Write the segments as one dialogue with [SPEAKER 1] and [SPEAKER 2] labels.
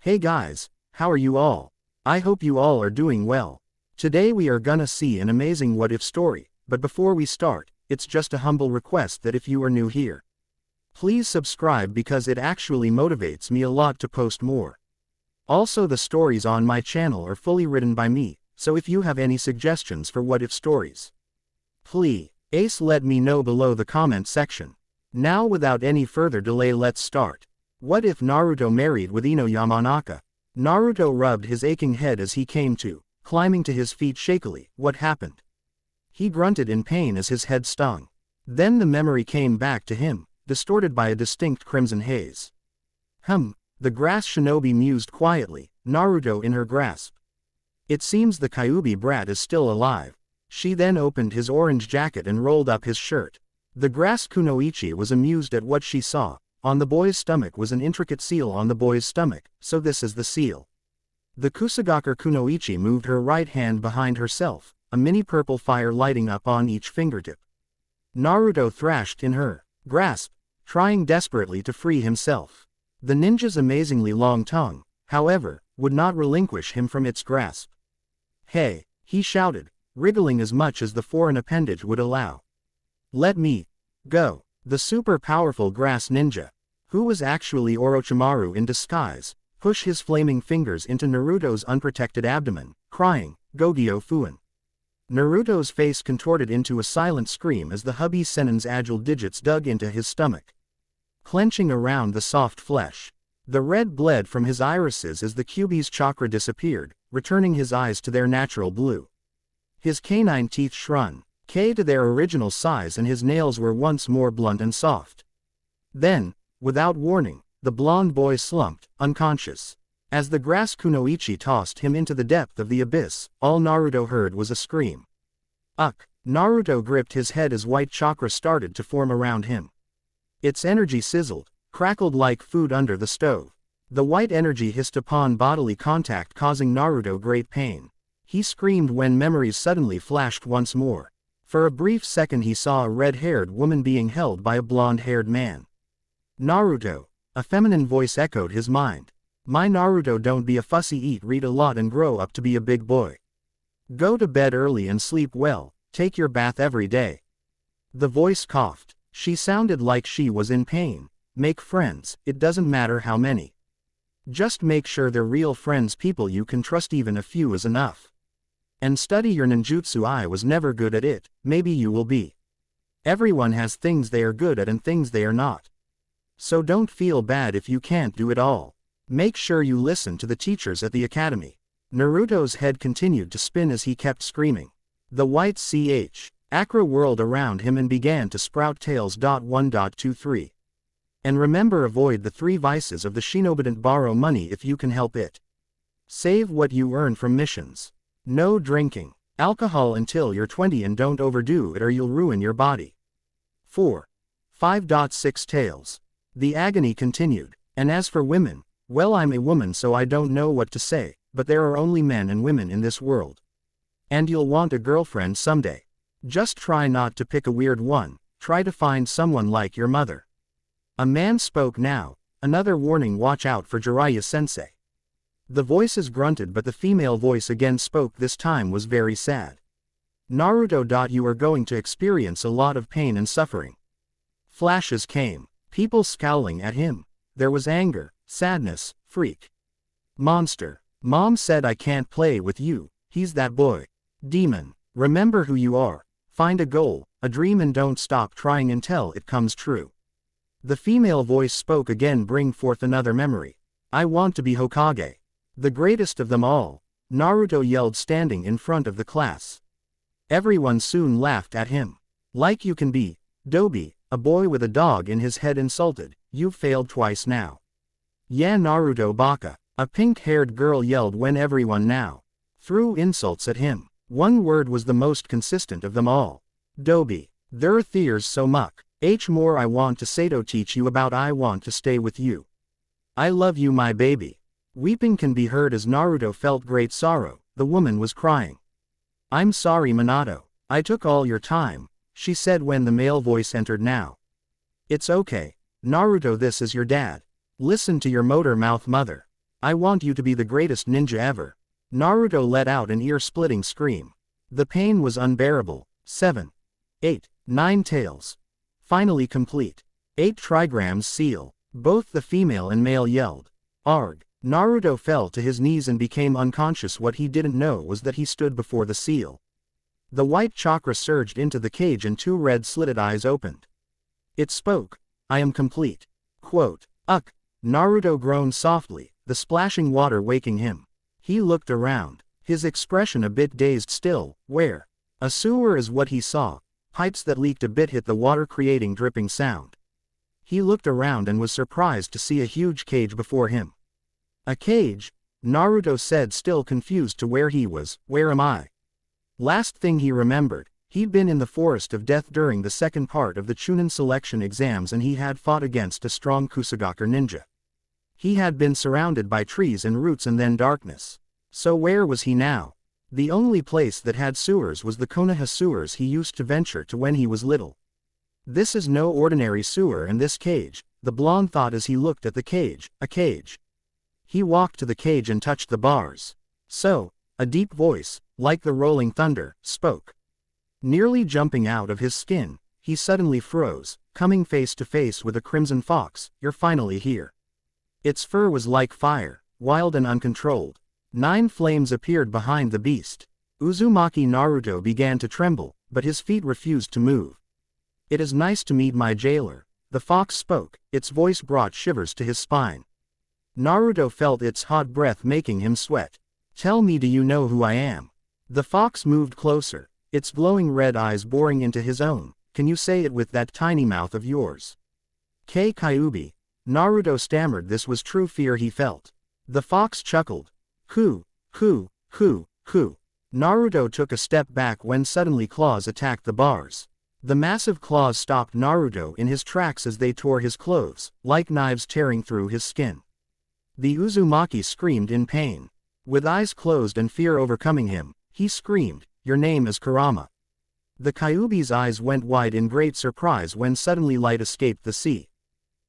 [SPEAKER 1] Hey guys, how are you all? I hope you all are doing well. Today we are gonna see an amazing what if story, but before we start, it's just a humble request that if you are new here, please subscribe because it actually motivates me a lot to post more. Also, the stories on my channel are fully written by me, so if you have any suggestions for what if stories, please let me know below the comment section. Now without any further delay, let's start. What if Naruto married with Ino Yamanaka? Naruto rubbed his aching head as he came to, climbing to his feet shakily. What happened? He grunted in pain as his head stung. Then the memory came back to him, distorted by a distinct crimson haze. The grass shinobi mused quietly, Naruto in her grasp. It seems the Kyuubi brat is still alive. She then opened his orange jacket and rolled up his shirt. The grass kunoichi was amused at what she saw. On the boy's stomach was an intricate seal on the boy's stomach, so this is the seal. The Kusagaker kunoichi moved her right hand behind herself, a mini purple fire lighting up on each fingertip. Naruto thrashed in her grasp, trying desperately to free himself. The ninja's amazingly long tongue, however, would not relinquish him from its grasp. Hey, he shouted, wriggling as much as the foreign appendage would allow. Let me go. The super powerful grass ninja, who was actually Orochimaru in disguise, pushed his flaming fingers into Naruto's unprotected abdomen, crying, "Gogyo Fuin." Naruto's face contorted into a silent scream as the hubby Sennin's agile digits dug into his stomach, clenching around the soft flesh. The red bled from his irises as the Kyuubi's chakra disappeared, returning his eyes to their natural blue. His canine teeth shrunk to their original size and his nails were once more blunt and soft. Then, without warning, the blond boy slumped, unconscious. As the grass kunoichi tossed him into the depth of the abyss, all Naruto heard was a scream. Uck! Naruto gripped his head as white chakra started to form around him. Its energy sizzled, crackled like food under the stove. The white energy hissed upon bodily contact, causing Naruto great pain. He screamed when memories suddenly flashed once more. For a brief second he saw a red-haired woman being held by a blonde-haired man. Naruto, a feminine voice echoed his mind. My Naruto, don't be a fussy, eat, read a lot and grow up to be a big boy. Go to bed early and sleep well, take your bath every day. The voice coughed. She sounded like she was in pain. Make friends, it doesn't matter how many. Just make sure they're real friends, people you can trust, even a few is enough. And study your ninjutsu. I was never good at it, maybe you will be. Everyone has things they are good at and things they are not. So don't feel bad if you can't do it all. Make sure you listen to the teachers at the academy. Naruto's head continued to spin as he kept screaming. The white Akra whirled around him and began to sprout tails. 1.23. And remember, avoid the 3 vices of the shinobi. Don't borrow money if you can help it. Save what you earn from missions. No drinking alcohol until you're 20 and don't overdo it or you'll ruin your body. 4. 5.6 Tails. The agony continued. And as for women, well, I'm a woman so I don't know what to say, but there are only men and women in this world. And you'll want a girlfriend someday. Just try not to pick a weird one, try to find someone like your mother. A man spoke now, another warning, watch out for Jiraiya-sensei. The voices grunted, but the female voice again spoke. This time was very sad. Naruto. You are going to experience a lot of pain and suffering. Flashes came. People scowling at him. There was anger, sadness, freak. Monster. Mom said I can't play with you, he's that boy. Demon. Remember who you are. Find a goal, a dream, and don't stop trying until it comes true. The female voice spoke again. Bring forth another memory. I want to be Hokage. The greatest of them all, Naruto yelled, standing in front of the class. Everyone soon laughed at him. Like you can be, Dobi, a boy with a dog in his head insulted, you've failed twice now. Yeah, Naruto baka, a pink-haired girl yelled when everyone now threw insults at him. One word was the most consistent of them all. Dobi, there there's so much more I want to say to teach you about. I want to stay with you. I love you, my baby. Weeping can be heard as Naruto felt great sorrow. The woman was crying. I'm sorry, Minato. I took all your time, she said when the male voice entered now. It's okay, Naruto, this is your dad. Listen to your motor mouth mother. I want you to be the greatest ninja ever. Naruto let out an ear-splitting scream. The pain was unbearable. 7, 8, 9 tails. Finally complete. 8 trigrams seal. Both the female and male yelled. Arg. Naruto fell to his knees and became unconscious. What he didn't know was that he stood before the seal. The white chakra surged into the cage and 2 red slitted eyes opened. It spoke. I am complete. Quote. Uck. Naruto groaned softly, the splashing water waking him. He looked around, his expression a bit dazed. Still, where? A sewer is what he saw. Pipes that leaked a bit hit the water, creating dripping sound. He looked around and was surprised to see a huge cage before him. A cage? Naruto said, still confused to where he was. Where am I? Last thing he remembered, he'd been in the Forest of Death during the second part of the Chunin selection exams, and he had fought against a strong Kusagaker ninja. He had been surrounded by trees and roots and then darkness. So where was he now? The only place that had sewers was the Konoha sewers he used to venture to when he was little. This is no ordinary sewer, and this cage, the blonde thought as he looked at the cage, a cage. He walked to the cage and touched the bars. So, a deep voice, like the rolling thunder, spoke. Nearly jumping out of his skin, he suddenly froze, coming face to face with a crimson fox. You're finally here. Its fur was like fire, wild and uncontrolled. 9 flames appeared behind the beast. Uzumaki Naruto began to tremble, but his feet refused to move. It is nice to meet my jailer. The fox spoke, its voice brought shivers to his spine. Naruto felt its hot breath making him sweat. Tell me, do you know who I am? The fox moved closer, its glowing red eyes boring into his own. Can you say it with that tiny mouth of yours? Kyuubi. Naruto stammered. This was true fear he felt. The fox chuckled. Ku. Naruto took a step back when suddenly claws attacked the bars. The massive claws stopped Naruto in his tracks as they tore his clothes, like knives tearing through his skin. The Uzumaki screamed in pain. With eyes closed and fear overcoming him, he screamed, "Your name is Kurama." The Kyuubi's eyes went wide in great surprise when suddenly light escaped the sea.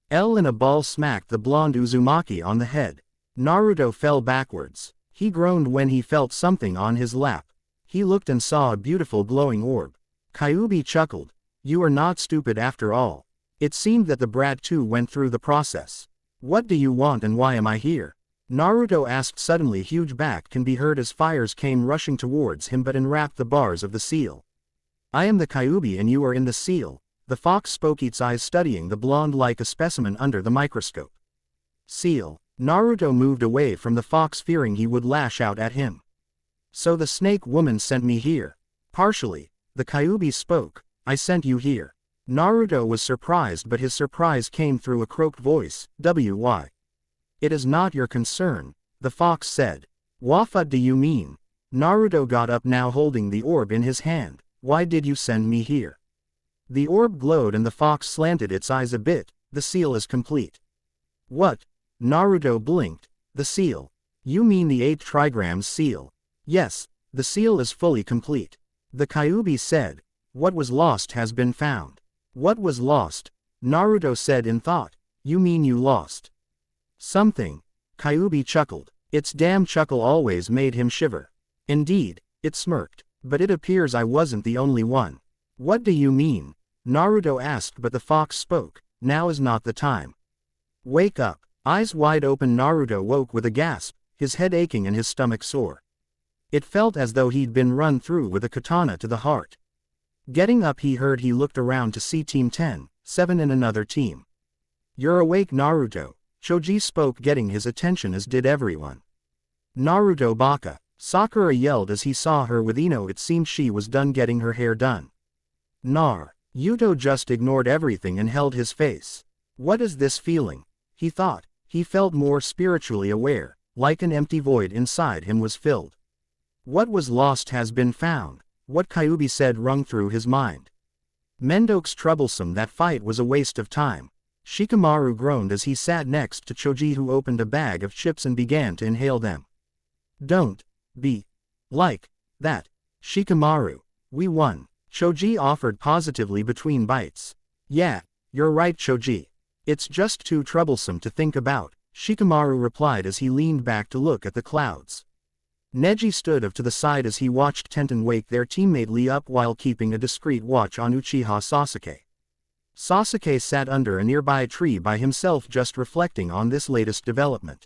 [SPEAKER 1] L and a ball smacked the blonde Uzumaki on the head. Naruto fell backwards. He groaned when he felt something on his lap. He looked and saw a beautiful glowing orb. Kyuubi chuckled. You are not stupid after all. It seemed that the brat too went through the process. What do you want and why am I here? Naruto asked suddenly. Huge back can be heard as fires came rushing towards him but enwrapped the bars of the seal. I am the Kyuubi and you are in the seal. The fox spoke, its eyes studying the blonde like a specimen under the microscope. Seal. Naruto moved away from the fox, fearing he would lash out at him. So the snake woman sent me here. Partially. The Kyuubi spoke. I sent you here. Naruto was surprised, but his surprise came through a croaked voice. Why? It is not your concern, the fox said. What do you mean? Naruto got up now, holding the orb in his hand. Why did you send me here? The orb glowed and the fox slanted its eyes a bit. The seal is complete. What? Naruto blinked. The seal? You mean the 8 trigrams seal? Yes, the seal is fully complete. The Kyuubi said. What was lost has been found. What was lost? Naruto said in thought. You mean you lost something? Kyuubi chuckled. Its damn chuckle always made him shiver. Indeed, it smirked. But it appears I wasn't the only one. What do you mean? Naruto asked, but the fox spoke. Now is not the time. Wake up. Eyes wide open, Naruto woke with a gasp, his head aching and his stomach sore. It felt as though he'd been run through with a katana to the heart. Getting up, he looked around to see Team 10, 7 and another team. You're awake, Naruto, Choji spoke, getting his attention, as did everyone. Naruto baka, Sakura yelled as he saw her with Ino. It seemed she was done getting her hair done. Yuto just ignored everything and held his face. What is this feeling? He thought. He felt more spiritually aware, like an empty void inside him was filled. What was lost has been found. What Kyuubi said rung through his mind. Mendoke's troublesome. That fight was a waste of time. Shikamaru groaned as he sat next to Choji, who opened a bag of chips and began to inhale them. Don't be like that, Shikamaru. We won, Choji offered positively between bites. Yeah, you're right, Choji. It's just too troublesome to think about, Shikamaru replied as he leaned back to look at the clouds. Neji stood off to the side as he watched Tenten wake their teammate Lee up while keeping a discreet watch on Uchiha Sasuke. Sasuke sat under a nearby tree by himself just reflecting on this latest development.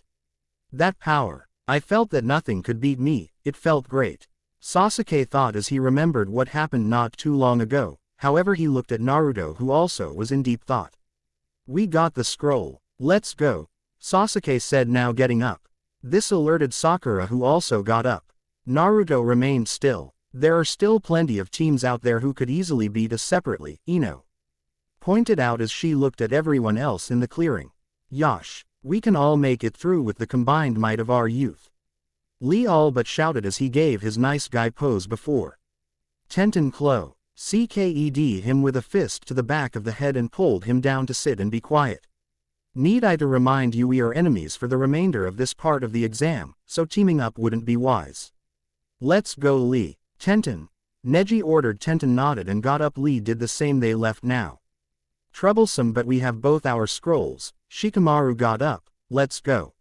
[SPEAKER 1] That power. I felt that nothing could beat me, it felt great. Sasuke thought as he remembered what happened not too long ago, however he looked at Naruto who also was in deep thought. We got the scroll. Let's go, Sasuke said now getting up. This alerted Sakura who also got up. Naruto remained still. There are still plenty of teams out there who could easily beat us separately, Ino pointed out as she looked at everyone else in the clearing. Yash, we can all make it through with the combined might of our youth. Lee all but shouted as he gave his nice guy pose before. Tenten Klo, CKED him with a fist to the back of the head and pulled him down to sit and be quiet. Need I to remind you we are enemies for the remainder of this part of the exam, so teaming up wouldn't be wise. Let's go Lee. Tenten. Neji ordered. Tenten nodded and got up. Lee did the same. They left now. Troublesome, but we have both our scrolls. Shikamaru got up. Let's go.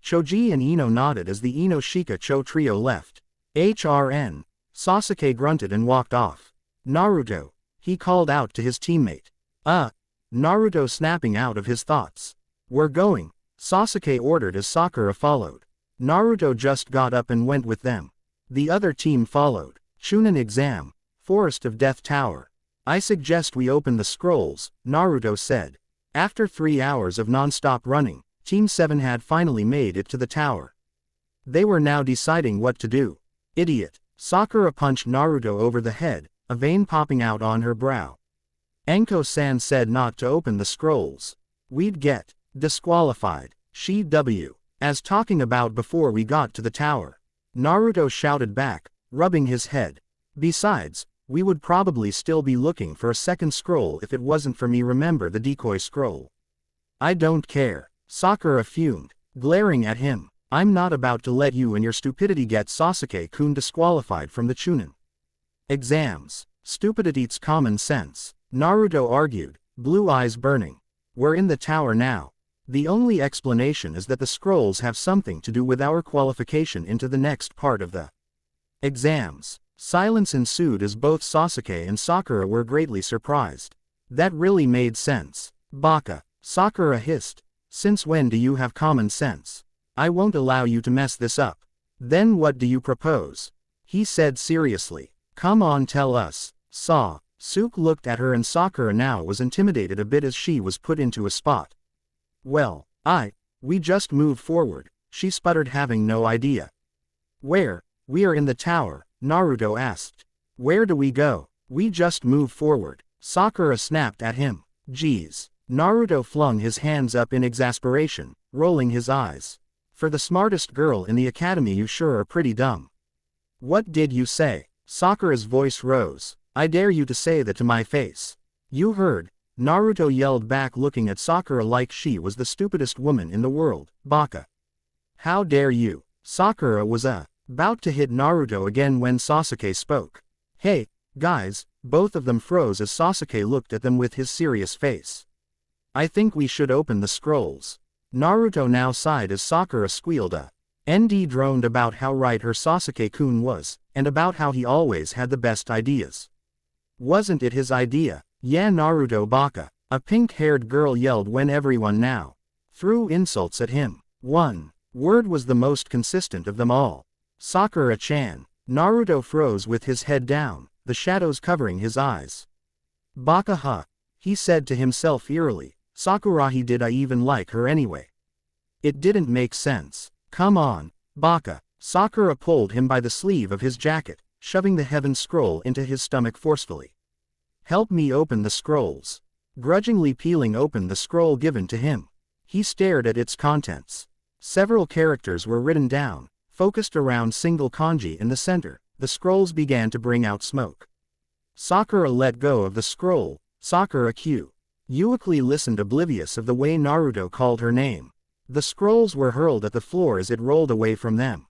[SPEAKER 1] Choji and Ino nodded as the Ino Shika Cho trio left. HRN. Sasuke grunted and walked off. Naruto, he called out to his teammate. Naruto snapping out of his thoughts. We're going, Sasuke ordered as Sakura followed. Naruto just got up and went with them. The other team followed. Chunin exam, Forest of Death Tower. I suggest we open the scrolls, Naruto said. After 3 hours of non-stop running, Team 7 had finally made it to the tower. They were now deciding what to do. Idiot. Sakura punched Naruto over the head, a vein popping out on her brow. Enko-san said not to open the scrolls. We'd get disqualified. She W. As talking about before we got to the tower. Naruto shouted back, rubbing his head. Besides, we would probably still be looking for a second scroll if it wasn't for me. Remember the decoy scroll. I don't care. Sakura fumed, glaring at him. I'm not about to let you and your stupidity get Sasuke-kun disqualified from the Chunin exams. Stupidity's common sense. Naruto argued, blue eyes burning. We're in the tower now. The only explanation is that the scrolls have something to do with our qualification into the next part of the exams. Silence ensued as both Sasuke and Sakura were greatly surprised. That really made sense. Baka, Sakura hissed. Since when do you have common sense? I won't allow you to mess this up. Then what do you propose? He said seriously. Come on, tell us. Suke looked at her and Sakura now was intimidated a bit as she was put into a spot. Well, we just moved forward, she sputtered having no idea. Where? We are in the tower, Naruto asked. Where do we go? We just move forward, Sakura snapped at him. Geez. Naruto flung his hands up in exasperation, rolling his eyes. For the smartest girl in the academy you sure are pretty dumb. What did you say? Sakura's voice rose. I dare you to say that to my face. You heard, Naruto yelled back looking at Sakura like she was the stupidest woman in the world. Baka. How dare you? Sakura was about to hit Naruto again when Sasuke spoke. Hey, guys, both of them froze as Sasuke looked at them with his serious face. I think we should open the scrolls. Naruto now sighed as Sakura squealed ND droned about how right her Sasuke-kun was, and about how he always had the best ideas. Wasn't it his idea? Yeah, Naruto Baka, a pink-haired girl yelled when everyone now threw insults at him. One word was the most consistent of them all. Sakura-chan. Naruto froze with his head down, the shadows covering his eyes. Baka he said to himself eerily. Sakuragi, did I even like her anyway? It didn't make sense. Come on, Baka. Sakura pulled him by the sleeve of his jacket, shoving the heaven scroll into his stomach forcefully. Help me open the scrolls. Grudgingly peeling open the scroll given to him. He stared at its contents. Several characters were written down, focused around single kanji in the center. The scrolls began to bring out smoke. Sakura let go of the scroll. Sakura Q. Uukli listened oblivious of the way Naruto called her name. The scrolls were hurled at the floor as it rolled away from them.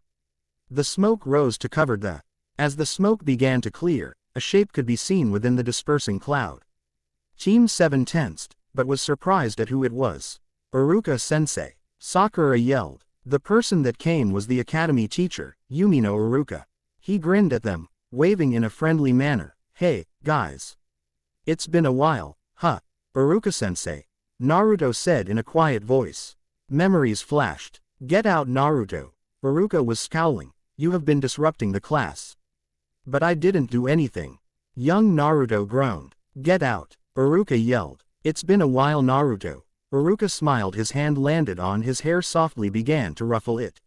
[SPEAKER 1] The smoke rose to cover the. As the smoke began to clear, a shape could be seen within the dispersing cloud. Team 7 tensed, but was surprised at who it was. Uruka Sensei. Sakura yelled. The person that came was the academy teacher, Yumino Iruka. He grinned at them, waving in a friendly manner. Hey, guys. It's been a while, huh? Iruka-sensei. Naruto said in a quiet voice. Memories flashed. Get out, Naruto. Iruka was scowling. You have been disrupting the class. But I didn't do anything. Young Naruto groaned. Get out, Iruka yelled. It's been a while, Naruto. Iruka smiled. His hand landed on his hair, softly began to ruffle it.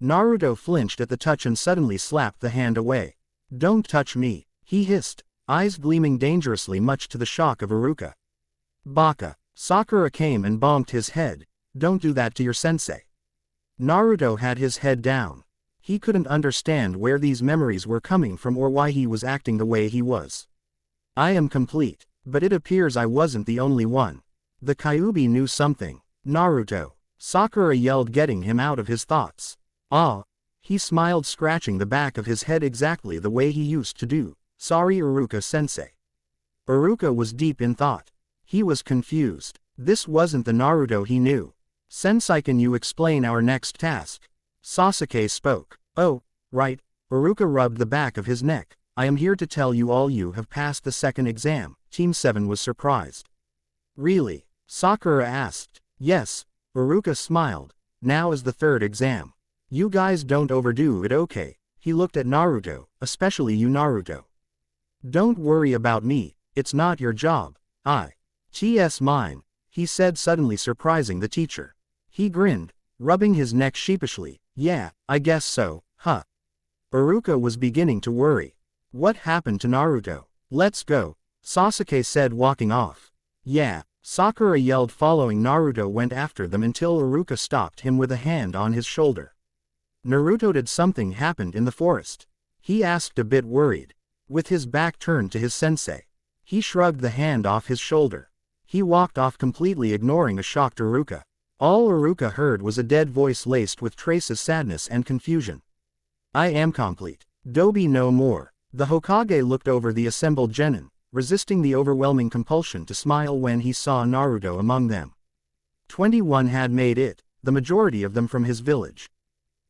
[SPEAKER 1] Naruto flinched at the touch and suddenly slapped the hand away. Don't touch me, he hissed, eyes gleaming dangerously, much to the shock of Iruka. Baka. Sakura came and bonked his head. Don't do that to your sensei. Naruto had his head down. He couldn't understand where these memories were coming from or why he was acting the way he was. I am complete, but it appears I wasn't the only one. The Kyuubi knew something. Naruto. Sakura yelled, getting him out of his thoughts. Ah. He smiled, scratching the back of his head exactly the way he used to do. Sorry, Iruka-sensei. Iruka was deep in thought. He was confused. This wasn't the Naruto he knew. Sensei, can you explain our next task? Sasuke spoke. Oh, right. Iruka rubbed the back of his neck. I am here to tell you all you have passed the second exam. Team 7 was surprised. Really? Sakura asked. Yes. Iruka smiled. Now is the third exam. You guys don't overdo it, okay? He looked at Naruto, especially you, Naruto. Don't worry about me, it's not your job. It's mine, he said, suddenly surprising the teacher. He grinned, rubbing his neck sheepishly. Yeah, I guess so, huh? Iruka was beginning to worry. What happened to Naruto? Let's go, Sasuke said, walking off. Yeah, Sakura yelled. Following Naruto went after them until Iruka stopped him with a hand on his shoulder. Naruto, did something happen in the forest? He asked, a bit worried. With his back turned to his sensei. He shrugged the hand off his shoulder. He walked off, completely ignoring a shocked Iruka. All Iruka heard was a dead voice laced with traces of sadness and confusion. I am complete. Dobi no more. The Hokage looked over the assembled genin, resisting the overwhelming compulsion to smile when he saw Naruto among them. 21 had made it, the majority of them from his village.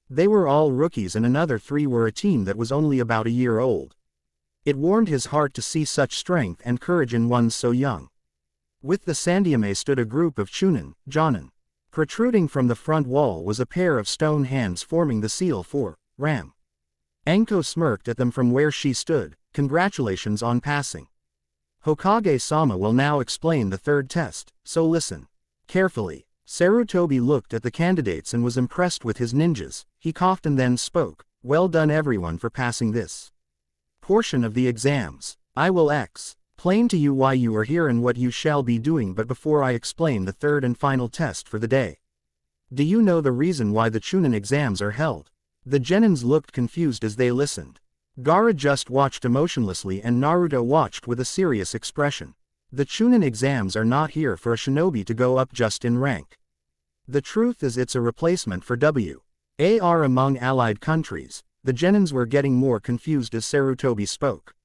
[SPEAKER 1] They were all rookies and another 3 were a team that was only about a year old. It warmed his heart to see such strength and courage in one so young. With the Sandyame stood a group of Chunin, Jonin. Protruding from the front wall was a pair of stone hands forming the seal for Ram. Anko smirked at them from where she stood. Congratulations on passing. Hokage-sama will now explain the third test, so listen carefully. Sarutobi looked at the candidates and was impressed with his ninjas. He coughed and then spoke. Well done everyone for passing this portion of the exams. I will explain to you why you are here and what you shall be doing, but before I explain the third and final test for the day. Do you know the reason why the Chunin exams are held? The genins looked confused as they listened. Gaara just watched emotionlessly and Naruto watched with a serious expression. The Chunin exams are not here for a shinobi to go up just in rank. The truth is, it's a replacement for WAR among allied countries. The genins were getting more confused as Sarutobi spoke.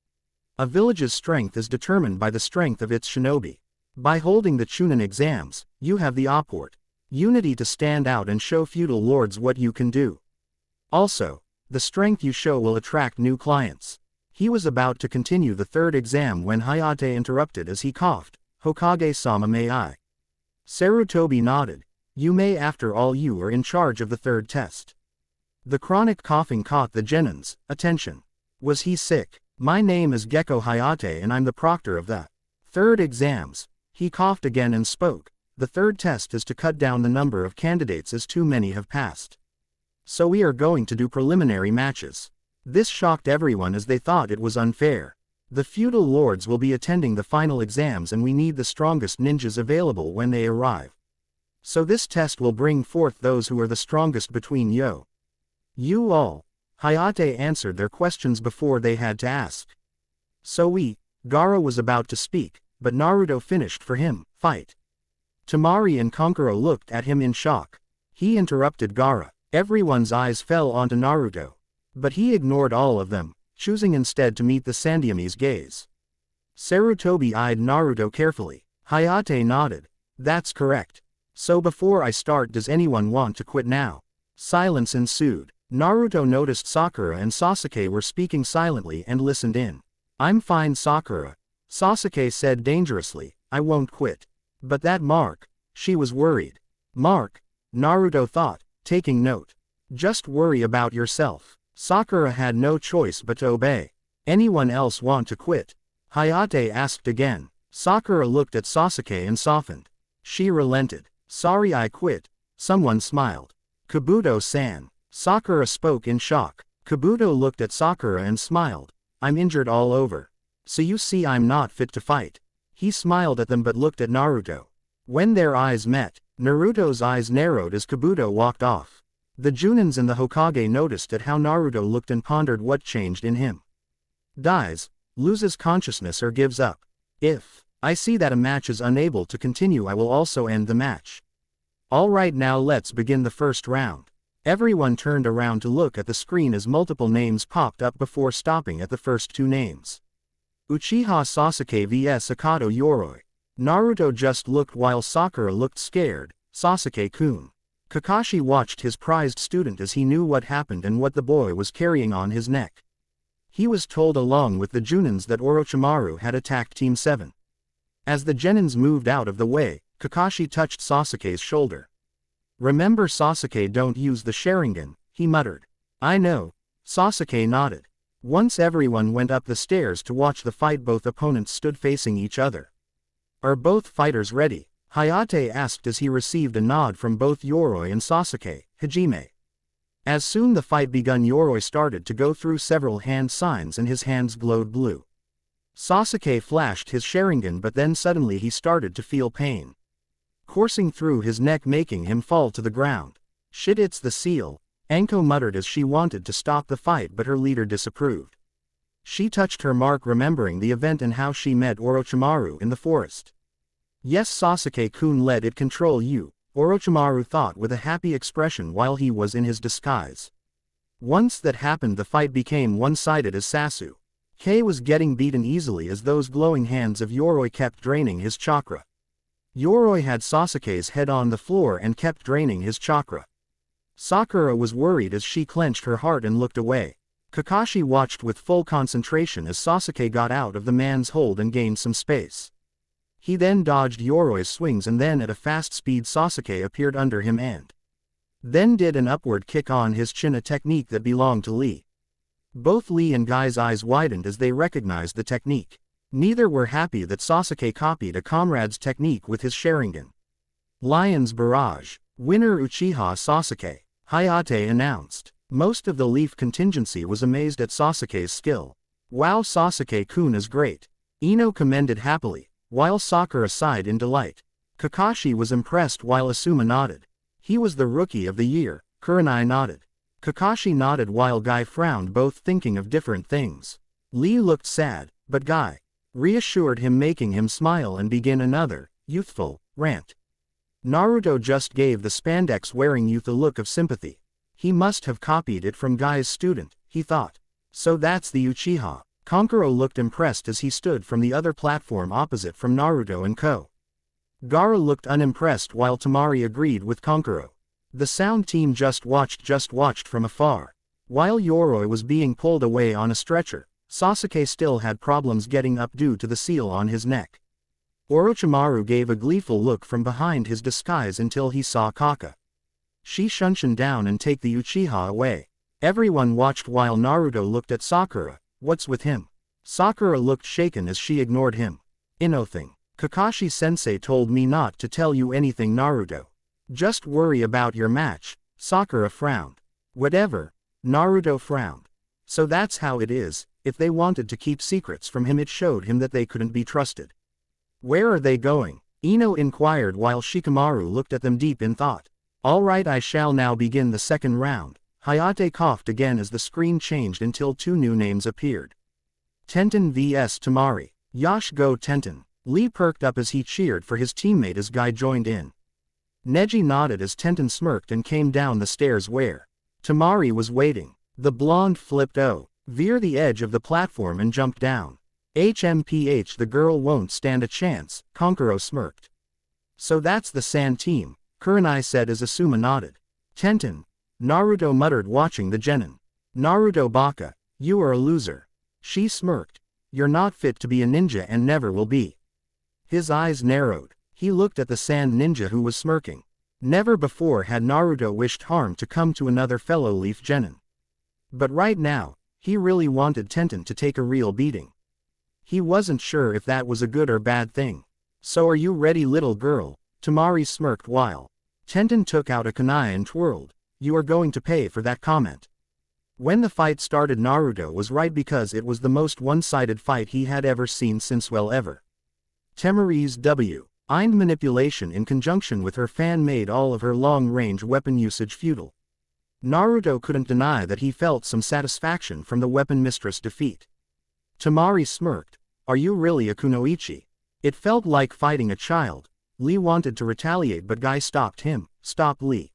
[SPEAKER 1] A village's strength is determined by the strength of its shinobi. By holding the Chunin exams, you have the opportunity to stand out and show feudal lords what you can do. Also, the strength you show will attract new clients. He was about to continue the third exam when Hayate interrupted as he coughed. Hokage-sama, may I? Sarutobi nodded. You may, after all you are in charge of the third test. The chronic coughing caught the genin's attention. Was he sick? My name is Gecko Hayate and I'm the proctor of the third exams. He coughed again and spoke. The third test is to cut down the number of candidates as too many have passed. So we are going to do preliminary matches. This shocked everyone as they thought it was unfair. The feudal lords will be attending the final exams and we need the strongest ninjas available when they arrive. So this test will bring forth those who are the strongest between you all. Hayate answered their questions before they had to ask. Gaara was about to speak, but Naruto finished for him. Fight. Temari and Kankuro looked at him in shock. He interrupted Gaara. Everyone's eyes fell onto Naruto. But he ignored all of them, choosing instead to meet the Sandyame's gaze. Sarutobi eyed Naruto carefully. Hayate nodded. That's correct. So before I start, does anyone want to quit now? Silence ensued. Naruto noticed Sakura and Sasuke were speaking silently and listened in. I'm fine, Sakura, Sasuke said dangerously, I won't quit. But that mark, she was worried. Mark, Naruto thought, taking note. Just worry about yourself. Sakura had no choice but to obey. Anyone else want to quit? Hayate asked again. Sakura looked at Sasuke and softened. She relented. Sorry, I quit. Someone smiled. Kabuto-san. Sakura spoke in shock. Kabuto looked at Sakura and smiled. I'm injured all over. So you see I'm not fit to fight. He smiled at them but looked at Naruto. When their eyes met, Naruto's eyes narrowed as Kabuto walked off. The Junins and the Hokage noticed at how Naruto looked and pondered what changed in him. Dies, loses consciousness or gives up. If I see that a match is unable to continue, I will also end the match. Alright, now let's begin the first round. Everyone turned around to look at the screen as multiple names popped up before stopping at the first two names. Uchiha Sasuke vs Akato Yoroi. Naruto just looked while Sakura looked scared. Sasuke-kun. Kakashi watched his prized student as he knew what happened and what the boy was carrying on his neck. He was told along with the Junins that Orochimaru had attacked Team 7. As the Genins moved out of the way, Kakashi touched Sasuke's shoulder. Remember, Sasuke, don't use the Sharingan, he muttered. I know. Sasuke nodded. Once everyone went up the stairs to watch the fight, both opponents stood facing each other. Are both fighters ready? Hayate asked as he received a nod from both Yoroi and Sasuke. Hajime. As soon the fight begun, Yoroi started to go through several hand signs and his hands glowed blue. Sasuke flashed his Sharingan, but then suddenly he started to feel pain coursing through his neck, making him fall to the ground. Shit, it's the seal, Anko muttered as she wanted to stop the fight, but her leader disapproved. She touched her mark, remembering the event and how she met Orochimaru in the forest. Yes, Sasuke-kun, let it control you, Orochimaru thought with a happy expression while he was in his disguise. Once that happened, the fight became one-sided as Sasuke was getting beaten easily as those glowing hands of Yoroi kept draining his chakra. Yoroi had Sasuke's head on the floor and kept draining his chakra. Sakura was worried as she clenched her heart and looked away. Kakashi watched with full concentration as Sasuke got out of the man's hold and gained some space. He then dodged Yoroi's swings, and then at a fast speed Sasuke appeared under him and then did an upward kick on his chin, a technique that belonged to Lee. Both Lee and Guy's eyes widened as they recognized the technique. Neither were happy that Sasuke copied a comrade's technique with his Sharingan. Lion's Barrage. Winner Uchiha Sasuke, Hayate announced. Most of the Leaf contingency was amazed at Sasuke's skill. Wow, Sasuke-kun is great, Ino commended happily, while Sakura sighed in delight. Kakashi was impressed while Asuma nodded. He was the rookie of the year, Kurenai nodded. Kakashi nodded while Guy frowned, both thinking of different things. Lee looked sad, but Guy reassured him, making him smile and begin another, youthful, rant. Naruto just gave the spandex-wearing youth a look of sympathy. He must have copied it from Guy's student, he thought. So that's the Uchiha. Kankuro looked impressed as he stood from the other platform opposite from Naruto and Co. Gaara looked unimpressed while Temari agreed with Kankuro. The sound team just watched from afar. While Yoroi was being pulled away on a stretcher, Sasuke still had problems getting up due to the seal on his neck. Orochimaru gave a gleeful look from behind his disguise until he saw Kaka. She shunshin down and take the Uchiha away. Everyone watched while Naruto looked at Sakura. What's with him? Sakura looked shaken as she ignored him. Nothing. Kakashi-sensei told me not to tell you anything, Naruto. Just worry about your match. Sakura frowned. Whatever. Naruto frowned. So that's how it is. If they wanted to keep secrets from him, it showed him that they couldn't be trusted. Where are they going? Ino inquired while Shikamaru looked at them deep in thought. Alright, I shall now begin the second round. Hayate coughed again as the screen changed until two new names appeared. Tenten vs Temari. Yash go Tenten. Lee perked up as he cheered for his teammate as Guy joined in. Neji nodded as Tenten smirked and came down the stairs where Temari was waiting. The blonde flipped veer the edge of the platform and jumped down. HMPH, the girl won't stand a chance, Kankuro smirked. So that's the Sand team. Kurenai said as Asuma nodded. Tenten, Naruto muttered watching the genin. Naruto baka, you are a loser. She smirked. You're not fit to be a ninja and never will be. His eyes narrowed. He looked at the sand ninja who was smirking. Never before had Naruto wished harm to come to another fellow leaf genin. But right now, he really wanted Tenten to take a real beating. He wasn't sure if that was a good or bad thing. So are you ready, little girl? Temari smirked while Tenten took out a kunai and twirled. You are going to pay for that comment. When the fight started, Naruto was right because it was the most one-sided fight he had ever seen since ever. Temari's Ind manipulation in conjunction with her fan made all of her long-range weapon usage futile. Naruto couldn't deny that he felt some satisfaction from the weapon mistress defeat. Temari smirked. Are you really a kunoichi? It felt like fighting a child. Lee wanted to retaliate but Guy stopped him. Stop, Lee.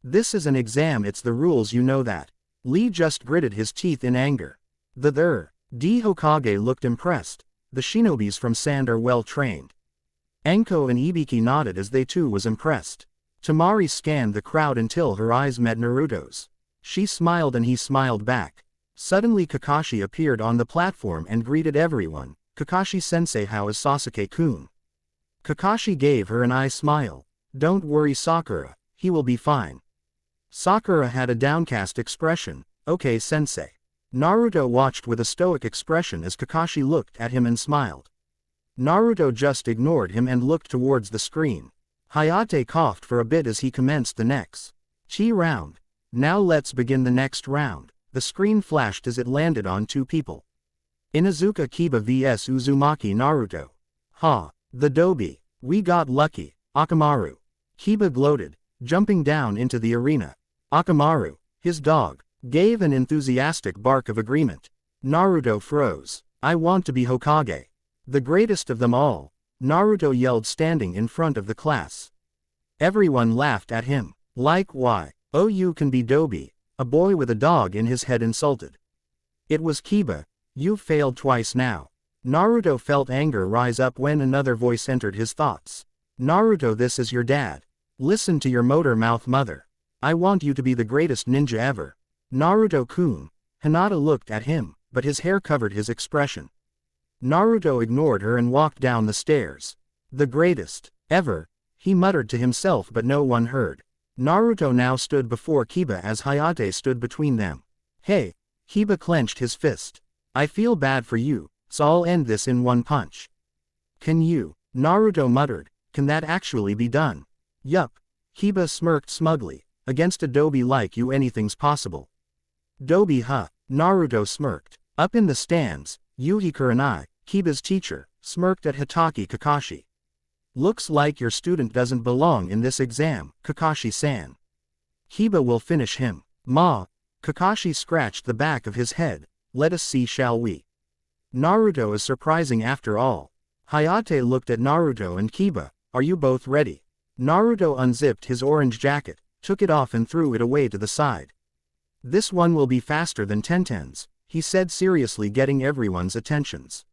[SPEAKER 1] This is an exam, it's the rules, you know that. Lee just gritted his teeth in anger. The Hokage looked impressed. The shinobis from Sand are well trained. Enko and Ibiki nodded as they too was impressed. Temari scanned the crowd until her eyes met Naruto's. She smiled and he smiled back. Suddenly Kakashi appeared on the platform and greeted everyone. Kakashi-sensei, how is Sasuke-kun? Kakashi gave her an eye smile. Don't worry, Sakura, he will be fine. Sakura had a downcast expression. Okay, sensei. Naruto watched with a stoic expression as Kakashi looked at him and smiled. Naruto just ignored him and looked towards the screen. Hayate coughed for a bit as he commenced the next round. Now let's begin the next round. The screen flashed as it landed on two people. Inuzuka Kiba vs Uzumaki Naruto. Ha, the Dobi. We got lucky. Akamaru. Kiba gloated, jumping down into the arena. Akamaru, his dog, gave an enthusiastic bark of agreement. Naruto froze. I want to be Hokage. The greatest of them all, Naruto yelled standing in front of the class. Everyone laughed at him. Like why? Oh, you can be Dobi, a boy with a dog in his head insulted. It was Kiba. You've failed twice now. Naruto felt anger rise up when another voice entered his thoughts. Naruto, this is your dad. Listen to your motor mouth mother. I want you to be the greatest ninja ever. Naruto-kun. Hinata looked at him, but his hair covered his expression. Naruto ignored her and walked down the stairs. The greatest ever, he muttered to himself, but no one heard. Naruto now stood before Kiba as Hayate stood between them. Hey, Kiba clenched his fist. I feel bad for you, so I'll end this in one punch. Can you? Naruto muttered. Can that actually be done? Yup. Kiba smirked smugly. Against a Dobi like you anything's possible. Dobi, huh? Naruto smirked. Up in the stands, Yuhi Kurenai, Kiba's teacher, smirked at Hitaki Kakashi. Looks like your student doesn't belong in this exam, Kakashi-san. Kiba will finish him. Ma. Kakashi scratched the back of his head. Let us see, shall we? Naruto is surprising after all. Hayate looked at Naruto and Kiba. Are you both ready? Naruto unzipped his orange jacket, took it off and threw it away to the side. This one will be faster than Tenten's, he said seriously, getting everyone's attentions.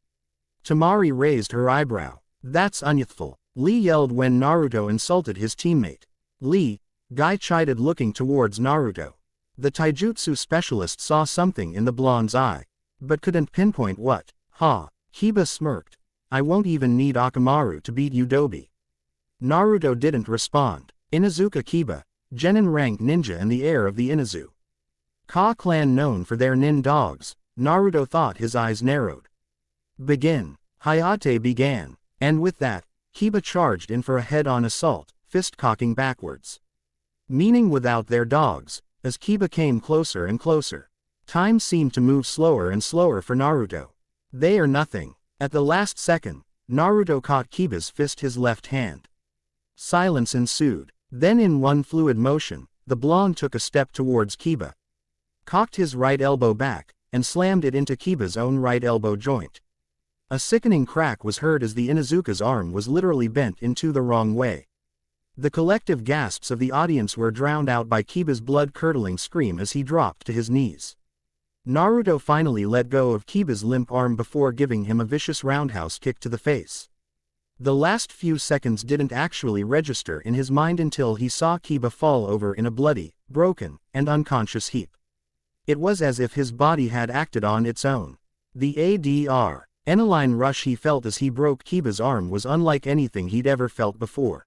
[SPEAKER 1] Temari raised her eyebrow. That's unyouthful, Lee yelled when Naruto insulted his teammate. Lee, Guy chided looking towards Naruto. The taijutsu specialist saw something in the blonde's eye, but couldn't pinpoint what. Ha, Kiba smirked. I won't even need Akamaru to beat you, Dobi. Naruto didn't respond. Inuzuka Kiba, Genin rank ninja and the heir of the Inuzu Ka clan known for their nin dogs. Naruto thought, his eyes narrowed. Begin. Hayate began, and with that, Kiba charged in for a head-on assault, fist cocking backwards. Meaning without their dogs, as Kiba came closer and closer. Time seemed to move slower and slower for Naruto. They are nothing. At the last second, Naruto caught Kiba's fist his left hand. Silence ensued. Then in one fluid motion, the blonde took a step towards Kiba. Cocked his right elbow back, and slammed it into Kiba's own right elbow joint. A sickening crack was heard as the Inuzuka's arm was literally bent into the wrong way. The collective gasps of the audience were drowned out by Kiba's blood-curdling scream as he dropped to his knees. Naruto finally let go of Kiba's limp arm before giving him a vicious roundhouse kick to the face. The last few seconds didn't actually register in his mind until he saw Kiba fall over in a bloody, broken, and unconscious heap. It was as if his body had acted on its own. The adrenaline rush he felt as he broke Kiba's arm was unlike anything he'd ever felt before.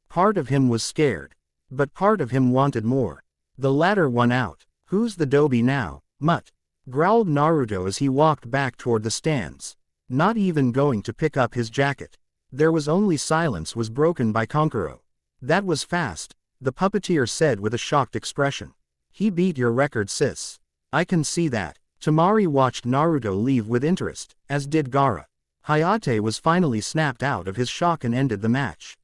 [SPEAKER 1] Part of him was scared. But part of him wanted more. The latter won out. "Who's the doby now, mutt?" growled Naruto as he walked back toward the stands, not even going to pick up his jacket. There was only silence was broken by Kankuro. "That was fast," the puppeteer said with a shocked expression. "He beat your record, sis." "I can see that." Temari watched Naruto leave with interest, as did Gaara. Hayate was finally snapped out of his shock and ended the match.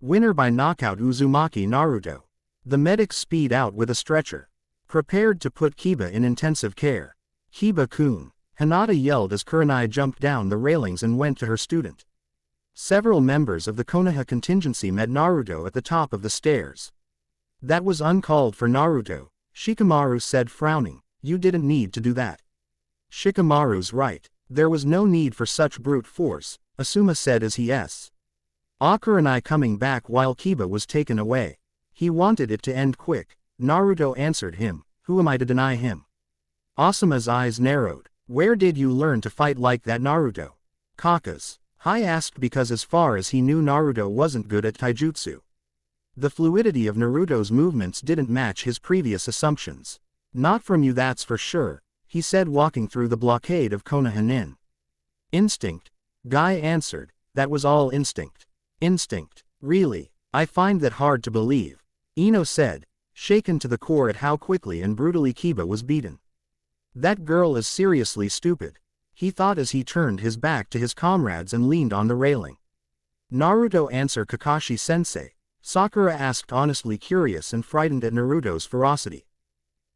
[SPEAKER 1] Winner by knockout Uzumaki Naruto. The medics speed out with a stretcher, prepared to put Kiba in intensive care. "Kiba-kun," Hinata yelled as Kurenai jumped down the railings and went to her student. Several members of the Konoha contingency met Naruto at the top of the stairs. "That was uncalled for, Naruto," Shikamaru said, frowning. "You didn't need to do that." "Shikamaru's right. There was no need for such brute force," Asuma said as he Kurenai coming back while Kiba was taken away. "He wanted it to end quick," Naruto answered him. "Who am I to deny him?" Asuma's eyes narrowed. "Where did you learn to fight like that, Naruto?" Kaka's. Hai asked because as far as he knew Naruto wasn't good at taijutsu. The fluidity of Naruto's movements didn't match his previous assumptions. "Not from you, that's for sure," he said, walking through the blockade of Konoha. "Instinct," Guy answered. "That was all instinct." "Instinct? Really? I find that hard to believe," Ino said, shaken to the core at how quickly and brutally Kiba was beaten. "That girl is seriously stupid," he thought as he turned his back to his comrades and leaned on the railing. "Naruto answer Kakashi-sensei," Sakura asked, honestly curious and frightened at Naruto's ferocity.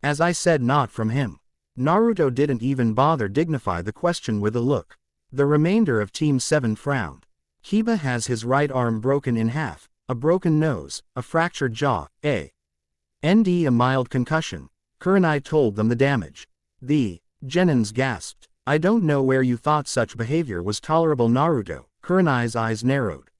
[SPEAKER 1] "As I said, not from him." Naruto didn't even bother dignify the question with a look. The remainder of Team 7 frowned. "Kiba has his right arm broken in half, a broken nose, a fractured jaw, a mild concussion," Kurenai told them the damage. The Genins gasped. "I don't know where you thought such behavior was tolerable, Naruto." Kurenai's eyes narrowed.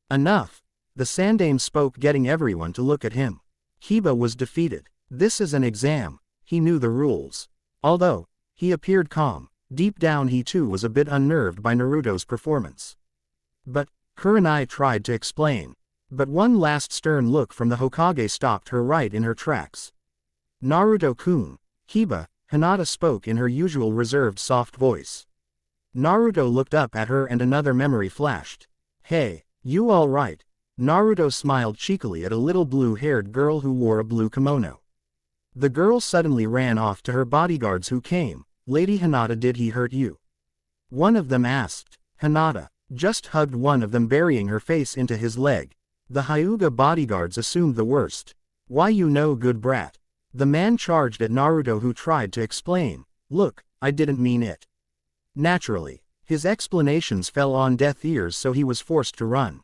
[SPEAKER 1] "Enough," the Sandaime spoke, getting everyone to look at him. Kiba was defeated. This is an exam. He knew the rules. Although he appeared calm, deep down he too was a bit unnerved by Naruto's performance. "But," Kurenai tried to explain. But one last stern look from the Hokage stopped her right in her tracks. "Naruto-kun." "Kiba," Hinata spoke in her usual reserved soft voice. Naruto looked up at her and another memory flashed. "Hey, you all right?" Naruto smiled cheekily at a little blue-haired girl who wore a blue kimono. The girl suddenly ran off to her bodyguards who came. "Lady Hinata, did he hurt you?" one of them asked. Hinata just hugged one of them, burying her face into his leg. The Hyuga bodyguards assumed the worst. "Why, you no good brat." The man charged at Naruto, who tried to explain. "Look, I didn't mean it." Naturally, his explanations fell on deaf ears, so he was forced to run.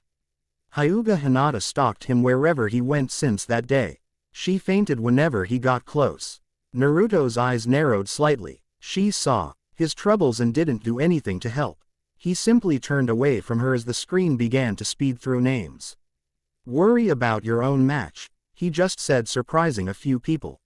[SPEAKER 1] Hyuga Hinata stalked him wherever he went since that day. She fainted whenever he got close. Naruto's eyes narrowed slightly. She saw his troubles and didn't do anything to help. He simply turned away from her as the screen began to speed through names. "Worry about your own match," he just said, surprising a few people.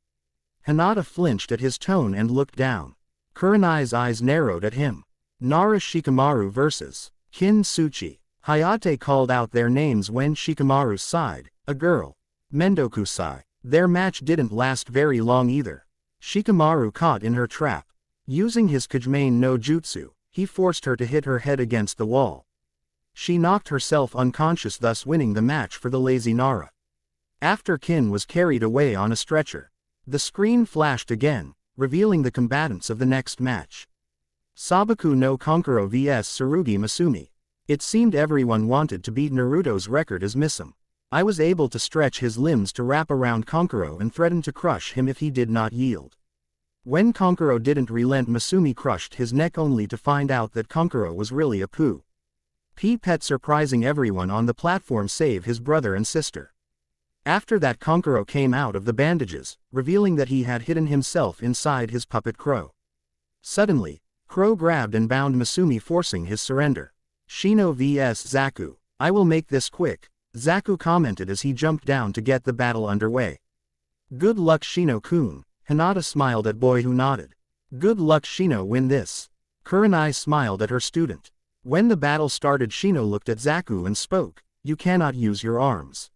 [SPEAKER 1] Hinata flinched at his tone and looked down. Kurenai's eyes narrowed at him. "Nara Shikamaru vs. Kin Tsuchi." Hayate called out their names when Shikamaru's side, a girl, Mendokusai. Their match didn't last very long either. Shikamaru caught in her trap. Using his Kajimane no Jutsu, he forced her to hit her head against the wall. She knocked herself unconscious, thus winning the match for the lazy Nara. After Kin was carried away on a stretcher, the screen flashed again, revealing the combatants of the next match. Sabaku no Kankuro vs Tsurugi Masumi. It seemed everyone wanted to beat Naruto's record as Misum. I was able to stretch his limbs to wrap around Kankuro and threaten to crush him if he did not yield. When Kankuro didn't relent, Masumi crushed his neck only to find out that Kankuro was really a pet, surprising everyone on the platform save his brother and sister. After that, Kankuro came out of the bandages, revealing that he had hidden himself inside his puppet Crow. Suddenly, Crow grabbed and bound Masumi, forcing his surrender. Shino vs Zaku. I will make this quick, Zaku commented as he jumped down to get the battle underway. Good luck Shino-kun, Hinata smiled at boy who nodded. Good luck Shino, win this. Kurenai smiled at her student. When the battle started, Shino looked at Zaku and spoke, you cannot use your arms.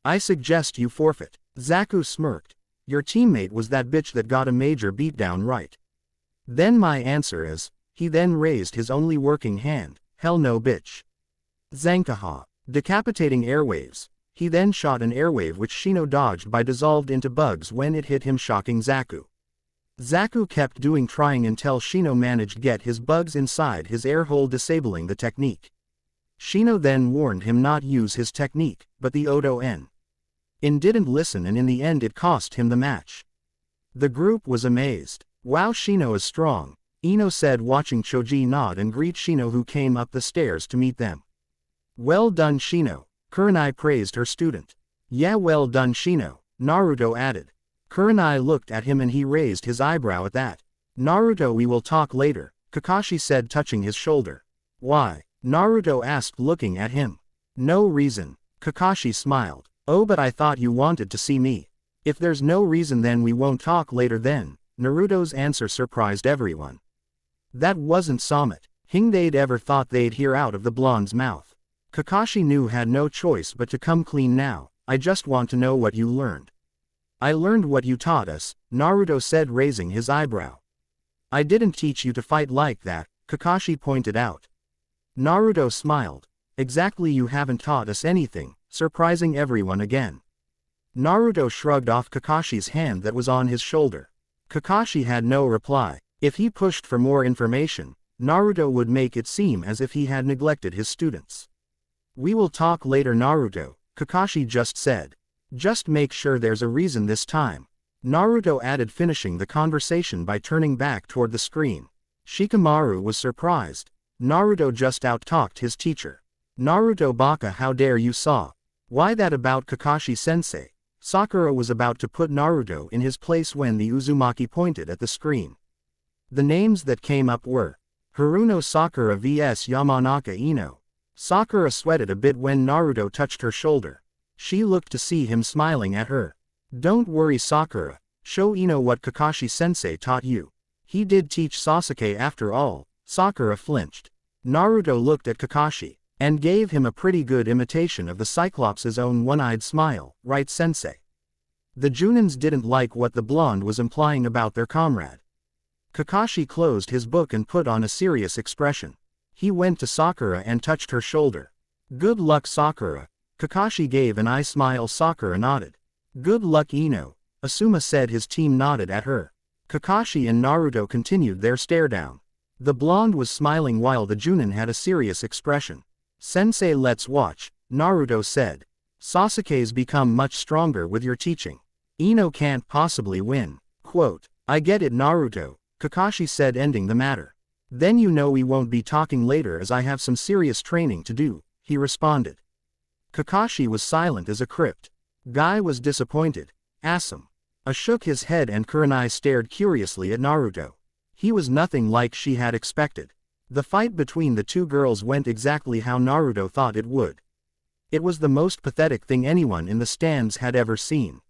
[SPEAKER 1] I suggest you forfeit. Zaku smirked. Your teammate was that bitch that got a major beatdown, right? Then my answer is, he then raised his only working hand, hell no bitch. Zankaha. Decapitating airwaves. He then shot an airwave which Shino dodged by dissolved into bugs when it hit him, shocking Zaku. Zaku kept trying until Shino managed get his bugs inside his air hole, disabling the technique. Shino then warned him not use his technique, but the Odo In didn't listen, and in the end it cost him the match. The group was amazed. Wow, Shino is strong, Ino said watching Choji nod and greet Shino who came up the stairs to meet them. Well done Shino, Kurenai praised her student. Yeah, well done Shino, Naruto added. Kurenai looked at him and he raised his eyebrow at that. Naruto, we will talk later, Kakashi said touching his shoulder. Why? Naruto asked looking at him. No reason, Kakashi smiled. Oh, but I thought you wanted to see me. If there's no reason then we won't talk later then, Naruto's answer surprised everyone. That wasn't Summit. They'd ever thought they'd hear out of the blonde's mouth. Kakashi knew had no choice but to come clean now. I just want to know what you learned. I learned what you taught us, Naruto said raising his eyebrow. I didn't teach you to fight like that, Kakashi pointed out. Naruto smiled. Exactly, you haven't taught us anything, surprising everyone again. Naruto shrugged off Kakashi's hand that was on his shoulder. Kakashi had no reply. If he pushed for more information, Naruto would make it seem as if he had neglected his students. We will talk later Naruto, Kakashi just said. Just make sure there's a reason this time, Naruto added, finishing the conversation by turning back toward the screen. Shikamaru was surprised. Naruto just out-talked his teacher. Naruto Baka, how dare you saw. Why that about Kakashi-sensei? Sakura was about to put Naruto in his place when the Uzumaki pointed at the screen. The names that came up were Haruno Sakura vs Yamanaka Ino. Sakura sweated a bit when Naruto touched her shoulder. She looked to see him smiling at her. Don't worry Sakura, show Ino what Kakashi-sensei taught you. He did teach Sasuke after all. Sakura flinched. Naruto looked at Kakashi, and gave him a pretty good imitation of the Cyclops' own one-eyed smile, right sensei? The Junins didn't like what the blonde was implying about their comrade. Kakashi closed his book and put on a serious expression. He went to Sakura and touched her shoulder. Good luck Sakura. Kakashi gave an eye smile. Sakura nodded. Good luck Ino, Asuma said. His team nodded at her. Kakashi and Naruto continued their stare down. The blonde was smiling while the Junin had a serious expression. Sensei, let's watch, Naruto said. Sasuke's become much stronger with your teaching. Ino can't possibly win. Quote, I get it Naruto, Kakashi said, ending the matter. Then you know we won't be talking later as I have some serious training to do, he responded. Kakashi was silent as a crypt. Guy was disappointed. Asum. Shook his head and Kurenai stared curiously at Naruto. He was nothing like she had expected. The fight between the two girls went exactly how Naruto thought it would. It was the most pathetic thing anyone in the stands had ever seen.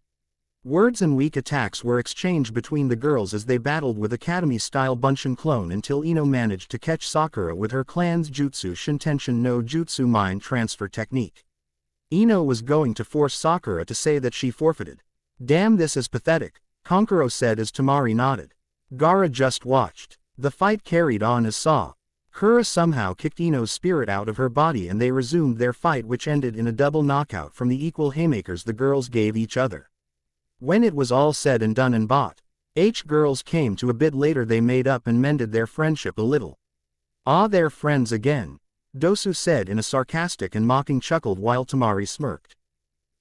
[SPEAKER 1] Words and weak attacks were exchanged between the girls as they battled with Academy-style Bunshin clone until Ino managed to catch Sakura with her clan's Jutsu Shintention no Jutsu mind transfer technique. Ino was going to force Sakura to say that she forfeited. Damn, this is pathetic, Kankuro said as Tamari nodded. Gaara just watched. The fight carried on as Saw. Kura somehow kicked Ino's spirit out of her body and they resumed their fight, which ended in a double knockout from the equal haymakers the girls gave each other. When it was all said and done and bought, girls came to a bit later. They made up and mended their friendship a little. Ah, they're friends again, Dosu said in a sarcastic and mocking chuckle while Tamari smirked.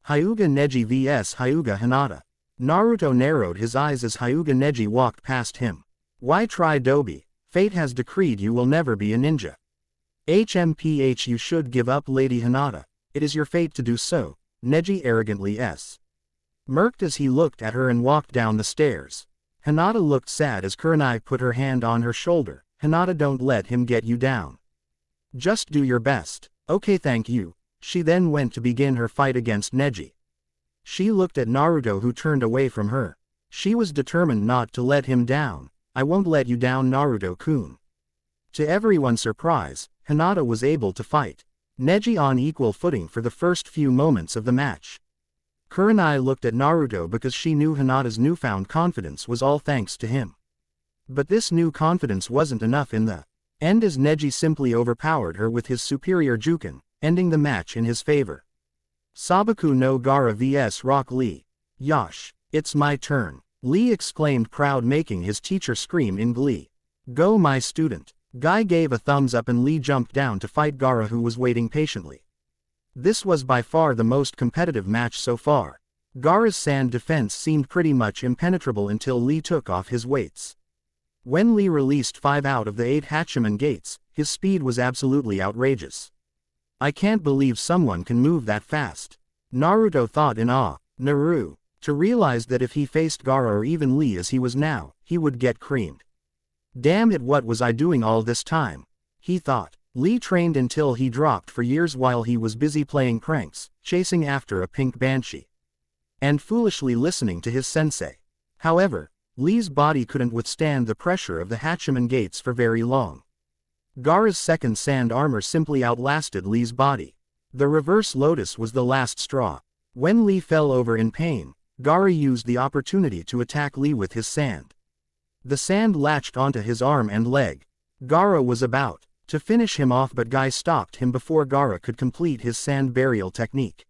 [SPEAKER 1] Hyuga Neji vs Hyuga Hinata. Naruto narrowed his eyes as Hyuga Neji walked past him. Why try Dobi? Fate has decreed you will never be a ninja. HMPH, you should give up Lady Hinata. It is your fate to do so, Neji arrogantly murked as he looked at her and walked down the stairs. Hinata looked sad as Kurenai put her hand on her shoulder. Hinata, don't let him get you down. Just do your best. Okay, thank you. She then went to begin her fight against Neji. She looked at Naruto, who turned away from her. She was determined not to let him down. I won't let you down, Naruto-kun. To everyone's surprise, Hinata was able to fight Neji on equal footing for the first few moments of the match. Kurenai looked at Naruto because she knew Hinata's newfound confidence was all thanks to him. But this new confidence wasn't enough in the end, as Neji simply overpowered her with his superior Juken, ending the match in his favor. Sabaku no Gaara vs Rock Lee. Yosh, it's my turn, Lee exclaimed, proud, making his teacher scream in glee. Go, my student. Guy gave a thumbs up and Lee jumped down to fight Gaara, who was waiting patiently. This was by far the most competitive match so far. Gaara's sand defense seemed pretty much impenetrable until Lee took off his weights. When Lee released 5 out of the 8 Hachiman gates, his speed was absolutely outrageous. I can't believe someone can move that fast. Naruto thought in awe. Naru, to realize that if he faced Gaara or even Lee as he was now, he would get creamed. Damn it, what was I doing all this time? He thought. Lee trained until he dropped for years while he was busy playing pranks, chasing after a pink banshee, and foolishly listening to his sensei. However, Lee's body couldn't withstand the pressure of the Hachiman gates for very long. Gaara's second sand armor simply outlasted Lee's body. The reverse lotus was the last straw. When Lee fell over in pain, Gaara used the opportunity to attack Lee with his sand. The sand latched onto his arm and leg. Gaara was about to finish him off, but Guy stopped him before Gaara could complete his sand burial technique.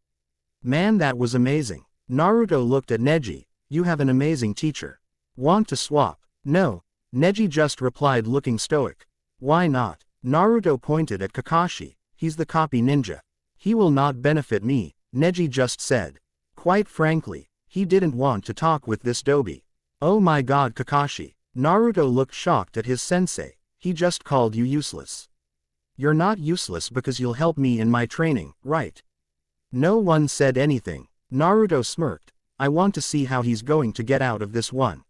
[SPEAKER 1] Man, that was amazing. Naruto looked at Neji. You have an amazing teacher. Want to swap? No. Neji just replied, looking stoic. Why not? Naruto pointed at Kakashi. He's the copy ninja. He will not benefit me, Neji just said. Quite frankly, he didn't want to talk with this doby. Oh my god, Kakashi. Naruto looked shocked at his sensei. He just called you useless. You're not useless because you'll help me in my training, right? No one said anything. Naruto smirked. I want to see how he's going to get out of this one.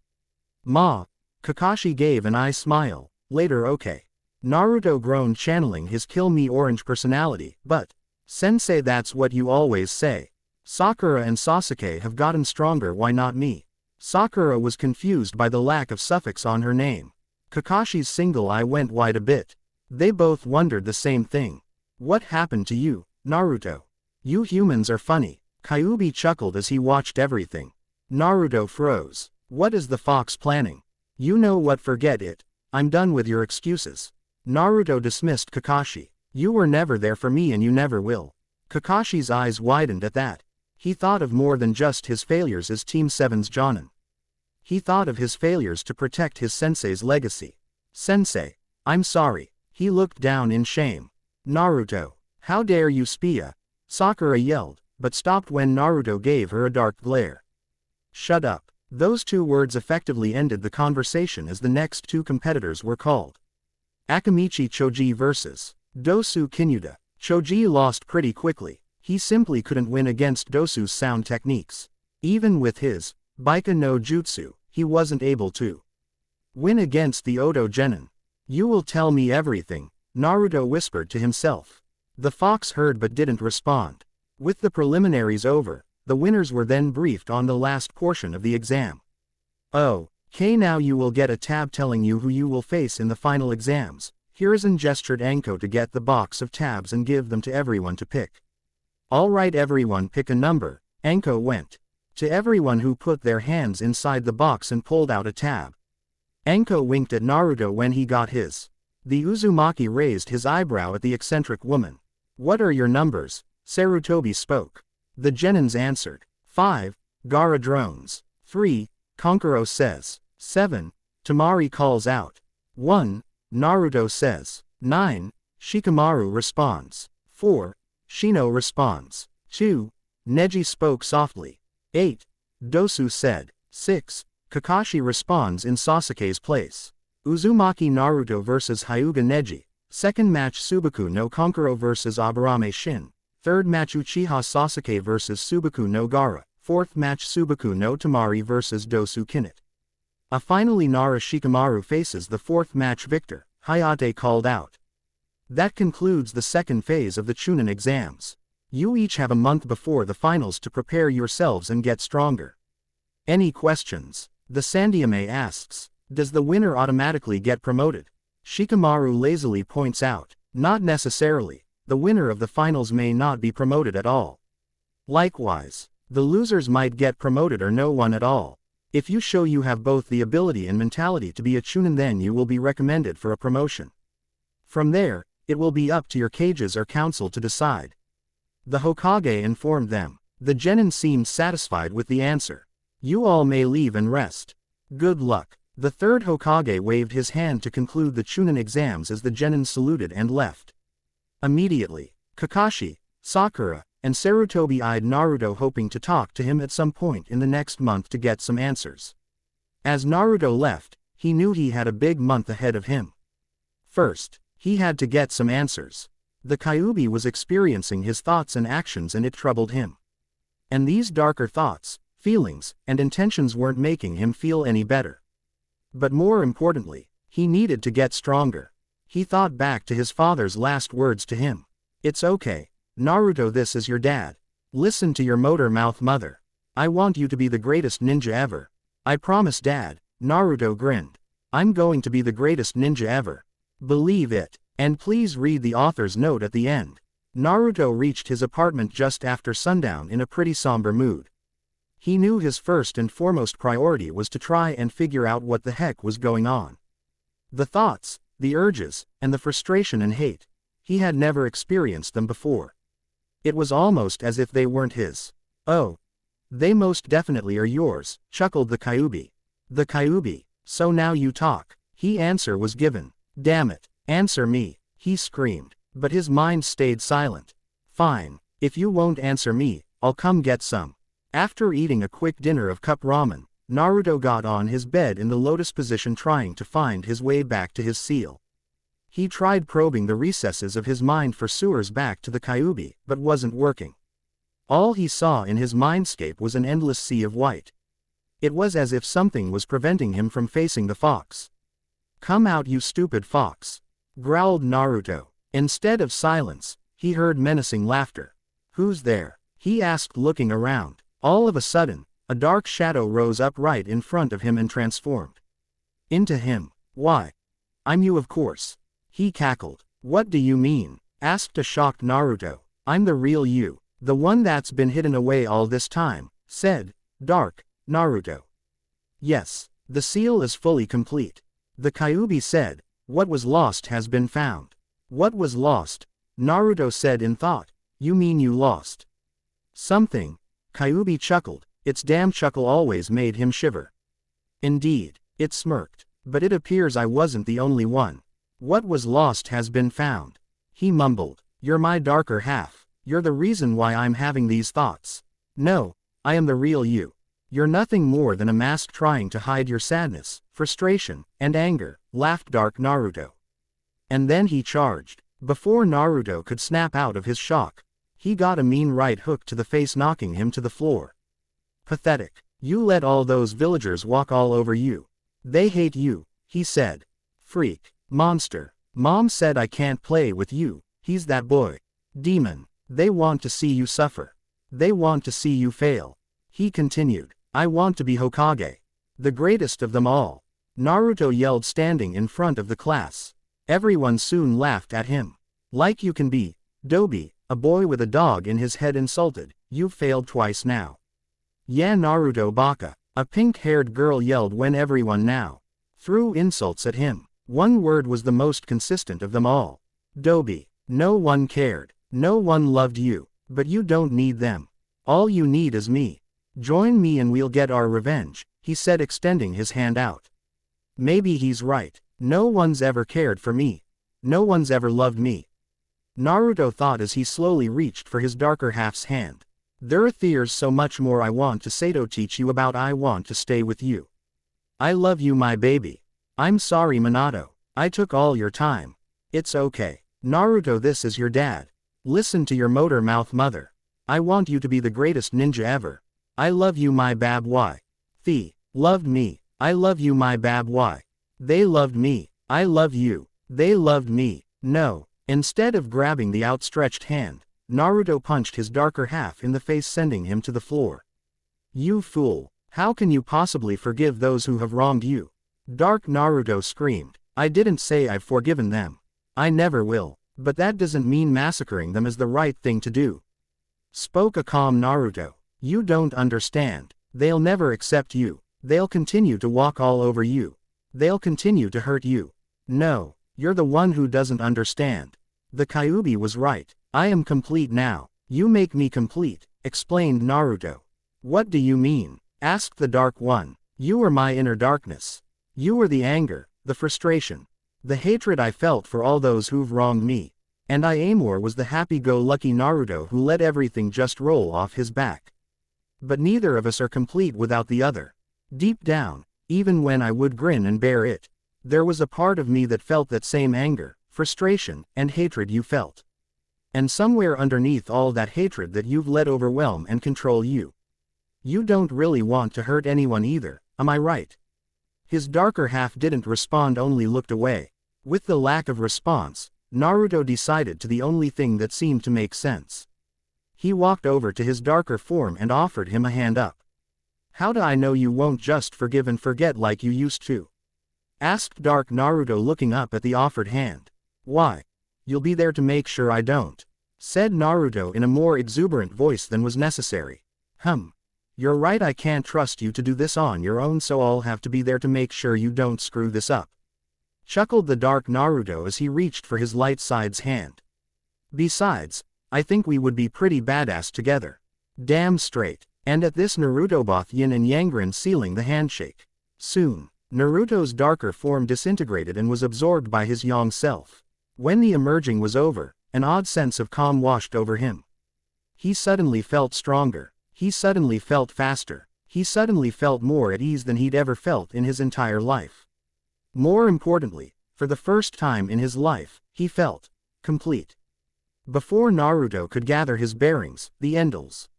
[SPEAKER 1] Ma. Kakashi gave an eye smile. Later, okay. Naruto groaned, channeling his kill me orange personality. But, sensei, that's what you always say. Sakura and Sasuke have gotten stronger, why not me? Sakura was confused by the lack of suffix on her name. Kakashi's single eye went wide a bit. They both wondered the same thing. What happened to you, Naruto? You humans are funny. Kyuubi chuckled as he watched everything. Naruto froze. What is the fox planning? You know what, forget it. I'm done with your excuses. Naruto dismissed Kakashi. You were never there for me and you never will. Kakashi's eyes widened at that. He thought of more than just his failures as Team 7's Jonin. He thought of his failures to protect his sensei's legacy. Sensei, I'm sorry. He looked down in shame. Naruto, how dare you speak? Sakura yelled, but stopped when Naruto gave her a dark glare. Shut up. Those 2 words effectively ended the conversation as the next 2 competitors were called. Akamichi Choji vs. Dosu Kinyuda. Choji lost pretty quickly. He simply couldn't win against Dosu's sound techniques. Even with his Baika no Jutsu, he wasn't able to win against the Oto Genin. You will tell me everything, Naruto whispered to himself. The fox heard but didn't respond. With the preliminaries over, the winners were then briefed on the last portion of the exam. Okay, now you will get a tab telling you who you will face in the final exams. Hiruzen gestured Anko to get the box of tabs and give them to everyone to pick. Alright, everyone pick a number. Anko went to everyone who put their hands inside the box and pulled out a tab. Anko winked at Naruto when he got his. The Uzumaki raised his eyebrow at the eccentric woman. What are your numbers? Sarutobi spoke. The Genins answered. 5, Gaara drones. 3, Konkuro says. 7, Tamari calls out. 1, Naruto says. 9, Shikamaru responds. 4, Shino responds. 2, Neji spoke softly. 8, Dosu said. 6, Kakashi responds in Sasuke's place. Uzumaki Naruto vs Hyuga Neji. Second match Subaku no Konkuro vs Aburame Shin. Third match Uchiha Sasuke vs Subaku no Gaara. Fourth match Subaku no Tamari vs Dosu Kinet. Finally Nara Shikamaru faces the fourth match victor. Hayate called out. That concludes the second phase of the Chunin exams. You each have a month before the finals to prepare yourselves and get stronger. Any questions? The Sandyame asks. Does the winner automatically get promoted? Shikamaru lazily points out, not necessarily. The winner of the finals may not be promoted at all. Likewise, the losers might get promoted or no one at all. If you show you have both the ability and mentality to be a Chunin, then you will be recommended for a promotion. From there, it will be up to your cages or council to decide. The Hokage informed them. The genin seemed satisfied with the answer. You all may leave and rest. Good luck. The third Hokage waved his hand to conclude the Chunin exams as the genin saluted and left. Immediately, Kakashi, Sakura, and Sarutobi eyed Naruto, hoping to talk to him at some point in the next month to get some answers. As Naruto left, he knew he had a big month ahead of him. First, he had to get some answers. The Kyuubi was experiencing his thoughts and actions, and it troubled him. And these darker thoughts, feelings, and intentions weren't making him feel any better. But more importantly, he needed to get stronger. He thought back to his father's last words to him. It's okay, Naruto, this is your dad. Listen to your motor mouth mother. I want you to be the greatest ninja ever. I promise, Dad. Naruto grinned. I'm going to be the greatest ninja ever. Believe it. And please read the author's note at the end. Naruto reached his apartment just after sundown in a pretty somber mood. He knew his first and foremost priority was to try and figure out what the heck was going on. The thoughts, the urges, and the frustration and hate. He had never experienced them before. It was almost as if they weren't his. Oh. They most definitely are yours, chuckled the Kyuubi. The Kyuubi, so now you talk. He answer was given. Damn it, answer me, he screamed, but his mind stayed silent. Fine, if you won't answer me, I'll come get some. After eating a quick dinner of cup ramen, Naruto got on his bed in the lotus position, trying to find his way back to his seal. He tried probing the recesses of his mind for sewers back to the Kyuubi, but wasn't working. All he saw in his mindscape was an endless sea of white. It was as if something was preventing him from facing the fox. Come out, you stupid fox, growled Naruto. Instead of silence, he heard menacing laughter. Who's there? He asked, looking around. All of a sudden, a dark shadow rose up right in front of him and transformed into him. Why? I'm you, of course. He cackled. What do you mean? Asked a shocked Naruto. I'm the real you. The one that's been hidden away all this time, said Dark Naruto. Yes, the seal is fully complete. The Kyuubi said, what was lost has been found. What was lost? Naruto said in thought. You mean you lost something? Kyuubi chuckled. Its damn chuckle always made him shiver. Indeed, it smirked. But it appears I wasn't the only one. What was lost has been found. He mumbled. You're my darker half. You're the reason why I'm having these thoughts. No, I am the real you. You're nothing more than a mask trying to hide your sadness, frustration, and anger, laughed Dark Naruto. And then he charged. Before Naruto could snap out of his shock, he got a mean right hook to the face, knocking him to the floor. Pathetic. You let all those villagers walk all over you. They hate you, he said. Freak. Monster. Mom said I can't play with you. He's that boy. Demon. They want to see you suffer. They want to see you fail. He continued. I want to be Hokage. The greatest of them all. Naruto yelled, standing in front of the class. Everyone soon laughed at him. Like you can be. Dobi, a boy with a dog in his head, insulted. You've failed twice now. Yeah, Naruto baka. A pink-haired girl yelled when everyone now threw insults at him. One word was the most consistent of them all. Dobi. No one cared. No one loved you. But you don't need them. All you need is me. Join me and we'll get our revenge, he said, extending his hand out. Maybe he's right. No one's ever cared for me. No one's ever loved me. Naruto thought as he slowly reached for his darker half's hand. There's so much more I want to say to teach you about. I want to stay with you. I love you, my baby. I'm sorry, Minato. I took all your time. It's okay. Naruto, this is your dad. Listen to your motor mouth mother. I want you to be the greatest ninja ever. I love you, my bab. Why? Thee loved me. I love you, my bab. Why? They loved me. I love you. They loved me. No, Instead of grabbing the outstretched hand, Naruto punched his darker half in the face, sending him to the floor. You fool! How can you possibly forgive those who have wronged you? Dark Naruto screamed. I didn't say I've forgiven them. I never will. But that doesn't mean massacring them is the right thing to do. Spoke a calm Naruto. You don't understand. They'll never accept you. They'll continue to walk all over you. They'll continue to hurt you. No, you're the one who doesn't understand. The Kyuubi was right. I am complete now. You make me complete, explained Naruto. What do you mean? Asked the Dark One. You were my inner darkness. You were the anger, the frustration, the hatred I felt for all those who've wronged me. And Amor was the happy-go-lucky Naruto who let everything just roll off his back. But neither of us are complete without the other. Deep down, even when I would grin and bear it, there was a part of me that felt that same anger, frustration, and hatred you felt. And somewhere underneath all that hatred that you've let overwhelm and control you. You don't really want to hurt anyone either, am I right? His darker half didn't respond, only looked away. With the lack of response, Naruto decided to the only thing that seemed to make sense. He walked over to his darker form and offered him a hand up. How do I know you won't just forgive and forget like you used to? Asked Dark Naruto, looking up at the offered hand. Why? You'll be there to make sure I don't, said Naruto in a more exuberant voice than was necessary. You're right, I can't trust you to do this on your own, so I'll have to be there to make sure you don't screw this up. Chuckled the Dark Naruto as he reached for his light side's hand. Besides, I think we would be pretty badass together. Damn straight. And at this, Naruto both yin and yang sealing the handshake. Soon, Naruto's darker form disintegrated and was absorbed by his yang self. When the emerging was over, an odd sense of calm washed over him. He suddenly felt stronger. He suddenly felt faster. He suddenly felt more at ease than he'd ever felt in his entire life. More importantly, for the first time in his life, he felt complete. Before Naruto could gather his bearings, the Endl's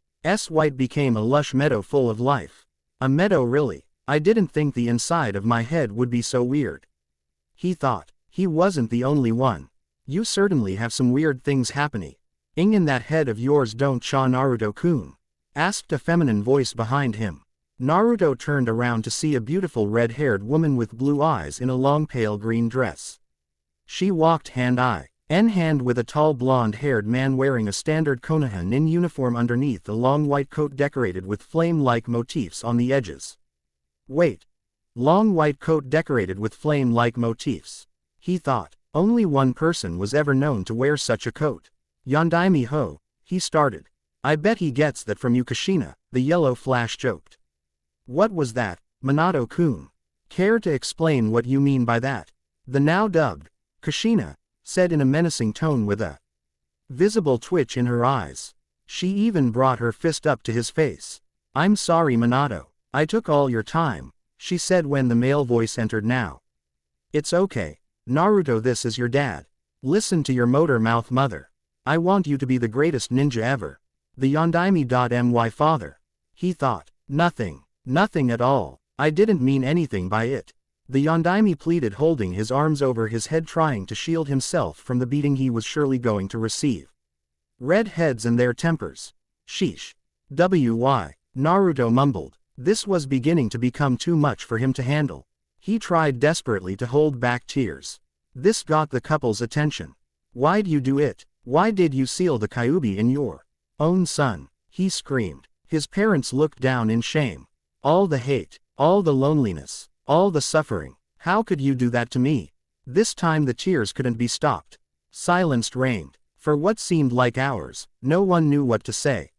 [SPEAKER 1] white became a lush meadow full of life. A meadow, really? I didn't think the inside of my head would be so weird. He thought. He wasn't the only one. You certainly have some weird things happening in that head of yours, don't ya, Naruto-kun? Asked a feminine voice behind him. Naruto turned around to see a beautiful red-haired woman with blue eyes in a long pale green dress. She walked hand in hand with a tall blonde-haired man wearing a standard Konoha-nin uniform underneath a long white coat decorated with flame-like motifs on the edges. Wait. Long white coat decorated with flame-like motifs. He thought. Only one person was ever known to wear such a coat. Yondaime Ho, he started. I bet he gets that from you, Kushina, the Yellow Flash joked. What was that, Minato-kun? Care to explain what you mean by that? The now dubbed Kushina said in a menacing tone with a visible twitch in her eyes. She even brought her fist up to his face. I'm sorry, Minato. I took all your time, she said when the male voice entered now. It's okay, Naruto, this is your dad. Listen to your motor mouth mother. I want you to be the greatest ninja ever. The Yondaime.my father. He thought. Nothing at all. I didn't mean anything by it. The Yondaime pleaded, holding his arms over his head, trying to shield himself from the beating he was surely going to receive. Red heads and their tempers. Sheesh. Why? Naruto mumbled. This was beginning to become too much for him to handle. He tried desperately to hold back tears. This got the couple's attention. Why'd you do it? Why did you seal the Kyuubi in your own son? He screamed. His parents looked down in shame. All the hate, all the loneliness, all the suffering. How could you do that to me? This time the tears couldn't be stopped. Silence reigned. For what seemed like hours, no one knew what to say.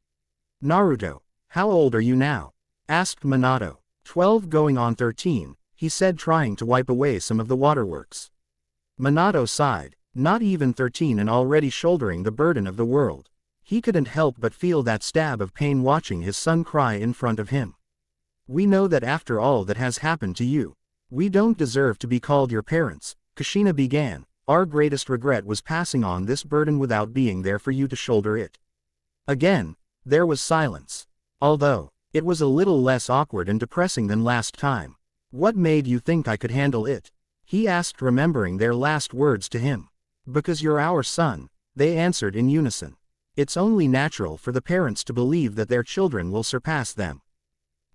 [SPEAKER 1] Naruto, how old are you now? Asked Minato. 12 going on 13, he said, trying to wipe away some of the waterworks. Minato sighed. Not even 13 and already shouldering the burden of the world. He couldn't help but feel that stab of pain watching his son cry in front of him. We know that after all that has happened to you, we don't deserve to be called your parents, Kushina began. Our greatest regret was passing on this burden without being there for you to shoulder it. Again, there was silence. Although, it was a little less awkward and depressing than last time. What made you think I could handle it? He asked, remembering their last words to him. Because you're our son, they answered in unison. It's only natural for the parents to believe that their children will surpass them.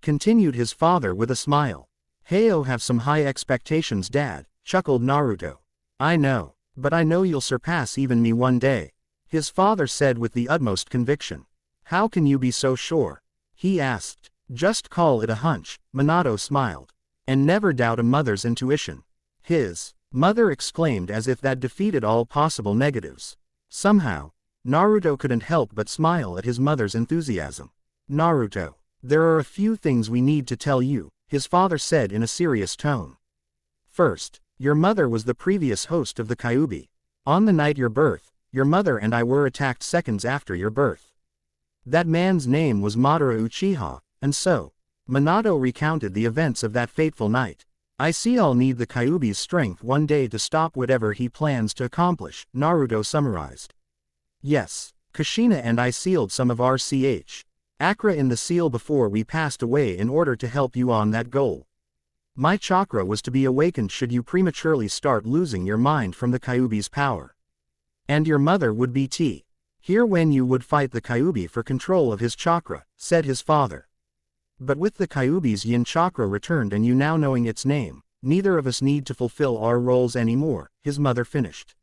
[SPEAKER 1] Continued his father with a smile. Heyo have some high expectations, Dad, chuckled Naruto. I know, but I know you'll surpass even me one day, his father said with the utmost conviction. How can you be so sure? He asked. Just call it a hunch, Minato smiled. And never doubt a mother's intuition. His mother exclaimed as if that defeated all possible negatives. Somehow, Naruto couldn't help but smile at his mother's enthusiasm. Naruto, there are a few things we need to tell you, his father said in a serious tone. First, your mother was the previous host of the Kyuubi. On the night your birth, your mother and I were attacked seconds after your birth. That man's name was Madara Uchiha, and so, Minato recounted the events of that fateful night. I see I'll need the Kyuubi's strength one day to stop whatever he plans to accomplish, Naruto summarized. Yes, Kushina and I sealed some of our Chakra in the seal before we passed away in order to help you on that goal. My chakra was to be awakened should you prematurely start losing your mind from the Kyuubi's power. And your mother would be here when you would fight the Kyuubi for control of his chakra, said his father. But with the Kyuubi's yin chakra returned and you now knowing its name, neither of us need to fulfill our roles anymore, his mother finished.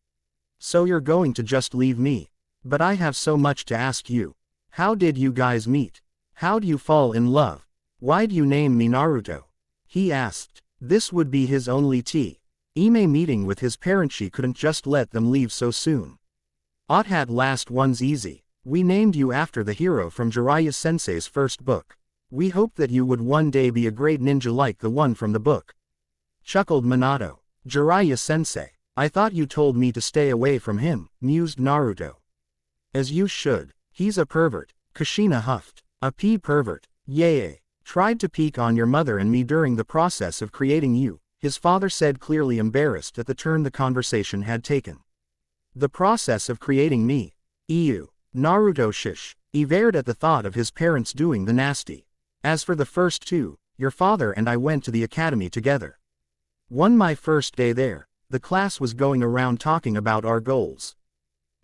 [SPEAKER 1] So you're going to just leave me? But I have so much to ask you. How did you guys meet? How do you fall in love? Why do you name me Naruto? He asked. This would be his only Ime meeting with his parents. She couldn't just let them leave so soon. At last one's easy. We named you after the hero from Jiraiya Sensei's first book. We hoped that you would one day be a great ninja like the one from the book. Chuckled Minato. Jiraiya Sensei. I thought you told me to stay away from him, mused Naruto. As you should. He's a pervert, Kushina huffed. A pervert, yay. Tried to peek on your mother and me during the process of creating you, his father said, clearly embarrassed at the turn the conversation had taken. The process of creating me? Ew. Naruto eved at the thought of his parents doing the nasty. As for the first two, your father and I went to the academy together. My first day there, the class was going around talking about our goals.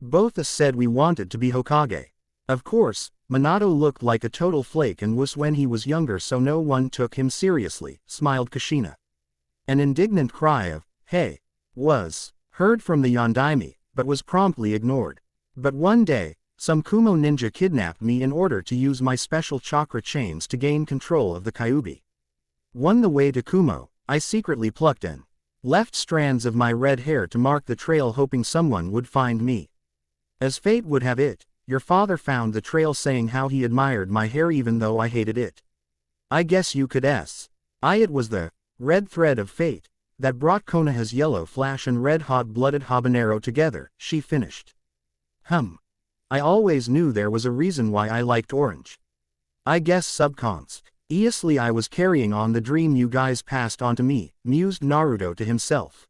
[SPEAKER 1] Both us said we wanted to be Hokage. Of course, Minato looked like a total flake and was when he was younger, so no one took him seriously, smiled Kushina. An indignant cry of, hey, was heard from the Yondaime, but was promptly ignored. But one day, some Kumo ninja kidnapped me in order to use my special chakra chains to gain control of the Kyuubi. On the way to Kumo, I secretly plucked and left strands of my red hair to mark the trail, hoping someone would find me. As fate would have it, your father found the trail, saying how he admired my hair even though I hated it. I guess you could it was the red thread of fate that brought Konoha's yellow flash and red hot-blooded habanero together, she finished. I always knew there was a reason why I liked orange. I guess subconsciously I was carrying on the dream you guys passed on to me, mused Naruto to himself.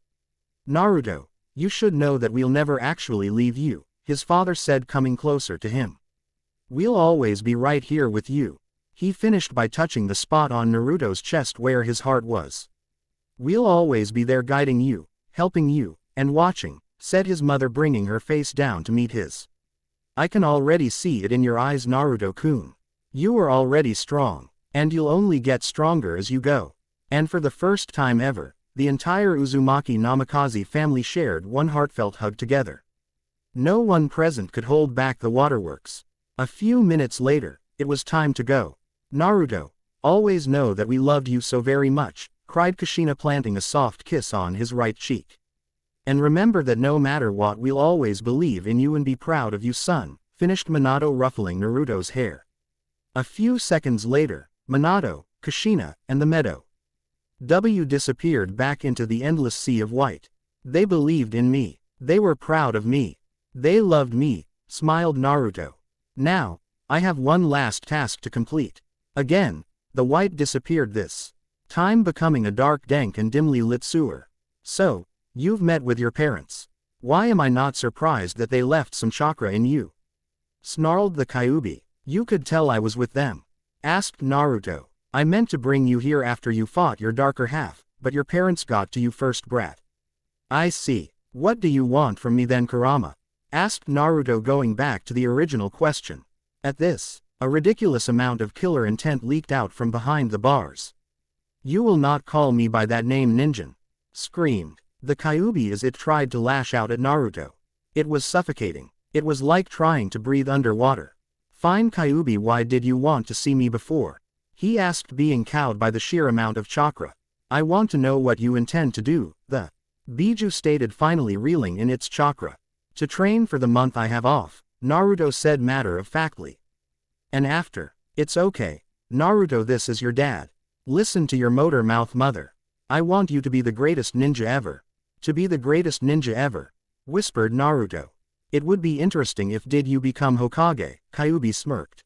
[SPEAKER 1] Naruto, you should know that we'll never actually leave you, his father said, coming closer to him. We'll always be right here with you. He finished by touching the spot on Naruto's chest where his heart was. We'll always be there guiding you, helping you, and watching, said his mother, bringing her face down to meet his. I can already see it in your eyes, Naruto-kun. You are already strong, and you'll only get stronger as you go. And for the first time ever, the entire Uzumaki Namikaze family shared one heartfelt hug together. No one present could hold back the waterworks. A few minutes later, it was time to go. Naruto, always know that we loved you so very much, cried Kushina, planting a soft kiss on his right cheek. And remember that no matter what, we'll always believe in you and be proud of you, son, finished Minato, ruffling Naruto's hair. A few seconds later, Minato, Kushina, and the meadow disappeared back into the endless sea of white. They believed in me. They were proud of me. They loved me, smiled Naruto. Now, I have one last task to complete. Again, the white disappeared, this time becoming a dark, dank and dimly lit sewer. So, you've met with your parents. Why am I not surprised that they left some chakra in you? Snarled the Kyuubi. You could tell I was with them. Asked Naruto. I meant to bring you here after you fought your darker half, but your parents got to you first, brat. I see. What do you want from me then, Kurama? Asked Naruto, going back to the original question. At this, a ridiculous amount of killer intent leaked out from behind the bars. You will not call me by that name, Ninjin! Screamed the Kyuubi as it tried to lash out at Naruto. It was suffocating. It was like trying to breathe underwater. Fine Kyuubi, why did you want to see me before? He asked, being cowed by the sheer amount of chakra. I want to know what you intend to do, the Biju stated, finally reeling in its chakra. To train for the month I have off, Naruto said matter-of-factly. And after, it's okay, Naruto, this is your dad. Listen to your motor mouth mother. I want you to be the greatest ninja ever. To be the greatest ninja ever, whispered Naruto. It would be interesting if did you become Hokage, Kyuubi smirked.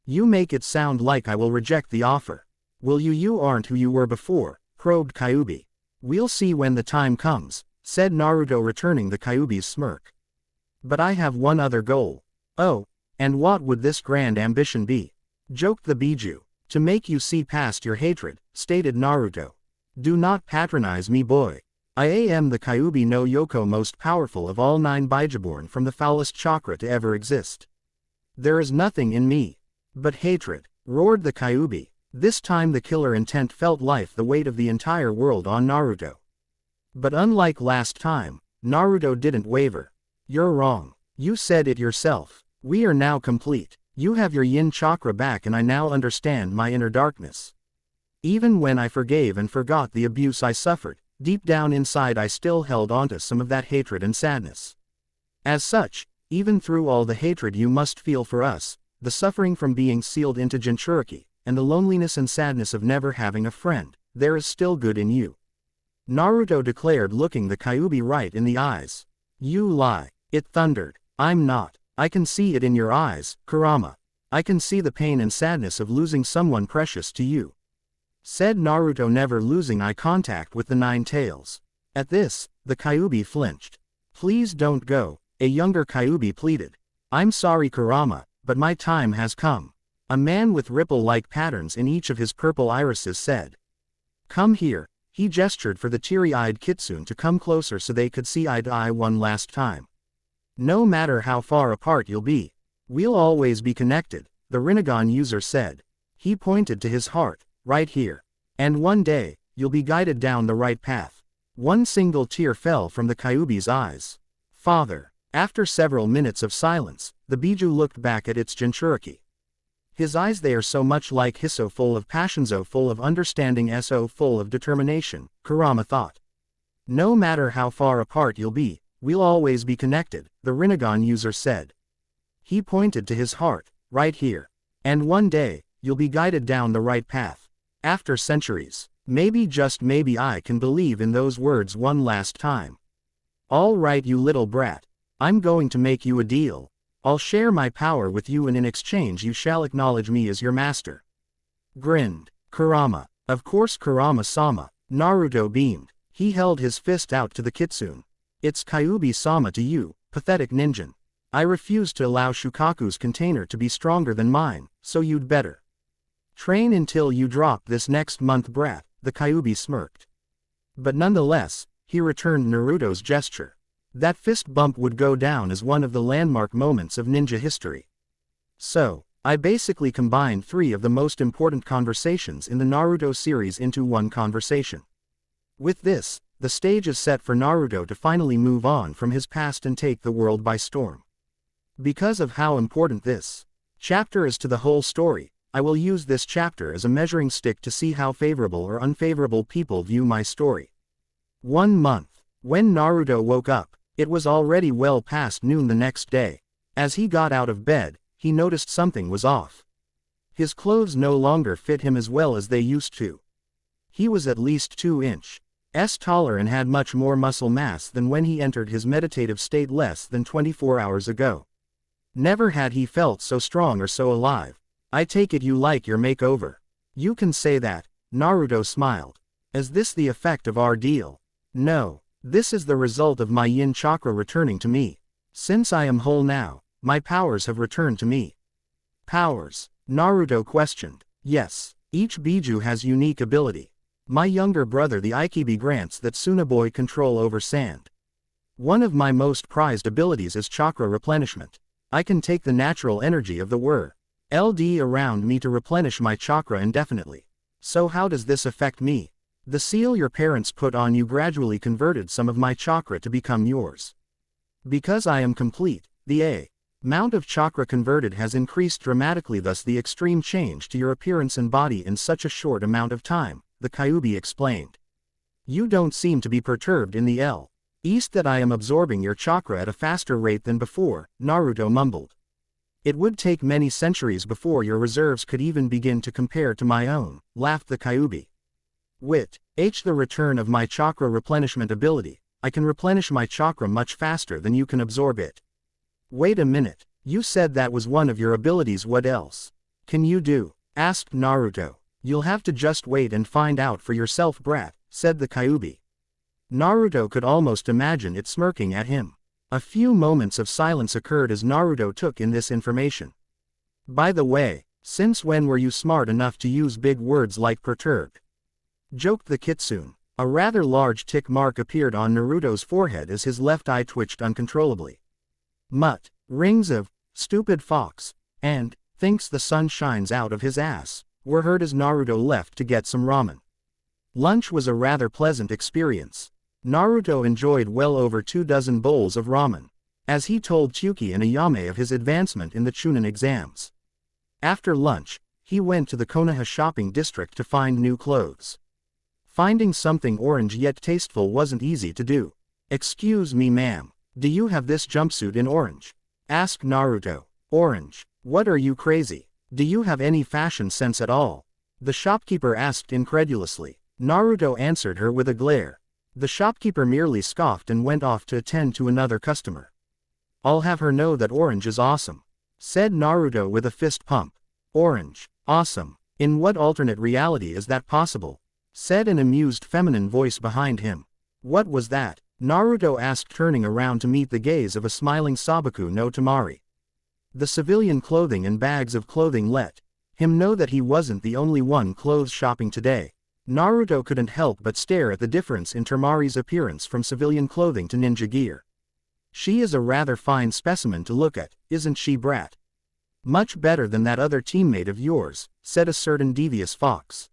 [SPEAKER 1] You make it sound like I will reject the offer. Will you? You aren't who you were before, probed Kyuubi. We'll see when the time comes, said Naruto, returning the Kyuubi's smirk. But I have one other goal. Oh, and what would this grand ambition be? Joked the Biju. To make you see past your hatred, stated Naruto. Do not patronize me, boy. I am the Kyuubi no Yoko, most powerful of all 9 Baijiborn, from the foulest chakra to ever exist. There is nothing in me but hatred, roared the Kyuubi. This time the killer intent felt life, the weight of the entire world on Naruto. But unlike last time, Naruto didn't waver. You're wrong. You said it yourself. We are now complete. You have your yin chakra back, and I now understand my inner darkness. Even when I forgave and forgot the abuse I suffered, deep down inside I still held onto some of that hatred and sadness. As such, even through all the hatred you must feel for us, the suffering from being sealed into Jinchuriki, and the loneliness and sadness of never having a friend, there is still good in you. Naruto declared, looking the Kyuubi right in the eyes. You lie, it thundered. I'm not. I can see it in your eyes, Kurama. I can see the pain and sadness of losing someone precious to you, said Naruto, never losing eye contact with the 9 Tails. At this, the Kyuubi flinched. Please don't go, a younger Kyuubi pleaded. I'm sorry, Kurama, but my time has come. A man with ripple-like patterns in each of his purple irises said. Come here. He gestured for the teary-eyed Kitsune to come closer so they could see eye to eye one last time. No matter how far apart you'll be, we'll always be connected, the Rinnegan user said. He pointed to his heart, right here. And one day, you'll be guided down the right path. One single tear fell from the Kyuubi's eyes. Father. After several minutes of silence, the Biju looked back at its Jinchuriki. His eyes, they are so much like his, so full of passion, so full of understanding, so full of determination, Kurama thought. No matter how far apart you'll be, we'll always be connected, the Rinnegan user said. He pointed to his heart, right here. And one day, you'll be guided down the right path. After centuries, maybe, just maybe, I can believe in those words one last time. All right, you little brat. I'm going to make you a deal. I'll share my power with you, and in exchange you shall acknowledge me as your master. Grinned Kurama. Of course, Kurama-sama. Naruto beamed. He held his fist out to the Kitsune. It's Kyuubi-sama to you, pathetic ninja. I refuse to allow Shukaku's container to be stronger than mine, so you'd better train until you drop this next month, brat, the Kyuubi smirked. But nonetheless, he returned Naruto's gesture. That fist bump would go down as one of the landmark moments of ninja history. So, I basically combined 3 of the most important conversations in the Naruto series into one conversation. With this, the stage is set for Naruto to finally move on from his past and take the world by storm. Because of how important this chapter is to the whole story, I will use this chapter as a measuring stick to see how favorable or unfavorable people view my story. 1 month. When Naruto woke up, it was already well past noon the next day. As he got out of bed, he noticed something was off. His clothes no longer fit him as well as they used to. He was at least 2 inches taller and had much more muscle mass than when he entered his meditative state less than 24 hours ago. Never had he felt so strong or so alive. I take it you like your makeover. You can say that, Naruto smiled. Is this the effect of our deal? No. This is the result of my yin chakra returning to me. Since I am whole now, my powers have returned to me. Powers? Naruto questioned. Yes. Each Biju has unique ability. My younger brother the Ikibi grants that Tsunaboy control over sand. One of my most prized abilities is chakra replenishment. I can take the natural energy of the LD around me to replenish my chakra indefinitely. So how does this affect me? The seal your parents put on you gradually converted some of my chakra to become yours. Because I am complete, the amount of chakra converted has increased dramatically, thus the extreme change to your appearance and body in such a short amount of time, the Kyuubi explained. You don't seem to be perturbed in the East that I am absorbing your chakra at a faster rate than before, Naruto mumbled. It would take many centuries before your reserves could even begin to compare to my own, laughed the Kyuubi. The return of my chakra replenishment ability. I can replenish my chakra much faster than you can absorb it. Wait a minute, you said that was one of your abilities, what else can you do? Asked Naruto. You'll have to just wait and find out for yourself, brat, said the Kyuubi. Naruto could almost imagine it smirking at him. A few moments of silence occurred as Naruto took in this information. By the way, since when were you smart enough to use big words like perturbed? Joked the kitsune. A rather large tick mark appeared on Naruto's forehead as his left eye twitched uncontrollably. Mutt, rings of, stupid fox, and, thinks the sun shines out of his ass, were heard as Naruto left to get some ramen. Lunch was a rather pleasant experience. Naruto enjoyed well over 24 bowls of ramen, as he told Tsuki and Ayame of his advancement in the Chunin exams. After lunch, he went to the Konoha shopping district to find new clothes. Finding something orange yet tasteful wasn't easy to do. Excuse me, ma'am, do you have this jumpsuit in orange? Asked Naruto. Orange? What are you, crazy? Do you have any fashion sense at all? The shopkeeper asked incredulously. Naruto answered her with a glare. The shopkeeper merely scoffed and went off to attend to another customer. I'll have her know that orange is awesome, said Naruto with a fist pump. Orange, awesome. In what alternate reality is that possible? Said an amused feminine voice behind him. What was that? Naruto asked, turning around to meet the gaze of a smiling Sabaku no Tamari. The civilian clothing and bags of clothing let him know that he wasn't the only one clothes shopping today. Naruto couldn't help but stare at the difference in Tamari's appearance from civilian clothing to ninja gear. She is a rather fine specimen to look at, isn't she, brat? Much better than that other teammate of yours, said a certain devious fox.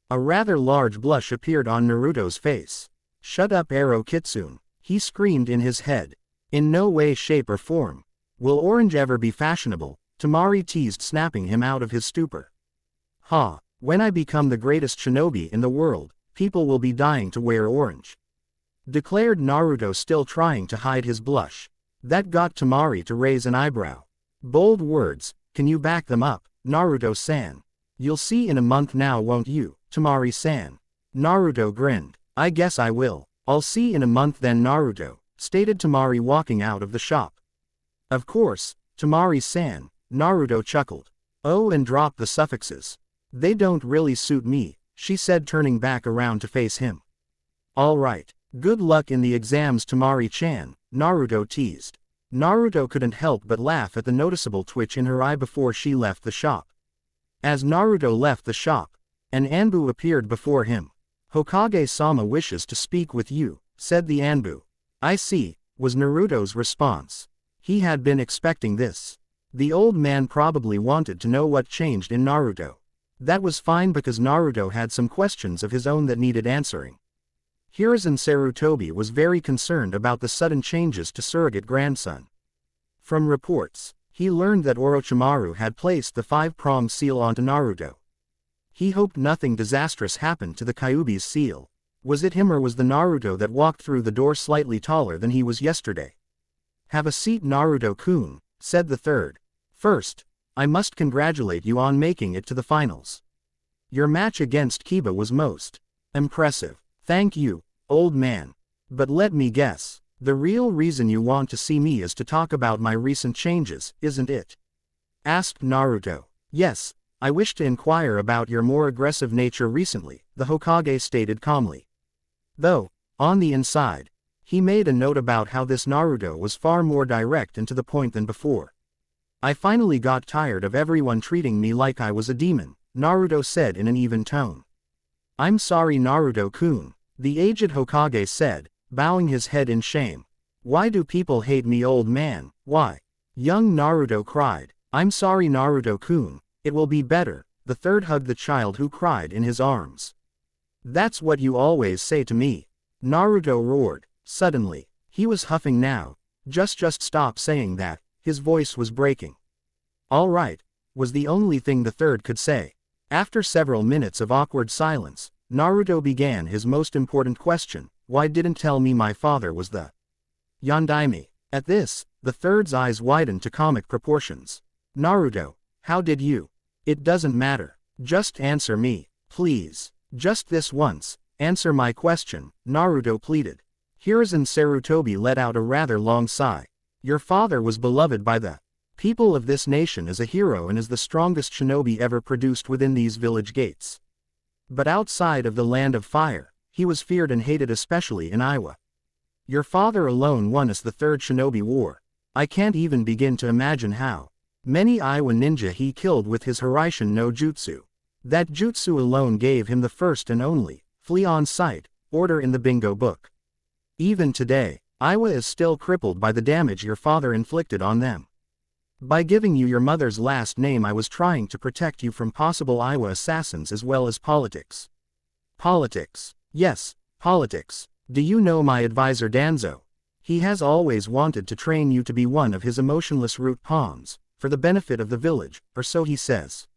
[SPEAKER 1] A rather large blush appeared on Naruto's face. Shut up, Arrow Kitsune, he screamed in his head. In no way, shape or form will orange ever be fashionable, Tamari teased, snapping him out of his stupor. Ha, when I become the greatest shinobi in the world, people will be dying to wear orange, declared Naruto, still trying to hide his blush. That got Tamari to raise an eyebrow. Bold words, can you back them up, Naruto-san? You'll see in a month now, won't you, Tamari-san? Naruto grinned. I guess I will. I'll see in a month then, Naruto, stated Tamari, walking out of the shop. Of course, Tamari-san, Naruto chuckled. Oh, and drop the suffixes. They don't really suit me, she said, turning back around to face him. All right, good luck in the exams, Tamari-chan, Naruto teased. Naruto couldn't help but laugh at the noticeable twitch in her eye before she left the shop. As Naruto left the shop, an Anbu appeared before him. Hokage-sama wishes to speak with you, said the Anbu. I see, was Naruto's response. He had been expecting this. The old man probably wanted to know what changed in Naruto. That was fine because Naruto had some questions of his own that needed answering. Hiruzen Sarutobi was very concerned about the sudden changes to surrogate grandson. From reports, he learned that Orochimaru had placed the 5-pronged seal onto Naruto. He hoped nothing disastrous happened to the Kyuubi's seal. Was it him, or was the Naruto that walked through the door slightly taller than he was yesterday? Have a seat, Naruto-kun, said the third. First, I must congratulate you on making it to the finals. Your match against Kiba was most impressive. Thank you, old man. But let me guess, the real reason you want to see me is to talk about my recent changes, isn't it? Asked Naruto. Yes, I wish to inquire about your more aggressive nature recently, the Hokage stated calmly. Though, on the inside, he made a note about how this Naruto was far more direct and to the point than before. I finally got tired of everyone treating me like I was a demon, Naruto said in an even tone. I'm sorry, Naruto-kun, the aged Hokage said, bowing his head in shame. Why do people hate me, old man, why? Young Naruto cried. I'm sorry, Naruto-kun, it will be better. The third hugged the child who cried in his arms. That's what you always say to me. Naruto roared. Suddenly, he was huffing now. Just stop saying that. His voice was breaking. All right, was the only thing the third could say. After several minutes of awkward silence, Naruto began his most important question. Why didn't tell me my father was the Yondaime? At this, the third's eyes widened to comic proportions. Naruto, how did you? It doesn't matter. Just answer me, please. Just this once, answer my question, Naruto pleaded. Hiruzen Sarutobi let out a rather long sigh. Your father was beloved by the people of this nation as a hero and as the strongest shinobi ever produced within these village gates. But outside of the land of fire, he was feared and hated, especially in Iowa. Your father alone won us the third shinobi war. I can't even begin to imagine how many Iowa ninja he killed with his Hiraishin no Jutsu. That jutsu alone gave him the first and only flee on sight order in the bingo book. Even today, Iowa is still crippled by the damage your father inflicted on them. By giving you your mother's last name, I was trying to protect you from possible Iowa assassins as well as politics. Politics. Yes, politics. Do you know my advisor Danzo? He has always wanted to train you to be one of his emotionless root pawns, for the benefit of the village, or so he says.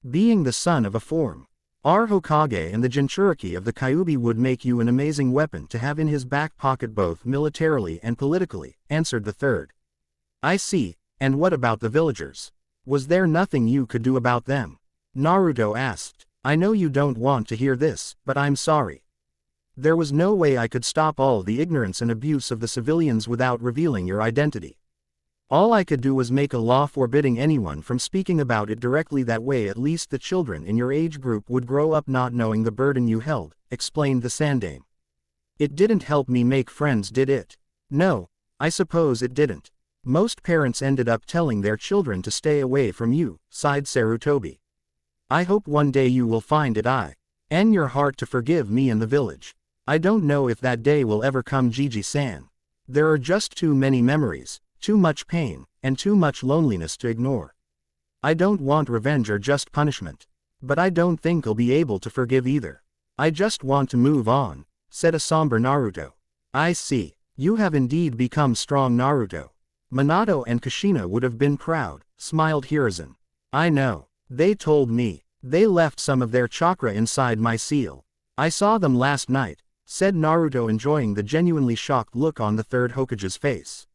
[SPEAKER 1] Being the son of a form our Hokage and the Jinchuriki of the Kyuubi would make you an amazing weapon to have in his back pocket both militarily and politically, answered the third. I see. And what about the villagers? Was there nothing you could do about them? Naruto asked. I know you don't want to hear this, but I'm sorry. There was no way I could stop all the ignorance and abuse of the civilians without revealing your identity. All I could do was make a law forbidding anyone from speaking about it directly. That way at least the children in your age group would grow up not knowing the burden you held, explained the Sandame. It didn't help me make friends, did it? No, I suppose it didn't. Most parents ended up telling their children to stay away from you, sighed Sarutobi. I hope one day you will find it in your heart to forgive me and the village. I don't know if that day will ever come, Gigi-san. There are just too many memories, too much pain, and too much loneliness to ignore. I don't want revenge or just punishment. But I don't think I'll be able to forgive either. I just want to move on, said a somber Naruto. I see. You have indeed become strong, Naruto. Minato and Kushina would have been proud, smiled Hiruzen. I know. They told me. They left some of their chakra inside my seal. I saw them last night, said Naruto, enjoying the genuinely shocked look on the third Hokage's face.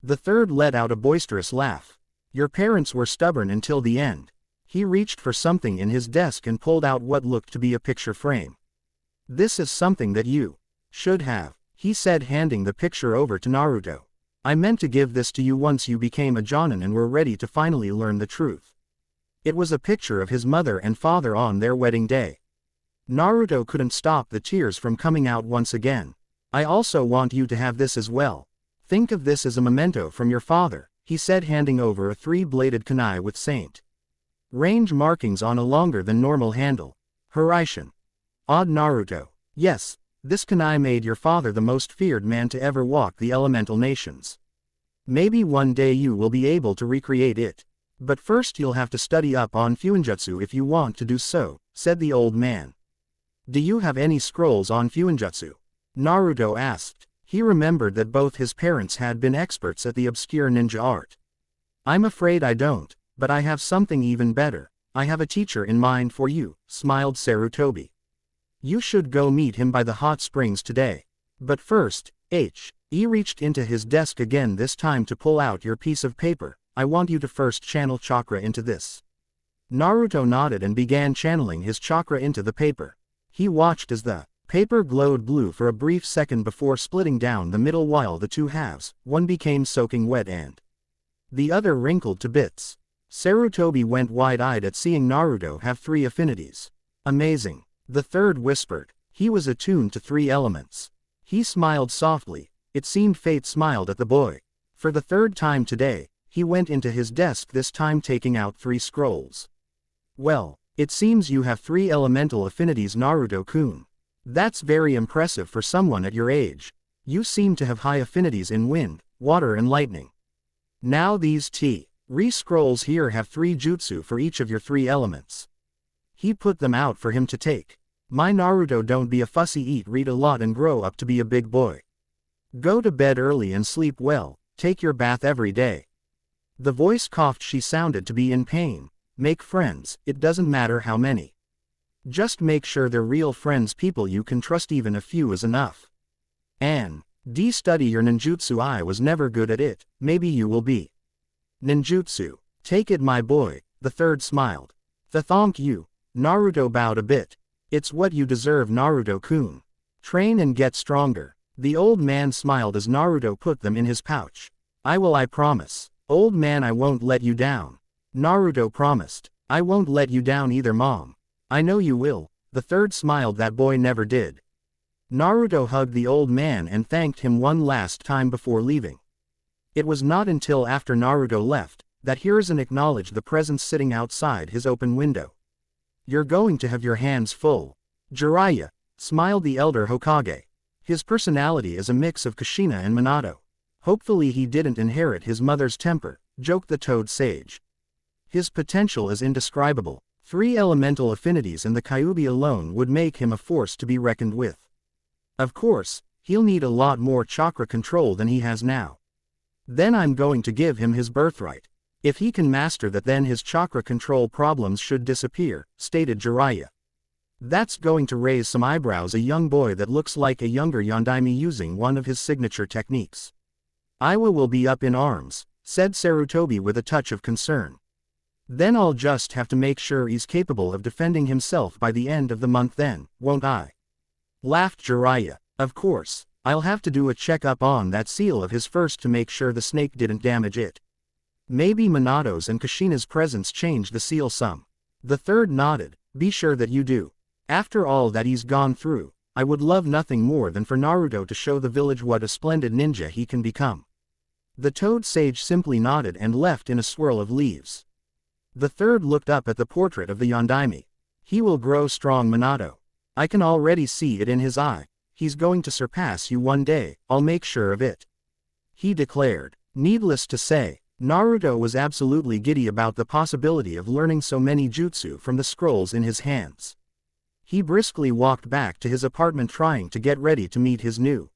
[SPEAKER 1] The third let out a boisterous laugh. Your parents were stubborn until the end. He reached for something in his desk and pulled out what looked to be a picture frame. This is something that you should have, he said, handing the picture over to Naruto. I meant to give this to you once you became a Jonin and were ready to finally learn the truth. It was a picture of his mother and father on their wedding day. Naruto couldn't stop the tears from coming out once again. I also want you to have this as well. Think of this as a memento from your father, he said, handing over a three-bladed kunai with Saint range markings on a longer than normal handle. Hiraishin. Awed Naruto. Yes. This kunai made your father the most feared man to ever walk the elemental nations. Maybe one day you will be able to recreate it. But first you'll have to study up on Fuinjutsu if you want to do so, said the old man. Do you have any scrolls on Fuinjutsu? Naruto asked. He remembered that both his parents had been experts at the obscure ninja art. I'm afraid I don't, but I have something even better. I have a teacher in mind for you, smiled Sarutobi. You should go meet him by the hot springs today. But first, he reached into his desk again, this time to pull out your piece of paper. I want you to first channel chakra into this. Naruto nodded and began channeling his chakra into the paper. He watched as the paper glowed blue for a brief second before splitting down the middle, while the two halves, one became soaking wet and the other wrinkled to bits. Sarutobi went wide-eyed at seeing Naruto have three affinities. Amazing. The third whispered. He was attuned to three elements. He smiled softly. It seemed fate smiled at the boy. For the third time today, he went into his desk, this time taking out three scrolls. Well, it seems you have three elemental affinities, Naruto-kun. That's very impressive for someone at your age. You seem to have high affinities in wind, water and lightning. Now these scrolls here have 3 jutsu for each of your 3 elements. He put them out for him to take. My Naruto, don't be a fussy, eat, read a lot and grow up to be a big boy. Go to bed early and sleep well, take your bath every day. The voice coughed. She sounded to be in pain. Make friends, it doesn't matter how many. Just make sure they're real friends, people you can trust, even a few is enough. And study your ninjutsu. I was never good at it, maybe you will be. Ninjutsu. Take it my boy, the third smiled. Thank you. Naruto bowed a bit. It's what you deserve, Naruto-kun. Train and get stronger. The old man smiled as Naruto put them in his pouch. I will, I promise. Old man, I won't let you down. Naruto promised. I won't let you down either, mom. I know you will. The third smiled. That boy never did. Naruto hugged the old man and thanked him one last time before leaving. It was not until after Naruto left that Hiruzen acknowledged the presence sitting outside his open window. You're going to have your hands full. Jiraiya, smiled the elder Hokage. His personality is a mix of Kushina and Minato. Hopefully he didn't inherit his mother's temper, joked the Toad Sage. His potential is indescribable. 3 elemental affinities and the Kyuubi alone would make him a force to be reckoned with. Of course, he'll need a lot more chakra control than he has now. Then I'm going to give him his birthright. If he can master that, then his chakra control problems should disappear, stated Jiraiya. That's going to raise some eyebrows, a young boy that looks like a younger Yondaime using one of his signature techniques. Iwa will be up in arms, said Sarutobi with a touch of concern. Then I'll just have to make sure he's capable of defending himself by the end of the month then, won't I? Laughed Jiraiya. Of course, I'll have to do a check-up on that seal of his first to make sure the snake didn't damage it. Maybe Minato's and Kushina's presence changed the seal some. The third nodded. Be sure that you do. After all that he's gone through, I would love nothing more than for Naruto to show the village what a splendid ninja he can become. The Toad Sage simply nodded and left in a swirl of leaves. The third looked up at the portrait of the Yondaime. He will grow strong, Minato. I can already see it in his eye. He's going to surpass you one day, I'll make sure of it. He declared. Needless to say, Naruto was absolutely giddy about the possibility of learning so many jutsu from the scrolls in his hands. He briskly walked back to his apartment, trying to get ready to meet his new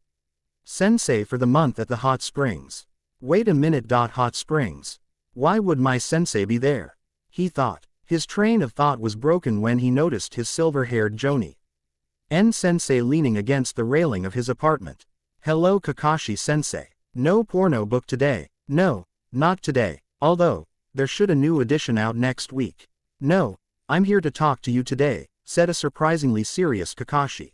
[SPEAKER 1] sensei for the month at the hot springs. Wait a minute. Hot springs? Why would my sensei be there? He thought. His train of thought was broken when he noticed his silver-haired Jonin sensei leaning against the railing of his apartment. Hello, Kakashi sensei. No porno book today. No, not today. Although, there should a new edition out next week. No, I'm here to talk to you today, said a surprisingly serious Kakashi.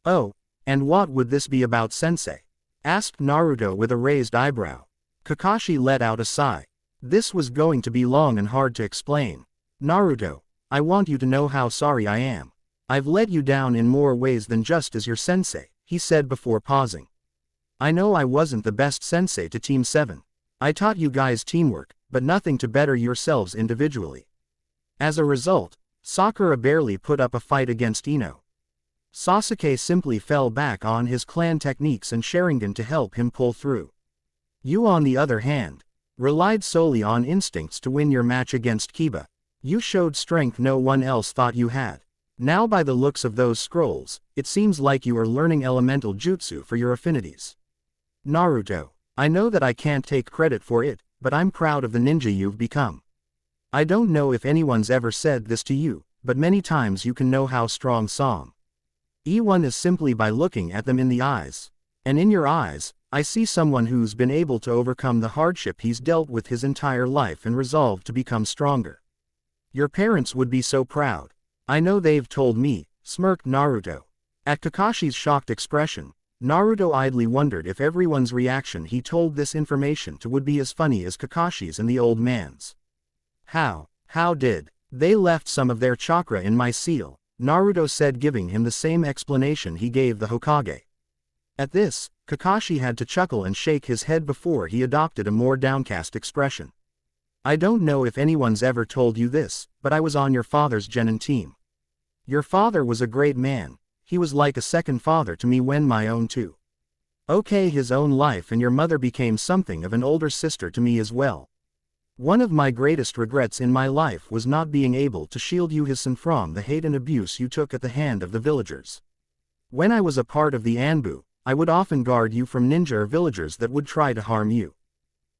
[SPEAKER 1] Oh, and what would this be about, sensei? Asked Naruto with a raised eyebrow. Kakashi let out a sigh. This was going to be long and hard to explain. Naruto, I want you to know how sorry I am. I've let you down in more ways than just as your sensei, he said before pausing. I know I wasn't the best sensei to Team 7. I taught you guys teamwork, but nothing to better yourselves individually. As a result, Sakura barely put up a fight against Ino. Sasuke simply fell back on his clan techniques and Sharingan to help him pull through. You, on the other hand, relied solely on instincts to win your match against Kiba. You showed strength no one else thought you had. Now, by the looks of those scrolls, it seems like you are learning elemental jutsu for your affinities. Naruto, I know that I can't take credit for it, but I'm proud of the ninja you've become. I don't know if anyone's ever said this to you, but many times you can know how strong some E1 is simply by looking at them in the eyes. And in your eyes, I see someone who's been able to overcome the hardship he's dealt with his entire life and resolved to become stronger. Your parents would be so proud. I know they've told me, smirked Naruto. At Kakashi's shocked expression, Naruto idly wondered if everyone's reaction he told this information to would be as funny as Kakashi's and the old man's. How did they left some of their chakra in my seal? Naruto said, giving him the same explanation he gave the Hokage. At this, Kakashi had to chuckle and shake his head before he adopted a more downcast expression. I don't know if anyone's ever told you this, but I was on your father's genin team. Your father was a great man. He was like a second father to me when my own two Okay, his own life and your mother became something of an older sister to me as well. One of my greatest regrets in my life was not being able to shield you Hisan from the hate and abuse you took at the hand of the villagers. When I was a part of the Anbu, I would often guard you from ninja or villagers that would try to harm you.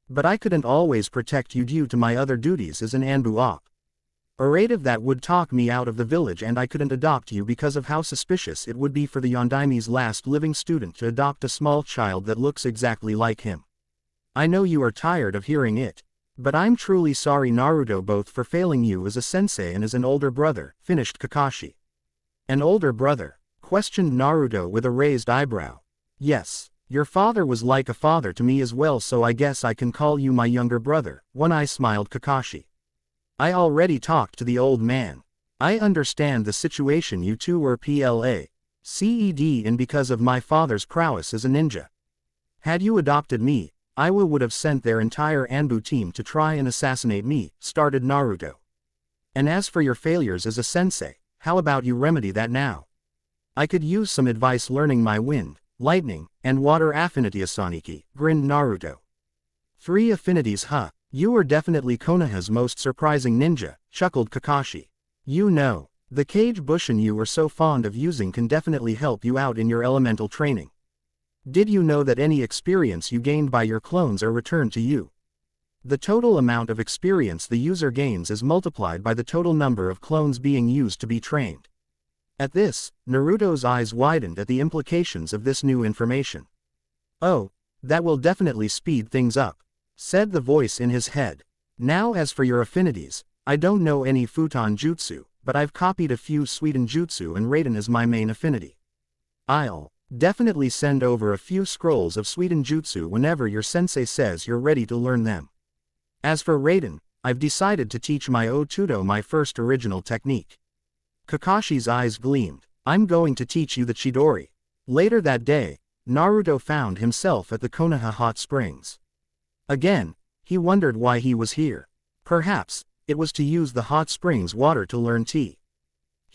[SPEAKER 1] But I couldn't always protect you due to my other duties as an Anbu op. A raid of that would talk me out of the village and I couldn't adopt you because of how suspicious it would be for the Yondaime's last living student to adopt a small child that looks exactly like him. I know you are tired of hearing it. But I'm truly sorry Naruto both for failing you as a sensei and as an older brother, finished Kakashi. An older brother? Questioned Naruto with a raised eyebrow. Yes, your father was like a father to me as well, so I guess I can call you my younger brother, One Eye smiled Kakashi. I already talked to the old man. I understand the situation, you two were CED in because of my father's prowess as a ninja. Had you adopted me, I would have sent their entire Anbu team to try and assassinate me, started Naruto. And as for your failures as a sensei, how about you remedy that now? I could use some advice learning my wind, lightning, and water affinity Asaniki, grinned Naruto. 3 affinities huh? You are definitely Konoha's most surprising ninja, chuckled Kakashi. You know, the cage bushin you are so fond of using can definitely help you out in your elemental training. Did you know that any experience you gained by your clones are returned to you? The total amount of experience the user gains is multiplied by the total number of clones being used to be trained. At this, Naruto's eyes widened at the implications of this new information. Oh, that will definitely speed things up, said the voice in his head. Now as for your affinities, I don't know any futon jutsu, but I've copied a few Suiten jutsu and Raiden as my main affinity. I'll definitely send over a few scrolls of Suiten jutsu whenever your sensei says you're ready to learn them. As for Raiden, I've decided to teach my Otudo my first original technique. Kakashi's eyes gleamed. I'm going to teach you the Chidori. Later that day, Naruto found himself at the Konoha hot springs. Again, he wondered why he was here. Perhaps, it was to use the hot springs water to learn tea.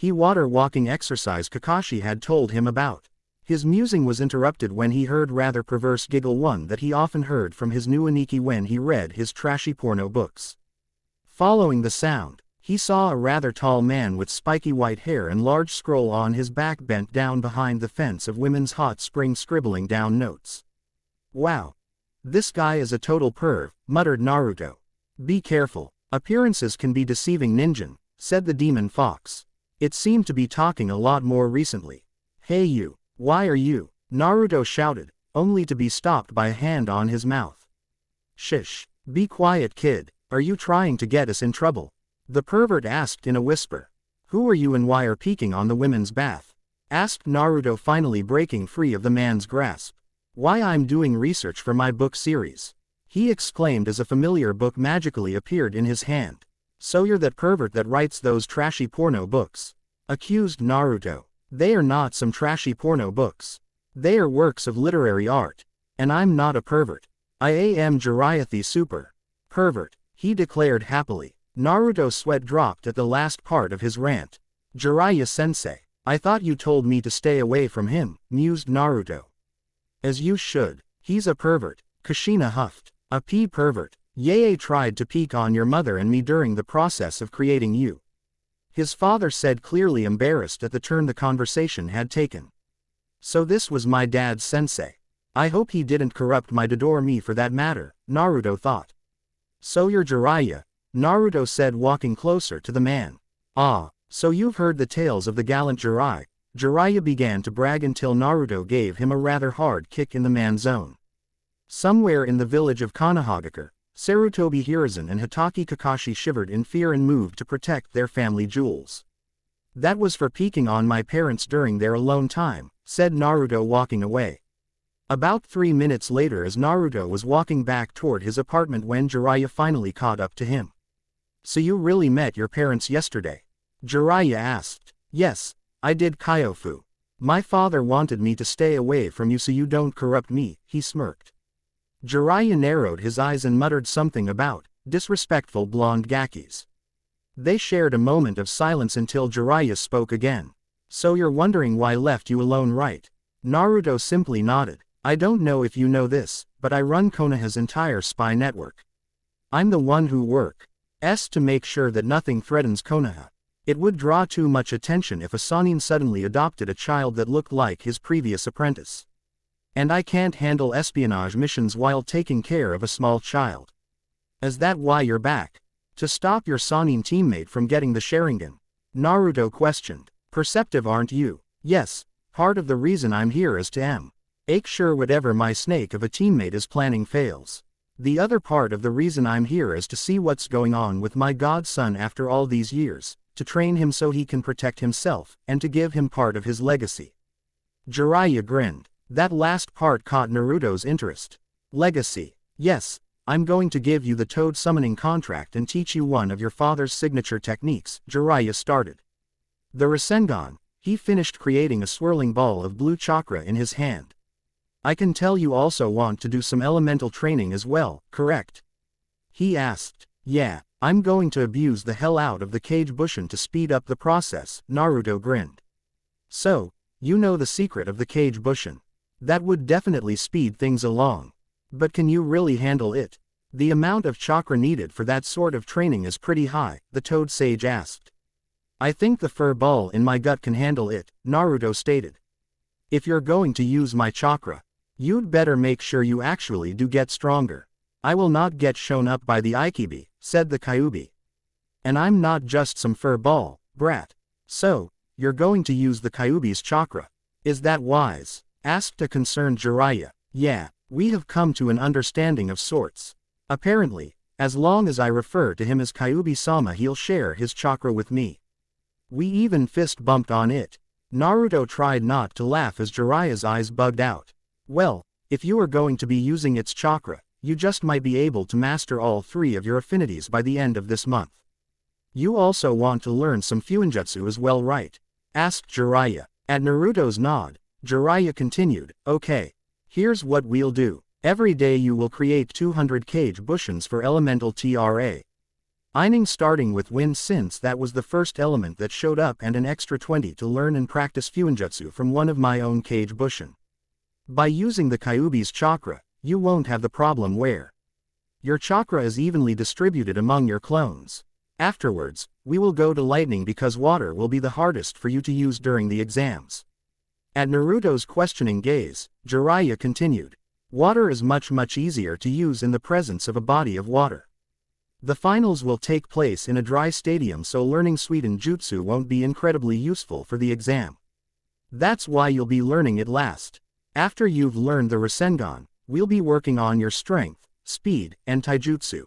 [SPEAKER 1] Water walking exercise Kakashi had told him about. His musing was interrupted when he heard rather perverse giggle, one that he often heard from his new Aniki when he read his trashy porno books. Following the sound, he saw a rather tall man with spiky white hair and large scroll on his back bent down behind the fence of women's hot spring scribbling down notes. Wow. This guy is a total perv, muttered Naruto. Be careful, appearances can be deceiving ninja, said the demon fox. It seemed to be talking a lot more recently. Hey you. Why are you? Naruto shouted, only to be stopped by a hand on his mouth. Shish. Be quiet kid, are you trying to get us in trouble? The pervert asked in a whisper. Who are you and why are peeking on the women's bath? Asked Naruto, finally breaking free of the man's grasp. Why, I'm doing research for my book series. He exclaimed as a familiar book magically appeared in his hand. So you're that pervert that writes those trashy porno books? Accused Naruto. They are not some trashy porno books. They are works of literary art. And I'm not a pervert. I am Jiraiya the super pervert, he declared happily. Naruto's sweat dropped at the last part of his rant. Jiraiya-sensei, I thought you told me to stay away from him, mused Naruto. As you should. He's a pervert, Kushina huffed. A pervert. Yae tried to peek on your mother and me during the process of creating you. His father said, clearly embarrassed at the turn the conversation had taken. So this was my dad's sensei. I hope he didn't corrupt my Dodor me for that matter, Naruto thought. So you're Jiraiya, Naruto said, walking closer to the man. Ah, so you've heard the tales of the gallant Jiraiya. Jiraiya began to brag until Naruto gave him a rather hard kick in the man's zone. Somewhere in the village of Konohagakure, Sarutobi Hiruzen and Hitaki Kakashi shivered in fear and moved to protect their family jewels. That was for peeking on my parents during their alone time, said Naruto, walking away. About 3 minutes later, as Naruto was walking back toward his apartment when Jiraiya finally caught up to him. So you really met your parents yesterday? Jiraiya asked. Yes, I did, Kyofu. My father wanted me to stay away from you so you don't corrupt me, he smirked. Jiraiya narrowed his eyes and muttered something about disrespectful blonde gakis. They shared a moment of silence until Jiraiya spoke again. So you're wondering why I left you alone, right? Naruto simply nodded. I don't know if you know this, but I run Konoha's entire spy network. I'm the one who works to make sure that nothing threatens Konoha. It would draw too much attention if a Sannin suddenly adopted a child that looked like his previous apprentice. And I can't handle espionage missions while taking care of a small child. Is that why you're back? To stop your Sannin teammate from getting the Sharingan? Naruto questioned. Perceptive, aren't you? Yes, part of the reason I'm here is to make sure whatever my snake of a teammate is planning fails. The other part of the reason I'm here is to see what's going on with my godson after all these years, to train him so he can protect himself, and to give him part of his legacy. Jiraiya grinned. That last part caught Naruto's interest. Legacy. Yes, I'm going to give you the Toad summoning contract and teach you one of your father's signature techniques, Jiraiya started. The Rasengan. He finished creating a swirling ball of blue chakra in his hand. I can tell you also want to do some elemental training as well, correct? He asked. Yeah, I'm going to abuse the hell out of the Kage Bushin to speed up the process, Naruto grinned. So, you know the secret of the Kage Bushin. That would definitely speed things along. But can you really handle it? The amount of chakra needed for that sort of training is pretty high, the Toad Sage asked. I think the fur ball in my gut can handle it, Naruto stated. If you're going to use my chakra, you'd better make sure you actually do get stronger. I will not get shown up by the Ikibi, said the Kyuubi. And I'm not just some fur ball, brat. So, you're going to use the Kyuubi's chakra. Is that wise? Asked a concerned Jiraiya. Yeah, we have come to an understanding of sorts. Apparently, as long as I refer to him as Kyuubi-sama, he'll share his chakra with me. We even fist bumped on it. Naruto tried not to laugh as Jiraiya's eyes bugged out. Well, if you are going to be using its chakra, you just might be able to master all three of your affinities by the end of this month. You also want to learn some Fuinjutsu as well, right? Asked Jiraiya. At Naruto's nod, Jiraiya continued, okay. Here's what we'll do. Every day you will create 200 Kage Bushins for elemental TRA. Eining starting with wind since that was the first element that showed up, and an extra 20 to learn and practice Fuinjutsu from one of my own Kage Bushin. By using the Kyuubi's chakra, you won't have the problem where your chakra is evenly distributed among your clones. Afterwards, we will go to lightning because water will be the hardest for you to use during the exams. At Naruto's questioning gaze, Jiraiya continued. Water is much easier to use in the presence of a body of water. The finals will take place in a dry stadium, so learning Suiten Jutsu won't be incredibly useful for the exam. That's why you'll be learning it last. After you've learned the Rasengan, we'll be working on your strength, speed, and taijutsu.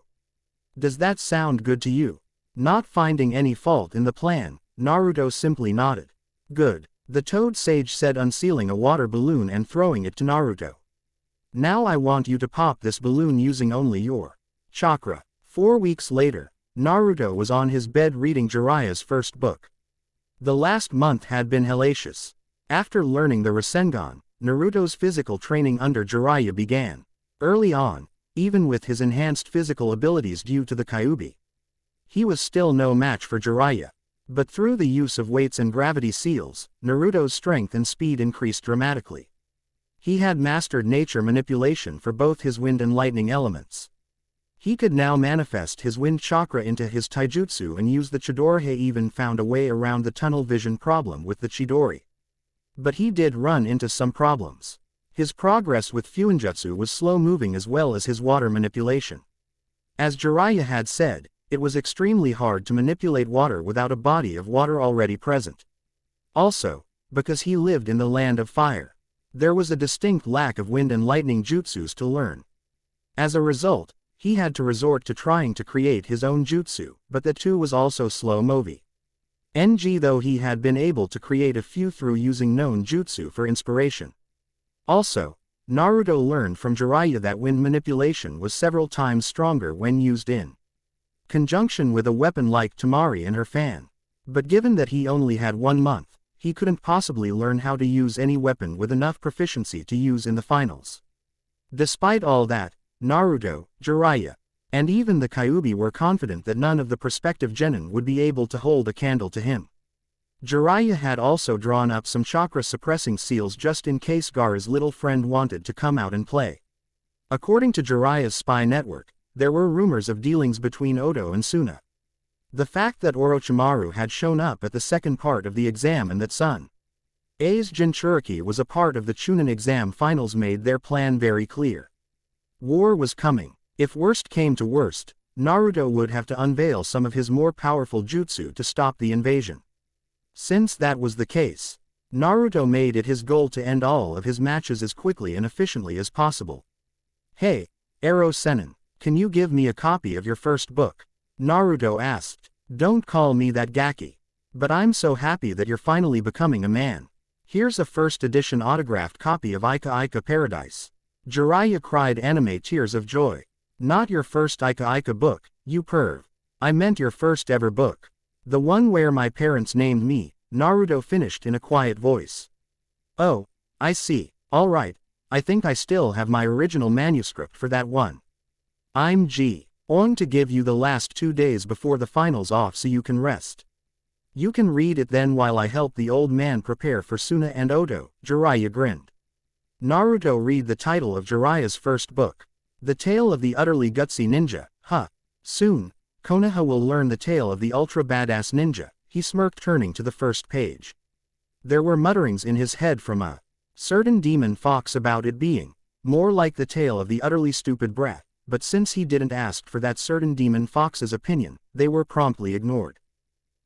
[SPEAKER 1] Does that sound good to you? Not finding any fault in the plan, Naruto simply nodded. Good, the Toad Sage said, unsealing a water balloon and throwing it to Naruto. Now I want you to pop this balloon using only your chakra. 4 weeks later, Naruto was on his bed reading Jiraiya's first book. The last month had been hellacious. After learning the Rasengan, Naruto's physical training under Jiraiya began. Early on, even with his enhanced physical abilities due to the Kyuubi, he was still no match for Jiraiya. But through the use of weights and gravity seals, Naruto's strength and speed increased dramatically. He had mastered nature manipulation for both his wind and lightning elements. He could now manifest his wind chakra into his taijutsu and use the Chidori. He even found a way around the tunnel vision problem with the Chidori. But he did run into some problems. His progress with Fuinjutsu was slow-moving as well as his water manipulation. As Jiraiya had said, it was extremely hard to manipulate water without a body of water already present. Also, because he lived in the land of fire, there was a distinct lack of wind and lightning jutsus to learn. As a result, he had to resort to trying to create his own jutsu, but that too was also slow-moving. Though he had been able to create a few through using known jutsu for inspiration. Also, Naruto learned from Jiraiya that wind manipulation was several times stronger when used in conjunction with a weapon like Tamari and her fan. But given that he only had 1 month, he couldn't possibly learn how to use any weapon with enough proficiency to use in the finals. Despite all that, Naruto, Jiraiya, and even the Kyuubi were confident that none of the prospective genin would be able to hold a candle to him. Jiraiya had also drawn up some chakra-suppressing seals just in case Gaara's little friend wanted to come out and play. According to Jiraiya's spy network, there were rumors of dealings between Oto and Suna. The fact that Orochimaru had shown up at the second part of the exam and that Sun A's Jinchuriki was a part of the Chunin exam finals made their plan very clear. War was coming. If worst came to worst, Naruto would have to unveil some of his more powerful jutsu to stop the invasion. Since that was the case, Naruto made it his goal to end all of his matches as quickly and efficiently as possible. "Hey, Ero Sennin, can you give me a copy of your first book?" Naruto asked. "Don't call me that Gaki. But I'm so happy that you're finally becoming a man. Here's a first edition autographed copy of Ika Ika Paradise." Jiraiya cried anime tears of joy. "Not your first Ika Ika book, you perv. I meant your first ever book. The one where my parents named me," Naruto finished in a quiet voice. "Oh, I see. All right, I think I still have my original manuscript for that one. I'm going to give you the last 2 days before the finals off so you can rest. You can read it then while I help the old man prepare for Suna and Oto." Jiraiya grinned. Naruto read the title of Jiraiya's first book. The Tale of the Utterly Gutsy Ninja. Soon, Konoha will learn the tale of the ultra-badass ninja, he smirked, turning to the first page. There were mutterings in his head from a certain demon fox about it being more like the tale of the utterly stupid brat, but since he didn't ask for that certain demon fox's opinion, they were promptly ignored.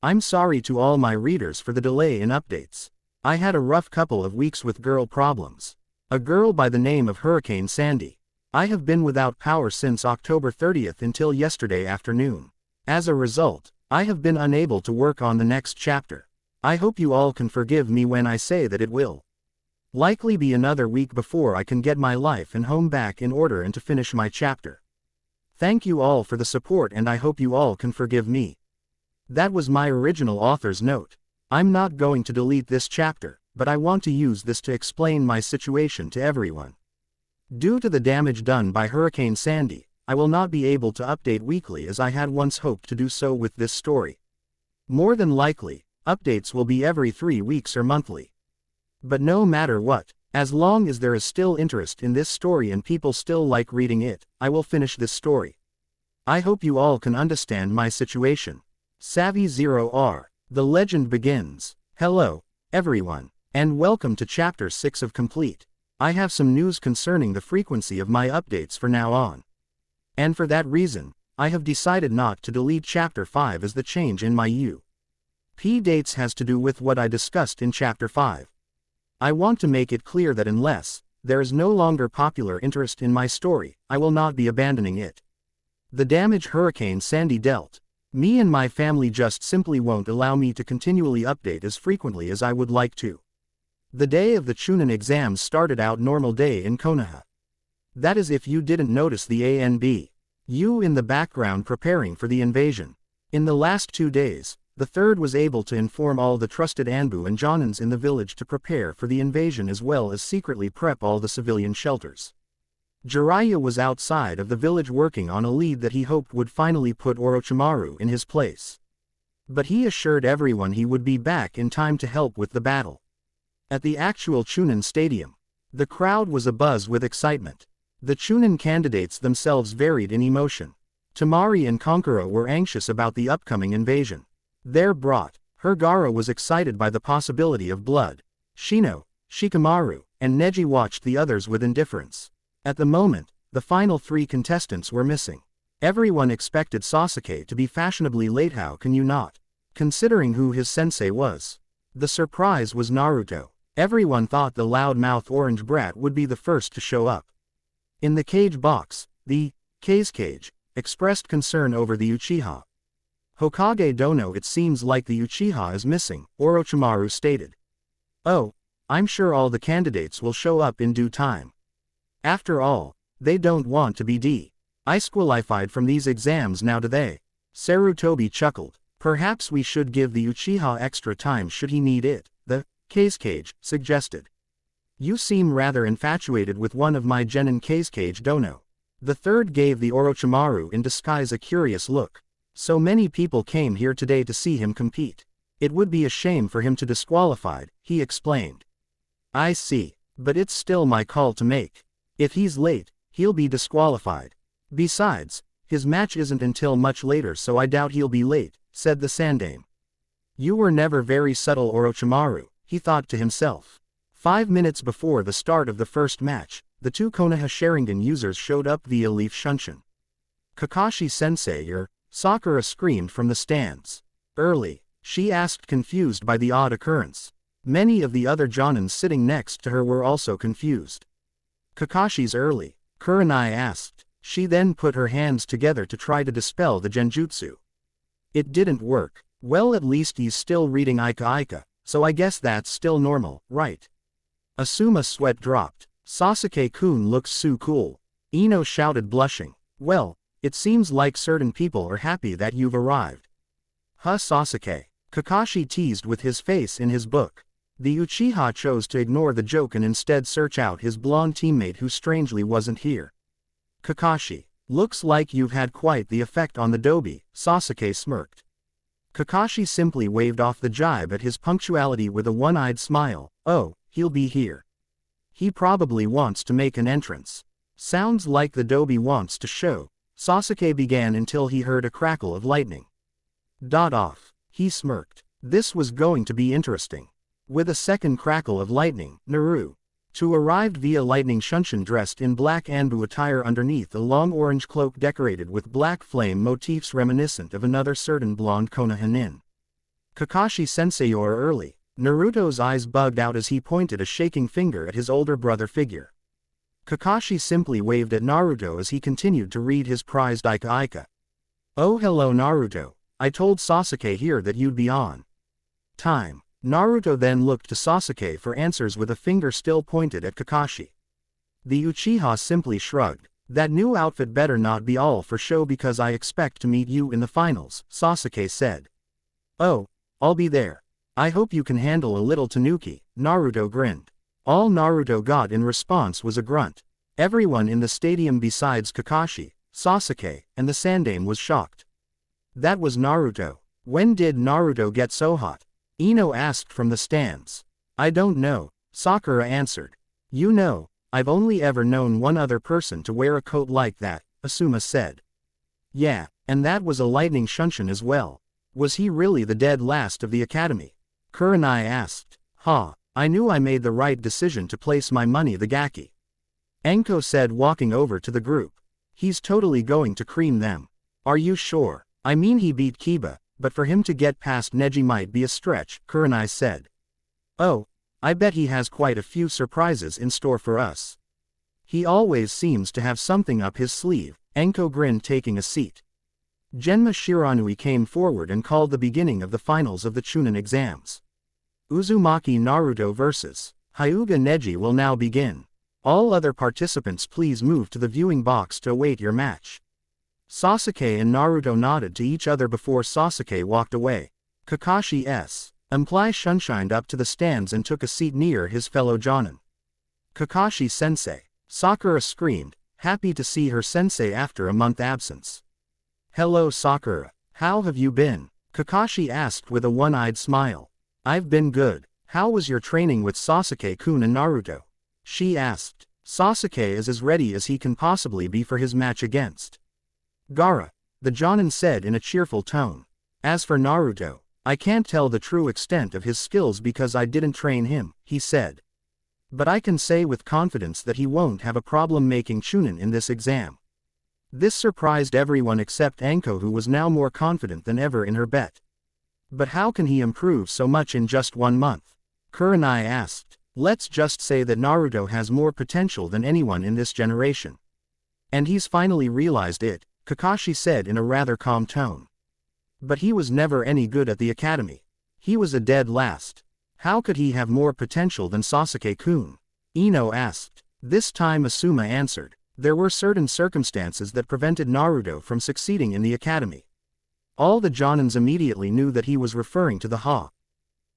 [SPEAKER 1] "I'm sorry to all my readers for the delay in updates. I had a rough couple of weeks with girl problems. A girl by the name of Hurricane Sandy. I have been without power since October 30th until yesterday afternoon. As a result, I have been unable to work on the next chapter. I hope you all can forgive me when I say that it will likely be another week before I can get my life and home back in order and to finish my chapter. Thank you all for the support and I hope you all can forgive me." That was my original author's note. I'm not going to delete this chapter, but I want to use this to explain my situation to everyone. Due to the damage done by Hurricane Sandy, I will not be able to update weekly as I had once hoped to do so with this story. More than likely, updates will be every 3 weeks or monthly. But no matter what, as long as there is still interest in this story and people still like reading it, I will finish this story. I hope you all can understand my situation. Savvy 0R. The legend begins. Hello, everyone, and welcome to Chapter 6 of Complete. I have some news concerning the frequency of my updates for now on. And for that reason, I have decided not to delete Chapter 5 as the change in my UP dates has to do with what I discussed in Chapter 5. I want to make it clear that unless there is no longer popular interest in my story, I will not be abandoning it. The damage Hurricane Sandy dealt me and my family just simply won't allow me to continually update as frequently as I would like to. The day of the Chunin exams started out normal day in Konoha. That is if you didn't notice the ANB. You in the background preparing for the invasion. In the last 2 days, the third was able to inform all the trusted Anbu and Jonins in the village to prepare for the invasion as well as secretly prep all the civilian shelters. Jiraiya was outside of the village working on a lead that he hoped would finally put Orochimaru in his place. But he assured everyone he would be back in time to help with the battle. At the actual Chunin Stadium, the crowd was abuzz with excitement. The Chunin candidates themselves varied in emotion. Temari and Kankuro were anxious about the upcoming invasion. Their brat, Gaara was excited by the possibility of blood. Shino, Shikamaru, and Neji watched the others with indifference. At the moment, the final 3 contestants were missing. Everyone expected Sasuke to be fashionably late. How can you not? Considering who his sensei was. The surprise was Naruto. Everyone thought the loudmouth orange brat would be the first to show up. In the cage box, the Kazekage expressed concern over the Uchiha. Hokage Dono, it seems like the Uchiha is missing, Orochimaru stated. Oh, I'm sure all the candidates will show up in due time. After all, they don't want to be disqualified from these exams now, do they? Sarutobi chuckled. Perhaps we should give the Uchiha extra time should he need it, the Kazekage suggested. You seem rather infatuated with one of my genin Kazekage Dono. The third gave the Orochimaru in disguise a curious look. So many people came here today to see him compete. It would be a shame for him to disqualified, he explained. I see. But it's still my call to make. If he's late, he'll be disqualified. Besides, his match isn't until much later, so I doubt he'll be late, said the Sandame. You were never very subtle, Orochimaru, he thought to himself. 5 minutes before the start of the first match, the two Konoha Sharingan users showed up via Leaf Shunshin. Kakashi-sensei, Sakura screamed from the stands. Early, she asked, confused by the odd occurrence. Many of the other Jonins sitting next to her were also confused. Kakashi's early, Kurenai asked. She then put her hands together to try to dispel the genjutsu. It didn't work. Well, at least he's still reading Ika Ika, so I guess that's still normal, right? Asuma's sweat dropped. Sasuke-kun looks so cool. Ino shouted, blushing. Well, it seems like certain people are happy that you've arrived. Huh, Sasuke? Kakashi teased with his face in his book. The Uchiha chose to ignore the joke and instead search out his blonde teammate who strangely wasn't here. Kakashi, looks like you've had quite the effect on the Dobi, Sasuke smirked. Kakashi simply waved off the jibe at his punctuality with a one-eyed smile. Oh, he'll be here. He probably wants to make an entrance. Sounds like the Dobi wants to show. Sasuke began until he heard a crackle of lightning. Off. He smirked. This was going to be interesting. With a second crackle of lightning, Naruto, too, arrived via Lightning Shunshin dressed in black Anbu attire underneath a long orange cloak decorated with black flame motifs reminiscent of another certain blonde Konoha nin. Kakashi-sensei early. Naruto's eyes bugged out as he pointed a shaking finger at his older brother figure. Kakashi simply waved at Naruto as he continued to read his prized Ika Ika. Oh, hello Naruto. I told Sasuke here that you'd be on time. Naruto then looked to Sasuke for answers with a finger still pointed at Kakashi. The Uchiha simply shrugged. That new outfit better not be all for show because I expect to meet you in the finals, Sasuke said. Oh, I'll be there. I hope you can handle a little Tanuki, Naruto grinned. All Naruto got in response was a grunt. Everyone in the stadium besides Kakashi, Sasuke, and the Sandame was shocked. That was Naruto. When did Naruto get so hot? Ino asked from the stands. I don't know, Sakura answered. You know, I've only ever known one other person to wear a coat like that, Asuma said. Yeah, and that was a Lightning Shunshin as well. Was he really the dead last of the academy? Kurenai asked. I knew I made the right decision to place my money the Gaki. Enko said, walking over to the group. He's totally going to cream them. Are you sure? I mean, he beat Kiba, but for him to get past Neji might be a stretch, Kurenai said. Oh, I bet he has quite a few surprises in store for us. He always seems to have something up his sleeve, Enko grinned, taking a seat. Genma Shiranui came forward and called the beginning of the finals of the Chunin exams. Uzumaki Naruto vs. Hyuga Neji will now begin. All other participants please move to the viewing box to await your match. Sasuke and Naruto nodded to each other before Sasuke walked away. Kakashi Imply shunshined up to the stands and took a seat near his fellow Jonin. Kakashi-sensei. Sakura screamed, happy to see her sensei after a month absence. Hello Sakura, how have you been? Kakashi asked with a one-eyed smile. I've been good. How was your training with Sasuke-kun and Naruto? She asked. Sasuke is as ready as he can possibly be for his match against Gaara, the Jonin said in a cheerful tone. As for Naruto, I can't tell the true extent of his skills because I didn't train him, he said. But I can say with confidence that he won't have a problem making Chunin in this exam. This surprised everyone except Enko, who was now more confident than ever in her bet. But how can he improve so much in just 1 month? Kurenai asked. Let's just say that Naruto has more potential than anyone in this generation. And he's finally realized it, Kakashi said in a rather calm tone. But he was never any good at the academy. He was a dead last. How could he have more potential than Sasuke-kun? Ino asked. This time Asuma answered. There were certain circumstances that prevented Naruto from succeeding in the academy. All the Jonins immediately knew that he was referring to the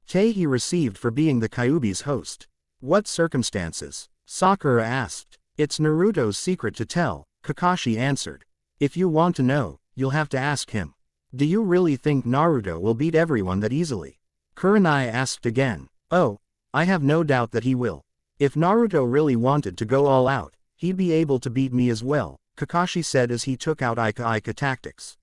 [SPEAKER 1] hate he received for being the Kyuubi's host. What circumstances? Sakura asked. It's Naruto's secret to tell, Kakashi answered. If you want to know, you'll have to ask him. Do you really think Naruto will beat everyone that easily? Kurenai asked again. Oh, I have no doubt that he will. If Naruto really wanted to go all out, he'd be able to beat me as well, Kakashi said as he took out Ika tactics.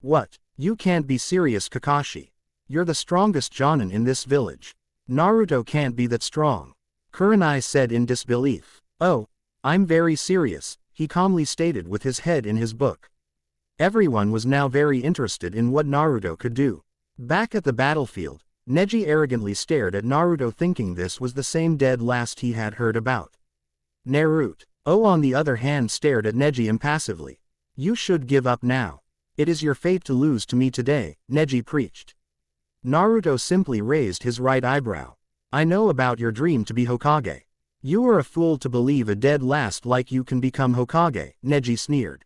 [SPEAKER 1] What? You can't be serious, Kakashi. You're the strongest Jonin in this village. Naruto can't be that strong. Kurenai said in disbelief. Oh, I'm very serious, he calmly stated with his head in his book. Everyone was now very interested in what Naruto could do. Back at the battlefield, Neji arrogantly stared at Naruto thinking this was the same dead last he had heard about. Naruto, on the other hand stared at Neji impassively. You should give up now. It is your fate to lose to me today, Neji preached. Naruto simply raised his right eyebrow. I know about your dream to be Hokage. You are a fool to believe a dead last like you can become Hokage, Neji sneered.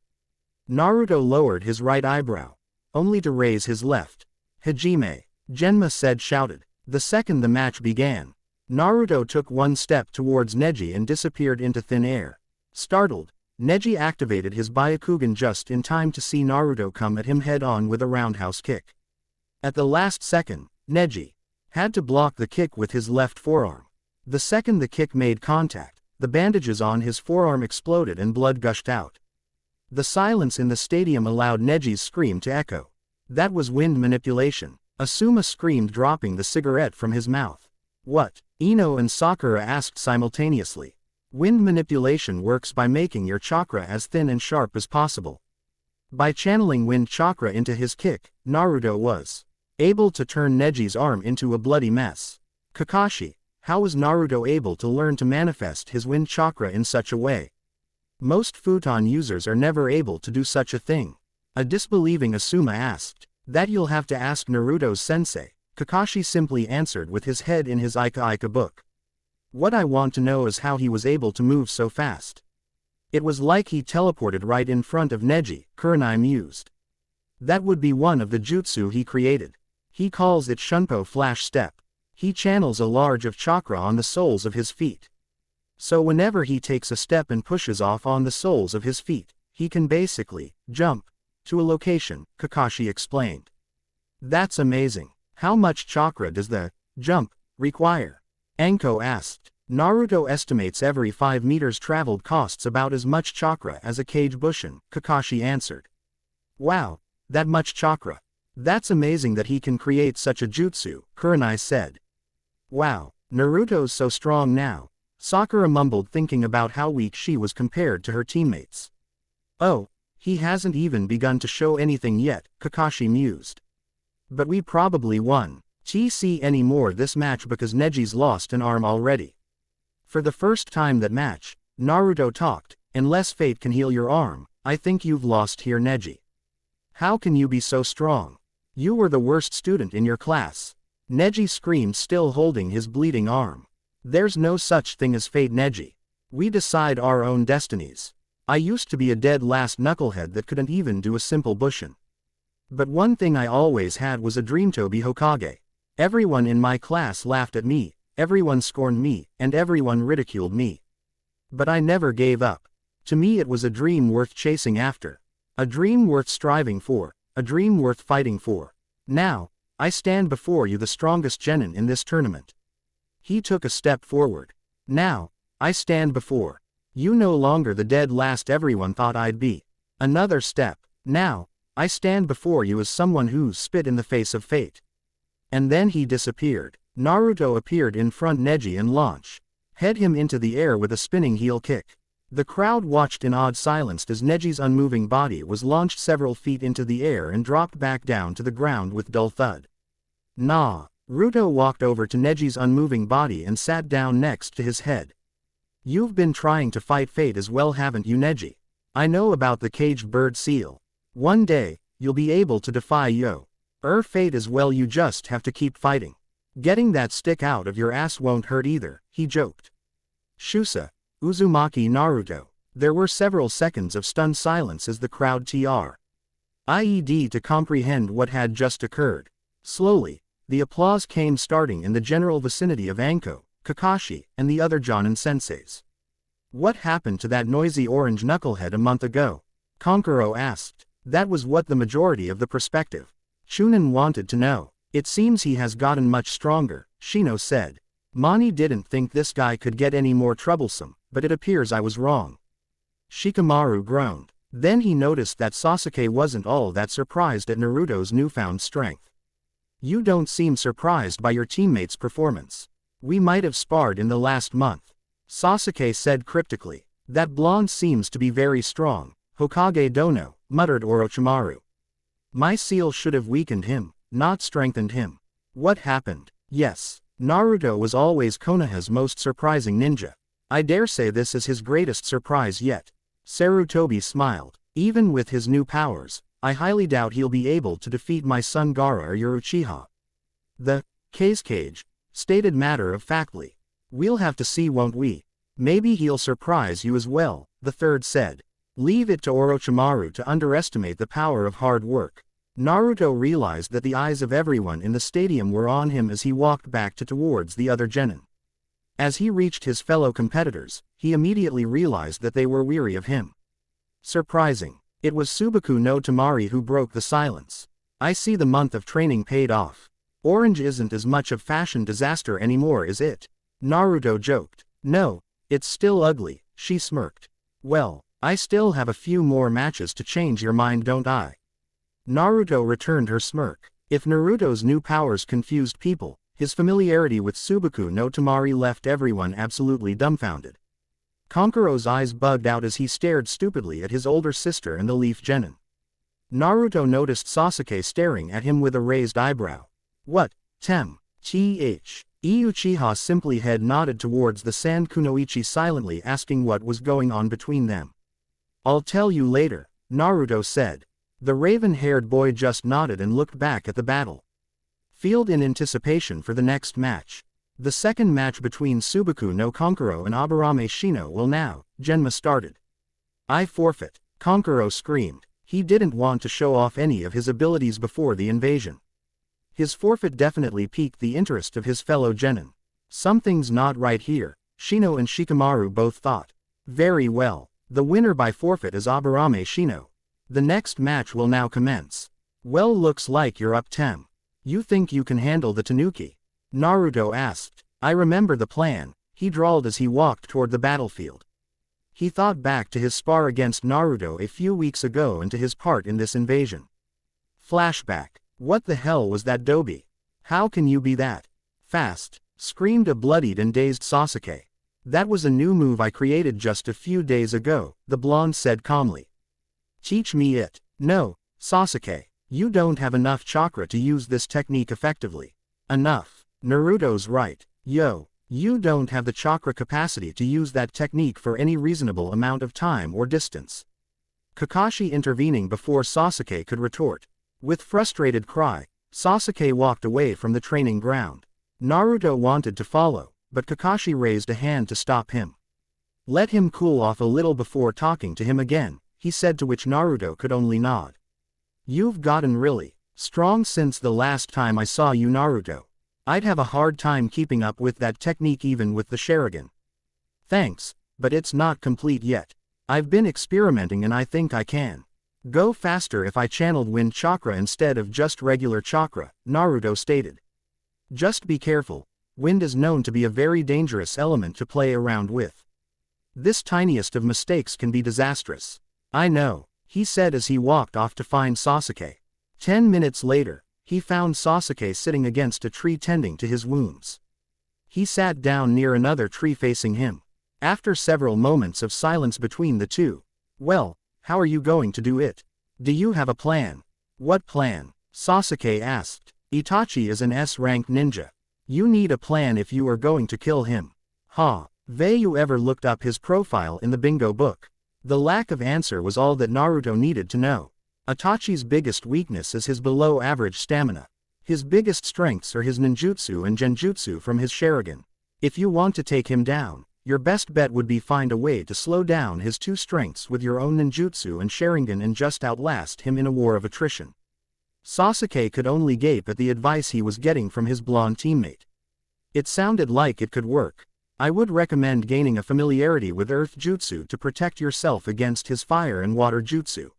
[SPEAKER 1] Naruto lowered his right eyebrow, only to raise his left. Hajime, Genma said shouted. The second the match began, Naruto took one step towards Neji and disappeared into thin air. Startled, Neji activated his Byakugan just in time to see Naruto come at him head-on with a roundhouse kick. At the last second, Neji had to block the kick with his left forearm. The second the kick made contact, the bandages on his forearm exploded and blood gushed out. The silence in the stadium allowed Neji's scream to echo. That was wind manipulation, Asuma screamed, dropping the cigarette from his mouth. What? Ino and Sakura asked simultaneously. Wind manipulation works by making your chakra as thin and sharp as possible. By channeling wind chakra into his kick, Naruto was able to turn Neji's arm into a bloody mess. Kakashi, how was Naruto able to learn to manifest his wind chakra in such a way? Most futon users are never able to do such a thing. A disbelieving Asuma asked. That you'll have to ask Naruto's sensei, Kakashi simply answered with his head in his Ika book. What I want to know is how he was able to move so fast. It was like he teleported right in front of Neji, Kurenai mused. That would be one of the jutsu he created. He calls it Shunpo Flash Step. He channels a large of chakra on the soles of his feet. So whenever he takes a step and pushes off on the soles of his feet, he can basically jump to a location, Kakashi explained. That's amazing. How much chakra does the jump require? Anko asked. Naruto estimates every 5 meters traveled costs about as much chakra as a Kage Bushin, Kakashi answered. Wow, that much chakra. That's amazing that he can create such a jutsu, Kurenai said. Wow, Naruto's so strong now, Sakura mumbled, thinking about how weak she was compared to her teammates. Oh, he hasn't even begun to show anything yet, Kakashi mused. But we probably won TC anymore this match because Neji's lost an arm already. For the first time that match, Naruto talked, unless fate can heal your arm, I think you've lost here, Neji. How can you be so strong? You were the worst student in your class. Neji screamed, still holding his bleeding arm. There's no such thing as fate, Neji. We decide our own destinies. I used to be a dead last knucklehead that couldn't even do a simple Bushin. But one thing I always had was a dream to be Hokage. Everyone in my class laughed at me, everyone scorned me, and everyone ridiculed me. But I never gave up. To me it was a dream worth chasing after. A dream worth striving for. A dream worth fighting for. Now, I stand before you the strongest genin in this tournament. He took a step forward. Now, I stand before you no longer the dead last everyone thought I'd be. Another step. Now, I stand before you as someone who's spit in the face of fate. And then he disappeared. Naruto appeared in front Neji and head him into the air with a spinning heel kick. The crowd watched in awed silence as Neji's unmoving body was launched several feet into the air and dropped back down to the ground with dull thud. Naruto walked over to Neji's unmoving body and sat down next to his head. You've been trying to fight fate as well, haven't you, Neji? I know about the caged bird seal. One day, you'll be able to defy fate as well, you just have to keep fighting. Getting that stick out of your ass won't hurt either, he joked. Shusa, Uzumaki, Naruto. There were several seconds of stunned silence as the crowd tried to comprehend what had just occurred. Slowly, the applause came, starting in the general vicinity of Anko, Kakashi, and the other Jonin senseis. What happened to that noisy orange knucklehead a month ago? Konkuro asked. That was what the majority of the prospective Chunin wanted to know. It seems he has gotten much stronger, Shino said. Mani didn't think this guy could get any more troublesome, but it appears I was wrong. Shikamaru groaned. Then he noticed that Sasuke wasn't all that surprised at Naruto's newfound strength. You don't seem surprised by your teammate's performance. We might have sparred in the last month. Sasuke said cryptically. That blonde seems to be very strong, Hokage Dono, muttered Orochimaru. My seal should have weakened him, not strengthened him. What happened? Yes, Naruto was always Konoha's most surprising ninja. I dare say this is his greatest surprise yet. Sarutobi smiled. Even with his new powers, I highly doubt he'll be able to defeat my son Gaara or your Uchiha. The Kazekage stated matter-of-factly. We'll have to see, won't we? Maybe he'll surprise you as well, the third said. Leave it to Orochimaru to underestimate the power of hard work. Naruto realized that the eyes of everyone in the stadium were on him as he walked back towards the other genin. As he reached his fellow competitors, he immediately realized that they were weary of him. Surprising. It was Subaku no Tamari who broke the silence. I see the month of training paid off. Orange isn't as much of fashion disaster anymore, is it? Naruto joked. No, it's still ugly, she smirked. Well, I still have a few more matches to change your mind, don't I? Naruto returned her smirk. If Naruto's new powers confused people, his familiarity with Subaku no Tamari left everyone absolutely dumbfounded. Kankuro's eyes bugged out as he stared stupidly at his older sister and the Leaf Genin. Naruto noticed Sasuke staring at him with a raised eyebrow. What, Uchiha simply head nodded towards the Sand Kunoichi silently asking what was going on between them. I'll tell you later, Naruto said. The raven-haired boy just nodded and looked back at the battle field in anticipation for the next match. The second match between Subaku no Kankuro and Aburame Shino will now, Genma started. I forfeit, Kankuro screamed. He didn't want to show off any of his abilities before the invasion. His forfeit definitely piqued the interest of his fellow genin. Something's not right here, Shino and Shikamaru both thought. Very well, the winner by forfeit is Aburame Shino. The next match will now commence. Well, looks like you're up, Tem. You think you can handle the Tanuki? Naruto asked. I remember the plan, he drawled as he walked toward the battlefield. He thought back to his spar against Naruto a few weeks ago and to his part in this invasion. Flashback. What the hell was that, Dobi? How can you be that fast? Screamed a bloodied and dazed Sasuke. That was a new move I created just a few days ago, the blonde said calmly. Teach me it. No, Sasuke, you don't have enough chakra to use this technique effectively. Enough. Naruto's right. Yo, you don't have the chakra capacity to use that technique for any reasonable amount of time or distance. Kakashi intervening before Sasuke could retort. With frustrated cry, Sasuke walked away from the training ground. Naruto wanted to follow, but Kakashi raised a hand to stop him. Let him cool off a little before talking to him again, he said, to which Naruto could only nod. You've gotten really strong since the last time I saw you, Naruto. I'd have a hard time keeping up with that technique even with the Sharingan. Thanks, but it's not complete yet. I've been experimenting and I think I can go faster if I channeled wind chakra instead of just regular chakra, Naruto stated. Just be careful, wind is known to be a very dangerous element to play around with. This tiniest of mistakes can be disastrous. I know, he said as he walked off to find Sasuke. 10 minutes later, he found Sasuke sitting against a tree tending to his wounds. He sat down near another tree facing him. After several moments of silence between the two, well, how are you going to do it? Do you have a plan? What plan? Sasuke asked. Itachi is an S-rank ninja. You need a plan if you are going to kill him. Ha, you ever looked up his profile in the bingo book? The lack of answer was all that Naruto needed to know. Itachi's biggest weakness is his below-average stamina. His biggest strengths are his ninjutsu and genjutsu from his Sharingan. If you want to take him down, your best bet would be find a way to slow down his two strengths with your own ninjutsu and Sharingan and just outlast him in a war of attrition. Sasuke could only gape at the advice he was getting from his blonde teammate. It sounded like it could work. I would recommend gaining a familiarity with Earth Jutsu to protect yourself against his Fire and Water Jutsu.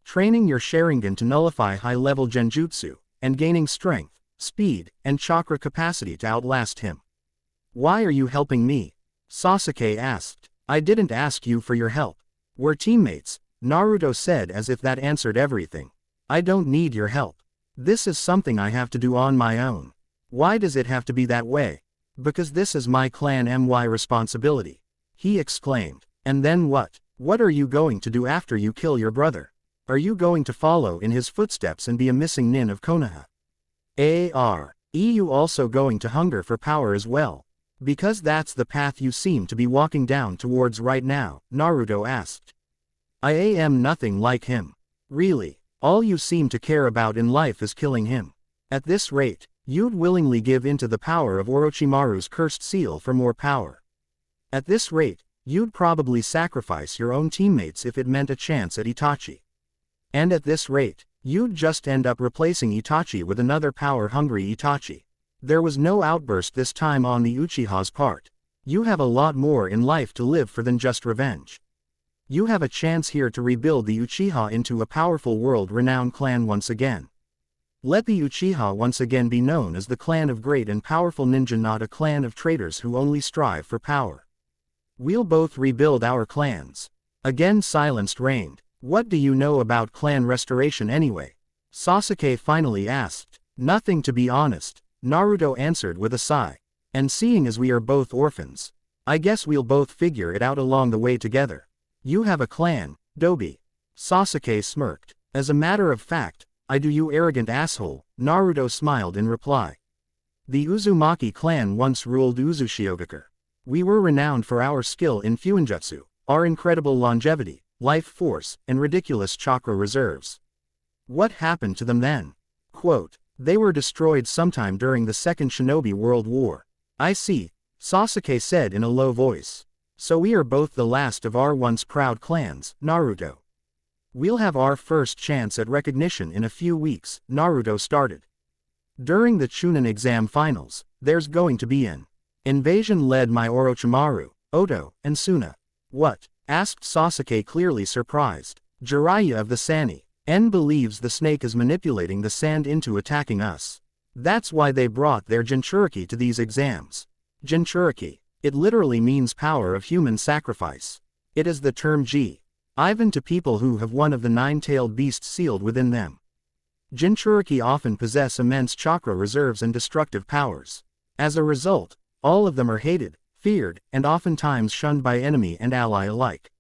[SPEAKER 1] Training your Sharingan to nullify high-level Genjutsu, and gaining strength, speed, and chakra capacity to outlast him. Why are you helping me? Sasuke asked. I didn't ask you for your help. We're teammates, Naruto said as if that answered everything. I don't need your help. This is something I have to do on my own. Why does it have to be that way? Because this is my clan my responsibility, he exclaimed. And then what? What are you going to do after you kill your brother? Are you going to follow in his footsteps and be a missing nin of Konoha? Are you also going to hunger for power as well? Because that's the path you seem to be walking down towards right now, Naruto asked. I am nothing like him. Really, all you seem to care about in life is killing him. At this rate, you'd willingly give into the power of Orochimaru's cursed seal for more power. At this rate, you'd probably sacrifice your own teammates if it meant a chance at Itachi. And at this rate, you'd just end up replacing Itachi with another power-hungry Itachi. There was no outburst this time on the Uchiha's part. You have a lot more in life to live for than just revenge. You have a chance here to rebuild the Uchiha into a powerful world-renowned clan once again. Let the Uchiha once again be known as the clan of great and powerful ninja, not a clan of traitors who only strive for power. We'll both rebuild our clans. Again silence reigned. What do you know about clan restoration anyway? Sasuke finally asked. Nothing, to be honest, Naruto answered with a sigh. And seeing as we are both orphans, I guess we'll both figure it out along the way together. You have a clan, Dobi. Sasuke smirked. As a matter of fact, I do, you arrogant asshole, Naruto smiled in reply. The Uzumaki clan once ruled Uzushiogakure. We were renowned for our skill in Fuinjutsu, our incredible longevity, life force, and ridiculous chakra reserves. What happened to them then? Quote, they were destroyed sometime during the Second Shinobi World War. I see, Sasuke said in a low voice. So we are both the last of our once proud clans, Naruto. We'll have our first chance at recognition in a few weeks, Naruto started. During the Chunin exam finals, there's going to be an invasion led by Orochimaru, Oto, and Suna. What? Asked Sasuke, clearly surprised. Jiraiya of the Sani. Believes the snake is manipulating the sand into attacking us. That's why they brought their Jinchuriki to these exams. Jinchuriki. It literally means power of human sacrifice. It is the term Ivan to people who have one of the nine-tailed beasts sealed within them. Jinchuriki often possess immense chakra reserves and destructive powers. As a result, all of them are hated, feared, and oftentimes shunned by enemy and ally alike.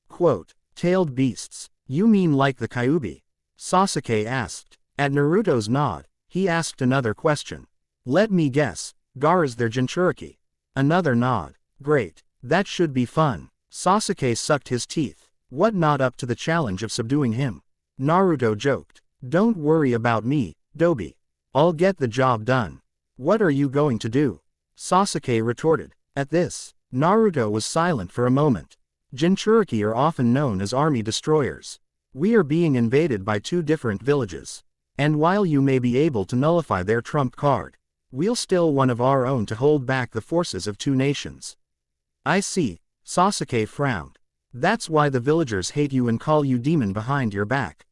[SPEAKER 1] Quote, tailed beasts. You mean like the Kyuubi? Sasuke asked. At Naruto's nod, he asked another question. Let me guess, Gaara's their Jinchuriki. Another nod. Great. That should be fun. Sasuke sucked his teeth. What, not up to the challenge of subduing him? Naruto joked. Don't worry about me, Dobi. I'll get the job done. What are you going to do? Sasuke retorted. At this, Naruto was silent for a moment. Jinchuriki are often known as army destroyers. We are being invaded by two different villages. And while you may be able to nullify their trump card, we'll still one of our own to hold back the forces of two nations. I see, Sasuke frowned. That's why the villagers hate you and call you demon behind your back.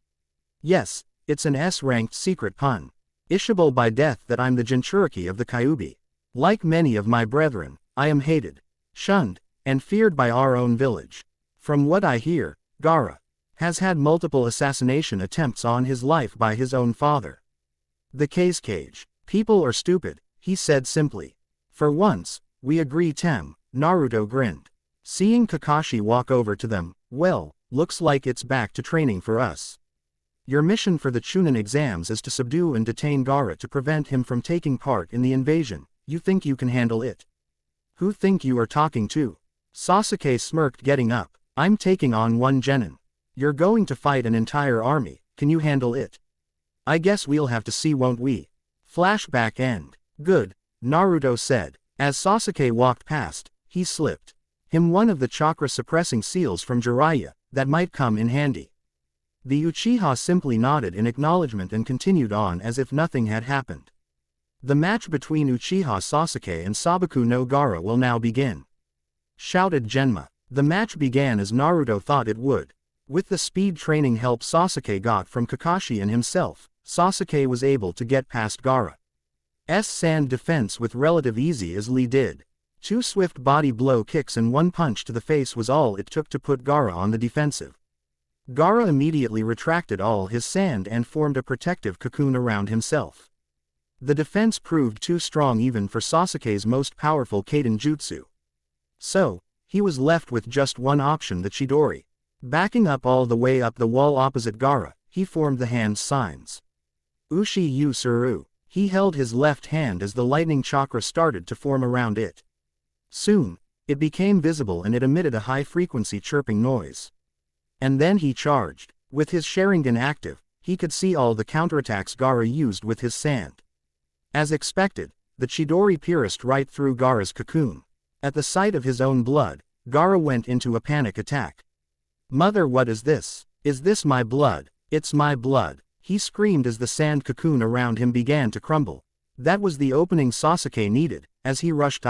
[SPEAKER 1] Yes, it's an S-ranked secret pun. Ishable by death that I'm the Jinchuriki of the Kyuubi. Like many of my brethren, I am hated, shunned, and feared by our own village. From what I hear, Gaara has had multiple assassination attempts on his life by his own father. The cage. People are stupid, he said simply. For once, we agree, Tem, Naruto grinned. Seeing Kakashi walk over to them, well, looks like it's back to training for us. Your mission for the Chunin exams is to subdue and detain Gaara to prevent him from taking part in the invasion. You think you can handle it? Who think you are talking to? Sasuke smirked, getting up. I'm taking on one genin. You're going to fight an entire army, can you handle it? I guess we'll have to see, won't we? Flashback end. Good, Naruto said. As Sasuke walked past, he slipped him one of the chakra-suppressing seals from Jiraiya, that might come in handy. The Uchiha simply nodded in acknowledgement and continued on as if nothing had happened. The match between Uchiha Sasuke and Sabaku no Gaara will now begin. Shouted Genma. The match began as Naruto thought it would. With the speed training help Sasuke got from Kakashi and himself, Sasuke was able to get past Gaara. sand defense with relative ease as Lee did. 2 swift body blow kicks and 1 punch to the face was all it took to put Gaara on the defensive. Gaara immediately retracted all his sand and formed a protective cocoon around himself. The defense proved too strong even for Sasuke's most powerful Kaden Jutsu. So, he was left with just one option, the Chidori. Backing up all the way up the wall opposite Gaara, he formed the hand signs. Ushi Yu Suru. He held his left hand as the lightning chakra started to form around it. Soon, it became visible and it emitted a high-frequency chirping noise. And then he charged. With his Sharingan active, he could see all the counterattacks Gaara used with his sand. As expected, the Chidori pierced right through Gaara's cocoon. At the sight of his own blood, Gaara went into a panic attack. "Mother, what is this? Is this my blood? It's my blood," he screamed as the sand cocoon around him began to crumble. That was the opening Sasuke needed, as he rushed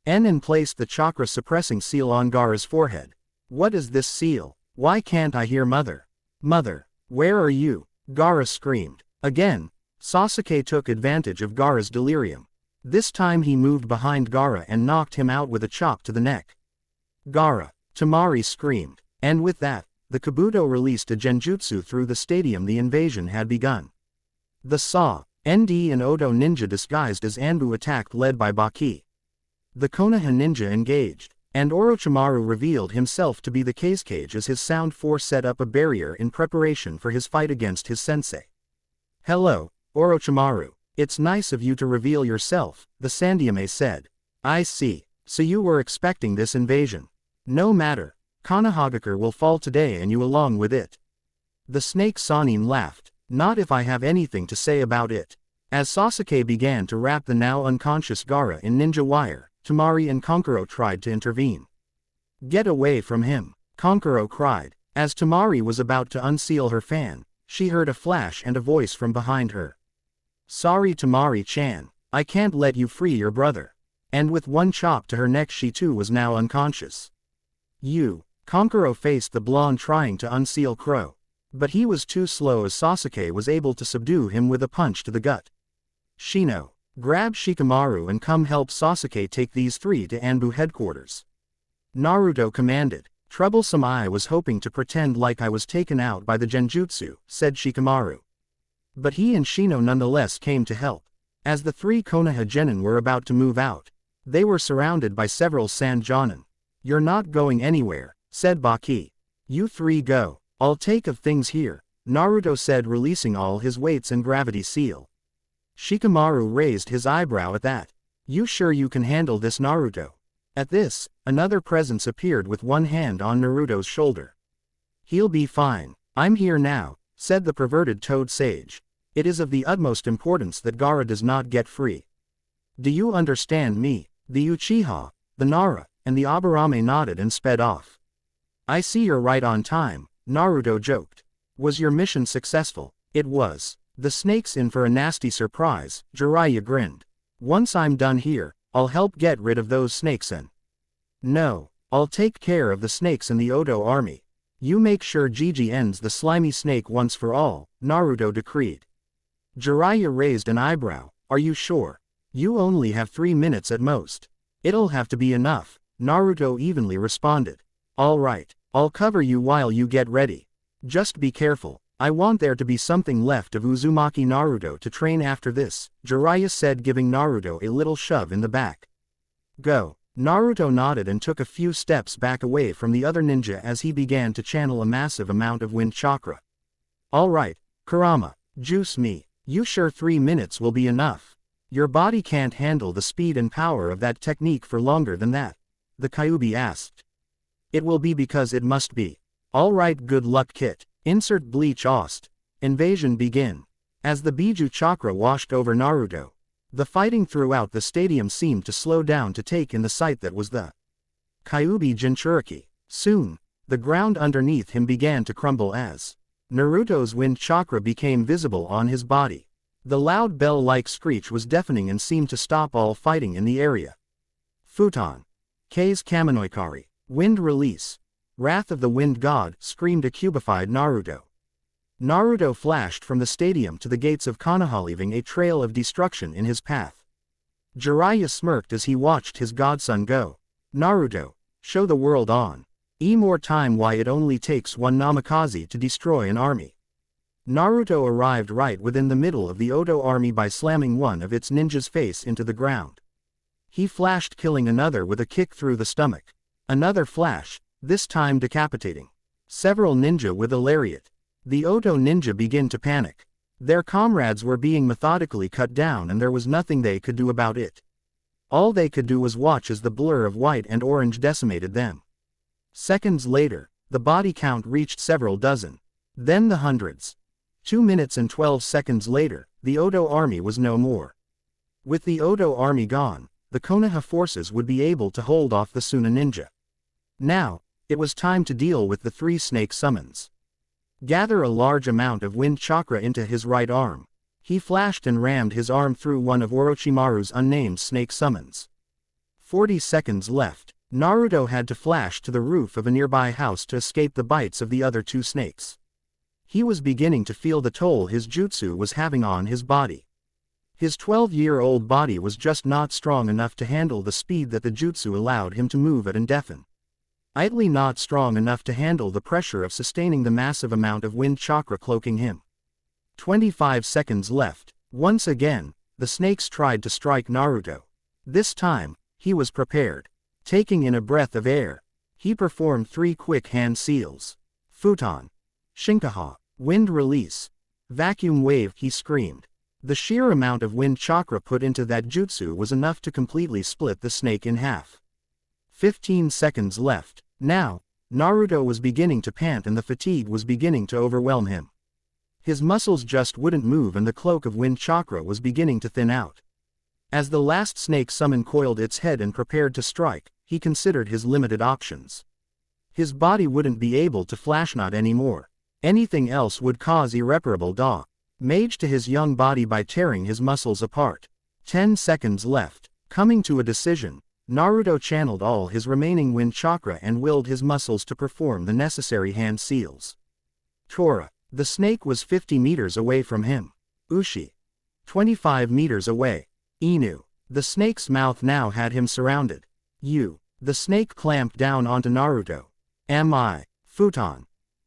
[SPEAKER 1] in and placed the chakra-suppressing seal on Gaara's forehead. "What is this seal? Why can't I hear mother? Mother, where are you?" Gaara screamed. Again, Sasuke took advantage of Gaara's delirium. This time he moved behind Gaara and knocked him out with a chop to the neck. "Gaara!" Temari screamed. And with that, the Kabuto released a genjutsu through the stadium. The invasion had begun. The ND and Odo ninja disguised as Anbu attacked, led by Baki. The Konoha ninja engaged, and Orochimaru revealed himself to be the Kazekage as his sound force set up a barrier in preparation for his fight against his sensei. "Hello, Orochimaru. It's nice of you to reveal yourself," the Sandaime said. "I see. So you were expecting this invasion. No matter. Konohagakure will fall today and you along with it." The snake Sannin laughed. "Not if I have anything to say about it." As Sasuke began to wrap the now unconscious Gaara in ninja wire, Temari and Kankuro tried to intervene. "Get away from him," Kankuro cried. As Temari was about to unseal her fan, she heard a flash and a voice from behind her. "Sorry, Temari-chan. I can't let you free your brother." And with one chop to her neck, she too was now unconscious. Kankuro faced the blonde trying to unseal Crow. But he was too slow as Sasuke was able to subdue him with a punch to the gut. "Shino, grab Shikamaru and come help Sasuke take these 3 to Anbu headquarters," Naruto commanded. "Troublesome, I was hoping to pretend like I was taken out by the genjutsu," said Shikamaru. But he and Shino nonetheless came to help. As the 3 Konoha genin were about to move out, they were surrounded by several sand jonin. "You're not going anywhere," said Baki. "You 3 go. I'll take of things here," Naruto said, releasing all his weights and gravity seal. Shikamaru raised his eyebrow at that. "You sure you can handle this, Naruto?" At this, another presence appeared with one hand on Naruto's shoulder. "He'll be fine. I'm here now," said the perverted toad sage. "It is of the utmost importance that Gaara does not get free. Do you understand me?" The Uchiha, the Nara, and the Aburame nodded and sped off. "I see you're right on time," Naruto joked. "Was your mission successful?" "It was. The snake's in for a nasty surprise," Jiraiya grinned. "Once I'm done here, I'll help get rid of those snakes and—" "No, I'll take care of the snakes in the Odo army. You make sure Gigi ends the slimy snake once for all," Naruto decreed. Jiraiya raised an eyebrow. "Are you sure? You only have 3 minutes at most." "It'll have to be enough," Naruto evenly responded. "All right, I'll cover you while you get ready. Just be careful. I want there to be something left of Uzumaki Naruto to train after this," Jiraiya said, giving Naruto a little shove in the back. "Go." Naruto nodded and took a few steps back away from the other ninja as he began to channel a massive amount of wind chakra. "All right, Kurama, juice me. You sure 3 minutes will be enough? Your body can't handle the speed and power of that technique for longer than that?" the Kyuubi asked. "It will be because it must be." "All right, good luck, Kit. Insert bleach Ost. Invasion begin." As the Biju chakra washed over Naruto, the fighting throughout the stadium seemed to slow down to take in the sight that was the Kyuubi Jinchuriki. Soon, the ground underneath him began to crumble as Naruto's wind chakra became visible on his body. The loud bell-like screech was deafening and seemed to stop all fighting in the area. "Futon. K's Kaminoikari. Wind release. Wrath of the Wind God," screamed a cubified Naruto. Naruto flashed from the stadium to the gates of Konoha, leaving a trail of destruction in his path. Jiraiya smirked as he watched his godson go. Naruto, show the world on. More time why it only takes one Namikaze to destroy an army. Naruto arrived right within the middle of the Oto army by slamming one of its ninjas' face into the ground. He flashed, killing another with a kick through the stomach. Another flash, this time decapitating several ninja with a lariat. The Oto ninja began to panic. Their comrades were being methodically cut down and there was nothing they could do about it. All they could do was watch as the blur of white and orange decimated them. Seconds later, the body count reached several dozen. Then the hundreds. 2 minutes and 12 seconds later, the Oto army was no more. With the Oto army gone, the Konoha forces would be able to hold off the Suna ninja. Now, it was time to deal with the 3 snake summons. Gather a large amount of wind chakra into his right arm. He flashed and rammed his arm through one of Orochimaru's unnamed snake summons. 40 seconds left. Naruto had to flash to the roof of a nearby house to escape the bites of the other 2 snakes. He was beginning to feel the toll his jutsu was having on his body. His 12-year-old body was just not strong enough to handle the speed that the jutsu allowed him to move at indefinitely not strong enough to handle the pressure of sustaining the massive amount of wind chakra cloaking him. 25 seconds left. Once again, the snakes tried to strike Naruto. This time, he was prepared. Taking in a breath of air, he performed 3 quick hand seals. Futon. Shinkaha. Wind release. Vacuum wave, he screamed. The sheer amount of wind chakra put into that jutsu was enough to completely split the snake in half. 15 seconds left. Now, Naruto was beginning to pant and the fatigue was beginning to overwhelm him. His muscles just wouldn't move and the cloak of wind chakra was beginning to thin out. As the last snake summon coiled its head and prepared to strike, he considered his limited options. His body wouldn't be able to flash not anymore. Anything else would cause irreparable damage to his young body by tearing his muscles apart. 10 seconds left. Coming to a decision, Naruto channeled all his remaining wind chakra and willed his muscles to perform the necessary hand seals. Tora. The snake was 50 meters away from him. Ushi. 25 meters away. Inu. The snake's mouth now had him surrounded. The snake clamped down onto Naruto. Am I? Futon.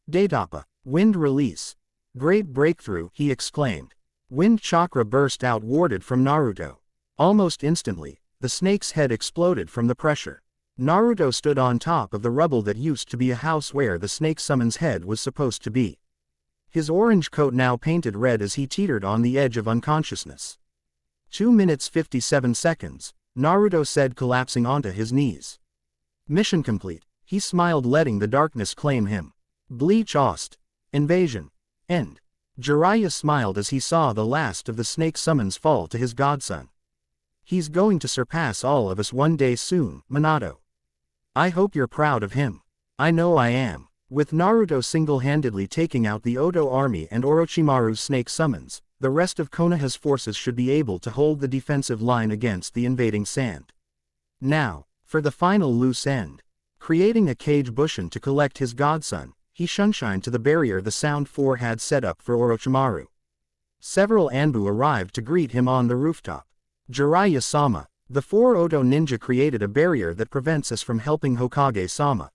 [SPEAKER 1] Daidappa. Wind release. Great breakthrough, he exclaimed. Wind chakra burst out warded from Naruto. Almost instantly, the snake's head exploded from the pressure. Naruto stood on top of the rubble that used to be a house where the snake summon's head was supposed to be. His orange coat now painted red as he teetered on the edge of unconsciousness. 2 minutes 57 seconds, Naruto said, collapsing onto his knees. Mission complete, he smiled, letting the darkness claim him. Bleach Ost. Invasion. End. Jiraiya smiled as he saw the last of the snake summons fall to his godson. He's going to surpass all of us one day soon, Minato. I hope you're proud of him. I know I am. With Naruto single-handedly taking out the Oto army and Orochimaru's snake summons, the rest of Konoha's forces should be able to hold the defensive line against the invading sand. Now, for the final loose end. Creating a cage bushin to collect his godson, he shunshined to the barrier the Sound 4 had set up for Orochimaru. Several Anbu arrived to greet him on the rooftop. Jiraiya-sama, the 4 Oto ninja created a barrier that prevents us from helping Hokage-sama.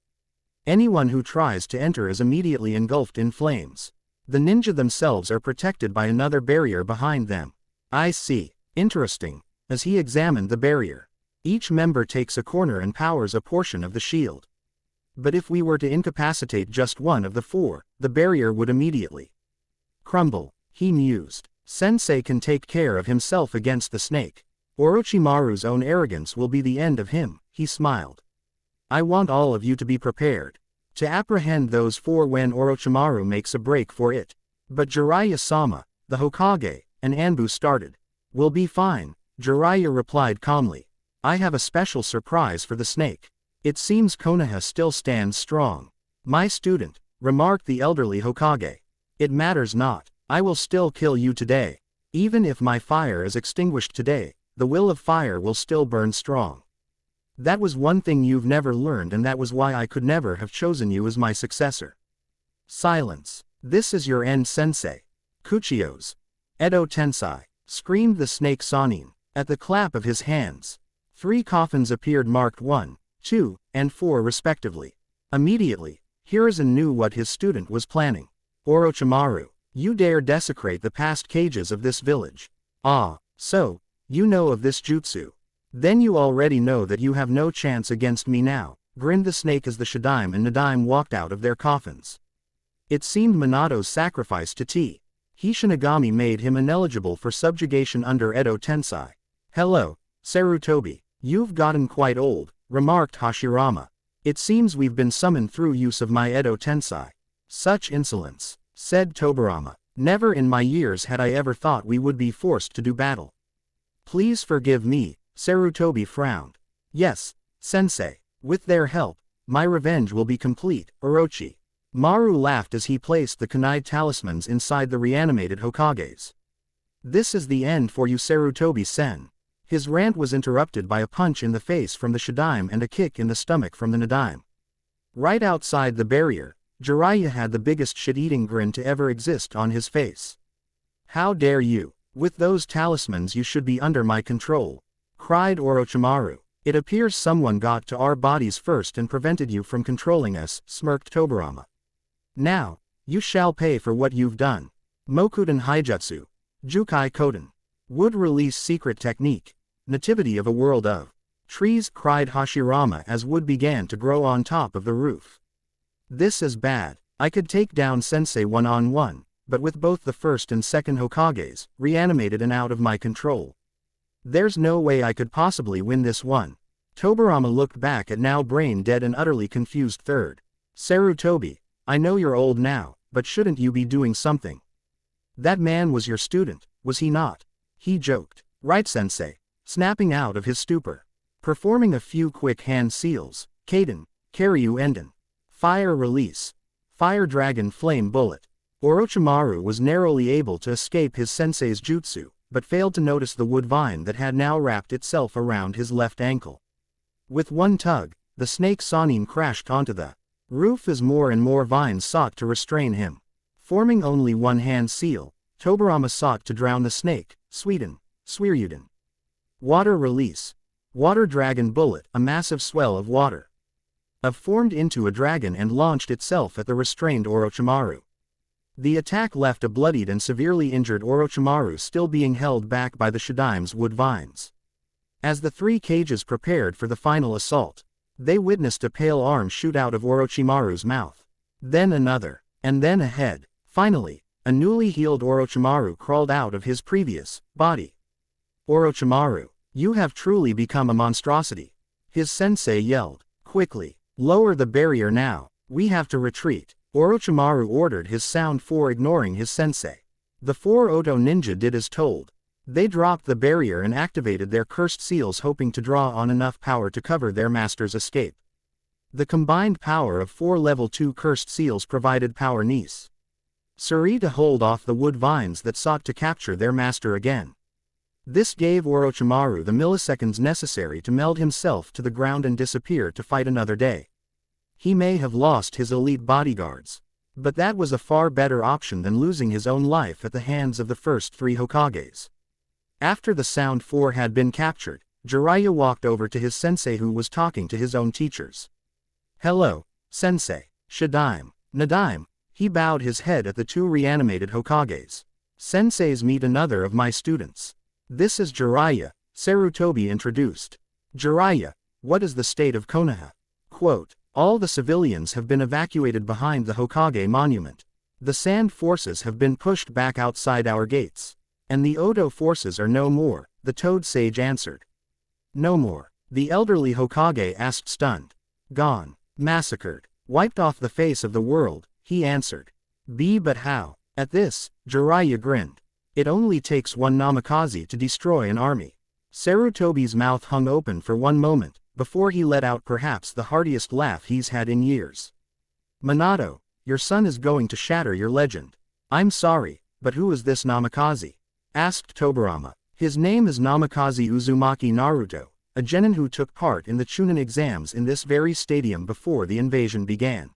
[SPEAKER 1] Anyone who tries to enter is immediately engulfed in flames. The ninja themselves are protected by another barrier behind them. I see. Interesting. As he examined the barrier, each member takes a corner and powers a portion of the shield. But if we were to incapacitate just one of the 4, the barrier would immediately crumble, he mused. Sensei can take care of himself against the snake. Orochimaru's own arrogance will be the end of him, he smiled. I want all of you to be prepared to apprehend those 4 when Orochimaru makes a break for it. But Jiraiya-sama, the Hokage, and Anbu started. We'll be fine, Jiraiya replied calmly. I have a special surprise for the snake. It seems Konoha still stands strong. My student, remarked the elderly Hokage. It matters not. I will still kill you today. Even if my fire is extinguished today, the will of fire will still burn strong. That was one thing you've never learned, and that was why I could never have chosen you as my successor. Silence. This is your end, sensei. Kuchiyos. Edo Tensai, screamed the snake Sanin. At the clap of his hands, 3 coffins appeared marked 1, 2, and 4 respectively. Immediately, Hiruzen knew what his student was planning. Orochimaru, you dare desecrate the past cages of this village. Ah, so, you know of this jutsu. Then you already know that you have no chance against me now, grinned the snake as the Shadaime and Nadaime walked out of their coffins. It seemed Minato's sacrifice to Hishinigami made him ineligible for subjugation under Edo Tensai. Hello, Sarutobi, you've gotten quite old, remarked Hashirama. It seems we've been summoned through use of my Edo Tensai. Such insolence, said Tobirama. Never in my years had I ever thought we would be forced to do battle. Please forgive me, Sarutobi frowned. Yes, sensei, with their help, my revenge will be complete, Orochi. Maru laughed as he placed the kunai talismans inside the reanimated Hokages. This is the end for you, Sarutobi-sen. His rant was interrupted by a punch in the face from the Shadaime and a kick in the stomach from the Nadaime. Right outside the barrier, Jiraiya had the biggest shit-eating grin to ever exist on his face. How dare you? With those talismans you should be under my control, cried Orochimaru. It appears someone got to our bodies first and prevented you from controlling us, smirked Tobirama. Now, you shall pay for what you've done. Mokuden Haijutsu, Jukai Koden, Wood Release Secret Technique, Nativity of a World of Trees, cried Hashirama as wood began to grow on top of the roof. This is bad. I could take down Sensei one-on-one, but with both the first and second Hokages reanimated and out of my control, there's no way I could possibly win this one. Tobirama looked back at now brain-dead and utterly confused third. Sarutobi, I know you're old now, but shouldn't you be doing something? That man was your student, was he not? He joked. Right, sensei, snapping out of his stupor. Performing a few quick hand seals, Kaden, Karyu Enden. Fire release. Fire Dragon Flame Bullet. Orochimaru was narrowly able to escape his sensei's jutsu, but failed to notice the wood vine that had now wrapped itself around his left ankle. With one tug, the snake Sanin crashed onto the roof as more and more vines sought to restrain him. Forming only one hand seal, Tobirama sought to drown the snake, Suiryuden. Water release. Water Dragon Bullet, a massive swell of water formed into a dragon and launched itself at the restrained Orochimaru. The attack left a bloodied and severely injured Orochimaru still being held back by the Shadaime's wood vines. As the 3 cages prepared for the final assault, they witnessed a pale arm shoot out of Orochimaru's mouth. Then another, and then a head. Finally, a newly healed Orochimaru crawled out of his previous body. Orochimaru, you have truly become a monstrosity. His sensei yelled. Quickly, lower the barrier now, we have to retreat. Orochimaru ordered his sound 4 ignoring his sensei. The 4 Oto ninja did as told. They dropped the barrier and activated their cursed seals hoping to draw on enough power to cover their master's escape. The combined power of 4 level 2 cursed seals provided power necessary to hold off the wood vines that sought to capture their master again. This gave Orochimaru the milliseconds necessary to meld himself to the ground and disappear to fight another day. He may have lost his elite bodyguards, but that was a far better option than losing his own life at the hands of the first 3 Hokages. After the Sound 4 had been captured, Jiraiya walked over to his sensei who was talking to his own teachers. Hello, sensei, Shadaime, Nadaime. He bowed his head at the 2 reanimated Hokages. Senseis, meet another of my students. This is Jiraiya, Sarutobi introduced. Jiraiya, what is the state of Konoha? Quote, all the civilians have been evacuated behind the Hokage monument. The Sand forces have been pushed back outside our gates. And the Odo forces are no more, the Toad Sage answered. No more, the elderly Hokage asked stunned. Gone, massacred, wiped off the face of the world, he answered. But how? At this, Jiraiya grinned. It only takes one Namikaze to destroy an army. Sarutobi's mouth hung open for one moment, before he let out perhaps the heartiest laugh he's had in years. Minato, your son is going to shatter your legend. I'm sorry, but who is this Namikaze? Asked Tobirama. His name is Namikaze Uzumaki Naruto, a genin who took part in the Chunin exams in this very stadium before the invasion began.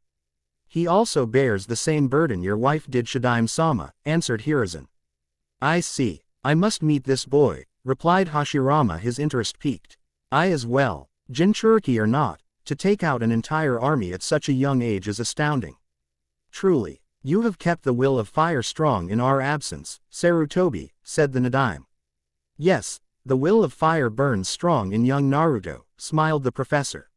[SPEAKER 1] He also bears the same burden your wife did, Shadaime-sama, answered Hiruzen. I see. I must meet this boy, replied Hashirama, his interest piqued. I as well. Jinchuriki or not, to take out an entire army at such a young age is astounding. Truly, you have kept the will of fire strong in our absence, Sarutobi, said the Nadaime. Yes, the will of fire burns strong in young Naruto, smiled the professor.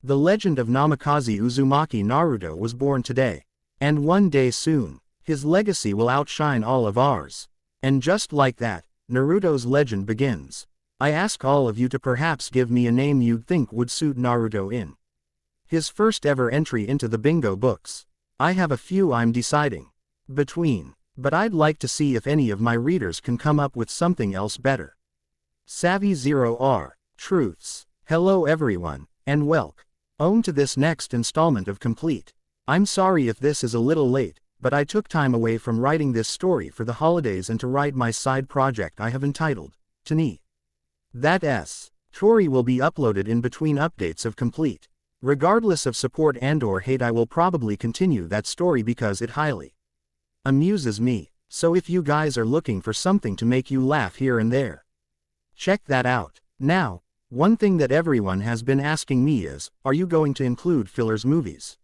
[SPEAKER 1] The legend of Namikaze Uzumaki Naruto was born today. And one day soon, his legacy will outshine all of ours. And just like that, Naruto's legend begins. I ask all of you to perhaps give me a name you'd think would suit Naruto in his first ever entry into the bingo books. I have a few I'm deciding between, but I'd like to see if any of my readers can come up with something else better. Savvy 0R, Truths. Hello everyone, and welcome to this next installment of Complete. I'm sorry if this is a little late, but I took time away from writing this story for the holidays and to write my side project I have entitled, Tani. That story will be uploaded in between updates of Complete. Regardless of support and/or hate, I will probably continue that story because it highly amuses me. So if you guys are looking for something to make you laugh here and there, check that out. Now, one thing that everyone has been asking me is, are you going to include fillers movies?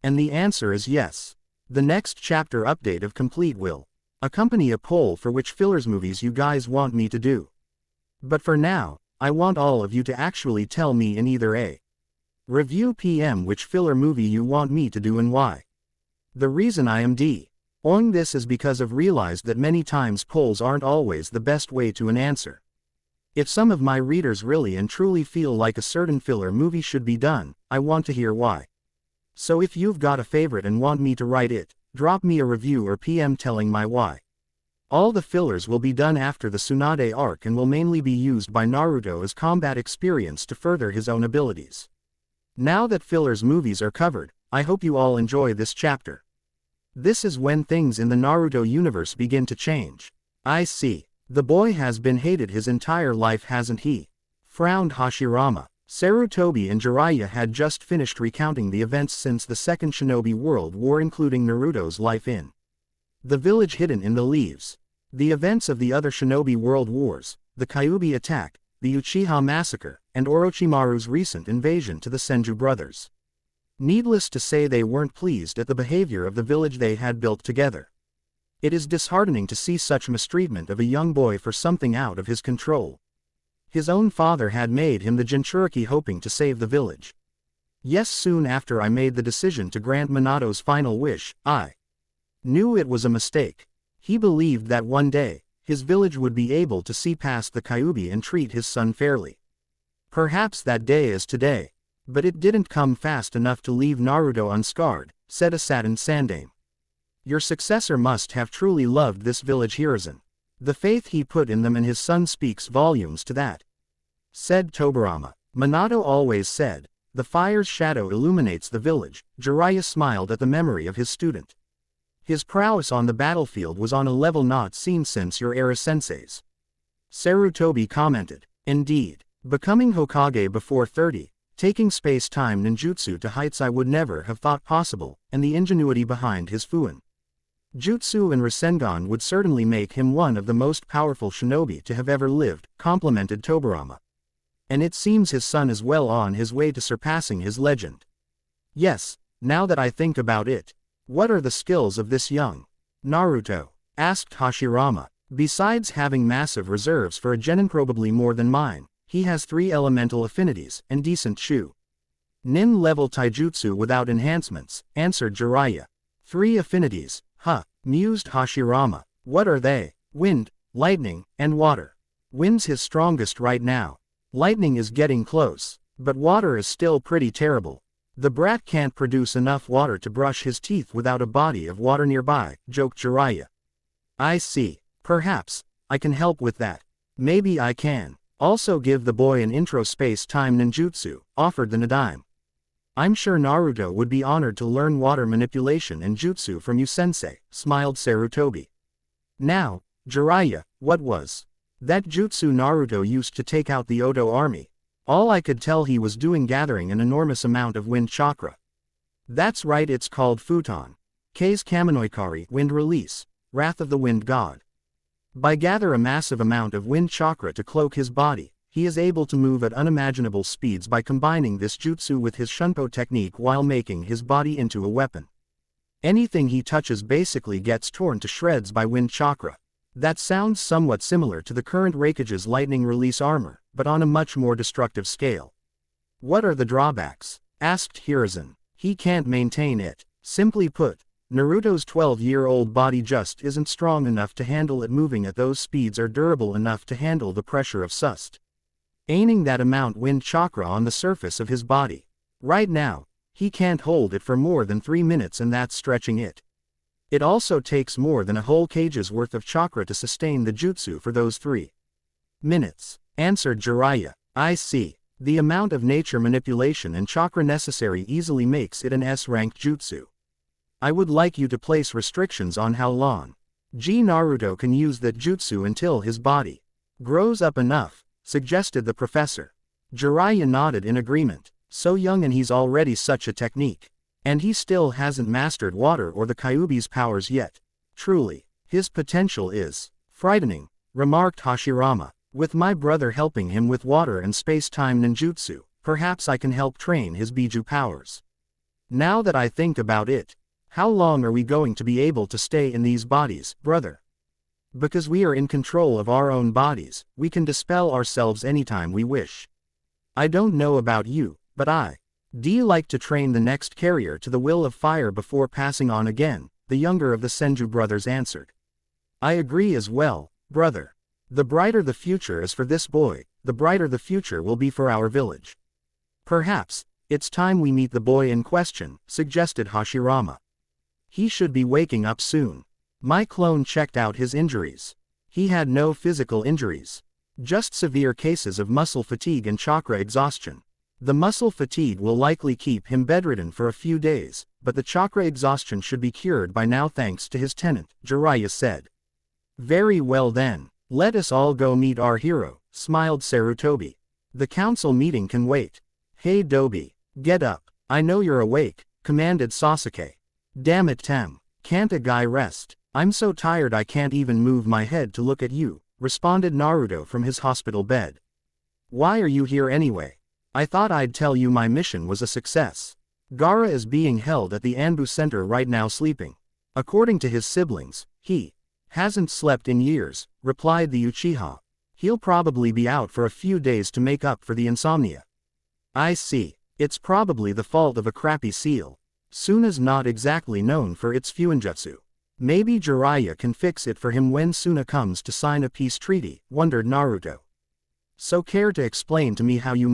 [SPEAKER 1] And the answer is yes. The next chapter update of Complete will accompany a poll for which fillers movies you guys want me to do. But for now, I want all of you to actually tell me in either a review PM which filler movie you want me to do and why. The reason I am doing this is because I've realized that many times polls aren't always the best way to an answer. If some of my readers really and truly feel like a certain filler movie should be done, I want to hear why. So if you've got a favorite and want me to write it, drop me a review or PM telling my why. All the fillers will be done after the Tsunade arc and will mainly be used by Naruto as combat experience to further his own abilities. Now that fillers movies are covered, I hope you all enjoy this chapter. This is when things in the Naruto universe begin to change. I see. The boy has been hated his entire life, hasn't he? Frowned Hashirama. Sarutobi and Jiraiya had just finished recounting the events since the Second Shinobi World War, including Naruto's life in the village hidden in the leaves, the events of the other Shinobi World Wars, the Kyuubi attack, the Uchiha massacre, and Orochimaru's recent invasion to the Senju brothers. Needless to say, they weren't pleased at the behavior of the village they had built together. It is disheartening to see such mistreatment of a young boy for something out of his control. His own father had made him the Jinchuriki hoping to save the village. Yes, soon after I made the decision to grant Minato's final wish, I knew it was a mistake. He believed that one day, his village would be able to see past the Kyuubi and treat his son fairly. Perhaps that day is today. But it didn't come fast enough to leave Naruto unscarred, said a saddened Sandaime. Your successor must have truly loved this village, Hiruzen. The faith he put in them and his son speaks volumes to that, said Tobirama. Minato always said, the fire's shadow illuminates the village. Jiraiya smiled at the memory of his student. His prowess on the battlefield was on a level not seen since your era senseis. Sarutobi commented. Indeed. Becoming Hokage before 30, taking space-time ninjutsu to heights I would never have thought possible, and the ingenuity behind his Fuin Jutsu and Rasengan would certainly make him one of the most powerful shinobi to have ever lived, complimented Tobirama. And it seems his son is well on his way to surpassing his legend. Yes, now that I think about it. What are the skills of this young Naruto? Asked Hashirama. Besides having massive reserves for a genin, probably more than mine, he has 3 elemental affinities and decent shu. Nin level taijutsu without enhancements, answered Jiraiya. 3 affinities, huh, mused Hashirama. What are they? Wind, lightning, and water. Wind's his strongest right now. Lightning is getting close, but water is still pretty terrible. The brat can't produce enough water to brush his teeth without a body of water nearby, joked Jiraiya. I see. Perhaps I can help with that. Maybe I can also give the boy an intro space-time ninjutsu, offered the Nadaime. I'm sure Naruto would be honored to learn water manipulation and jutsu from you, sensei, smiled Sarutobi. Now, Jiraiya, what was that jutsu Naruto used to take out the Oto army? All I could tell he was doing gathering an enormous amount of wind chakra. That's right, it's called Futon. K's Kaminoikari, wind release, wrath of the wind god. By gather a massive amount of wind chakra to cloak his body, he is able to move at unimaginable speeds by combining this jutsu with his shunpo technique while making his body into a weapon. Anything he touches basically gets torn to shreds by wind chakra. That sounds somewhat similar to the current Raikage's lightning release armor, but on a much more destructive scale. What are the drawbacks? Asked Hiruzen. He can't maintain it. Simply put, Naruto's 12-year-old body just isn't strong enough to handle it moving at those speeds or durable enough to handle the pressure of sustaining that amount wind chakra on the surface of his body. Right now, he can't hold it for more than 3 minutes, and that's stretching it. It also takes more than a whole cage's worth of chakra to sustain the jutsu for those 3 minutes, answered Jiraiya. I see. The amount of nature manipulation and chakra necessary easily makes it an S-ranked jutsu. I would like you to place restrictions on how long Naruto can use that jutsu until his body grows up enough, suggested the professor. Jiraiya nodded in agreement. So young and he's already such a technique. And he still hasn't mastered water or the Kyuubi's powers yet. Truly, his potential is frightening, remarked Hashirama. With my brother helping him with water and space-time ninjutsu, perhaps I can help train his Biju powers. Now that I think about it, how long are we going to be able to stay in these bodies, brother? Because we are in control of our own bodies, we can dispel ourselves anytime we wish. I don't know about you, but I'd like to train the next carrier to the will of fire before passing on again, the younger of the Senju brothers answered. I agree as well, brother. The brighter the future is for this boy, the brighter the future will be for our village. Perhaps, it's time we meet the boy in question, suggested Hashirama. He should be waking up soon. My clone checked out his injuries. He had no physical injuries. Just severe cases of muscle fatigue and chakra exhaustion. The muscle fatigue will likely keep him bedridden for a few days, but the chakra exhaustion should be cured by now thanks to his tenant, Jiraiya said. Very well then. Let us all go meet our hero, smiled Sarutobi. The council meeting can wait. Hey Dobi, get up. I know you're awake, commanded Sasuke. Damn it Tem, can't a guy rest? I'm so tired I can't even move my head to look at you, responded Naruto from his hospital bed. Why are you here anyway? I thought I'd tell you my mission was a success. Gaara is being held at the Anbu Center right now sleeping. According to his siblings, he hasn't slept in years, replied the Uchiha. He'll probably be out for a few days to make up for the insomnia. I see. It's probably the fault of a crappy seal. Suna's not exactly known for its fuinjutsu. Maybe Jiraiya can fix it for him when Suna comes to sign a peace treaty, wondered Naruto. So care to explain to me how you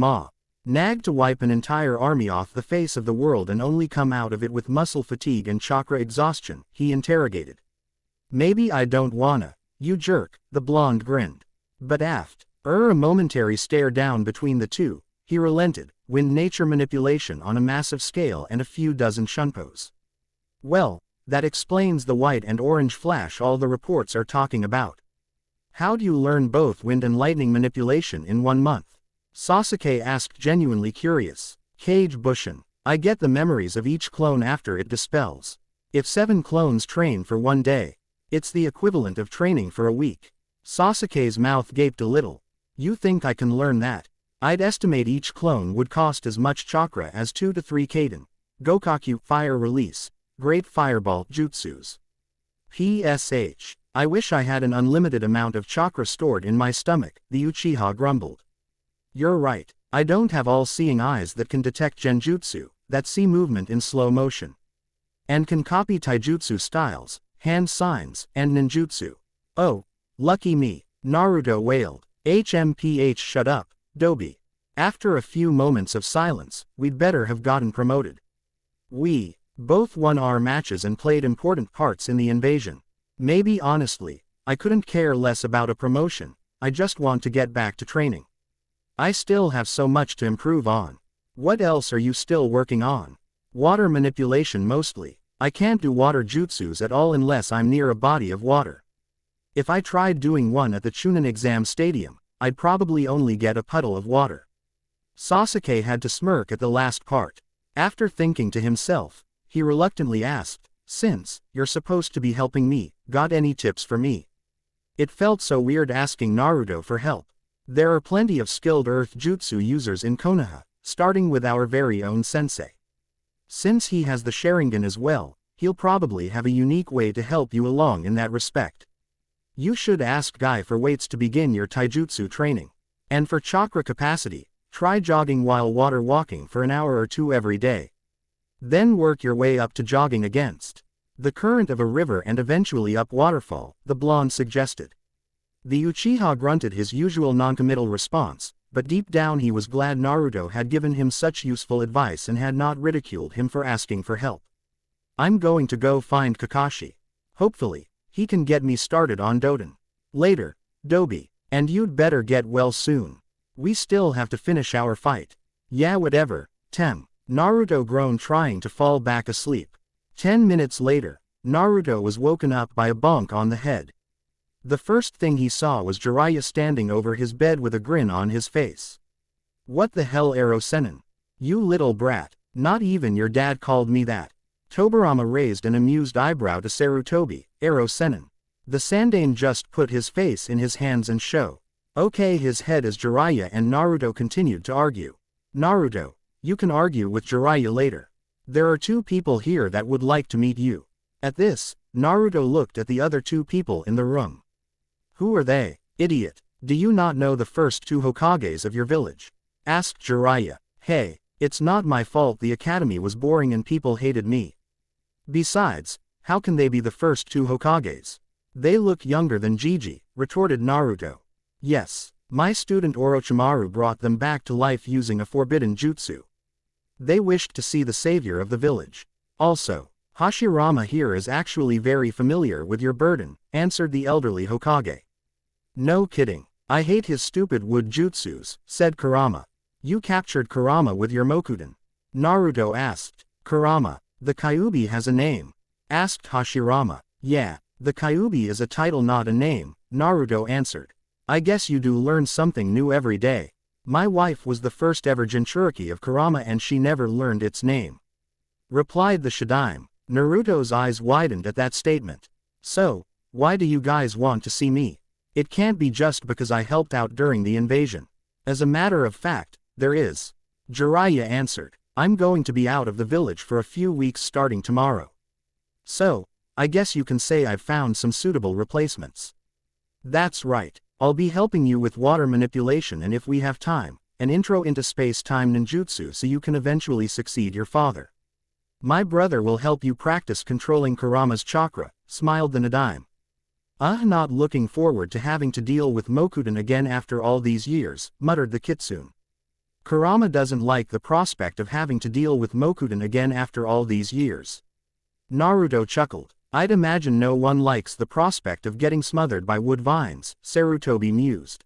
[SPEAKER 1] nagged to wipe an entire army off the face of the world and only come out of it with muscle fatigue and chakra exhaustion, he interrogated. Maybe I don't wanna, you jerk, the blonde grinned. But after a momentary stare down between the two, he relented, wind nature manipulation on a massive scale and a few dozen shunpos. Well, that explains the white and orange flash all the reports are talking about. How do you learn both wind and lightning manipulation in 1 month? Sasuke asked, genuinely curious. Kage Bushin. I get the memories of each clone after it dispels. If 7 clones train for 1 day, it's the equivalent of training for a week. Sasuke's mouth gaped a little. You think I can learn that? I'd estimate each clone would cost as much chakra as 2 to 3 Kaden. Gokaku, fire release, great fireball jutsus. PSH. I wish I had an unlimited amount of chakra stored in my stomach, the Uchiha grumbled. You're right, I don't have all-seeing eyes that can detect genjutsu, that see movement in slow motion. And can copy taijutsu styles, hand signs, and ninjutsu. Oh, lucky me, Naruto wailed. HMPH shut up, Dobi. After a few moments of silence, we'd better have gotten promoted. We both won our matches and played important parts in the invasion. Maybe honestly, I couldn't care less about a promotion, I just want to get back to training. I still have so much to improve on. What else are you still working on? Water manipulation mostly. I can't do water jutsus at all unless I'm near a body of water. If I tried doing one at the Chunin exam stadium, I'd probably only get a puddle of water. Sasuke had to smirk at the last part. After thinking to himself, he reluctantly asked, "Since you're supposed to be helping me, got any tips for me?" It felt so weird asking Naruto for help. There are plenty of skilled earth jutsu users in Konoha, starting with our very own sensei. Since he has the Sharingan as well, he'll probably have a unique way to help you along in that respect. You should ask Guy for weights to begin your taijutsu training. And for chakra capacity, try jogging while water walking for an hour or two every day. Then work your way up to jogging against the current of a river and eventually up waterfall, the blonde suggested. The Uchiha grunted his usual noncommittal response, but deep down he was glad Naruto had given him such useful advice and had not ridiculed him for asking for help. I'm going to go find Kakashi. Hopefully, he can get me started on Doden. Later, Dobi, and you'd better get well soon. We still have to finish our fight. Yeah, whatever, Tem. Naruto groaned, trying to fall back asleep. 10 minutes later, Naruto was woken up by a bonk on the head. The first thing he saw was Jiraiya standing over his bed with a grin on his face. "What the hell, Ero-senin? You little brat, not even your dad called me that." Tobirama raised an amused eyebrow to Sarutobi. "Ero-senin." The Sandaime just put his face in his hands and show okay his head as Jiraiya and Naruto continued to argue. "Naruto, you can argue with Jiraiya later. There are 2 people here that would like to meet you." At this, Naruto looked at the other 2 people in the room. "Who are they, idiot? Do you not know the first 2 Hokages of your village?" asked Jiraiya. "Hey, it's not my fault the academy was boring and people hated me. Besides, how can they be the first 2 Hokages? They look younger than Gigi," retorted Naruto. "Yes, my student Orochimaru brought them back to life using a forbidden jutsu. They wished to see the savior of the village. Also, Hashirama here is actually very familiar with your burden," answered the elderly Hokage. "No kidding. I hate his stupid wood jutsus," said Kurama. "You captured Kurama with your Mokuden?" Naruto asked. "Kurama, the Kyuubi has a name?" asked Hashirama. "Yeah, the Kyuubi is a title, not a name," Naruto answered. "I guess you do learn something new every day. My wife was the first ever Jinchuriki of Kurama and she never learned its name," replied the Shadaime. Naruto's eyes widened at that statement. "So, why do you guys want to see me? It can't be just because I helped out during the invasion." "As a matter of fact, there is," Jiraiya answered. "I'm going to be out of the village for a few weeks starting tomorrow. So, I guess you can say I've found some suitable replacements." "That's right. I'll be helping you with water manipulation and if we have time, an intro into space-time ninjutsu so you can eventually succeed your father. My brother will help you practice controlling Kurama's chakra," smiled the Nadaime. Not looking forward to having to deal with Mokuden again after all these years," muttered the Kitsune. Kurama doesn't like the prospect of having to deal with Mokuden again after all these years. Naruto chuckled. "I'd imagine no one likes the prospect of getting smothered by wood vines," Sarutobi mused.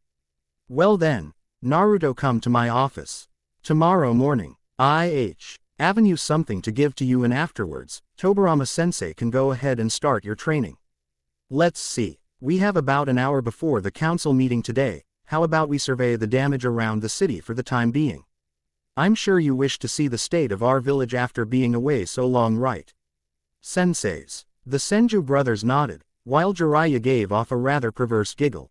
[SPEAKER 1] "Well then, Naruto, come to my office tomorrow morning. Avenue something to give to you and afterwards, Tobirama-sensei can go ahead and start your training. Let's see. We have about an hour before the council meeting today. How about we survey the damage around the city for the time being? I'm sure you wish to see the state of our village after being away so long, right?" "Senseis." The Senju brothers nodded, while Jiraiya gave off a rather perverse giggle.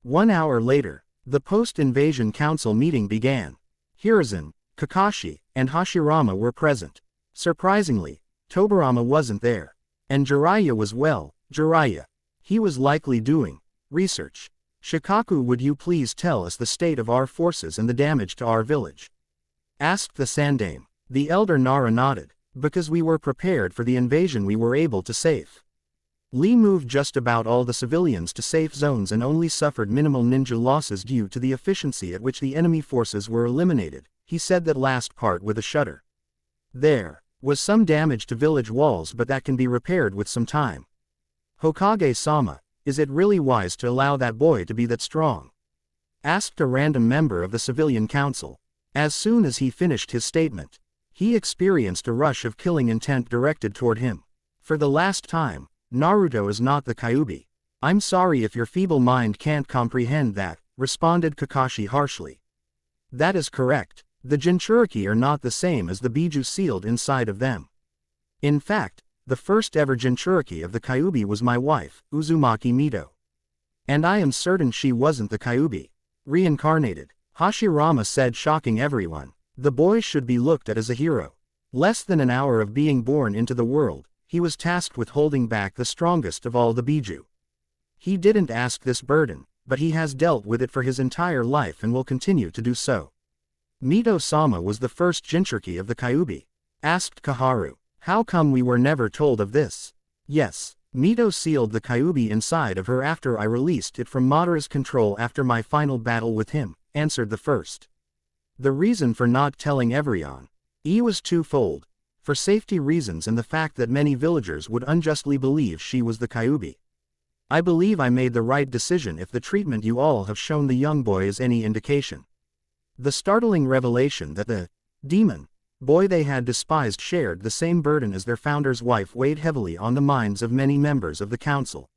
[SPEAKER 1] 1 hour later, the post-invasion council meeting began. Hiruzen, Kakashi, and Hashirama were present. Surprisingly, Tobirama wasn't there. And Jiraiya was Jiraiya. He was likely doing research. "Shikaku, would you please tell us the state of our forces and the damage to our village?" asked the Sandaime. The elder Nara nodded. "Because we were prepared for the invasion, we were able to save. Lee moved just about all the civilians to safe zones and only suffered minimal ninja losses due to the efficiency at which the enemy forces were eliminated," he said that last part with a shudder. "There was some damage to village walls, but that can be repaired with some time." "Hokage-sama, is it really wise to allow that boy to be that strong?" asked a random member of the civilian council. As soon as he finished his statement, he experienced a rush of killing intent directed toward him. "For the last time, Naruto is not the Kyuubi. I'm sorry if your feeble mind can't comprehend that," responded Kakashi harshly. "That is correct. The Jinchuriki are not the same as the Biju sealed inside of them. In fact, the first ever Jinchuriki of the Kyuubi was my wife, Uzumaki Mito. And I am certain she wasn't the Kyuubi reincarnated, Hashirama said, shocking everyone. The boy should be looked at as a hero. Less than an hour of being born into the world, he was tasked with holding back the strongest of all the Biju. He didn't ask this burden, but he has dealt with it for his entire life and will continue to do so. Mito-sama was the first Jinchuriki of the Kyuubi, asked Kaharu. How come we were never told of this? Yes, Mito sealed the Kyuubi inside of her after I released it from Madara's control after my final battle with him, answered the first. The reason for not telling everyone was twofold, for safety reasons and the fact that many villagers would unjustly believe she was the Kyuubi. I believe I made the right decision if the treatment you all have shown the young boy is any indication. The startling revelation that the demon boy they had despised shared the same burden as their founder's wife weighed heavily on the minds of many members of the council.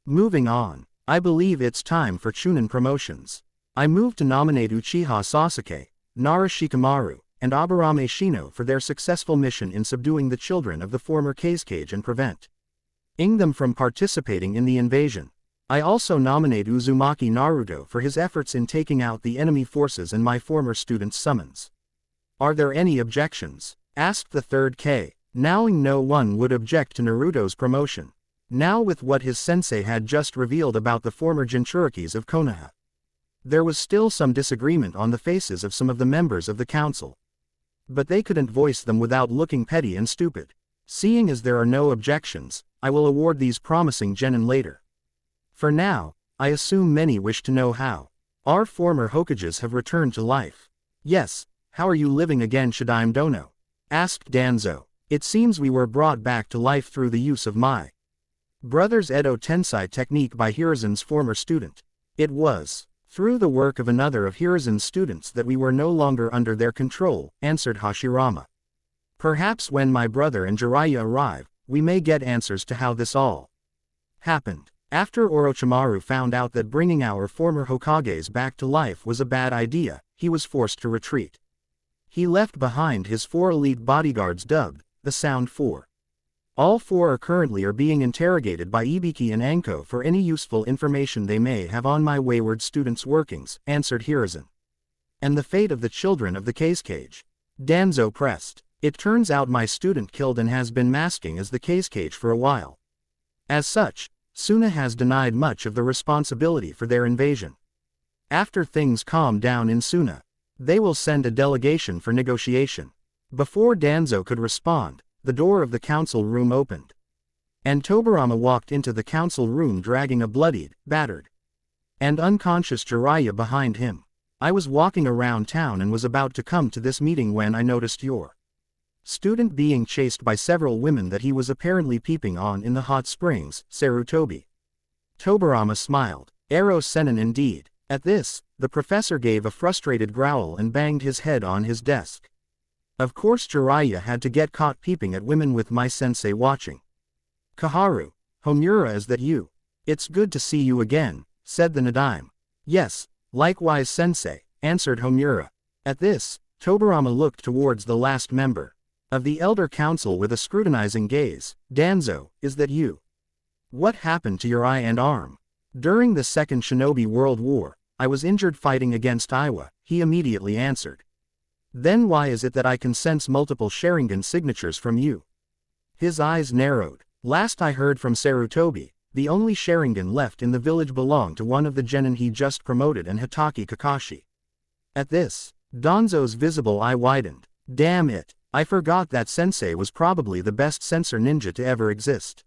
[SPEAKER 1] Moving on, I believe it's time for Chunin promotions. I move to nominate Uchiha Sasuke, Nara Shikamaru, and Aburame Shino for their successful mission in subduing the children of the former Kazekage and preventing them from participating in the invasion. I also nominate Uzumaki Naruto for his efforts in taking out the enemy forces and my former student's summons. Are there any objections? Asked the third K, knowing no one would object to Naruto's promotion. Now with what his sensei had just revealed about the former Jinchurikis of Konoha, there was still some disagreement on the faces of some of the members of the council. But they couldn't voice them without looking petty and stupid. Seeing as there are no objections, I will award these promising genin later. For now, I assume many wish to know how our former Hokages have returned to life. Yes, how are you living again, Shadaime Dono? Asked Danzo. It seems we were brought back to life through the use of my brother's Edo Tensei technique by Hiruzen's former student. It was through the work of another of Hiruzen's students that we were no longer under their control, answered Hashirama. Perhaps when my brother and Jiraiya arrive, we may get answers to how this all happened. After Orochimaru found out that bringing our former Hokages back to life was a bad idea, he was forced to retreat. He left behind his 4 elite bodyguards dubbed the Sound 4. All 4 are currently being interrogated by Ibiki and Anko for any useful information they may have on my wayward student's workings, answered Hiruzen. And the fate of the children of the Kazekage? Danzo pressed. It turns out my student killed and has been masking as the Kazekage for a while. As such, Suna has denied much of the responsibility for their invasion. After things calm down in Suna, they will send a delegation for negotiation. Before Danzo could respond, the door of the council room opened. And Tobirama walked into the council room dragging a bloodied, battered, and unconscious Jiraiya behind him. I was walking around town and was about to come to this meeting when I noticed your student being chased by several women that he was apparently peeping on in the hot springs, Sarutobi. Tobirama smiled. Ero Sennin indeed. At this, the professor gave a frustrated growl and banged his head on his desk. Of course Jiraiya had to get caught peeping at women with my sensei watching. Kaharu, Homura, is that you? It's good to see you again, said the Nadaime. Yes, likewise sensei, answered Homura. At this, Tobirama looked towards the last member of the Elder Council with a scrutinizing gaze. Danzo, is that you? What happened to your eye and arm? During the Second Shinobi World War, I was injured fighting against Iwa, he immediately answered. Then why is it that I can sense multiple Sharingan signatures from you? His eyes narrowed. Last I heard from Sarutobi, the only Sharingan left in the village belonged to one of the genin he just promoted and Hitaki Kakashi. At this, Danzo's visible eye widened. Damn it, I forgot that sensei was probably the best sensor ninja to ever exist.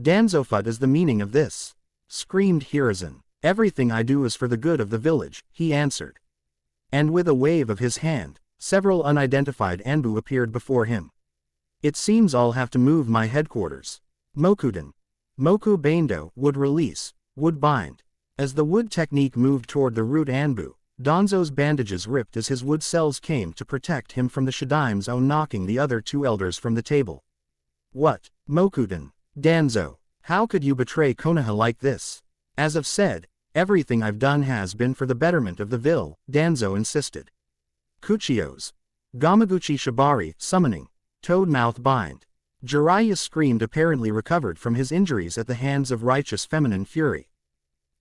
[SPEAKER 1] Danzo, what is the meaning of this? Screamed Hiruzen. Everything I do is for the good of the village, he answered. And with a wave of his hand, several unidentified Anbu appeared before him. It seems I'll have to move my headquarters. Mokuden. Moku Bando, would release, would bind. As the wood technique moved toward the root Anbu, Danzo's bandages ripped as his wood cells came to protect him from the Shadaime's own, knocking the other 2 elders from the table. What? Mokuden. Danzo, how could you betray Konoha like this? As I've said, everything I've done has been for the betterment of the Ville, Danzo insisted. Kuchios. Gamaguchi Shibari, summoning. Toad Mouth Bind. Jiraiya screamed, apparently recovered from his injuries at the hands of righteous feminine fury.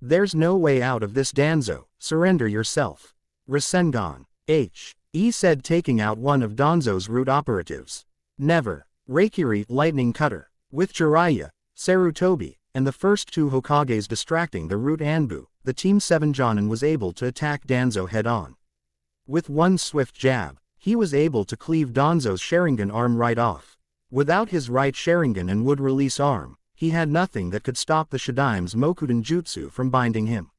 [SPEAKER 1] There's no way out of this, Danzo, surrender yourself. Rasengan. He said, taking out one of Danzo's root operatives. Never. Reikiri, lightning cutter. With Jiraiya, Sarutobi, and the first two Hokages distracting the root Anbu, the Team 7 Jonin was able to attack Danzo head-on. With one swift jab, he was able to cleave Danzo's Sharingan arm right off. Without his right Sharingan and wood-release arm, he had nothing that could stop the Shadaime's Mokuden Jutsu from binding him.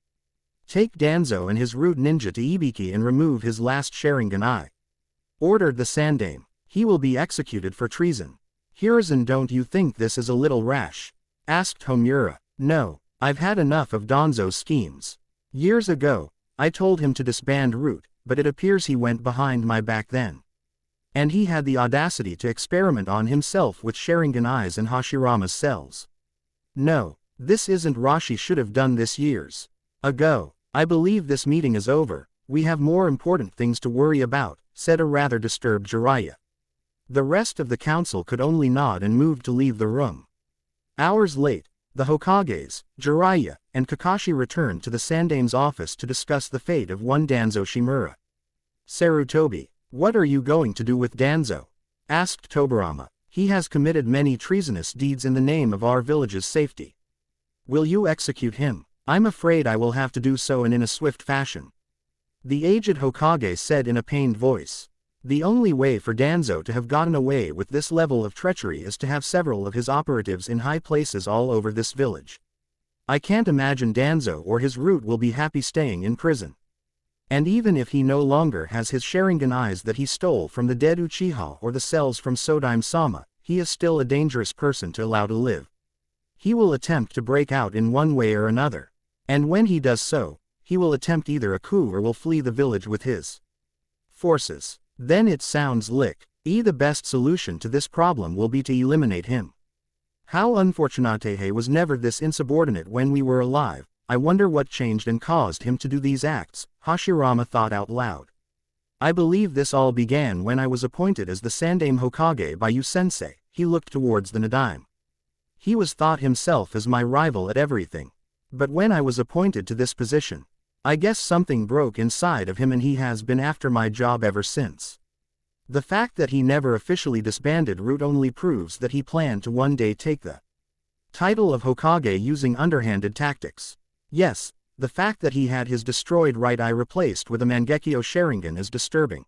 [SPEAKER 1] Take Danzo and his root ninja to Ibiki and remove his last Sharingan eye. Ordered the Sandaime. He will be executed for treason. Hiruzen, don't you think this is a little rash? Asked Homura. No, I've had enough of Danzo's schemes. Years ago, I told him to disband Root, but it appears he went behind my back then. And he had the audacity to experiment on himself with Sharingan eyes in Hashirama's cells. No, this isn't Rashi should have done this years ago. I believe this meeting is over, we have more important things to worry about, said a rather disturbed Jiraiya. The rest of the council could only nod and move to leave the room. Hours late, the Hokages, Jiraiya, and Kakashi returned to the Sandaime's office to discuss the fate of one Danzo Shimura. Sarutobi, what are you going to do with Danzo? Asked Tobirama. He has committed many treasonous deeds in the name of our village's safety. Will you execute him? I'm afraid I will have to do so and in a swift fashion. The aged Hokage said in a pained voice. The only way for Danzo to have gotten away with this level of treachery is to have several of his operatives in high places all over this village. I can't imagine Danzo or his root will be happy staying in prison. And even if he no longer has his Sharingan eyes that he stole from the dead Uchiha or the cells from Sodaime-sama, he is still a dangerous person to allow to live. He will attempt to break out in one way or another. And when he does so, he will attempt either a coup or will flee the village with his forces. Then it sounds like the best solution to this problem will be to eliminate him. How unfortunate he was never this insubordinate when we were alive. I wonder what changed and caused him to do these acts, Hashirama thought out loud. I believe this all began when I was appointed as the Sandaime Hokage by you sensei. He looked towards the Nadaime. He was thought himself as my rival at everything. But when I was appointed to this position, I guess something broke inside of him and he has been after my job ever since. The fact that he never officially disbanded Root only proves that he planned to one day take the title of Hokage using underhanded tactics. Yes, the fact that he had his destroyed right eye replaced with a Mangekyo Sharingan is disturbing.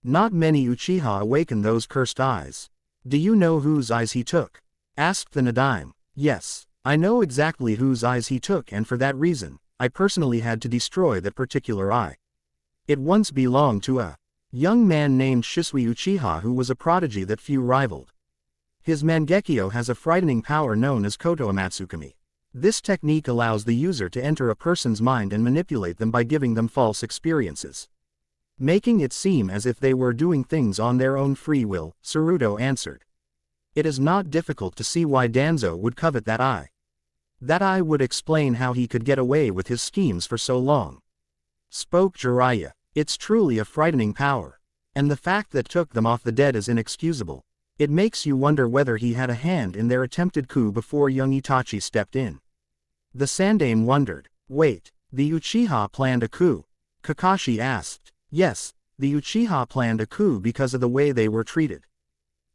[SPEAKER 1] Not many Uchiha awaken those cursed eyes. Do you know whose eyes he took? Asked the Nadaime. Yes, I know exactly whose eyes he took, and for that reason, I personally had to destroy that particular eye. It once belonged to a young man named Shisui Uchiha who was a prodigy that few rivaled. His Mangekyo has a frightening power known as Koto Amatsukami. This technique allows the user to enter a person's mind and manipulate them by giving them false experiences, making it seem as if they were doing things on their own free will, Saruto answered. It is not difficult to see why Danzo would covet that eye. That eye would explain how he could get away with his schemes for so long. Spoke Jiraiya. It's truly a frightening power. And the fact that took them off the dead is inexcusable. It makes you wonder whether he had a hand in their attempted coup before young Itachi stepped in. The Sandaime wondered. Wait, the Uchiha planned a coup? Kakashi asked. Yes, the Uchiha planned a coup because of the way they were treated.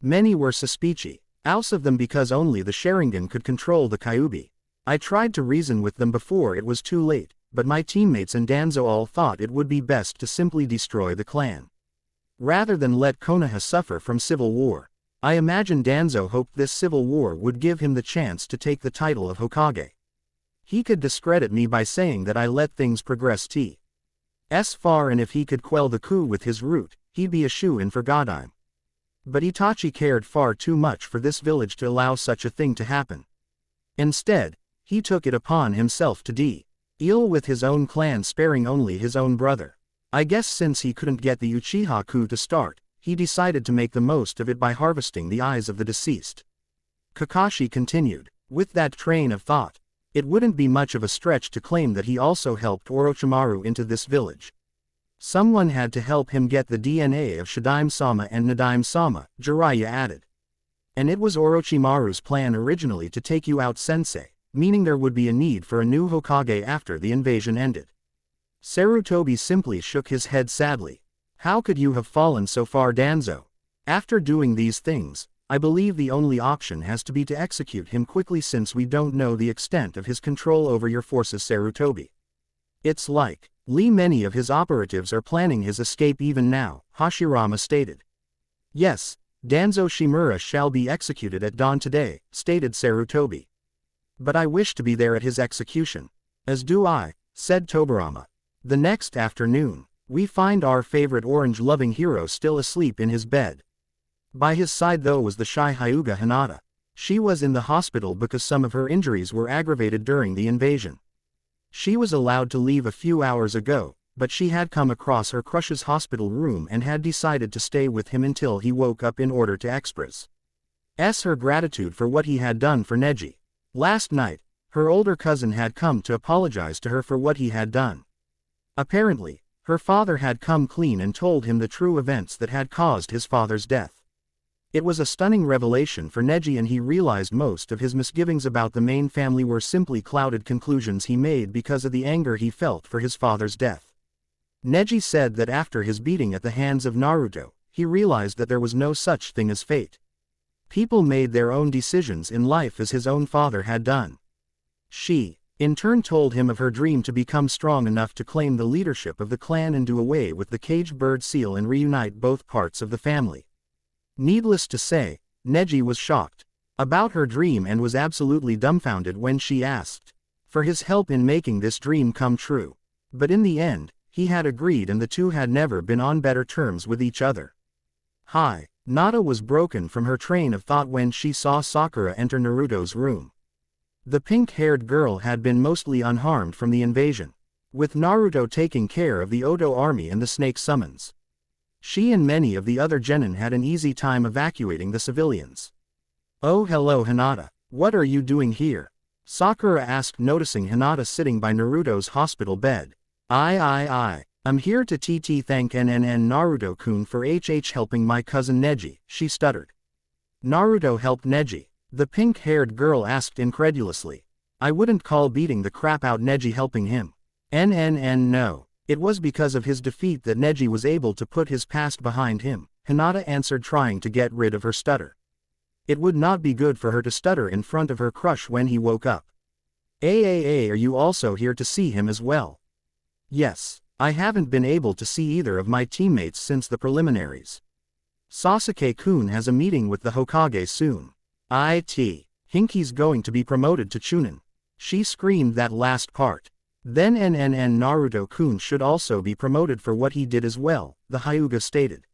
[SPEAKER 1] Many were suspicious of them because only the Sharingan could control the Kyuubi. I tried to reason with them before it was too late, but my teammates and Danzo all thought it would be best to simply destroy the clan, rather than let Konoha suffer from civil war. I imagine Danzo hoped this civil war would give him the chance to take the title of Hokage. He could discredit me by saying that I let things progress as far, and if he could quell the coup with his root, he'd be a shoo-in for Godheim. But Itachi cared far too much for this village to allow such a thing to happen. Instead, he took it upon himself to deal with his own clan, sparing only his own brother. I guess since he couldn't get the Uchiha coup to start, he decided to make the most of it by harvesting the eyes of the deceased. Kakashi continued. With that train of thought, it wouldn't be much of a stretch to claim that he also helped Orochimaru into this village. Someone had to help him get the DNA of Shadaime-sama and Nadaime-sama, Jiraiya added. And it was Orochimaru's plan originally to take you out, sensei, meaning there would be a need for a new Hokage after the invasion ended. Sarutobi simply shook his head sadly. How could you have fallen so far, Danzo? After doing these things, I believe the only option has to be to execute him quickly since we don't know the extent of his control over your forces, Sarutobi. It's like, many of his operatives are planning his escape even now, Hashirama stated. Yes, Danzo Shimura shall be executed at dawn today, stated Sarutobi. But I wish to be there at his execution. As do I, said Tobirama. The next afternoon, we find our favorite orange-loving hero still asleep in his bed. By his side though was the shy Hyuga Hinata. She was in the hospital because some of her injuries were aggravated during the invasion. She was allowed to leave a few hours ago, but she had come across her crush's hospital room and had decided to stay with him until he woke up in order to express her gratitude for what he had done for Neji. Last night, her older cousin had come to apologize to her for what he had done. Apparently, her father had come clean and told him the true events that had caused his father's death. It was a stunning revelation for Neji, and he realized most of his misgivings about the main family were simply clouded conclusions he made because of the anger he felt for his father's death. Neji said that after his beating at the hands of Naruto, he realized that there was no such thing as fate. People made their own decisions in life as his own father had done. She, in turn, told him of her dream to become strong enough to claim the leadership of the clan and do away with the caged bird seal and reunite both parts of the family. Needless to say, Neji was shocked about her dream and was absolutely dumbfounded when she asked for his help in making this dream come true. But in the end, he had agreed and the two had never been on better terms with each other. Hi, Nada was broken from her train of thought when she saw Sakura enter Naruto's room. The pink-haired girl had been mostly unharmed from the invasion, with Naruto taking care of the Odo army and the snake summons. She and many of the other genin had an easy time evacuating the civilians. Oh, hello Hinata, what are you doing here? Sakura asked, noticing Hinata sitting by Naruto's hospital bed. I'm here to thank Naruto-kun for helping my cousin Neji, she stuttered. Naruto helped Neji? The pink-haired girl asked incredulously. I wouldn't call beating the crap out Neji helping him. No. It was because of his defeat that Neji was able to put his past behind him, Hinata answered, trying to get rid of her stutter. It would not be good for her to stutter in front of her crush when he woke up. Are you also here to see him as well? Yes, I haven't been able to see either of my teammates since the preliminaries. Sasuke-kun has a meeting with the Hokage soon. Hinky's going to be promoted to Chunin. She screamed that last part. Then Naruto-kun should also be promoted for what he did as well, the Hyuga stated.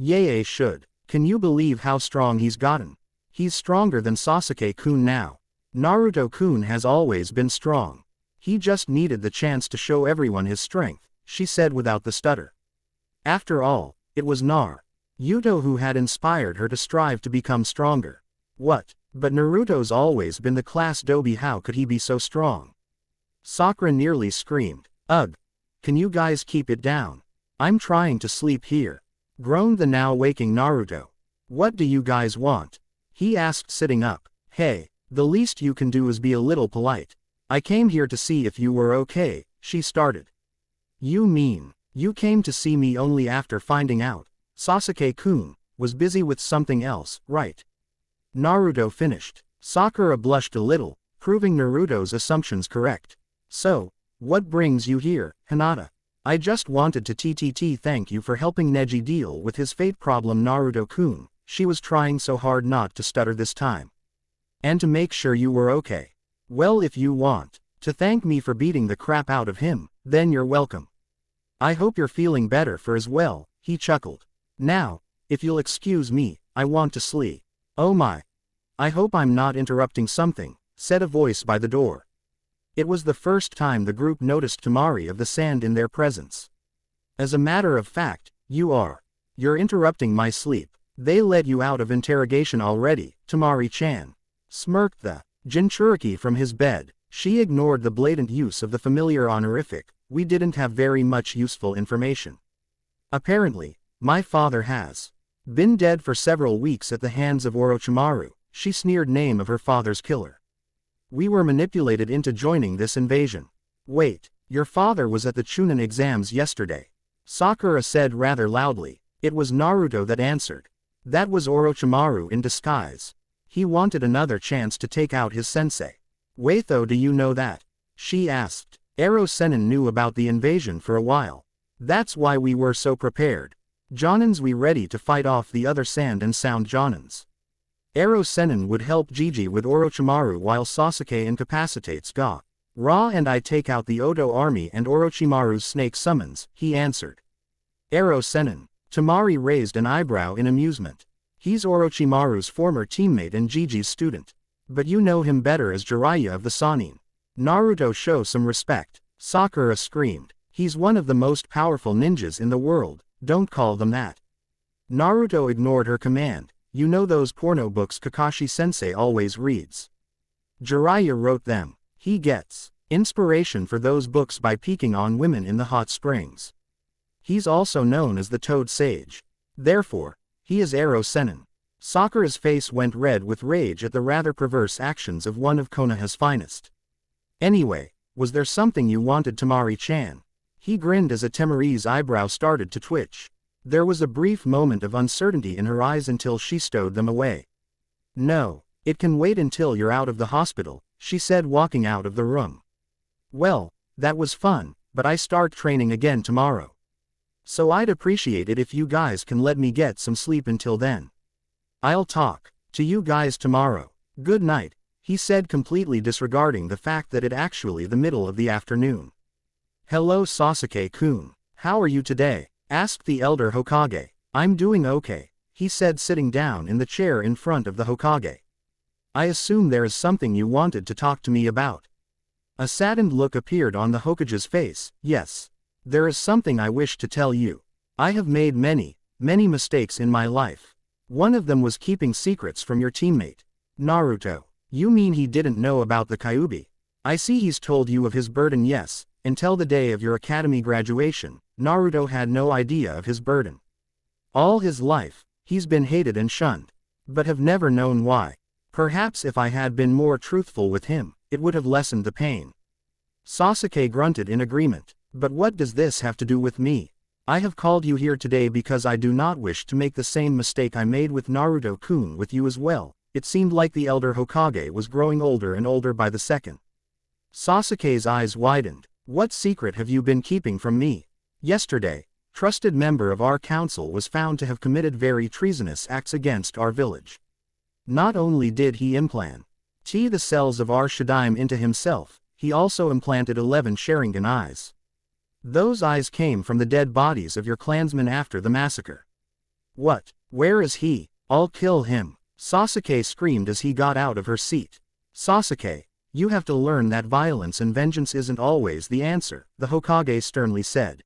[SPEAKER 1] Yae should. Can you believe how strong he's gotten? He's stronger than Sasuke-kun now. Naruto-kun has always been strong. He just needed the chance to show everyone his strength, she said without the stutter. After all, it was Naruto who had inspired her to strive to become stronger. What? But Naruto's always been the class dobe, how could he be so strong? Sakura nearly screamed. Ugh! Can you guys keep it down? I'm trying to sleep here. Groaned the now waking Naruto. What do you guys want? He asked, sitting up. Hey, the least you can do is be a little polite. I came here to see if you were okay, she started. You mean, you came to see me only after finding out Sasuke-kun was busy with something else, right? Naruto finished. Sakura blushed a little, proving Naruto's assumptions correct. So, what brings you here, Hinata? I just wanted to thank you for helping Neji deal with his fate problem, Naruto-kun. She was trying so hard not to stutter this time. And to make sure you were okay. Well, if you want to thank me for beating the crap out of him, then you're welcome. I hope you're feeling better for as well, he chuckled. Now, if you'll excuse me, I want to sleep. Oh my. I hope I'm not interrupting something, said a voice by the door. It was the first time the group noticed Tamari of the Sand in their presence. As a matter of fact, you're interrupting my sleep. They let you out of interrogation already, Tamari-chan. Smirked the Jinchuriki from his bed. She ignored the blatant use of the familiar honorific. We didn't have very much useful information. Apparently, my father has Been dead for several weeks at the hands of Orochimaru, she sneered name of her father's killer. We were manipulated into joining this invasion. Wait, your father was at the Chunin exams yesterday. Sakura said rather loudly. It was Naruto that answered. That was Orochimaru in disguise. He wanted another chance to take out his sensei. Wait though, do you know that? She asked. Ero Sennin knew about the invasion for a while. That's why we were so prepared. Jonins, we ready to fight off the other sand and sound Jonins. Ero Sennin would help Gigi with Orochimaru while Sasuke incapacitates Ga. Ra and I take out the Odo army and Orochimaru's snake summons, he answered. Ero Sennin. Tamari raised an eyebrow in amusement. He's Orochimaru's former teammate and Gigi's student. But you know him better as Jiraiya of the Sannin. Naruto, show some respect. Sakura screamed. He's one of the most powerful ninjas in the world, don't call them that. Naruto ignored her command. You know those porno books Kakashi-sensei always reads. Jiraiya wrote them. He gets inspiration for those books by peeking on women in the hot springs. He's also known as the Toad Sage. Therefore, he is Ero Sennin. Sakura's face went red with rage at the rather perverse actions of one of Konoha's finest. Anyway, was there something you wanted, Tamari-chan? He grinned as Temari's eyebrow started to twitch. There was a brief moment of uncertainty in her eyes until she stowed them away. No, it can wait until you're out of the hospital, she said, walking out of the room. Well, that was fun, but I start training again tomorrow. So I'd appreciate it if you guys can let me get some sleep until then. I'll talk to you guys tomorrow. Good night, he said, completely disregarding the fact that it actually the middle of the afternoon. Hello Sasuke-kun. How are you today? Asked the elder Hokage. I'm doing okay, he said, sitting down in the chair in front of the Hokage. I assume there is something you wanted to talk to me about. A saddened look appeared on the Hokage's face. Yes. There is something I wish to tell you. I have made many mistakes in my life. One of them was keeping secrets from your teammate. Naruto. You mean he didn't know about the Kyuubi? I see he's told you of his burden. Yes, until the day of your academy graduation, Naruto had no idea of his burden. All his life, he's been hated and shunned. But have never known why. Perhaps if I had been more truthful with him, it would have lessened the pain. Sasuke grunted in agreement. But what does this have to do with me? I have called you here today because I do not wish to make the same mistake I made with Naruto-kun with you as well. It seemed like the elder Hokage was growing older and older by the second. Sasuke's eyes widened. What secret have you been keeping from me? Yesterday, trusted member of our council was found to have committed very treasonous acts against our village. Not only did he implant the cells of our Shadaime into himself, he also implanted 11 Sharingan eyes. Those eyes came from the dead bodies of your clansmen after the massacre. What? Where is he? I'll kill him. Sasuke screamed as he got out of her seat. Sasuke, you have to learn that violence and vengeance isn't always the answer, the Hokage sternly said.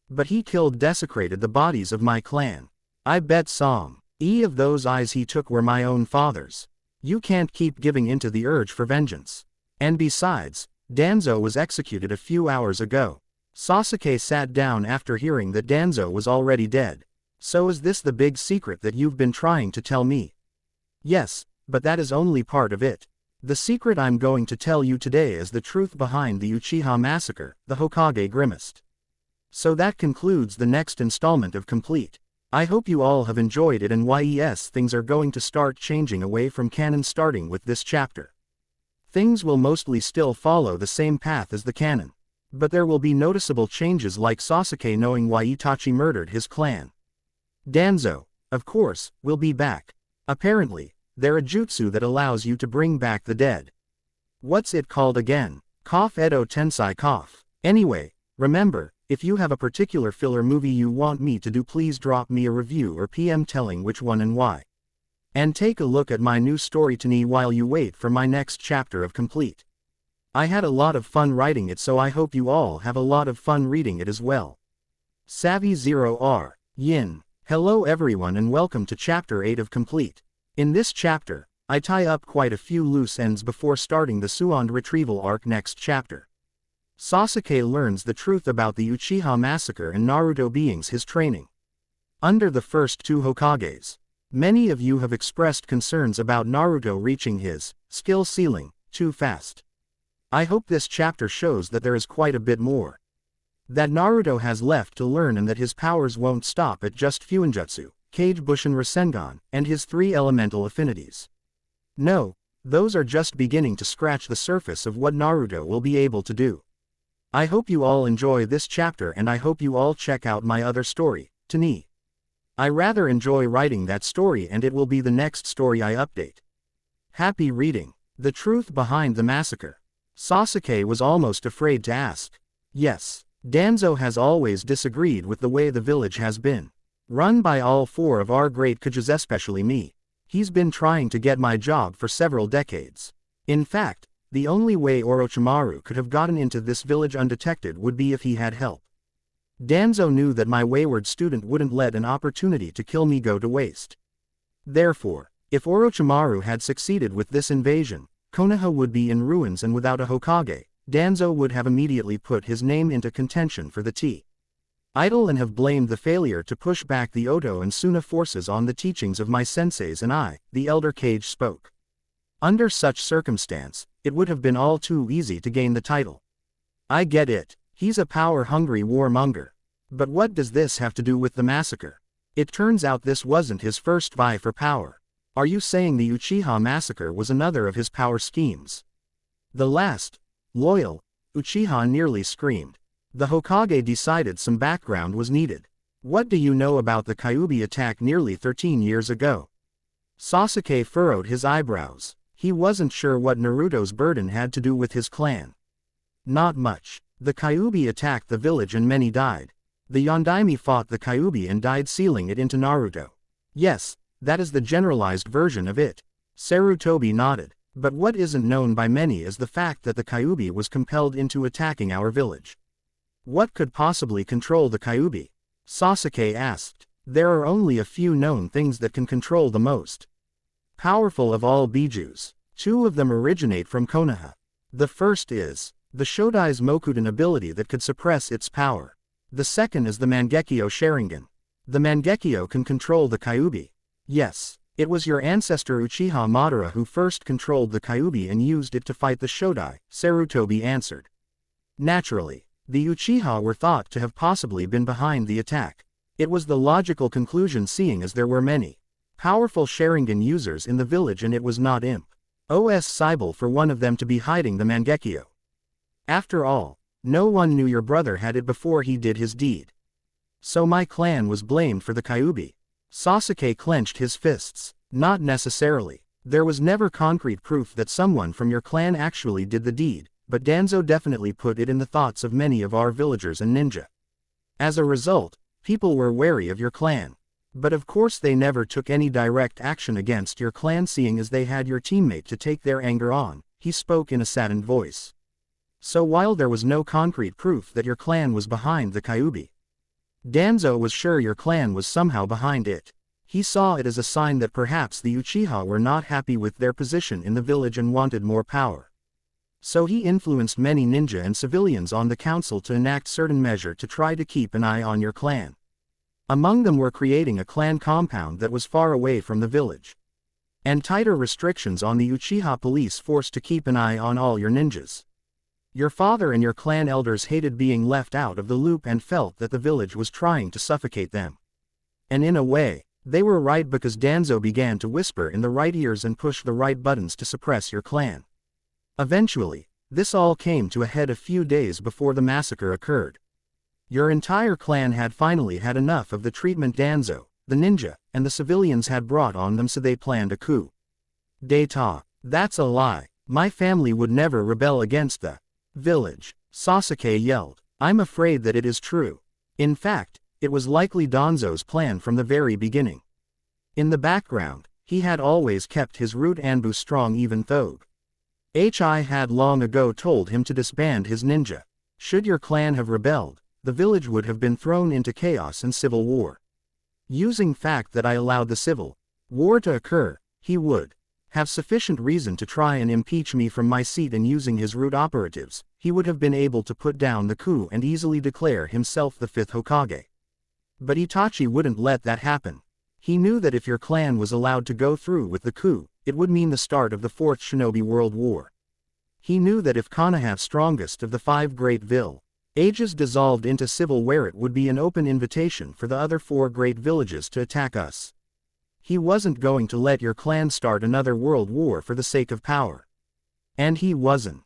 [SPEAKER 1] But he desecrated the bodies of my clan. I bet some of those eyes he took were my own father's. You can't keep giving into the urge for vengeance. And besides, Danzo was executed a few hours ago. Sasuke sat down after hearing that Danzo was already dead. So is this the big secret that you've been trying to tell me? Yes, but that is only part of it. The secret I'm going to tell you today is the truth behind the Uchiha massacre, the Hokage grimaced. So that concludes the next installment of Complete. I hope you all have enjoyed it, and yes, things are going to start changing away from canon starting with this chapter. Things will mostly still follow the same path as the canon. But there will be noticeable changes, like Sasuke knowing why Itachi murdered his clan. Danzo, of course, will be back. Apparently, they're a jutsu that allows you to bring back the dead. What's it called again? Cough Edo Tensei cough. Anyway, remember, if you have a particular filler movie you want me to do, please drop me a review or PM telling which one and why. And take a look at my new story Tani while you wait for my next chapter of Complete. I had a lot of fun writing it, so I hope you all have a lot of fun reading it as well. Savvy 0R. Yin. Hello everyone and welcome to Chapter 8 of Complete. In this chapter, I tie up quite a few loose ends before starting the Suand retrieval arc next chapter. Sasuke learns the truth about the Uchiha massacre and Naruto beings his training. Under the first two Hokages, many of you have expressed concerns about Naruto reaching his skill ceiling too fast. I hope this chapter shows that there is quite a bit more that Naruto has left to learn, and that his powers won't stop at just Fuinjutsu, Kage Bushin Rasengan, and his 3 elemental affinities. No, those are just beginning to scratch the surface of what Naruto will be able to do. I hope you all enjoy this chapter, and I hope you all check out my other story, Tani. I rather enjoy writing that story, and it will be the next story I update. Happy reading. The truth behind the massacre. Sasuke was almost afraid to ask. Yes, Danzo has always disagreed with the way the village has been run by all 4 of our great Kages, especially me. He's been trying to get my job for several decades. In fact, the only way Orochimaru could have gotten into this village undetected would be if he had help. Danzo knew that my wayward student wouldn't let an opportunity to kill me go to waste. Therefore, if Orochimaru had succeeded with this invasion, Konoha would be in ruins, and without a Hokage, Danzo would have immediately put his name into contention for the title and have blamed the failure to push back the Oto and Suna forces on the teachings of my senseis and I, the elder Kage spoke. Under such circumstance, it would have been all too easy to gain the title. I get it, he's a power-hungry warmonger. But what does this have to do with the massacre? It turns out this wasn't his first vie for power. Are you saying the Uchiha massacre was another of his power schemes? The last, loyal, Uchiha nearly screamed. The Hokage decided some background was needed. What do you know about the Kyuubi attack nearly 13 years ago? Sasuke furrowed his eyebrows. He wasn't sure what Naruto's burden had to do with his clan. Not much. The Kyuubi attacked the village and many died. The Yondaime fought the Kyuubi and died, sealing it into Naruto. Yes, that is the generalized version of it. Sarutobi nodded. But what isn't known by many is the fact that the Kyuubi was compelled into attacking our village. What could possibly control the Kyuubi? Sasuke asked. There are only a few known things that can control the most powerful of all bijus. 2 of them originate from Konoha. The first is the Shodai's Mokudan ability that could suppress its power. The second is the Mangekyo Sharingan. The Mangekyo can control the Kyuubi. Yes, it was your ancestor Uchiha Madara who first controlled the Kyuubi and used it to fight the Shodai, Sarutobi answered. Naturally, the Uchiha were thought to have possibly been behind the attack. It was the logical conclusion, seeing as there were many powerful Sharingan users in the village, and it was not impossible for one of them to be hiding the Mangekyo. After all, no one knew your brother had it before he did his deed. So my clan was blamed for the Kyuubi. Sasuke clenched his fists. Not necessarily. There was never concrete proof that someone from your clan actually did the deed, but Danzo definitely put it in the thoughts of many of our villagers and ninja. As a result, people were wary of your clan. But of course they never took any direct action against your clan, seeing as they had your teammate to take their anger on, he spoke in a saddened voice. So while there was no concrete proof that your clan was behind the Kyuubi, Danzo was sure your clan was somehow behind it. He saw it as a sign that perhaps the Uchiha were not happy with their position in the village and wanted more power. So he influenced many ninja and civilians on the council to enact certain measure to try to keep an eye on your clan. Among them were creating a clan compound that was far away from the village, and tighter restrictions on the Uchiha police force to keep an eye on all your ninjas. Your father and your clan elders hated being left out of the loop and felt that the village was trying to suffocate them. And in a way, they were right, because Danzo began to whisper in the right ears and push the right buttons to suppress your clan. Eventually, this all came to a head a few days before the massacre occurred. Your entire clan had finally had enough of the treatment Danzo, the ninja, and the civilians had brought on them, so they planned a coup d'etat. That's a lie. My family would never rebel against the village, Sasuke yelled. I'm afraid that it is true. In fact, it was likely Danzo's plan from the very beginning. In the background, he had always kept his root Anbu strong, even though Hi had long ago told him to disband his ninja. Should your clan have rebelled, the village would have been thrown into chaos and civil war. Using fact that I allowed the civil war to occur, he would have sufficient reason to try and impeach me from my seat, and using his root operatives, he would have been able to put down the coup and easily declare himself the 5th Hokage. But Itachi wouldn't let that happen. He knew that if your clan was allowed to go through with the coup, it would mean the start of the Fourth Shinobi World War. He knew that if Konoha's strongest of the 5 great villages dissolved into civil war, it would be an open invitation for the other 4 great villages to attack us. He wasn't going to let your clan start another world war for the sake of power. And he wasn't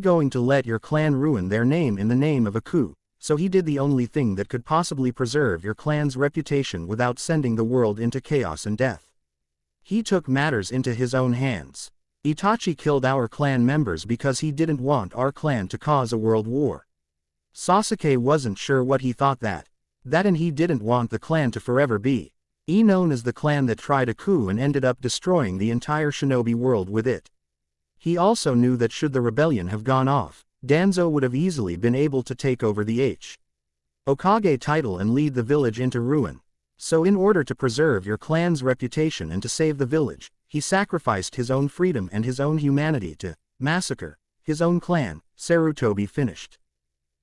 [SPEAKER 1] going to let your clan ruin their name in the name of a coup, so he did the only thing that could possibly preserve your clan's reputation without sending the world into chaos and death. He took matters into his own hands. Itachi killed our clan members because he didn't want our clan to cause a world war. Sasuke wasn't sure what he thought that and he didn't want the clan to forever be known as the clan that tried a coup and ended up destroying the entire shinobi world with it. He also knew that should the rebellion have gone off, Danzo would have easily been able to take over the Hokage title and lead the village into ruin. So in order to preserve your clan's reputation and to save the village, he sacrificed his own freedom and his own humanity to massacre his own clan. Sarutobi finished.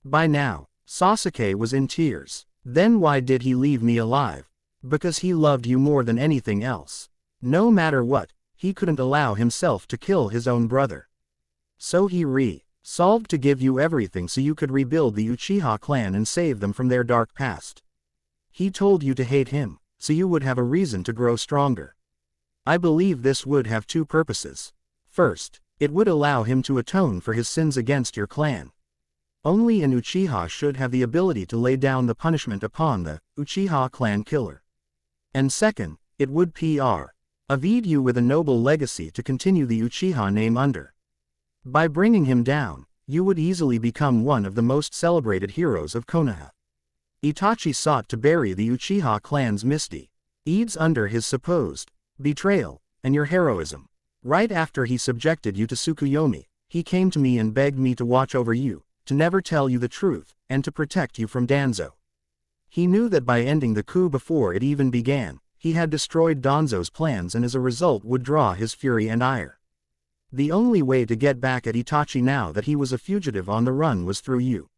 [SPEAKER 1] By now, Sasuke was in tears. Then why did he leave me alive? Because he loved you more than anything else. No matter what, he couldn't allow himself to kill his own brother. So he resolved to give you everything so you could rebuild the Uchiha clan and save them from their dark past. He told you to hate him, so you would have a reason to grow stronger. I believe this would have 2 purposes. First, it would allow him to atone for his sins against your clan. Only an Uchiha should have the ability to lay down the punishment upon the Uchiha clan killer. And second, it would provide you with a noble legacy to continue the Uchiha name under. By bringing him down, you would easily become one of the most celebrated heroes of Konoha. Itachi sought to bury the Uchiha clan's misdeeds under his supposed betrayal and your heroism. Right after he subjected you to Tsukuyomi, he came to me and begged me to watch over you, to never tell you the truth, and to protect you from Danzo. He knew that by ending the coup before it even began, he had destroyed Danzo's plans and as a result would draw his fury and ire. The only way to get back at Itachi now that he was a fugitive on the run was through you.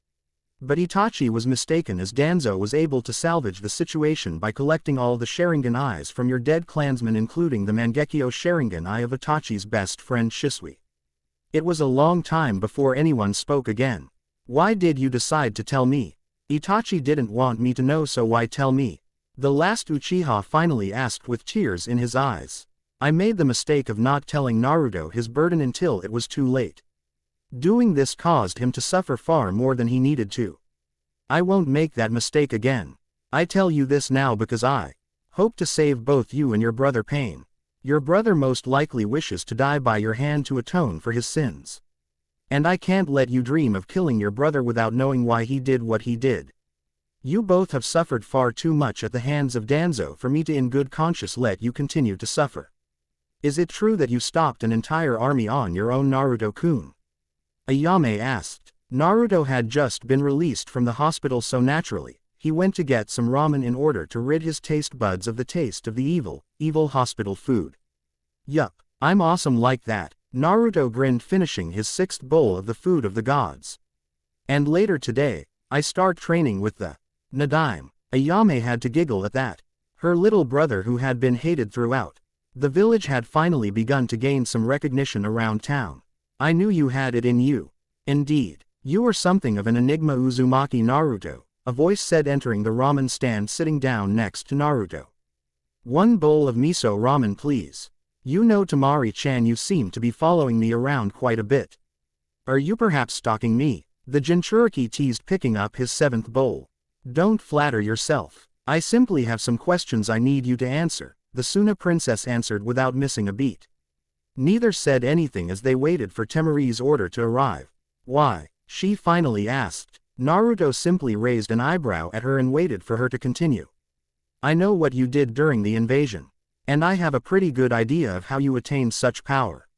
[SPEAKER 1] But Itachi was mistaken, as Danzo was able to salvage the situation by collecting all the Sharingan eyes from your dead clansmen, including the Mangekyo Sharingan eye of Itachi's best friend Shisui. It was a long time before anyone spoke again. Why did you decide to tell me? Itachi didn't want me to know, so why tell me? The last Uchiha finally asked with tears in his eyes. I made the mistake of not telling Naruto his burden until it was too late. Doing this caused him to suffer far more than he needed to. I won't make that mistake again. I tell you this now because I hope to save both you and your brother pain. Your brother most likely wishes to die by your hand to atone for his sins. And I can't let you dream of killing your brother without knowing why he did what he did. You both have suffered far too much at the hands of Danzo for me to in good conscience let you continue to suffer. Is it true that you stopped an entire army on your own, Naruto-kun? Ayame asked. Naruto had just been released from the hospital, so naturally, he went to get some ramen in order to rid his taste buds of the taste of the evil hospital food. Yup, I'm awesome like that, Naruto grinned, finishing his 6th bowl of the food of the gods. And later today, I start training with the Nadaime. Ayame had to giggle at that. Her little brother, who had been hated throughout the village, had finally begun to gain some recognition around town. I knew you had it in you. Indeed, you are something of an enigma, Uzumaki Naruto, a voice said, entering the ramen stand sitting down next to Naruto. 1 bowl of miso ramen please. You know, Tamari-chan, you seem to be following me around quite a bit. Are you perhaps stalking me? The Jinchuriki teased, picking up his 7th bowl. Don't flatter yourself. I simply have some questions I need you to answer, the Suna princess answered without missing a beat. Neither said anything as they waited for Temari's order to arrive. Why? She finally asked. Naruto simply raised an eyebrow at her and waited for her to continue. I know what you did during the invasion. And I have a pretty good idea of how you attained such power.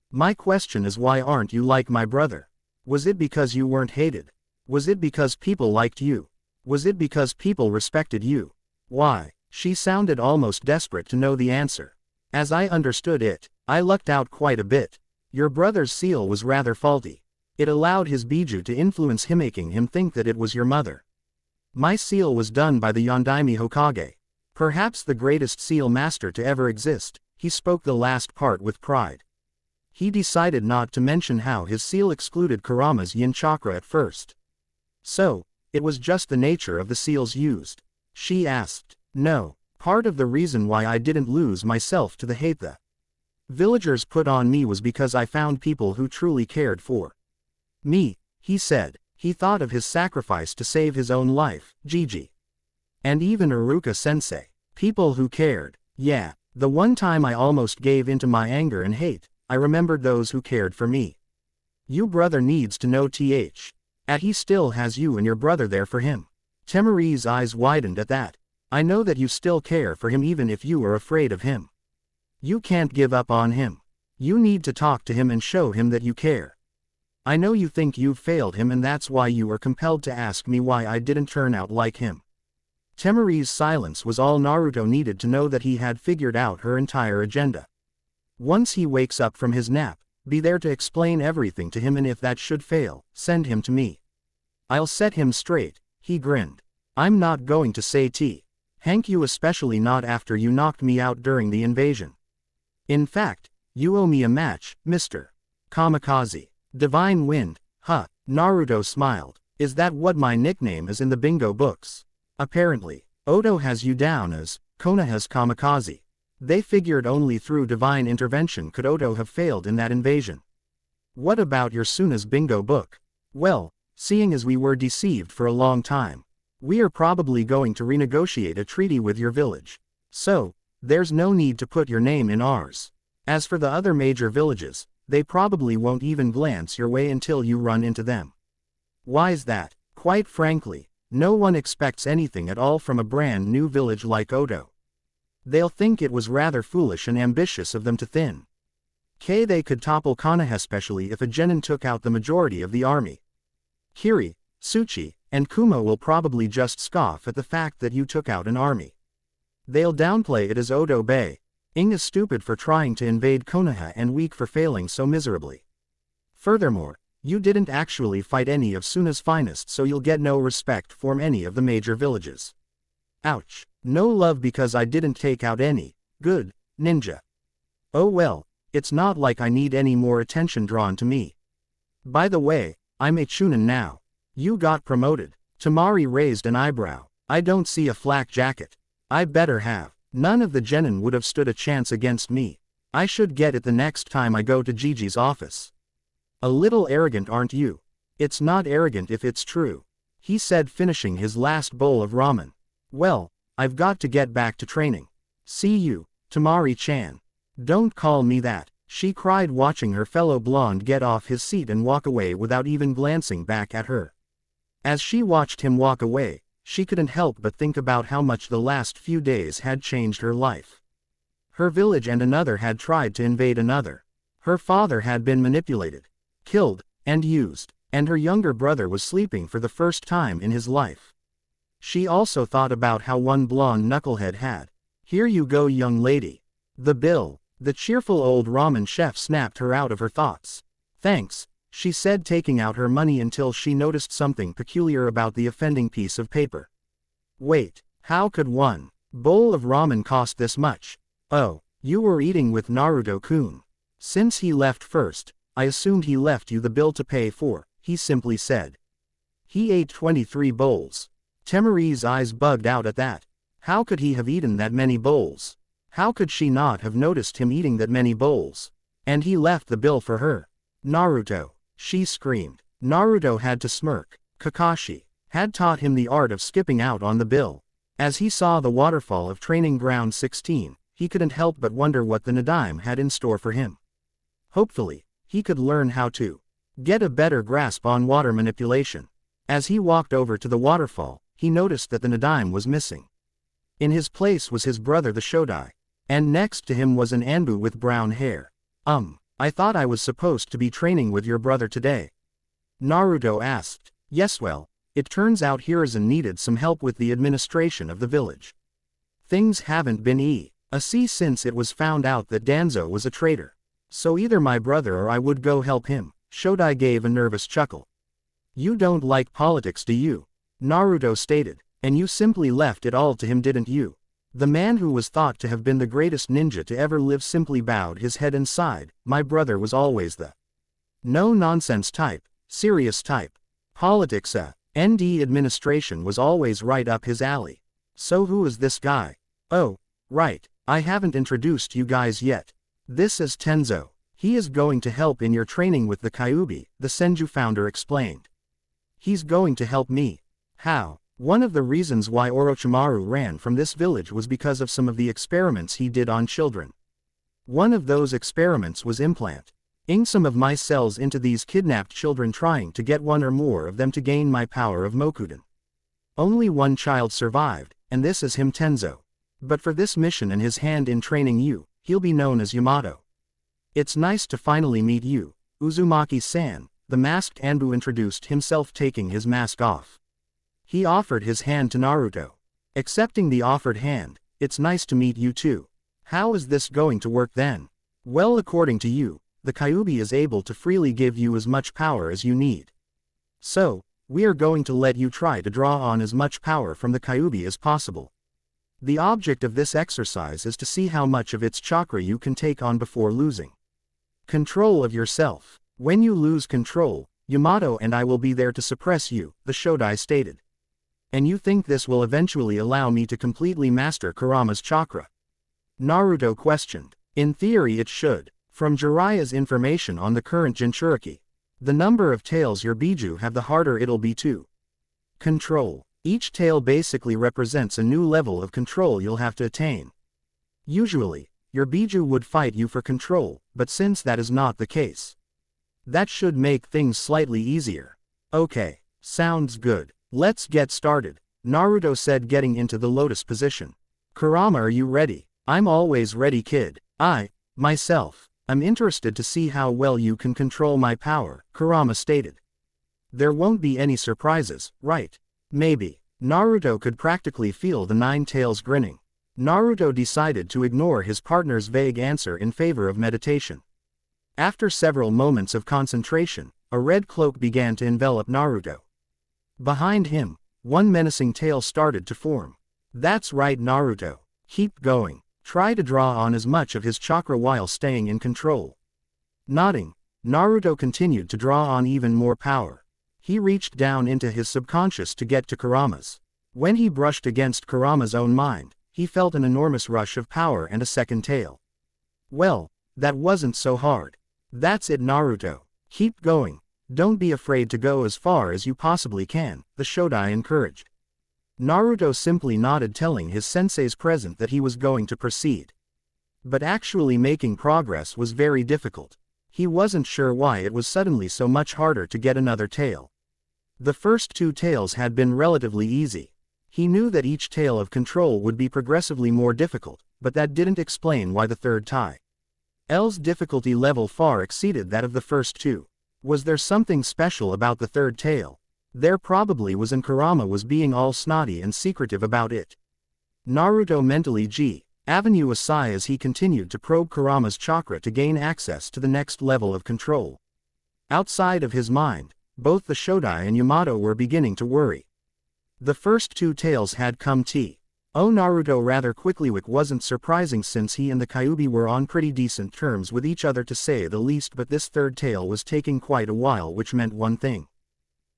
[SPEAKER 1] My question is, why aren't you like my brother? Was it because you weren't hated? Was it because people liked you? Was it because people respected you? Why? She sounded almost desperate to know the answer. As I understood it, I lucked out quite a bit. Your brother's seal was rather faulty. It allowed his biju to influence him, making him think that it was your mother. My seal was done by the Yondaime Hokage. Perhaps the greatest seal master to ever exist. He spoke the last part with pride. He decided not to mention how his seal excluded Kurama's yin chakra at first. So, it was just the nature of the seals used. She asked. No. Part of the reason why I didn't lose myself to the hate the villagers put on me was because I found people who truly cared for me, he said. He thought of his sacrifice to save his own life, Gigi. And even Iruka-sensei. People who cared. Yeah, the one time I almost gave into my anger and hate, I remembered those who cared for me. You brother needs to know he still has you and your brother there for him. Temari's eyes widened at that. I know that you still care for him even if you are afraid of him. You can't give up on him. You need to talk to him and show him that you care. I know you think you've failed him and that's why you are compelled to ask me why I didn't turn out like him. Temari's silence was all Naruto needed to know that he had figured out her entire agenda. Once he wakes up from his nap, be there to explain everything to him, and if that should fail, send him to me. I'll set him straight, he grinned. I'm not going to say Hank you, especially not after you knocked me out during the invasion. In fact, you owe me a match, Mr. Kamikaze. Divine Wind, huh? Naruto smiled. Is that what my nickname is in the bingo books? Apparently, Oto has you down as Konoha's Kamikaze. They figured only through divine intervention could Oto have failed in that invasion. What about your Suna's bingo book? Well, seeing as we were deceived for a long time, we are probably going to renegotiate a treaty with your village. So, there's no need to put your name in ours. As for the other major villages, they probably won't even glance your way until you run into them. Why's that? Quite frankly, no one expects anything at all from a brand new village like Oto. They'll think it was rather foolish and ambitious of them to think they could topple Konoha, especially if a genin took out the majority of the army. Kiri, Tsuchi, and Kuma will probably just scoff at the fact that you took out an army. They'll downplay it as Oto Bay is stupid for trying to invade Konoha and weak for failing so miserably. Furthermore, you didn't actually fight any of Suna's finest, so you'll get no respect from any of the major villages. Ouch. No love because I didn't take out any good ninja. Oh well, it's not like I need any more attention drawn to me. By the way, I'm a chunin now. You got promoted. Temari raised an eyebrow. I don't see a flak jacket. I better have. None of the genin would have stood a chance against me. I should get it the next time I go to Gigi's office. A little arrogant, aren't you? It's not arrogant if it's true, he said, finishing his last bowl of ramen. Well, I've got to get back to training. See you, Temari-chan. Don't call me that, she cried, watching her fellow blonde get off his seat and walk away without even glancing back at her. As she watched him walk away, she couldn't help but think about how much the last few days had changed her life. Her village and another had tried to invade another. Her father had been manipulated, killed, and used, and her younger brother was sleeping for the first time in his life. She also thought about how one blonde knucklehead had. Here you go, young lady. The bill. The cheerful old ramen chef snapped her out of her thoughts. Thanks, she said, taking out her money until she noticed something peculiar about the offending piece of paper. Wait, how could one bowl of ramen cost this much? Oh, you were eating with Naruto-kun. Since he left first, I assumed he left you the bill to pay for, he simply said. He ate 23 bowls. Temari's eyes bugged out at that. How could he have eaten that many bowls? How could she not have noticed him eating that many bowls? And he left the bill for her. Naruto, she screamed. Naruto had to smirk. Kakashi had taught him the art of skipping out on the bill. As he saw the waterfall of Training Ground 16, he couldn't help but wonder what the Nadaime had in store for him. Hopefully, he could learn how to get a better grasp on water manipulation. As he walked over to the waterfall, he noticed that the Nadaime was missing. In his place was his brother the Shodai. And next to him was an Anbu with brown hair. I thought I was supposed to be training with your brother today. Naruto asked. Yes, well, it turns out Hiruzen needed some help with the administration of the village. Things haven't been a C since it was found out that Danzo was a traitor. So either my brother or I would go help him. Shodai gave a nervous chuckle. You don't like politics, do you? Naruto stated. And you simply left it all to him, didn't you? The man who was thought to have been the greatest ninja to ever live simply bowed his head and sighed. My brother was always the no-nonsense type, serious type. Politics, ND administration was always right up his alley. So who is this guy? Oh, right, I haven't introduced you guys yet. This is Tenzo. He is going to help in your training with the Kyuubi, the Senju founder explained. He's going to help me. How? One of the reasons why Orochimaru ran from this village was because of some of the experiments he did on children. One of those experiments was implanting some of my cells into these kidnapped children, trying to get one or more of them to gain my power of Mokuden. Only one child survived, and this is him, Tenzo. But for this mission and his hand in training you, he'll be known as Yamato. It's nice to finally meet you, Uzumaki-san, the masked Anbu introduced himself, taking his mask off. He offered his hand to Naruto. Accepting the offered hand, it's nice to meet you too. How is this going to work then? Well, according to you, the Kyuubi is able to freely give you as much power as you need. So, we are going to let you try to draw on as much power from the Kyuubi as possible. The object of this exercise is to see how much of its chakra you can take on before losing control of yourself. When you lose control, Yamato and I will be there to suppress you, the Shodai stated. And you think this will eventually allow me to completely master Kurama's chakra? Naruto questioned. In theory it should. From Jiraiya's information on the current Jinchuriki, the number of tails your Biju have, the harder it'll be to control. Each tail basically represents a new level of control you'll have to attain. Usually, your Biju would fight you for control, but since that is not the case, that should make things slightly easier. Okay, sounds good. Let's get started, Naruto said, getting into the lotus position. Kurama, are you ready? I'm always ready, kid. Myself, I'm interested to see how well you can control my power, Kurama stated. There won't be any surprises, right? Maybe. Naruto could practically feel the nine tails grinning. Naruto decided to ignore his partner's vague answer in favor of meditation. After several moments of concentration, a red cloak began to envelop Naruto. Behind him, one menacing tail started to form. That's right, Naruto. Keep going. Try to draw on as much of his chakra while staying in control. Nodding, Naruto continued to draw on even more power. He reached down into his subconscious to get to Kurama's. When he brushed against Kurama's own mind, he felt an enormous rush of power and a second tail. Well, that wasn't so hard. That's it, Naruto. Keep going. Don't be afraid to go as far as you possibly can, the Shodai encouraged. Naruto simply nodded, telling his sensei's present that he was going to proceed. But actually making progress was very difficult. He wasn't sure why it was suddenly so much harder to get another tail. The first two tails had been relatively easy. He knew that each tail of control would be progressively more difficult, but that didn't explain why the third tail's difficulty level far exceeded that of the first two. Was there something special about the third tail? There probably was, and Kurama was being all snotty and secretive about it. Naruto mentally avenue a sigh as he continued to probe Kurama's chakra to gain access to the next level of control. Outside of his mind, both the Shodai and Yamato were beginning to worry. The first two tails had come Naruto rather quickly, which wasn't surprising since he and the Kyuubi were on pretty decent terms with each other to say the least, but this third tail was taking quite a while, which meant one thing.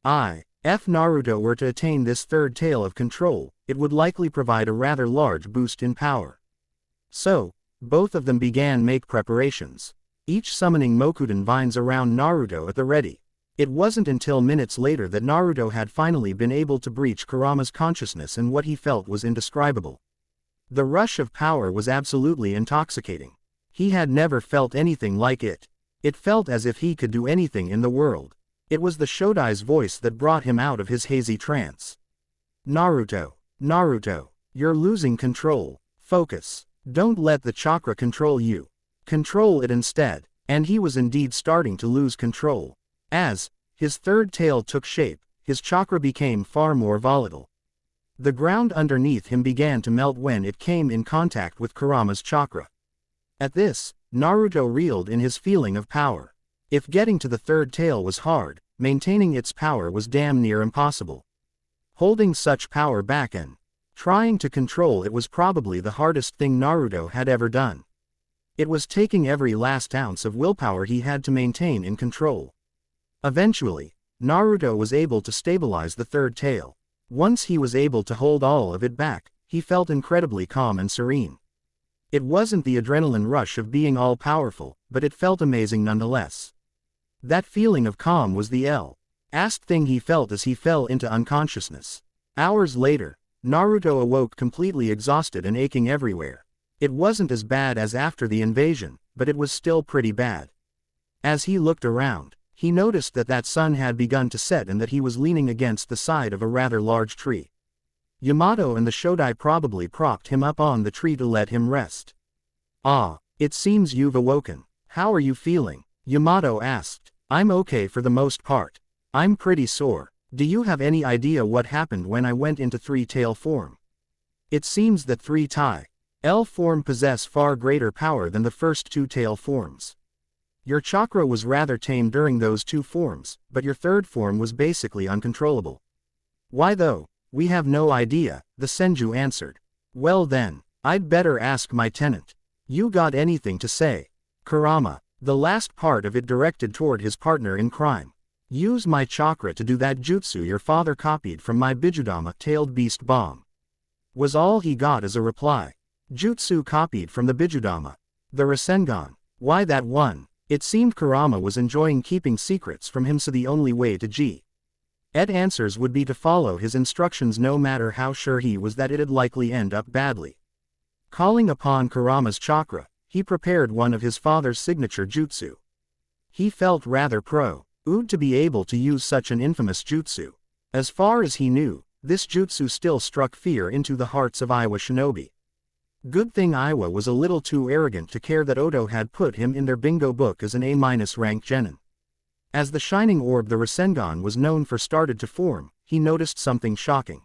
[SPEAKER 1] If Naruto were to attain this third tail of control, it would likely provide a rather large boost in power. So, both of them began make preparations, each summoning Mokuden vines around Naruto at the ready. It wasn't until minutes later that Naruto had finally been able to breach Kurama's consciousness, and what he felt was indescribable. The rush of power was absolutely intoxicating. He had never felt anything like it. It felt as if he could do anything in the world. It was the Shodai's voice that brought him out of his hazy trance. Naruto, you're losing control. Focus. Don't let the chakra control you. Control it instead. And he was indeed starting to lose control. As his third tail took shape, his chakra became far more volatile. The ground underneath him began to melt when it came in contact with Kurama's chakra. At this, Naruto reeled in his feeling of power. If getting to the third tail was hard, maintaining its power was damn near impossible. Holding such power back and trying to control it was probably the hardest thing Naruto had ever done. It was taking every last ounce of willpower he had to maintain in control. Eventually, Naruto was able to stabilize the third tail. Once he was able to hold all of it back, he felt incredibly calm and serene. It wasn't the adrenaline rush of being all-powerful, but it felt amazing nonetheless. That feeling of calm was the last thing he felt as he fell into unconsciousness. Hours later, Naruto awoke completely exhausted and aching everywhere. It wasn't as bad as after the invasion, but it was still pretty bad. As he looked around, he noticed that sun had begun to set and that he was leaning against the side of a rather large tree. Yamato and the Shodai probably propped him up on the tree to let him rest. "Ah, it seems you've awoken. How are you feeling?" Yamato asked. "I'm okay for the most part. I'm pretty sore. Do you have any idea what happened when I went into three-tail form? It seems that three-tail form possess far greater power than the first two-tail forms. Your chakra was rather tame during those two forms, but your third form was basically uncontrollable." "Why though? We have no idea," the Senju answered. "Well then, I'd better ask my tenant. You got anything to say?" Kurama, the last part of it directed toward his partner in crime. "Use my chakra to do that jutsu your father copied from my Bijudama-tailed beast bomb," was all he got as a reply. Jutsu copied from the Bijudama. The Rasengan. Why that one? It seemed Kurama was enjoying keeping secrets from him, so the only way to get answers would be to follow his instructions no matter how sure he was that it'd likely end up badly. Calling upon Kurama's chakra, he prepared one of his father's signature jutsu. He felt rather proud to be able to use such an infamous jutsu. As far as he knew, this jutsu still struck fear into the hearts of Iwa shinobi. Good thing Iwa was a little too arrogant to care that Oto had put him in their bingo book as an A-rank genin. As the shining orb the Rasengan was known for started to form, he noticed something shocking.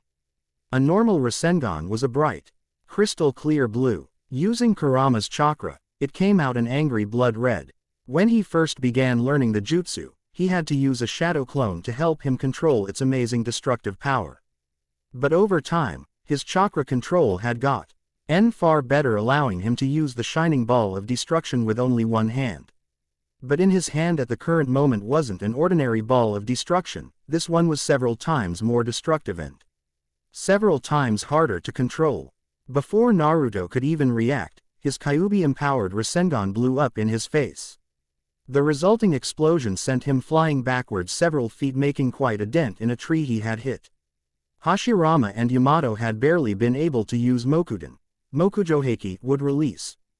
[SPEAKER 1] A normal Rasengan was a bright, crystal clear blue. Using Kurama's chakra, it came out an angry blood red. When he first began learning the jutsu, he had to use a shadow clone to help him control its amazing destructive power. But over time, his chakra control had gotten far better, allowing him to use the shining ball of destruction with only one hand. But in his hand at the current moment wasn't an ordinary ball of destruction, this one was several times more destructive and several times harder to control. Before Naruto could even react, his Kyuubi-empowered Rasengan blew up in his face. The resulting explosion sent him flying backwards several feet, making quite a dent in a tree he had hit. Hashirama and Yamato had barely been able to use Mokujoheki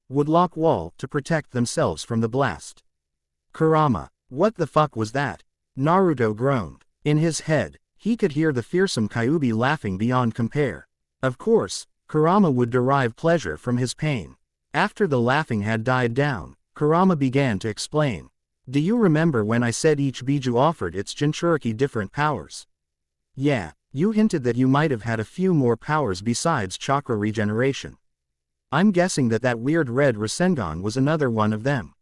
[SPEAKER 1] woodlock wall to protect themselves from the blast. "Kurama, what the fuck was that?" Naruto groaned. In his head, he could hear the fearsome Kyuubi laughing beyond compare. Of course, Kurama would derive pleasure from his pain. After the laughing had died down, Kurama began to explain. "Do you remember when I said each Biju offered its Jinchuriki different powers? Yeah, you hinted that you might have had a few more powers besides chakra regeneration. I'm guessing that weird red Rasengan was another one of them."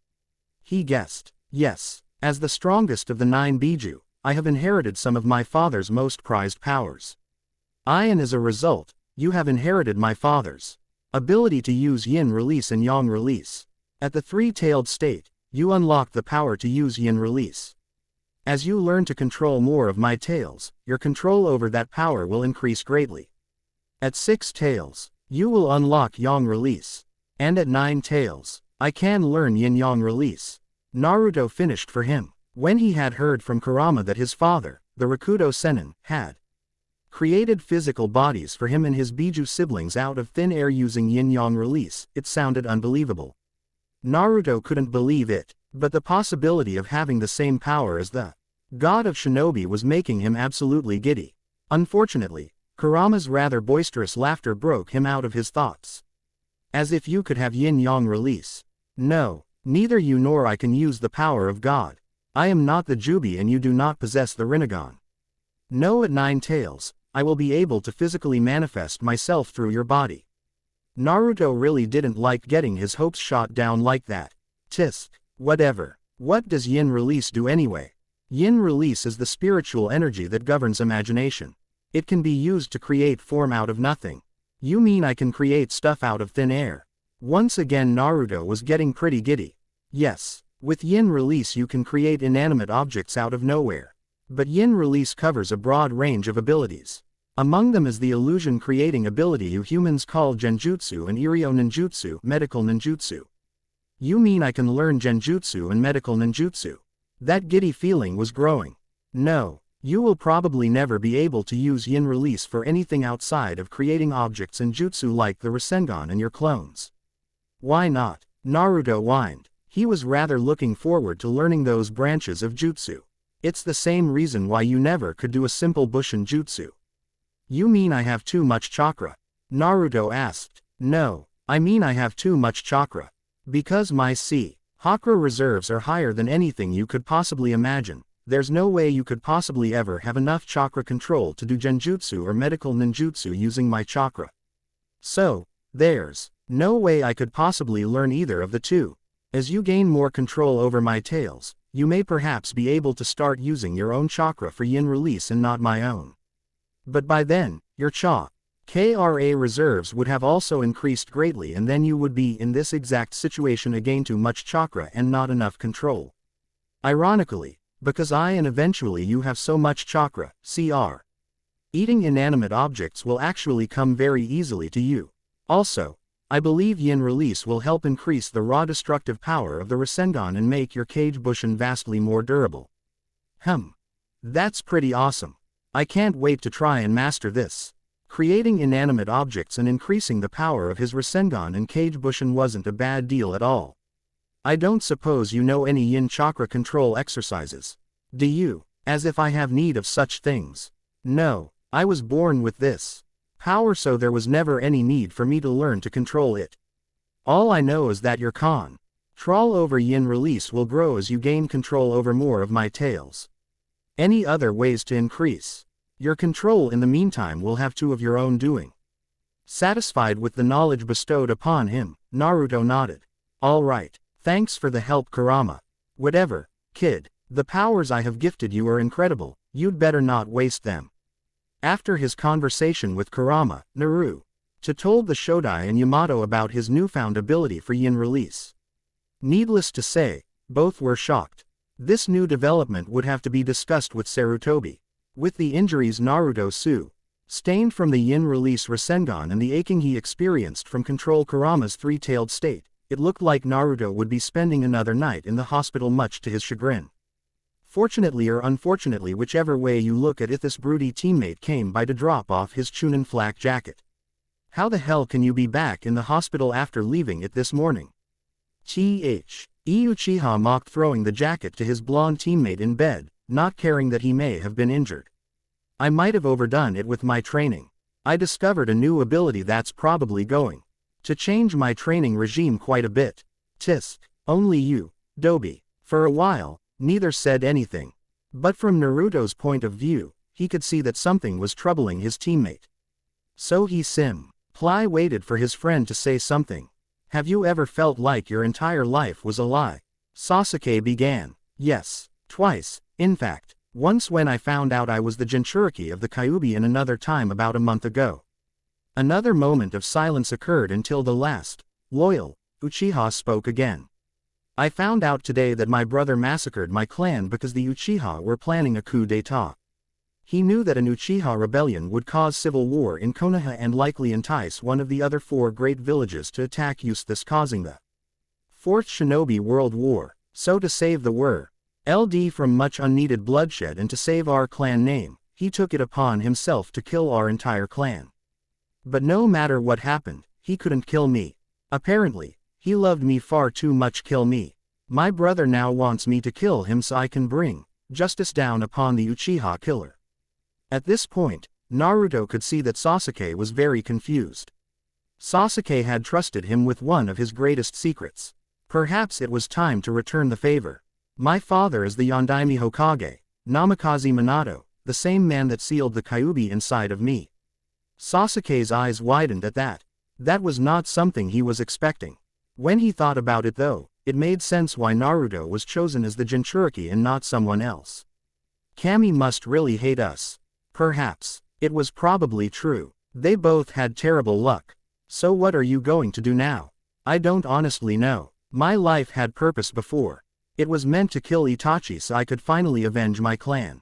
[SPEAKER 1] He guessed. "Yes, as the strongest of the 9 Biju, I have inherited some of my father's most prized powers. And as a result, you have inherited my father's ability to use yin release and yang release. At the three-tailed state, you unlock the power to use yin release. As you learn to control more of my tails, your control over that power will increase greatly. At 6 tails, you will unlock yang release. And at 9 tails, I can learn yin-yang release." Naruto finished for him. When he had heard from Kurama that his father, the Rakudo Sennin, had created physical bodies for him and his Biju siblings out of thin air using yin-yang release, it sounded unbelievable. Naruto couldn't believe it, but the possibility of having the same power as the god of shinobi was making him absolutely giddy. Unfortunately, Kurama's rather boisterous laughter broke him out of his thoughts. "As if you could have yin-yang release. No, neither you nor I can use the power of God. I am not the Jubi and you do not possess the Rinnegan. No, at 9 tails, I will be able to physically manifest myself through your body." Naruto really didn't like getting his hopes shot down like that. Tisk. Whatever. What does yin release do anyway? Yin release is the spiritual energy that governs imagination. It can be used to create form out of nothing. You mean I can create stuff out of thin air? Once again Naruto was getting pretty giddy. Yes, with yin release you can create inanimate objects out of nowhere. But yin release covers a broad range of abilities. Among them is the illusion creating ability you humans call genjutsu and Iryo ninjutsu, medical ninjutsu. You mean I can learn genjutsu and medical ninjutsu? That giddy feeling was growing. No, you will probably never be able to use yin release for anything outside of creating objects and jutsu like the Rasengan and your clones. Why not? Naruto whined. He was rather looking forward to learning those branches of jutsu. It's the same reason why you never could do a simple Bushin jutsu. You mean I have too much chakra? Naruto asked. No, I mean I have too much chakra. Because my chakra reserves are higher than anything you could possibly imagine, there's no way you could possibly ever have enough chakra control to do genjutsu or medical ninjutsu using my chakra. So, there's no way I could possibly learn either of the two. As you gain more control over my tails, you may perhaps be able to start using your own chakra for yin release and not my own. But by then, your chakra reserves would have also increased greatly and then you would be in this exact situation again, too much chakra and not enough control. Ironically, because I and eventually you have so much chakra, eating inanimate objects will actually come very easily to you. Also, I believe yin release will help increase the raw destructive power of the Rasengan and make your Kage Bushin vastly more durable. That's pretty awesome. I can't wait to try and master this. Creating inanimate objects and increasing the power of his Rasengan and Kage Bushin wasn't a bad deal at all. I don't suppose you know any yin chakra control exercises. Do you? As if I have need of such things. No, I was born with this power, so there was never any need for me to learn to control it. All I know is that your control over yin release will grow as you gain control over more of my tails. Any other ways to increase your control in the meantime will have to of your own doing. Satisfied with the knowledge bestowed upon him, Naruto nodded. All right, thanks for the help Kurama. Whatever, kid, the powers I have gifted you are incredible, you'd better not waste them. After his conversation with Kurama, Naruto told the Shodai and Yamato about his newfound ability for yin release. Needless to say, both were shocked. This new development would have to be discussed with Sarutobi. With the injuries Naruto sustained from the yin release Rasengan and the aching he experienced from control Kurama's three-tailed state, it looked like Naruto would be spending another night in the hospital, much to his chagrin. Fortunately or unfortunately, whichever way you look at it, this broody teammate came by to drop off his Chunin flak jacket. How the hell can you be back in the hospital after leaving it this morning? Uchiha mocked, throwing the jacket to his blonde teammate in bed, not caring that he may have been injured. I might have overdone it with my training. I discovered a new ability that's probably going to change my training regime quite a bit. Tisk. Only you, Dobi. For a while, neither said anything. But from Naruto's point of view, he could see that something was troubling his teammate. So he simply waited for his friend to say something. Have you ever felt like your entire life was a lie? Sasuke began. Yes, twice, in fact. Once when I found out I was the Jinchuriki of the Kyuubi, and another time about a month ago. Another moment of silence occurred until the last loyal Uchiha spoke again. I found out today that my brother massacred my clan because the Uchiha were planning a coup d'etat. He knew that an Uchiha rebellion would cause civil war in Konoha and likely entice one of the other four great villages to attack us, thus causing the Fourth Shinobi World War. So to save the LD from much unneeded bloodshed and to save our clan name, he took it upon himself to kill our entire clan. But no matter what happened, he couldn't kill me. Apparently, he loved me far too much. Kill me. My brother now wants me to kill him so I can bring justice down upon the Uchiha killer. At this point, Naruto could see that Sasuke was very confused. Sasuke had trusted him with one of his greatest secrets. Perhaps it was time to return the favor. My father is the Yondaime Hokage, Namikaze Minato, the same man that sealed the Kyuubi inside of me. Sasuke's eyes widened at that. That was not something he was expecting. When he thought about it though, it made sense why Naruto was chosen as the Jinchuriki and not someone else. Kami must really hate us. Perhaps. It was probably true. They both had terrible luck. So what are you going to do now? I don't honestly know. My life had purpose before. It was meant to kill Itachi so I could finally avenge my clan.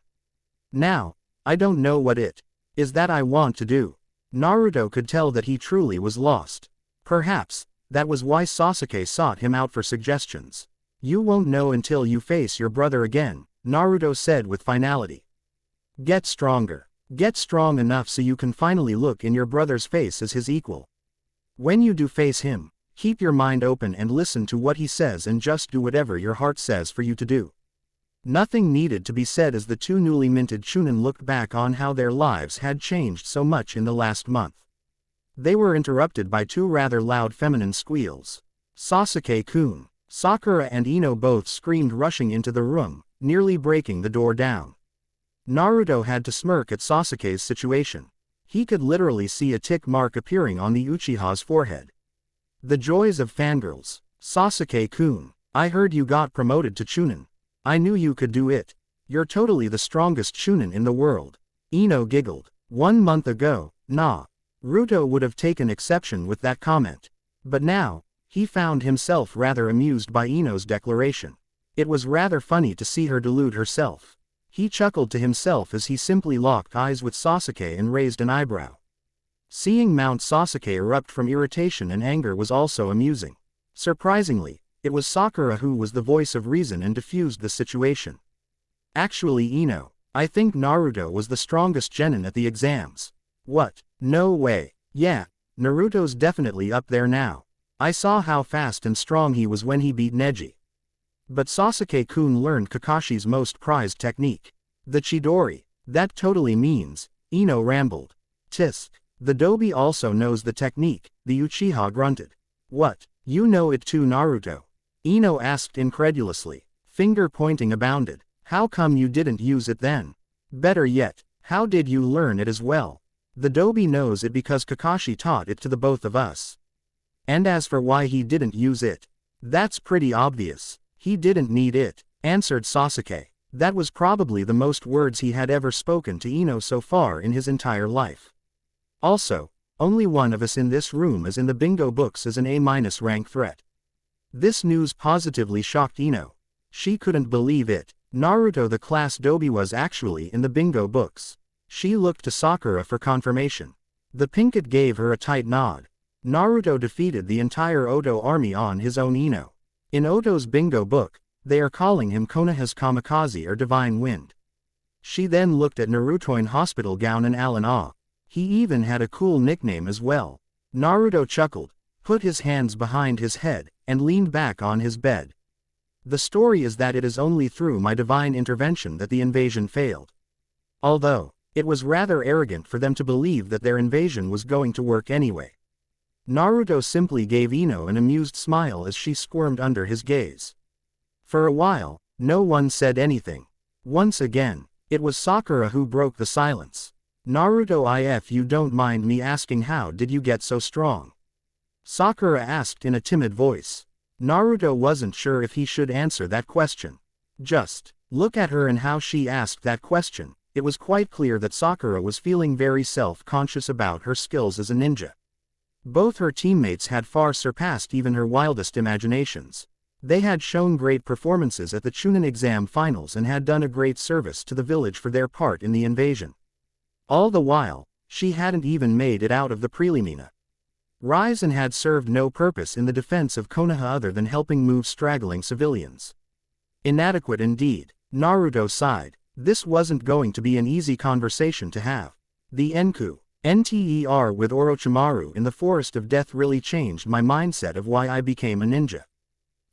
[SPEAKER 1] Now, I don't know what it is that I want to do. Naruto could tell that he truly was lost. Perhaps, that was why Sasuke sought him out for suggestions. You won't know until you face your brother again, Naruto said with finality. Get stronger. Get strong enough so you can finally look in your brother's face as his equal. When you do face him, keep your mind open and listen to what he says and just do whatever your heart says for you to do. Nothing needed to be said as the two newly minted Chunin looked back on how their lives had changed so much in the last month. They were interrupted by two rather loud feminine squeals. Sasuke-kun. Sakura and Ino both screamed, rushing into the room, nearly breaking the door down. Naruto had to smirk at Sasuke's situation. He could literally see a tick mark appearing on the Uchiha's forehead. The joys of fangirls. Sasuke-kun, I heard you got promoted to Chunin. I knew you could do it. You're totally the strongest Chunin in the world. Ino giggled. 1 month ago, Naruto would have taken exception with that comment. But now, he found himself rather amused by Ino's declaration. It was rather funny to see her delude herself. He chuckled to himself as he simply locked eyes with Sasuke and raised an eyebrow. Seeing Mount Sasuke erupt from irritation and anger was also amusing. Surprisingly, it was Sakura who was the voice of reason and diffused the situation. Actually, Ino, I think Naruto was the strongest genin at the exams. What? No way. Yeah, Naruto's definitely up there now. I saw how fast and strong he was when he beat Neji. But Sasuke-kun learned Kakashi's most prized technique. The Chidori. That totally means, Ino rambled. Tisk. The Dobi also knows the technique, the Uchiha grunted. What? You know it too, Naruto? Ino asked incredulously. Finger pointing abounded. How come you didn't use it then? Better yet, how did you learn it as well? The Dobi knows it because Kakashi taught it to the both of us. And as for why he didn't use it, that's pretty obvious. He didn't need it, answered Sasuke. That was probably the most words he had ever spoken to Ino so far in his entire life. Also, only one of us in this room is in the bingo books as an A- rank threat. This news positively shocked Ino. She couldn't believe it. Naruto the class Dobi was actually in the bingo books. She looked to Sakura for confirmation. The Pinkett gave her a tight nod. Naruto defeated the entire Oto army on his own. Ino. In Oto's bingo book, they are calling him Konoha's Kamikaze or Divine Wind. She then looked at Naruto in hospital gown and Alan awe. He even had a cool nickname as well. Naruto chuckled, put his hands behind his head, and leaned back on his bed. The story is that it is only through my divine intervention that the invasion failed. Although, it was rather arrogant for them to believe that their invasion was going to work anyway. Naruto simply gave Ino an amused smile as she squirmed under his gaze. For a while, no one said anything. Once again, it was Sakura who broke the silence. Naruto, if you don't mind me asking, how did you get so strong? Sakura asked in a timid voice. Naruto wasn't sure if he should answer that question. Just look at her and how she asked that question. It was quite clear that Sakura was feeling very self-conscious about her skills as a ninja. Both her teammates had far surpassed even her wildest imaginations. They had shown great performances at the Chunin exam finals and had done a great service to the village for their part in the invasion. All the while, she hadn't even made it out of the prelimina. Rise and had served no purpose in the defense of Konoha other than helping move straggling civilians. Inadequate indeed, Naruto sighed. This wasn't going to be an easy conversation to have. The NTER with Orochimaru in the Forest of Death really changed my mindset of why I became a ninja.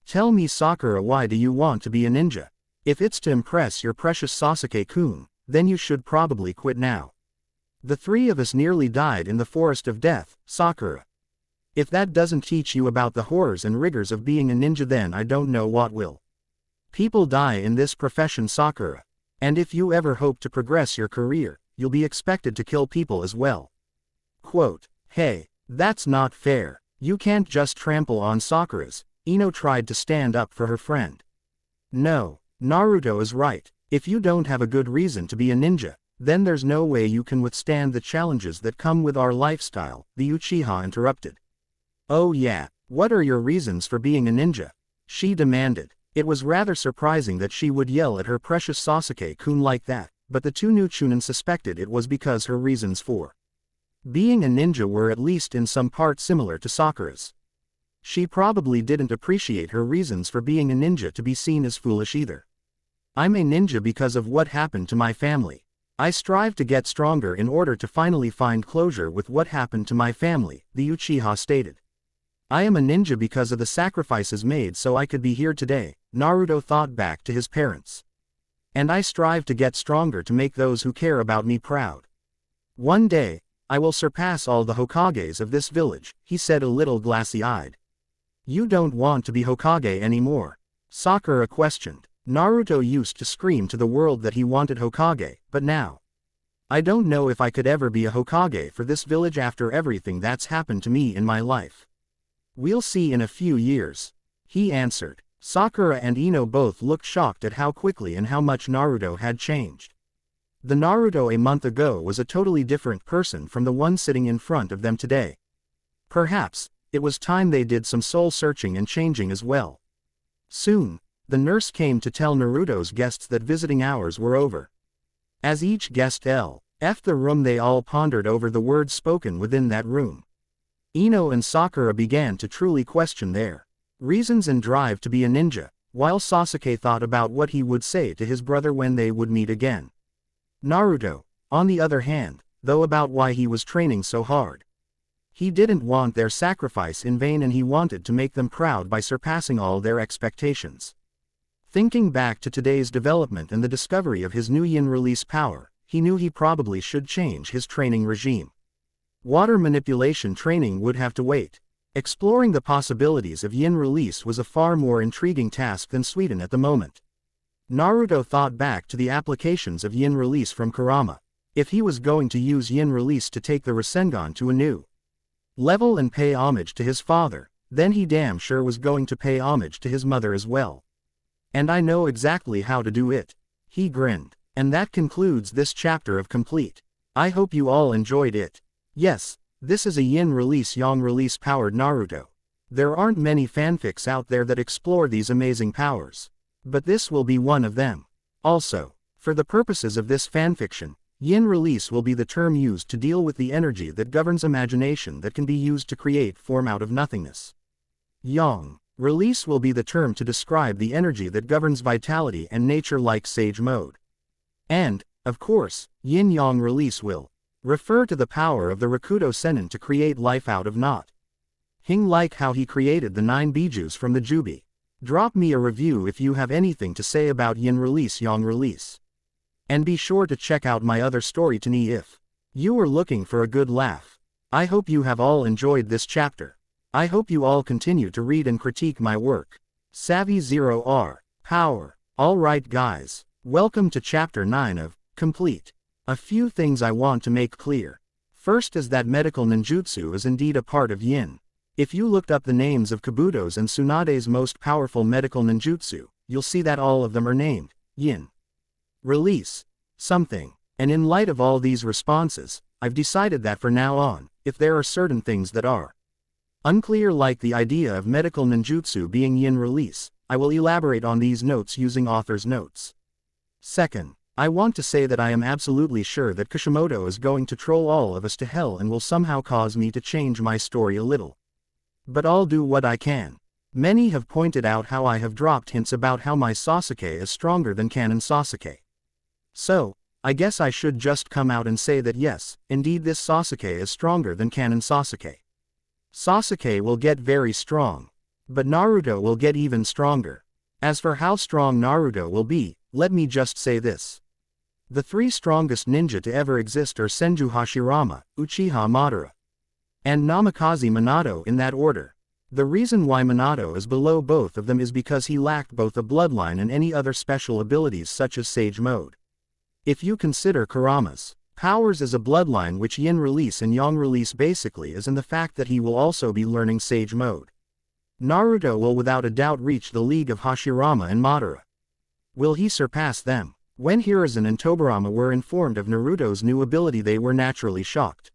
[SPEAKER 1] Tell me, Sakura, why do you want to be a ninja? If it's to impress your precious Sasuke-kun, then you should probably quit now. The three of us nearly died in the Forest of Death, Sakura. If that doesn't teach you about the horrors and rigors of being a ninja, then I don't know what will. People die in this profession, Sakura. And if you ever hope to progress your career, you'll be expected to kill people as well. Quote, hey, that's not fair. You can't just trample on Sakura's. Ino tried to stand up for her friend. No, Naruto is right. If you don't have a good reason to be a ninja, Then there's no way you can withstand the challenges that come with our lifestyle, the Uchiha interrupted. Oh yeah, what are your reasons for being a ninja? She demanded. It was rather surprising that she would yell at her precious Sasuke-kun like that, but the two new Chunin suspected it was because her reasons for being a ninja were at least in some part similar to Sakura's. She probably didn't appreciate her reasons for being a ninja to be seen as foolish either. I'm a ninja because of what happened to my family. I strive to get stronger in order to finally find closure with what happened to my family, the Uchiha stated. I am a ninja because of the sacrifices made so I could be here today, Naruto thought back to his parents. And I strive to get stronger to make those who care about me proud. One day, I will surpass all the Hokages of this village, he said a little glassy-eyed. You don't want to be Hokage anymore? Sakura questioned. Naruto used to scream to the world that he wanted Hokage, but now, I don't know if I could ever be a Hokage for this village after everything that's happened to me in my life. We'll see in a few years, he answered. Sakura and Ino both looked shocked at how quickly and how much Naruto had changed. The Naruto a month ago was a totally different person from the one sitting in front of them today. Perhaps, it was time they did some soul-searching and changing as well. Soon, the nurse came to tell Naruto's guests that visiting hours were over. As each guest left the room, they all pondered over the words spoken within that room. Ino and Sakura began to truly question their reasons and drive to be a ninja, while Sasuke thought about what he would say to his brother when they would meet again. Naruto, on the other hand, though about why he was training so hard. He didn't want their sacrifice in vain and he wanted to make them proud by surpassing all their expectations. Thinking back to today's development and the discovery of his new yin release power, he knew he probably should change his training regime. Water manipulation training would have to wait. Exploring the possibilities of yin release was a far more intriguing task than Suiten at the moment. Naruto thought back to the applications of yin release from Kurama. If he was going to use yin release to take the Rasengan to a new level and pay homage to his father, then he damn sure was going to pay homage to his mother as well. And I know exactly how to do it. He grinned. And that concludes this chapter of Complete. I hope you all enjoyed it. Yes, this is a yin release yang release powered Naruto. There aren't many fanfics out there that explore these amazing powers. But this will be one of them. Also, for the purposes of this fanfiction, yin release will be the term used to deal with the energy that governs imagination that can be used to create form out of nothingness. Yang release will be the term to describe the energy that governs vitality and nature like sage mode. And, of course, yin-yang release will refer to the power of the Rakuto Sennin to create life out of naught. Hing like how he created the 9 bijus from the Jubi. Drop me a review if you have anything to say about yin release yang release. And be sure to check out my other story Tani if you are looking for a good laugh. I hope you have all enjoyed this chapter. I hope you all continue to read and critique my work. Savvy 0R. Power. Alright guys, welcome to chapter 9 of Complete. A few things I want to make clear. First is that medical ninjutsu is indeed a part of yin. If you looked up the names of Kabuto's and Tsunade's most powerful medical ninjutsu, you'll see that all of them are named yin release something. And in light of all these responses, I've decided that for now on, if there are certain things that are unclear like the idea of medical ninjutsu being yin release, I will elaborate on these notes using author's notes. Second, I want to say that I am absolutely sure that Kishimoto is going to troll all of us to hell and will somehow cause me to change my story a little. But I'll do what I can. Many have pointed out how I have dropped hints about how my Sasuke is stronger than canon Sasuke. So, I guess I should just come out and say that yes, indeed this Sasuke is stronger than canon Sasuke. Sasuke will get very strong. But Naruto will get even stronger. As for how strong Naruto will be, let me just say this. The 3 strongest ninja to ever exist are Senju Hashirama, Uchiha Madara, and Namikaze Minato in that order. The reason why Minato is below both of them is because he lacked both a bloodline and any other special abilities such as Sage Mode. If you consider Kurama's powers as a bloodline, which Yin Release and Yang Release basically is, in the fact that he will also be learning Sage Mode, Naruto will without a doubt reach the league of Hashirama and Madara. Will he surpass them? When Hiruzen and Tobirama were informed of Naruto's new ability, they were naturally shocked.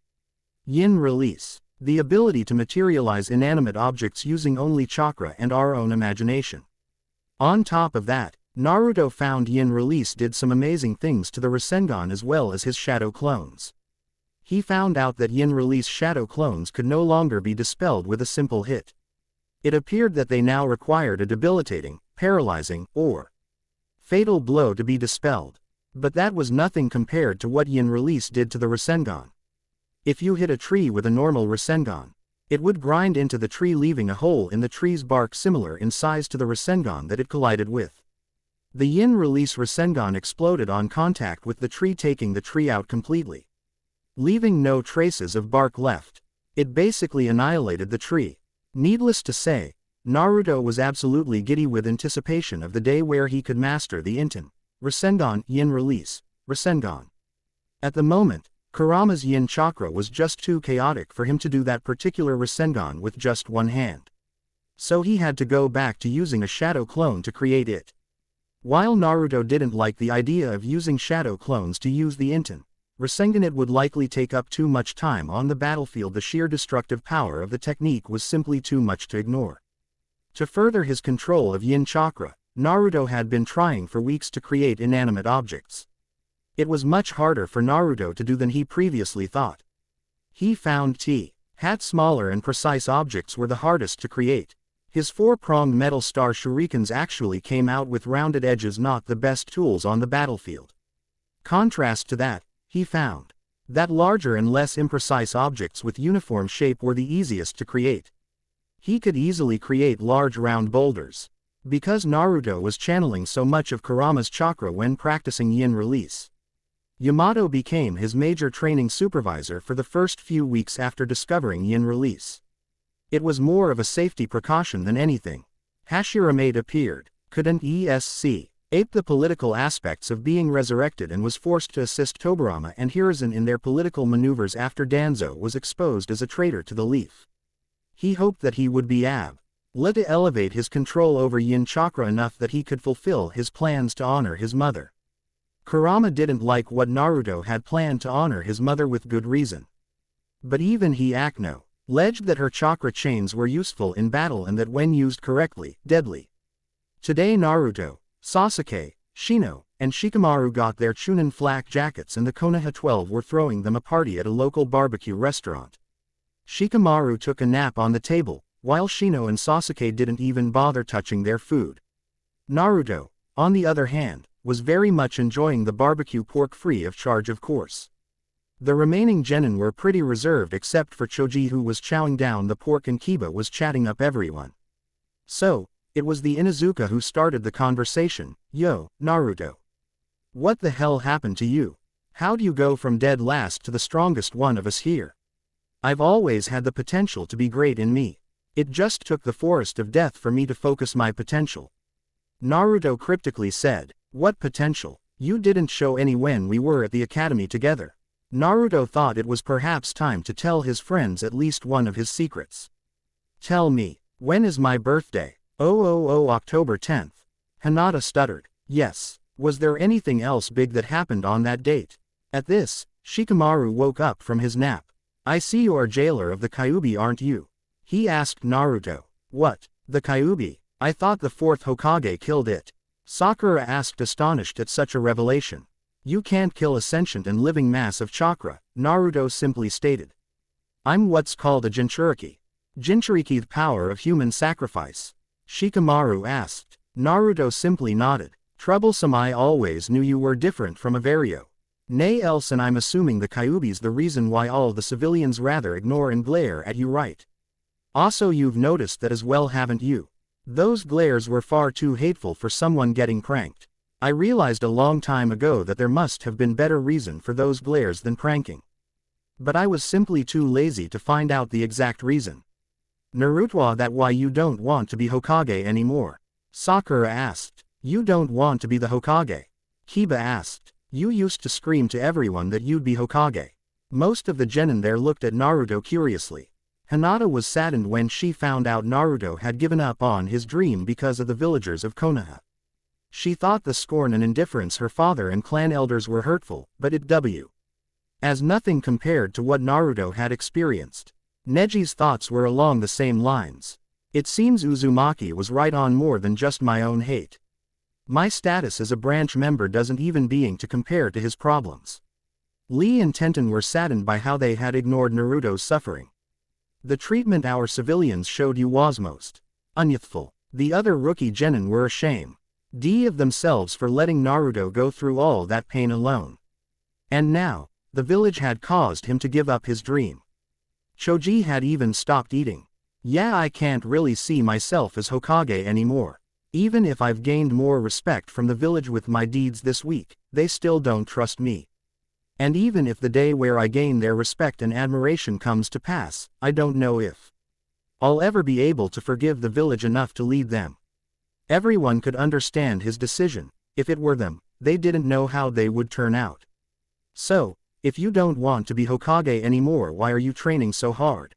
[SPEAKER 1] Yin Release. The ability to materialize inanimate objects using only chakra and our own imagination. On top of that, Naruto found Yin Release did some amazing things to the Rasengan as well as his shadow clones. He found out that Yin Release shadow clones could no longer be dispelled with a simple hit. It appeared that they now required a debilitating, paralyzing, or fatal blow to be dispelled. But that was nothing compared to what Yin Release did to the Rasengan. If you hit a tree with a normal Rasengan, it would grind into the tree, leaving a hole in the tree's bark similar in size to the Rasengan that it collided with. The Yin Release Rasengan exploded on contact with the tree, taking the tree out completely, leaving no traces of bark left. It basically annihilated the tree. Needless to say, Naruto was absolutely giddy with anticipation of the day where he could master the Inten Rasengan Yin Release Rasengan. At the moment, Kurama's Yin Chakra was just too chaotic for him to do that particular Rasengan with just one hand. So he had to go back to using a shadow clone to create it. While Naruto didn't like the idea of using shadow clones to use the Inten Rasengan, it would likely take up too much time on the battlefield. The sheer destructive power of the technique was simply too much to ignore. To further his control of Yin Chakra, Naruto had been trying for weeks to create inanimate objects. It was much harder for Naruto to do than he previously thought. He found T-hat smaller and precise objects were the hardest to create. His four-pronged metal star shurikens actually came out with rounded edges, not the best tools on the battlefield. Contrast to that, he found that larger and less imprecise objects with uniform shape were the easiest to create. He could easily create large round boulders, because Naruto was channeling so much of Kurama's chakra when practicing Yin Release. Yamato became his major training supervisor for the first few weeks after discovering Yin Release. It was more of a safety precaution than anything. Hashirame appeared, couldn't ape the political aspects of being resurrected, and was forced to assist Tobirama and Hiruzen in their political maneuvers after Danzo was exposed as a traitor to the Leaf. He hoped that he would be able to elevate his control over Yin Chakra enough that he could fulfill his plans to honor his mother. Kurama didn't like what Naruto had planned to honor his mother with good reason. But even he acknowledged that her chakra chains were useful in battle and that when used correctly, deadly. Today Naruto, Sasuke, Shino, and Shikamaru got their Chunin flak jackets, and the Konoha 12 were throwing them a party at a local barbecue restaurant. Shikamaru took a nap on the table, while Shino and Sasuke didn't even bother touching their food. Naruto, on the other hand, was very much enjoying the barbecue pork, free of charge of course. The remaining genin were pretty reserved except for Choji, who was chowing down the pork, and Kiba was chatting up everyone. So, it was the Inuzuka who started the conversation. "Yo, Naruto. What the hell happened to you? How'd you go from dead last to the strongest one of us here? I've always had the potential to be great in me. It just took the forest of death for me to focus my potential." Naruto cryptically said, "What potential? You didn't show any when we were at the academy together." Naruto thought it was perhaps time to tell his friends at least one of his secrets. "Tell me, when is my birthday?" "Oh, October 10th. Hinata stuttered. "Yes. Was there anything else big that happened on that date?" At this, Shikamaru woke up from his nap. "I see you're jailer of the Kyuubi, aren't you?" he asked Naruto. "What? The Kyuubi? I thought the fourth Hokage killed it." Sakura asked, astonished at such a revelation. "You can't kill a sentient and living mass of chakra," Naruto simply stated. "I'm what's called a Jinchuriki." "Jinchuriki, the power of human sacrifice?" Shikamaru asked. Naruto simply nodded. "Troublesome, I always knew you were different from a Vario. Nay else, and I'm assuming the Kyuubi's the reason why all the civilians rather ignore and glare at you, right? Also, you've noticed that as well, haven't you? Those glares were far too hateful for someone getting pranked. I realized a long time ago that there must have been better reason for those glares than pranking. But I was simply too lazy to find out the exact reason." "Naruto, that why you don't want to be Hokage anymore?" Sakura asked. "You don't want to be the Hokage?" Kiba asked. "You used to scream to everyone that you'd be Hokage." Most of the genin there looked at Naruto curiously. Hinata was saddened when she found out Naruto had given up on his dream because of the villagers of Konoha. She thought the scorn and indifference her father and clan elders were hurtful, but it w. as nothing compared to what Naruto had experienced. Neji's thoughts were along the same lines. It seems Uzumaki was right on more than just my own hate. My status as a branch member doesn't even being to compare to his problems. Lee and Tenten were saddened by how they had ignored Naruto's suffering. The treatment our civilians showed you was most unyouthful. The other rookie genin were ashamed of themselves for letting Naruto go through all that pain alone. And now, the village had caused him to give up his dream. Choji had even stopped eating. Yeah, I can't really see myself as Hokage anymore. Even if I've gained more respect from the village with my deeds this week, they still don't trust me. And even if the day where I gain their respect and admiration comes to pass, I don't know if I'll ever be able to forgive the village enough to lead them. Everyone could understand his decision. If it were them, they didn't know how they would turn out. So, if you don't want to be Hokage anymore, why are you training so hard?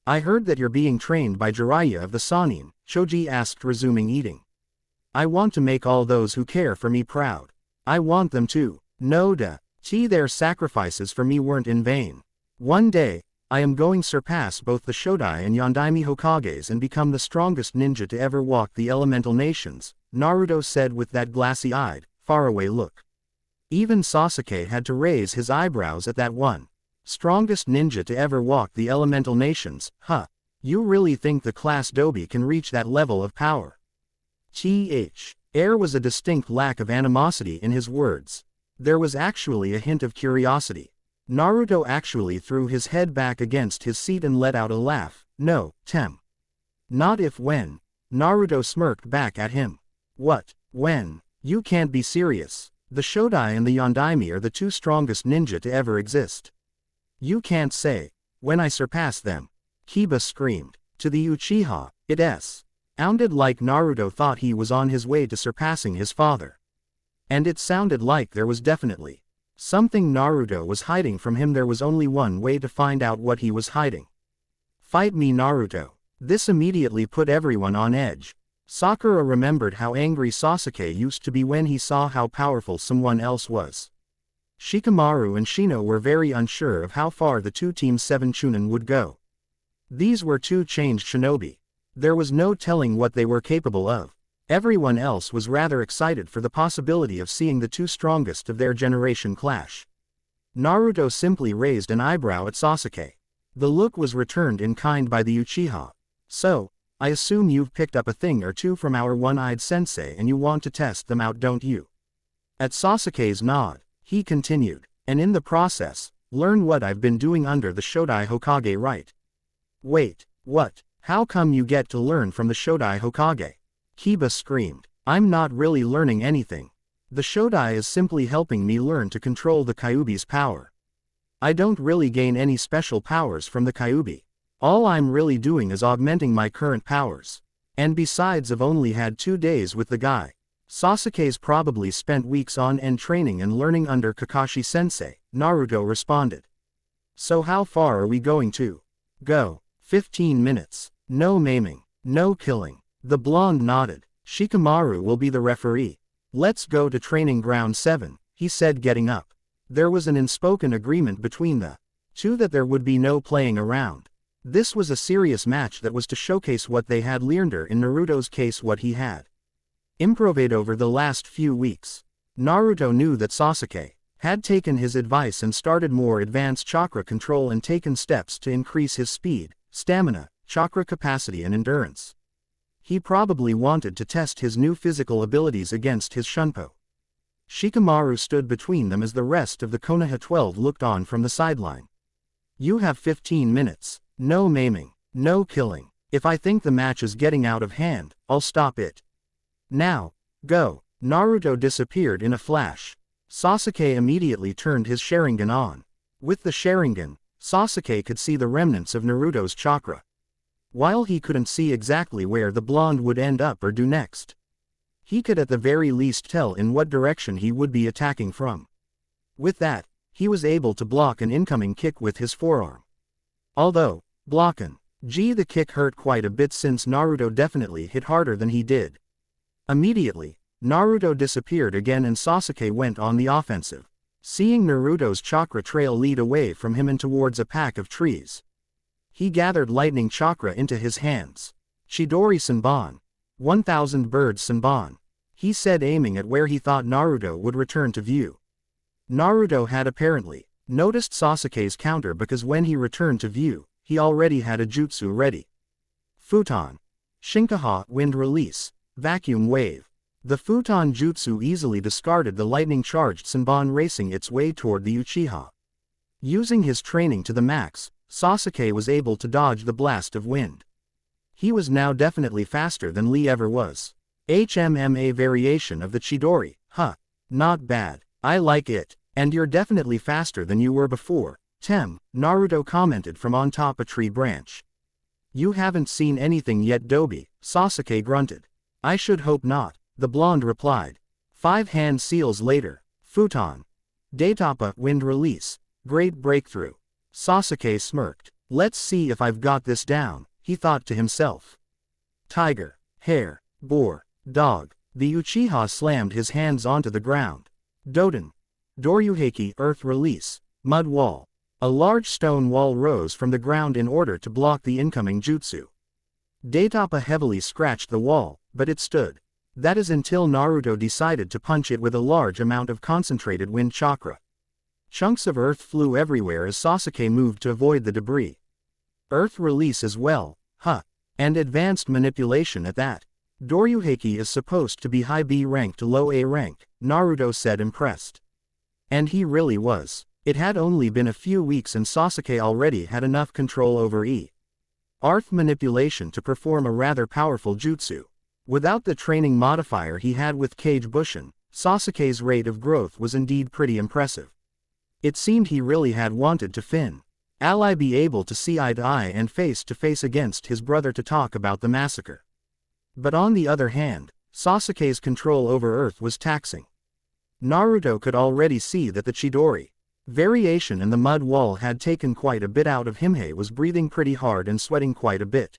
[SPEAKER 1] I heard that you're being trained by Jiraiya of the Sannin, Choji asked, resuming eating. I want to make all those who care for me proud. I want them to know that their sacrifices for me weren't in vain. One day, I am going to surpass both the Shodai and Yondaime Hokages and become the strongest ninja to ever walk the elemental nations, Naruto said with that glassy-eyed, faraway look. Even Sasuke had to raise his eyebrows at that one. Strongest ninja to ever walk the elemental nations, huh? You really think the class Dobi can reach that level of power? There was a distinct lack of animosity in his words. There was actually a hint of curiosity. Naruto actually threw his head back against his seat and let out a laugh. No, Tem. Not if when. Naruto smirked back at him. What, when? You can't be serious. The Shodai and the Yondaime are the two strongest ninja to ever exist. You can't say, when I surpass them. Kiba screamed. To the Uchiha, it sounded like Naruto thought he was on his way to surpassing his father. And it sounded like there was definitely something Naruto was hiding from him. There was only one way to find out what he was hiding. Fight me, Naruto. This immediately put everyone on edge. Sakura remembered how angry Sasuke used to be when he saw how powerful someone else was. Shikamaru and Shino were very unsure of how far the two Team 7 Chunin would go. These were two changed shinobi. There was no telling what they were capable of. Everyone else was rather excited for the possibility of seeing the two strongest of their generation clash. Naruto simply raised an eyebrow at Sasuke. The look was returned in kind by the Uchiha. So, I assume you've picked up a thing or two from our one-eyed sensei and you want to test them out, don't you? At Sasuke's nod, he continued, and in the process, learn what I've been doing under the Shodai Hokage, right? Wait, what? How come you get to learn from the Shodai Hokage? Kiba screamed. I'm not really learning anything. The Shodai is simply helping me learn to control the Kyuubi's power. I don't really gain any special powers from the Kyuubi. All I'm really doing is augmenting my current powers. And besides, I've only had 2 days with the guy. Sasuke's probably spent weeks on end training and learning under Kakashi Sensei, Naruto responded. So how far are we going to go? 15 minutes. No maiming. No killing. The blonde nodded. Shikamaru will be the referee. Let's go to training ground 7, he said, getting up. There was an unspoken agreement between the two that there would be no playing around. This was a serious match that was to showcase what they had learned, or in Naruto's case what he had improved over the last few weeks. Naruto knew that Sasuke had taken his advice and started more advanced chakra control and taken steps to increase his speed, stamina, chakra capacity and endurance. He probably wanted to test his new physical abilities against his Shunpo. Shikamaru stood between them as the rest of the Konoha 12 looked on from the sideline. You have 15 minutes. No maiming. No killing. If I think the match is getting out of hand, I'll stop it. Now, go. Naruto disappeared in a flash. Sasuke immediately turned his Sharingan on. With the Sharingan, Sasuke could see the remnants of Naruto's chakra. While he couldn't see exactly where the blonde would end up or do next, he could at the very least tell in what direction he would be attacking from. With that, he was able to block an incoming kick with his forearm. Although, blocking the kick hurt quite a bit since Naruto definitely hit harder than he did. Immediately, Naruto disappeared again and Sasuke went on the offensive. Seeing Naruto's chakra trail lead away from him and towards a pack of trees, he gathered lightning chakra into his hands. Chidori Senbon. 1000 birds Senbon, he said, aiming at where he thought Naruto would return to view. Naruto had apparently noticed Sasuke's counter because when he returned to view, he already had a jutsu ready. Futon. Shinkaha, wind release, vacuum wave. The Futon jutsu easily discarded the lightning-charged Senbon, racing its way toward the Uchiha. Using his training to the max, Sasuke was able to dodge the blast of wind. He was now definitely faster than Lee ever was. HMMA variation of the Chidori, huh? Not bad. I like it. And you're definitely faster than you were before, Tem, Naruto commented from on top a tree branch. You haven't seen anything yet, Dobi, Sasuke grunted. I should hope not, the blonde replied. 5 hand seals later, Futon. Daitapa, wind release, great breakthrough. Sasuke smirked. Let's see if I've got this down, he thought to himself. Tiger, hare, boar, dog. The Uchiha slammed his hands onto the ground. Doden. Doryuheki, earth release, mud wall. A large stone wall rose from the ground in order to block the incoming jutsu. Daitapa heavily scratched the wall, but it stood. That is until Naruto decided to punch it with a large amount of concentrated wind chakra. Chunks of earth flew everywhere as Sasuke moved to avoid the debris. Earth release as well, huh? And advanced manipulation at that. Doryuheki is supposed to be high B rank to low A rank, Naruto said, impressed. And he really was. It had only been a few weeks and Sasuke already had enough control over earth manipulation to perform a rather powerful jutsu. Without the training modifier he had with Kage Bushin, Sasuke's rate of growth was indeed pretty impressive. It seemed he really had wanted to ally be able to see eye to eye and face to face against his brother to talk about the massacre. But on the other hand, Sasuke's control over earth was taxing. Naruto could already see that the Chidori variation in the mud wall had taken quite a bit out of him. He was breathing pretty hard and sweating quite a bit.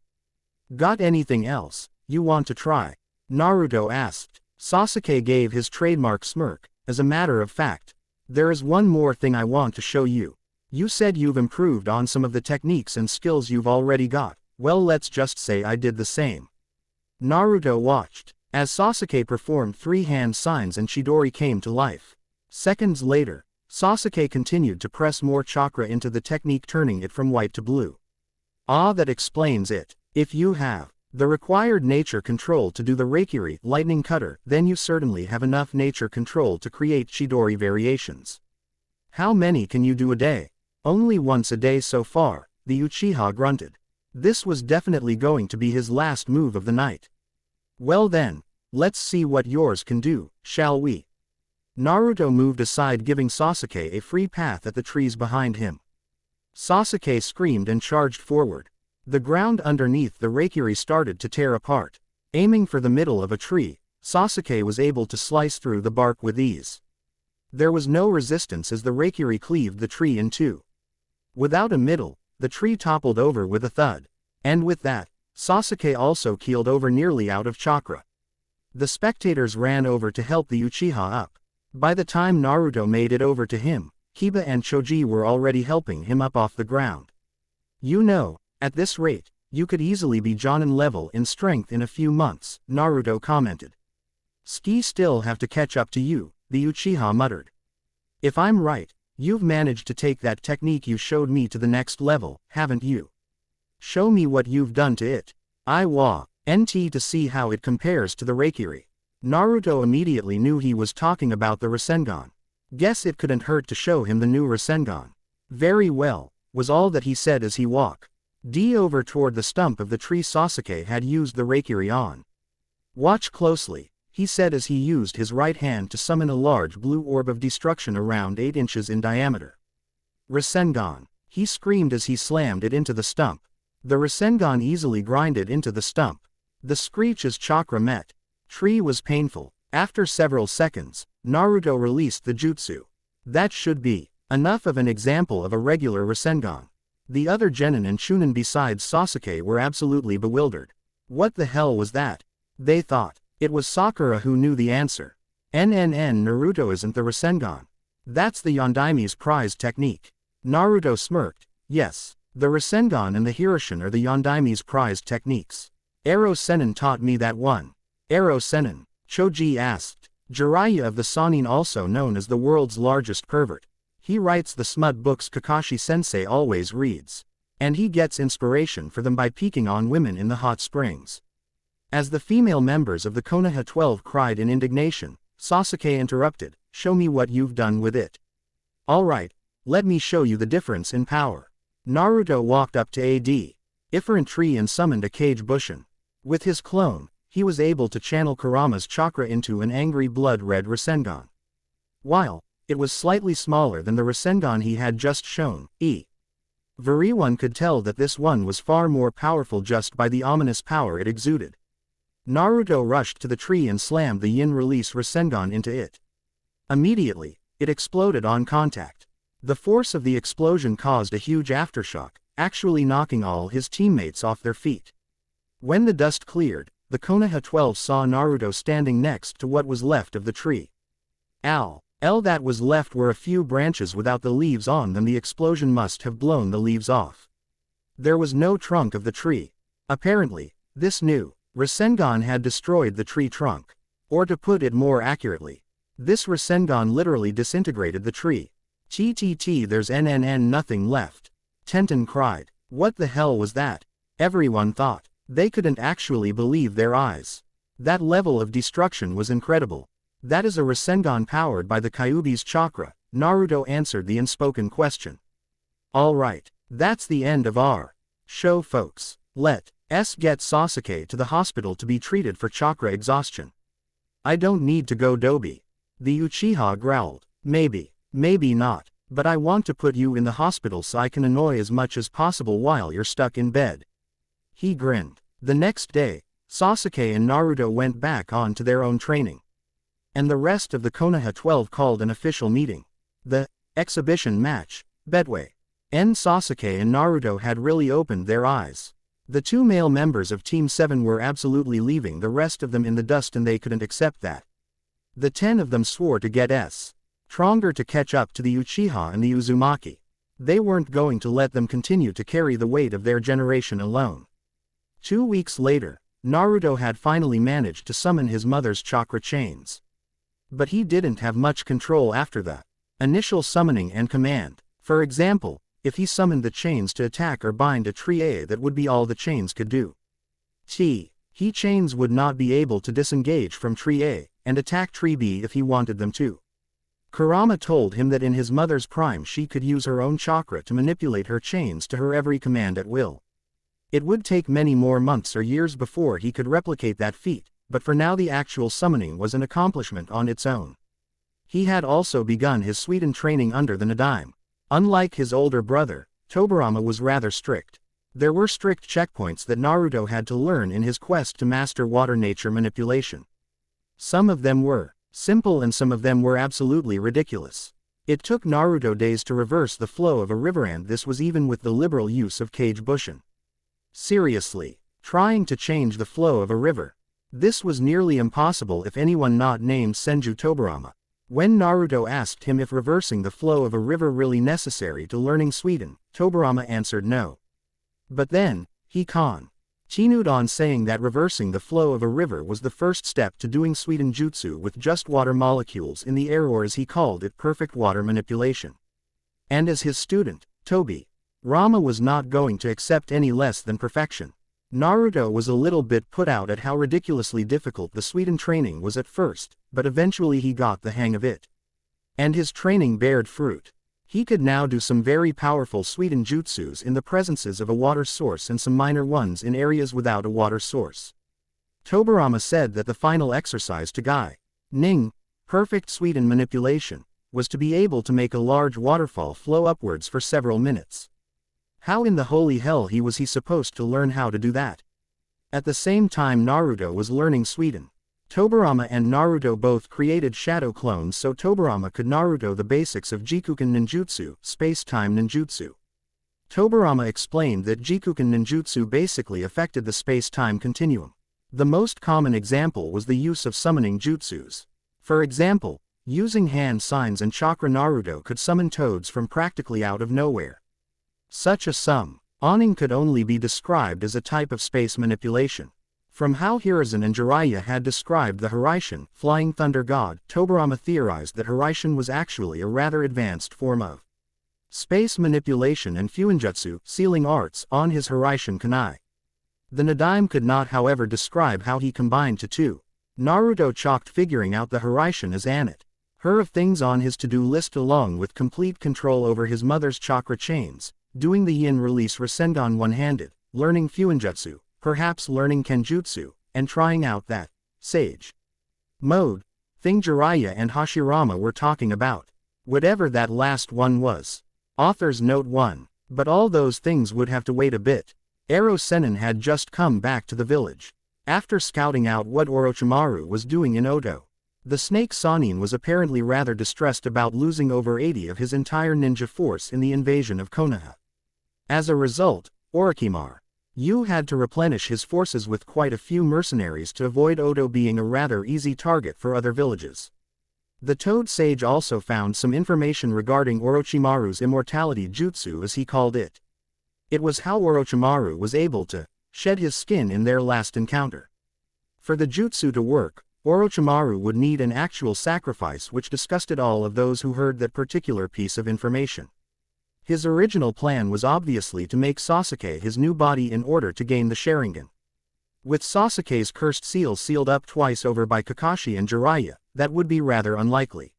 [SPEAKER 1] Got anything else you want to try? Naruto asked. Sasuke gave his trademark smirk. As a matter of fact, there is one more thing I want to show you. You said you've improved on some of the techniques and skills you've already got. Well, let's just say I did the same. Naruto watched as Sasuke performed 3 hand signs and Chidori came to life. Seconds later, Sasuke continued to press more chakra into the technique, turning it from white to blue. Ah, that explains it. If you have the required nature control to do the Reikiri lightning cutter, then you certainly have enough nature control to create Chidori variations. How many can you do a day? Only once a day so far, the Uchiha grunted. This was definitely going to be his last move of the night. Well then, let's see what yours can do, shall we? Naruto moved aside, giving Sasuke a free path at the trees behind him. Sasuke screamed and charged forward. The ground underneath the Reikiri started to tear apart. Aiming for the middle of a tree, Sasuke was able to slice through the bark with ease. There was no resistance as the Reikiri cleaved the tree in two. Without a middle, the tree toppled over with a thud. And with that, Sasuke also keeled over, nearly out of chakra. The spectators ran over to help the Uchiha up. By the time Naruto made it over to him, Kiba and Choji were already helping him up off the ground. You know, at this rate, you could easily be Jonin level in strength in a few months, Naruto commented. Ski still have to catch up to you, the Uchiha muttered. If I'm right, you've managed to take that technique you showed me to the next level, haven't you? Show me what you've done to it. I wa NT to see how it compares to the Reikiri. Naruto immediately knew he was talking about the Rasengan. Guess it couldn't hurt to show him the new Rasengan. Very well, was all that he said as he walked over toward the stump of the tree Sasuke had used the Reikiri on. Watch closely, he said as he used his right hand to summon a large blue orb of destruction around 8 inches in diameter. Rasengan, he screamed as he slammed it into the stump. The Rasengan easily grinded into the stump. The screech as chakra met. Tree was painful. After several seconds, Naruto released the jutsu. That should be enough of an example of a regular Rasengan. The other genin and chunin besides Sasuke were absolutely bewildered. What the hell was that? They thought It was Sakura who knew the answer. Naruto isn't the Rasengan. That's the Yondaime's prized technique. Naruto smirked. Yes, the Rasengan and the Hiroshin are the Yondaime's prized techniques. Ero Sennin taught me that one. Ero Sennin? Choji asked. Jiraiya of the Sannin, also known as the world's largest pervert. He writes the smut books Kakashi-sensei always reads. And he gets inspiration for them by peeking on women in the hot springs. As the female members of the Konoha 12 cried in indignation, Sasuke interrupted, "Show me what you've done with it." "Alright, let me show you the difference in power." Naruto walked up to a different tree and summoned a Kage Bushin. With his clone, he was able to channel Kurama's chakra into an angry blood-red Rasengan. While it was slightly smaller than the Rasengan he had just shown, everyone could tell that this one was far more powerful just by the ominous power it exuded. Naruto rushed to the tree and slammed the Yin-release Rasengan into it. Immediately, it exploded on contact. The force of the explosion caused a huge aftershock, actually knocking all his teammates off their feet. When the dust cleared, the Konoha 12 saw Naruto standing next to what was left of the tree. All that was left were a few branches without the leaves on them. The explosion must have blown the leaves off. There was no trunk of the tree. Apparently, this new Rasengan had destroyed the tree trunk. Or to put it more accurately, this Rasengan literally disintegrated the tree. There's nothing left. Tenten cried. What the hell was that? Everyone thought. They couldn't actually believe their eyes. That level of destruction was incredible. That is a Rasengan powered by the Kyuubi's chakra, Naruto answered the unspoken question. Alright, that's the end of our show, folks. Let's get Sasuke to the hospital to be treated for chakra exhaustion. I don't need to go, Dobi. The Uchiha growled. Maybe not, but I want to put you in the hospital so I can annoy as much as possible while you're stuck in bed. He grinned. The next day, Sasuke and Naruto went back on to their own training. And the rest of the Konoha 12 called an official meeting. The exhibition match, Betway. Sasuke and Naruto had really opened their eyes. The two male members of Team 7 were absolutely leaving the rest of them in the dust, and they couldn't accept that. The 10 of them swore to get stronger to catch up to the Uchiha and the Uzumaki. They weren't going to let them continue to carry the weight of their generation alone. 2 weeks later, Naruto had finally managed to summon his mother's chakra chains. But he didn't have much control after the initial summoning and command. For example, if he summoned the chains to attack or bind a tree A, that would be all the chains could do. He chains would not be able to disengage from tree A and attack tree B if he wanted them to. Kurama told him that in his mother's prime she could use her own chakra to manipulate her chains to her every command at will. It would take many more months or years before he could replicate that feat, but for now the actual summoning was an accomplishment on its own. He had also begun his Suiten training under the Nadaime. Unlike his older brother, Tobirama was rather strict. There were strict checkpoints that Naruto had to learn in his quest to master water nature manipulation. Some of them were simple and some of them were absolutely ridiculous. It took Naruto days to reverse the flow of a river, and this was even with the liberal use of Kage Bushin. Seriously, trying to change the flow of a river. This was nearly impossible if anyone not named Senju Tobirama. When Naruto asked him if reversing the flow of a river really necessary to learning Suiten, Tobirama answered no. But then, he continued on saying that reversing the flow of a river was the first step to doing Suiten jutsu with just water molecules in the air, or as he called it, perfect water manipulation. And as his student, Tobirama was not going to accept any less than perfection. Naruto was a little bit put out at how ridiculously difficult the Suiten training was at first, but eventually he got the hang of it. And his training bared fruit. He could now do some very powerful Suiten jutsus in the presences of a water source and some minor ones in areas without a water source. Tobirama said that the final exercise to Gai Ning, perfect Suiten manipulation, was to be able to make a large waterfall flow upwards for several minutes. How in the holy hell was he supposed to learn how to do that? At the same time Naruto was learning Suiten, Tobirama and Naruto both created shadow clones so Tobirama could Naruto the basics of Jikuken ninjutsu, space-time ninjutsu. Tobirama explained that Jikuken ninjutsu basically affected the space-time continuum. The most common example was the use of summoning jutsus. For example, using hand signs and chakra, Naruto could summon toads from practically out of nowhere. Such a summoning could only be described as a type of space manipulation. From how Hiruzen and Jiraiya had described the Hiraishin, flying thunder god, Tobirama theorized that Hiraishin was actually a rather advanced form of space manipulation and fuinjutsu, sealing arts, on his Hiraishin kunai. The Nadaime could not however describe how he combined the two. Naruto chalked figuring out the Hiraishin as an it. Her of things on his to-do list, along with complete control over his mother's chakra chains, doing the yin release Rasengan one-handed, learning fuinjutsu, perhaps learning kenjutsu, and trying out that sage mode thing Jiraiya and Hashirama were talking about. Whatever that last one was. Author's note 1. But all those things would have to wait a bit. Ero Sennin had just come back to the village. After scouting out what Orochimaru was doing in Oto, the snake Sannin was apparently rather distressed about losing over 80 of his entire ninja force in the invasion of Konoha. As a result, Orochimaru had to replenish his forces with quite a few mercenaries to avoid Oto being a rather easy target for other villages. The Toad Sage also found some information regarding Orochimaru's immortality jutsu, as he called it. It was how Orochimaru was able to shed his skin in their last encounter. For the jutsu to work, Orochimaru would need an actual sacrifice, which disgusted all of those who heard that particular piece of information. His original plan was obviously to make Sasuke his new body in order to gain the Sharingan. With Sasuke's cursed seal sealed up twice over by Kakashi and Jiraiya, that would be rather unlikely.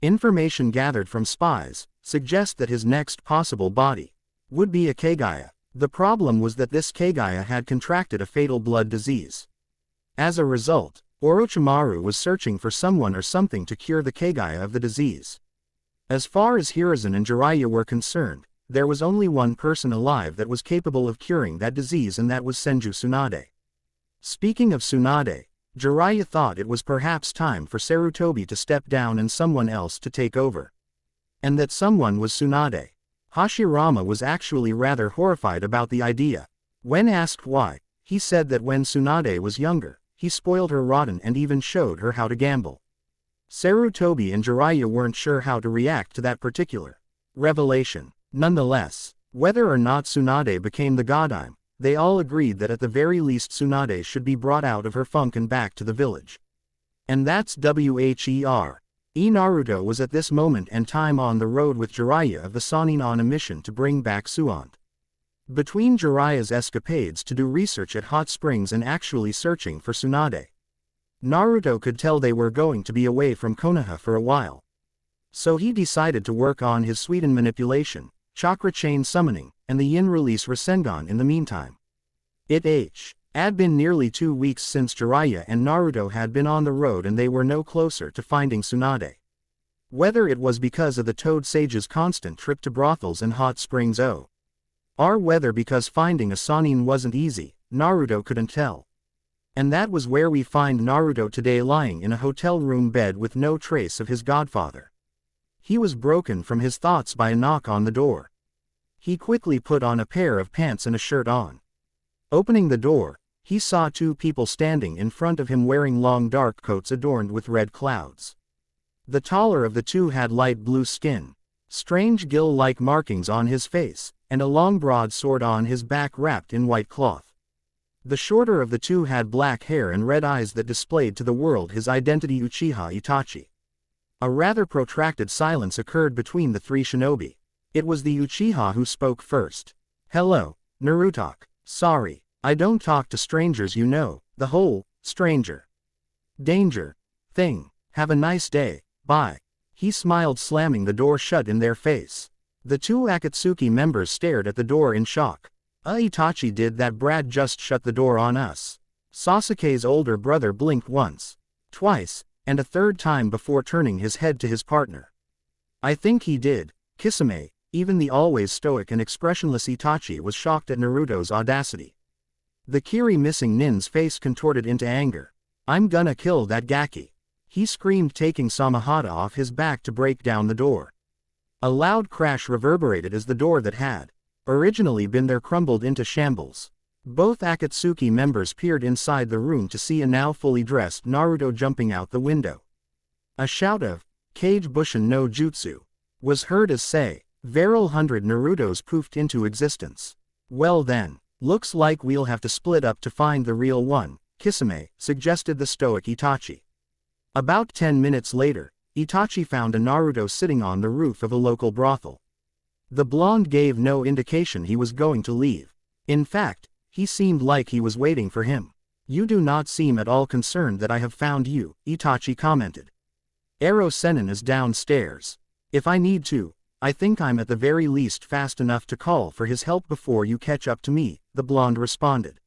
[SPEAKER 1] Information gathered from spies suggests that his next possible body would be a Kagaya. The problem was that this Kagaya had contracted a fatal blood disease. As a result, Orochimaru was searching for someone or something to cure the Kagaya of the disease. As far as Hiruzen and Jiraiya were concerned, there was only one person alive that was capable of curing that disease, and that was Senju Tsunade. Speaking of Tsunade, Jiraiya thought it was perhaps time for Sarutobi to step down and someone else to take over. And that someone was Tsunade. Hashirama was actually rather horrified about the idea. When asked why, he said that when Tsunade was younger, he spoiled her rotten and even showed her how to gamble. Sarutobi and Jiraiya weren't sure how to react to that particular revelation. Nonetheless, whether or not Tsunade became the Godime, they all agreed that at the very least Tsunade should be brought out of her funk and back to the village. And that's where. Naruto was at this moment and time on the road with Jiraiya of the Sannin on a mission to bring back Suant. Between Jiraiya's escapades to do research at hot springs and actually searching for Tsunade, Naruto could tell they were going to be away from Konoha for a while. So he decided to work on his Suiton manipulation, chakra chain summoning, and the yin release Rasengan in the meantime. It had been nearly 2 weeks since Jiraiya and Naruto had been on the road, and they were no closer to finding Tsunade. Whether it was because of the Toad Sage's constant trip to brothels and hot springs or whether because finding a Sannin wasn't easy, Naruto couldn't tell. And that was where we find Naruto today, lying in a hotel room bed with no trace of his godfather. He was broken from his thoughts by a knock on the door. He quickly put on a pair of pants and a shirt on. Opening the door, he saw 2 people standing in front of him wearing long dark coats adorned with red clouds. The taller of the 2 had light blue skin, strange gill-like markings on his face, and a long broad sword on his back wrapped in white cloth. The shorter of the 2 had black hair and red eyes that displayed to the world his identity, Uchiha Itachi. A rather protracted silence occurred between the 3 shinobi. It was the Uchiha who spoke first. "Hello, Naruto. Sorry, I don't talk to strangers, you know, the whole stranger danger thing. Have a nice day, bye." He smiled, slamming the door shut in their face. The 2 Akatsuki members stared at the door in shock. Itachi did that? Brad just shut the door on us." Sasuke's older brother blinked once, twice, and a third time before turning his head to his partner. "I think he did, Kisame." Even the always stoic and expressionless Itachi was shocked at Naruto's audacity. The Kiri missing nin's face contorted into anger. "I'm gonna kill that Gaki," he screamed, taking Samahata off his back to break down the door. A loud crash reverberated as the door that had originally been there crumbled into shambles. Both Akatsuki members peered inside the room to see a now fully dressed Naruto jumping out the window. A shout of, "Kage Bushin no Jutsu," was heard as say, "Veral 100 Narutos poofed into existence." "Well then, looks like we'll have to split up to find the real one," Kisame suggested the stoic Itachi. About 10 minutes later, Itachi found a Naruto sitting on the roof of a local brothel. The blonde gave no indication he was going to leave. In fact, he seemed like he was waiting for him. "You do not seem at all concerned that I have found you," Itachi commented. "Ero Sennin is downstairs. If I need to, I think I'm at the very least fast enough to call for his help before you catch up to me," the blonde responded.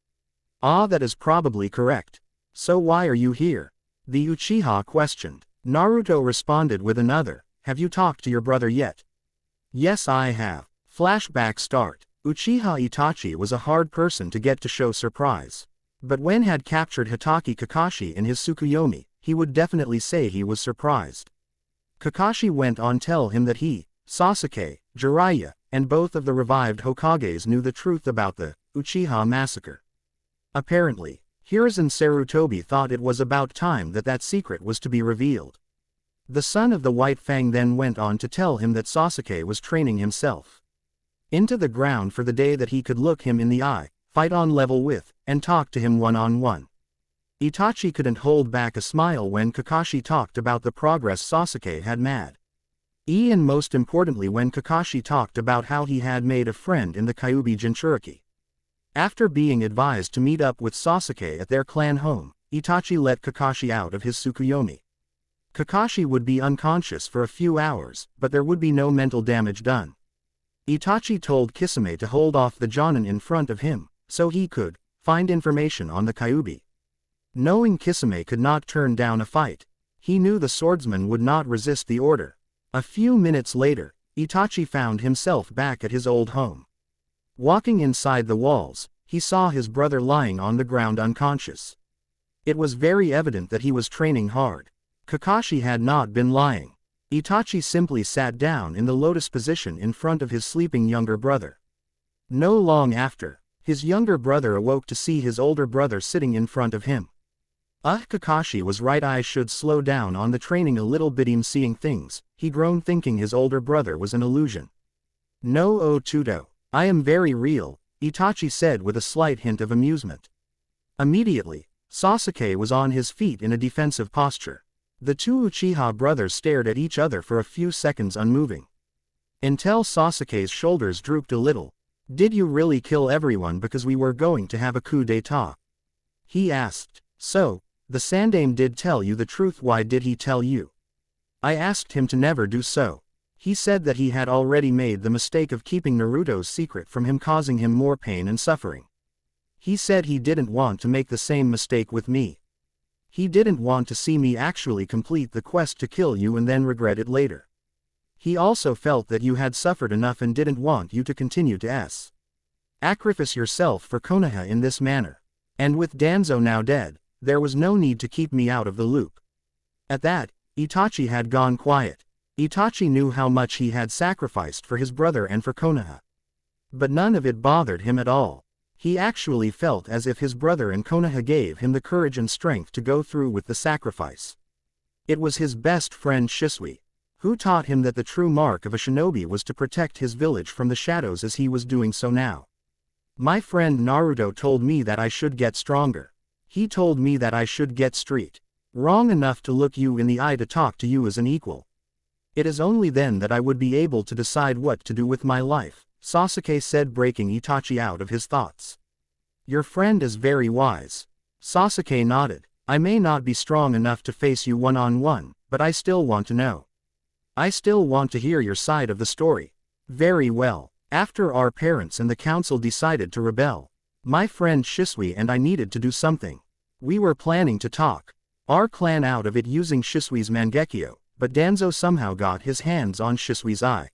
[SPEAKER 1] "Ah, that is probably correct. So why are you here?" the Uchiha questioned. Naruto responded with another, "Have you talked to your brother yet?" "Yes, I have." Flashback start. Uchiha Itachi was a hard person to get to show surprise. But when had captured Hitaki Kakashi in his Tsukuyomi, he would definitely say he was surprised. Kakashi went on to tell him that he, Sasuke, Jiraiya, and both of the revived Hokages knew the truth about the Uchiha massacre. Apparently, Hiruzen Sarutobi thought it was about time that secret was to be revealed. The son of the White Fang then went on to tell him that Sasuke was training himself into the ground for the day that he could look him in the eye, fight on level with, and talk to him one-on-one. Itachi couldn't hold back a smile when Kakashi talked about the progress Sasuke had made. And most importantly when Kakashi talked about how he had made a friend in the Kyuubi Jinchuriki. After being advised to meet up with Sasuke at their clan home, Itachi let Kakashi out of his Tsukuyomi. Kakashi would be unconscious for a few hours, but there would be no mental damage done. Itachi told Kisame to hold off the Jonin in front of him, so he could find information on the Kyuubi. Knowing Kisame could not turn down a fight, he knew the swordsman would not resist the order. A few minutes later, Itachi found himself back at his old home. Walking inside the walls, he saw his brother lying on the ground unconscious. It was very evident that he was training hard. Kakashi had not been lying. Itachi simply sat down in the lotus position in front of his sleeping younger brother. No long after, his younger brother awoke to see his older brother sitting in front of him. Kakashi was right, I should slow down on the training a little bit. I'm seeing things, he groaned, thinking his older brother was an illusion. "No Otudo, I am very real," Itachi said with a slight hint of amusement. Immediately, Sasuke was on his feet in a defensive posture. The two Uchiha brothers stared at each other for a few seconds unmoving. Until Sasuke's shoulders drooped a little. "Did you really kill everyone because we were going to have a coup d'etat?" he asked. "So, the Sandaime did tell you the truth. Why did he tell you?" "I asked him to never do so. He said that he had already made the mistake of keeping Naruto's secret from him, causing him more pain and suffering. He said he didn't want to make the same mistake with me. He didn't want to see me actually complete the quest to kill you and then regret it later. He also felt that you had suffered enough and didn't want you to continue to sacrifice yourself for Konoha in this manner. And with Danzo now dead, there was no need to keep me out of the loop." At that, Itachi had gone quiet. Itachi knew how much he had sacrificed for his brother and for Konoha. But none of it bothered him at all. He actually felt as if his brother and Konoha gave him the courage and strength to go through with the sacrifice. It was his best friend Shisui, who taught him that the true mark of a shinobi was to protect his village from the shadows, as he was doing so now. "My friend Naruto told me that I should get stronger. He told me that I should get strong enough to look you in the eye, to talk to you as an equal. It is only then that I would be able to decide what to do with my life," Sasuke said, breaking Itachi out of his thoughts. "Your friend is very wise." Sasuke nodded. "I may not be strong enough to face you one-on-one, but I still want to know. I still want to hear your side of the story." "Very well. After our parents and the council decided to rebel, my friend Shisui and I needed to do something. We were planning to talk our clan out of it using Shisui's Mangekyo, but Danzo somehow got his hands on Shisui's eye.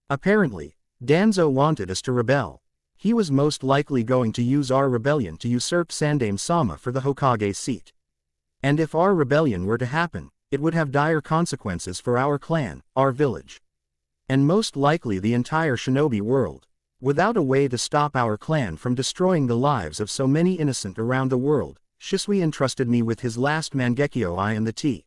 [SPEAKER 1] Apparently, Danzo wanted us to rebel. He was most likely going to use our rebellion to usurp Sandaime-sama for the Hokage seat. And if our rebellion were to happen, it would have dire consequences for our clan, our village, and most likely the entire shinobi world. Without a way to stop our clan from destroying the lives of so many innocent around the world, Shisui entrusted me with his last Mangekyo I and the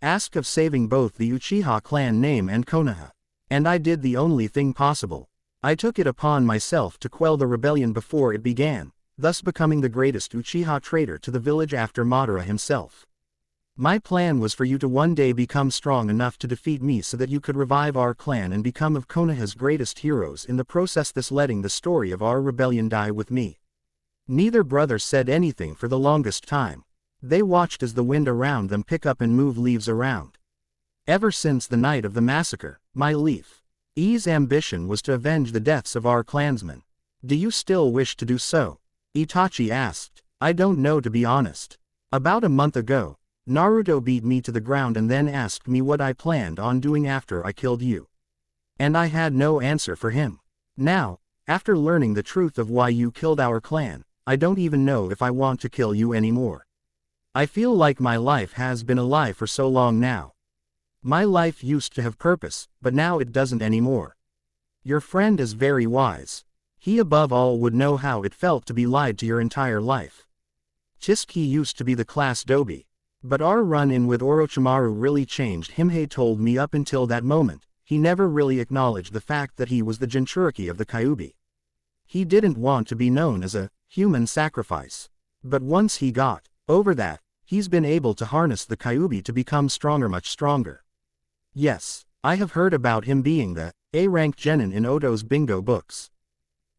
[SPEAKER 1] task of saving both the Uchiha clan name and Konoha. And I did the only thing possible. I took it upon myself to quell the rebellion before it began, thus becoming the greatest Uchiha traitor to the village after Madara himself. My plan was for you to one day become strong enough to defeat me so that you could revive our clan and become of Konoha's greatest heroes, in the process thus letting the story of our rebellion die with me. Neither brother said anything for the longest time. They watched as the wind around them pick up and move leaves around. Ever since the night of the massacre, my Leaf's ambition was to avenge the deaths of our clansmen. Do you still wish to do so? Itachi asked. I don't know, to be honest. About a month ago, Naruto beat me to the ground and then asked me what I planned on doing after I killed you. And I had no answer for him. Now, after learning the truth of why you killed our clan, I don't even know if I want to kill you anymore. I feel like my life has been a lie for so long now. My life used to have purpose, but now it doesn't anymore. Your friend is very wise. He above all would know how it felt to be lied to your entire life. Chisky used to be the class doby. But our run-in with Orochimaru really changed him. He told me up until that moment, he never really acknowledged the fact that he was the Jinchuriki of the Kyuubi. He didn't want to be known as a human sacrifice. But once he got over that, he's been able to harness the Kyuubi to become stronger, much stronger. Yes, I have heard about him being the A-rank genin in Odo's bingo books.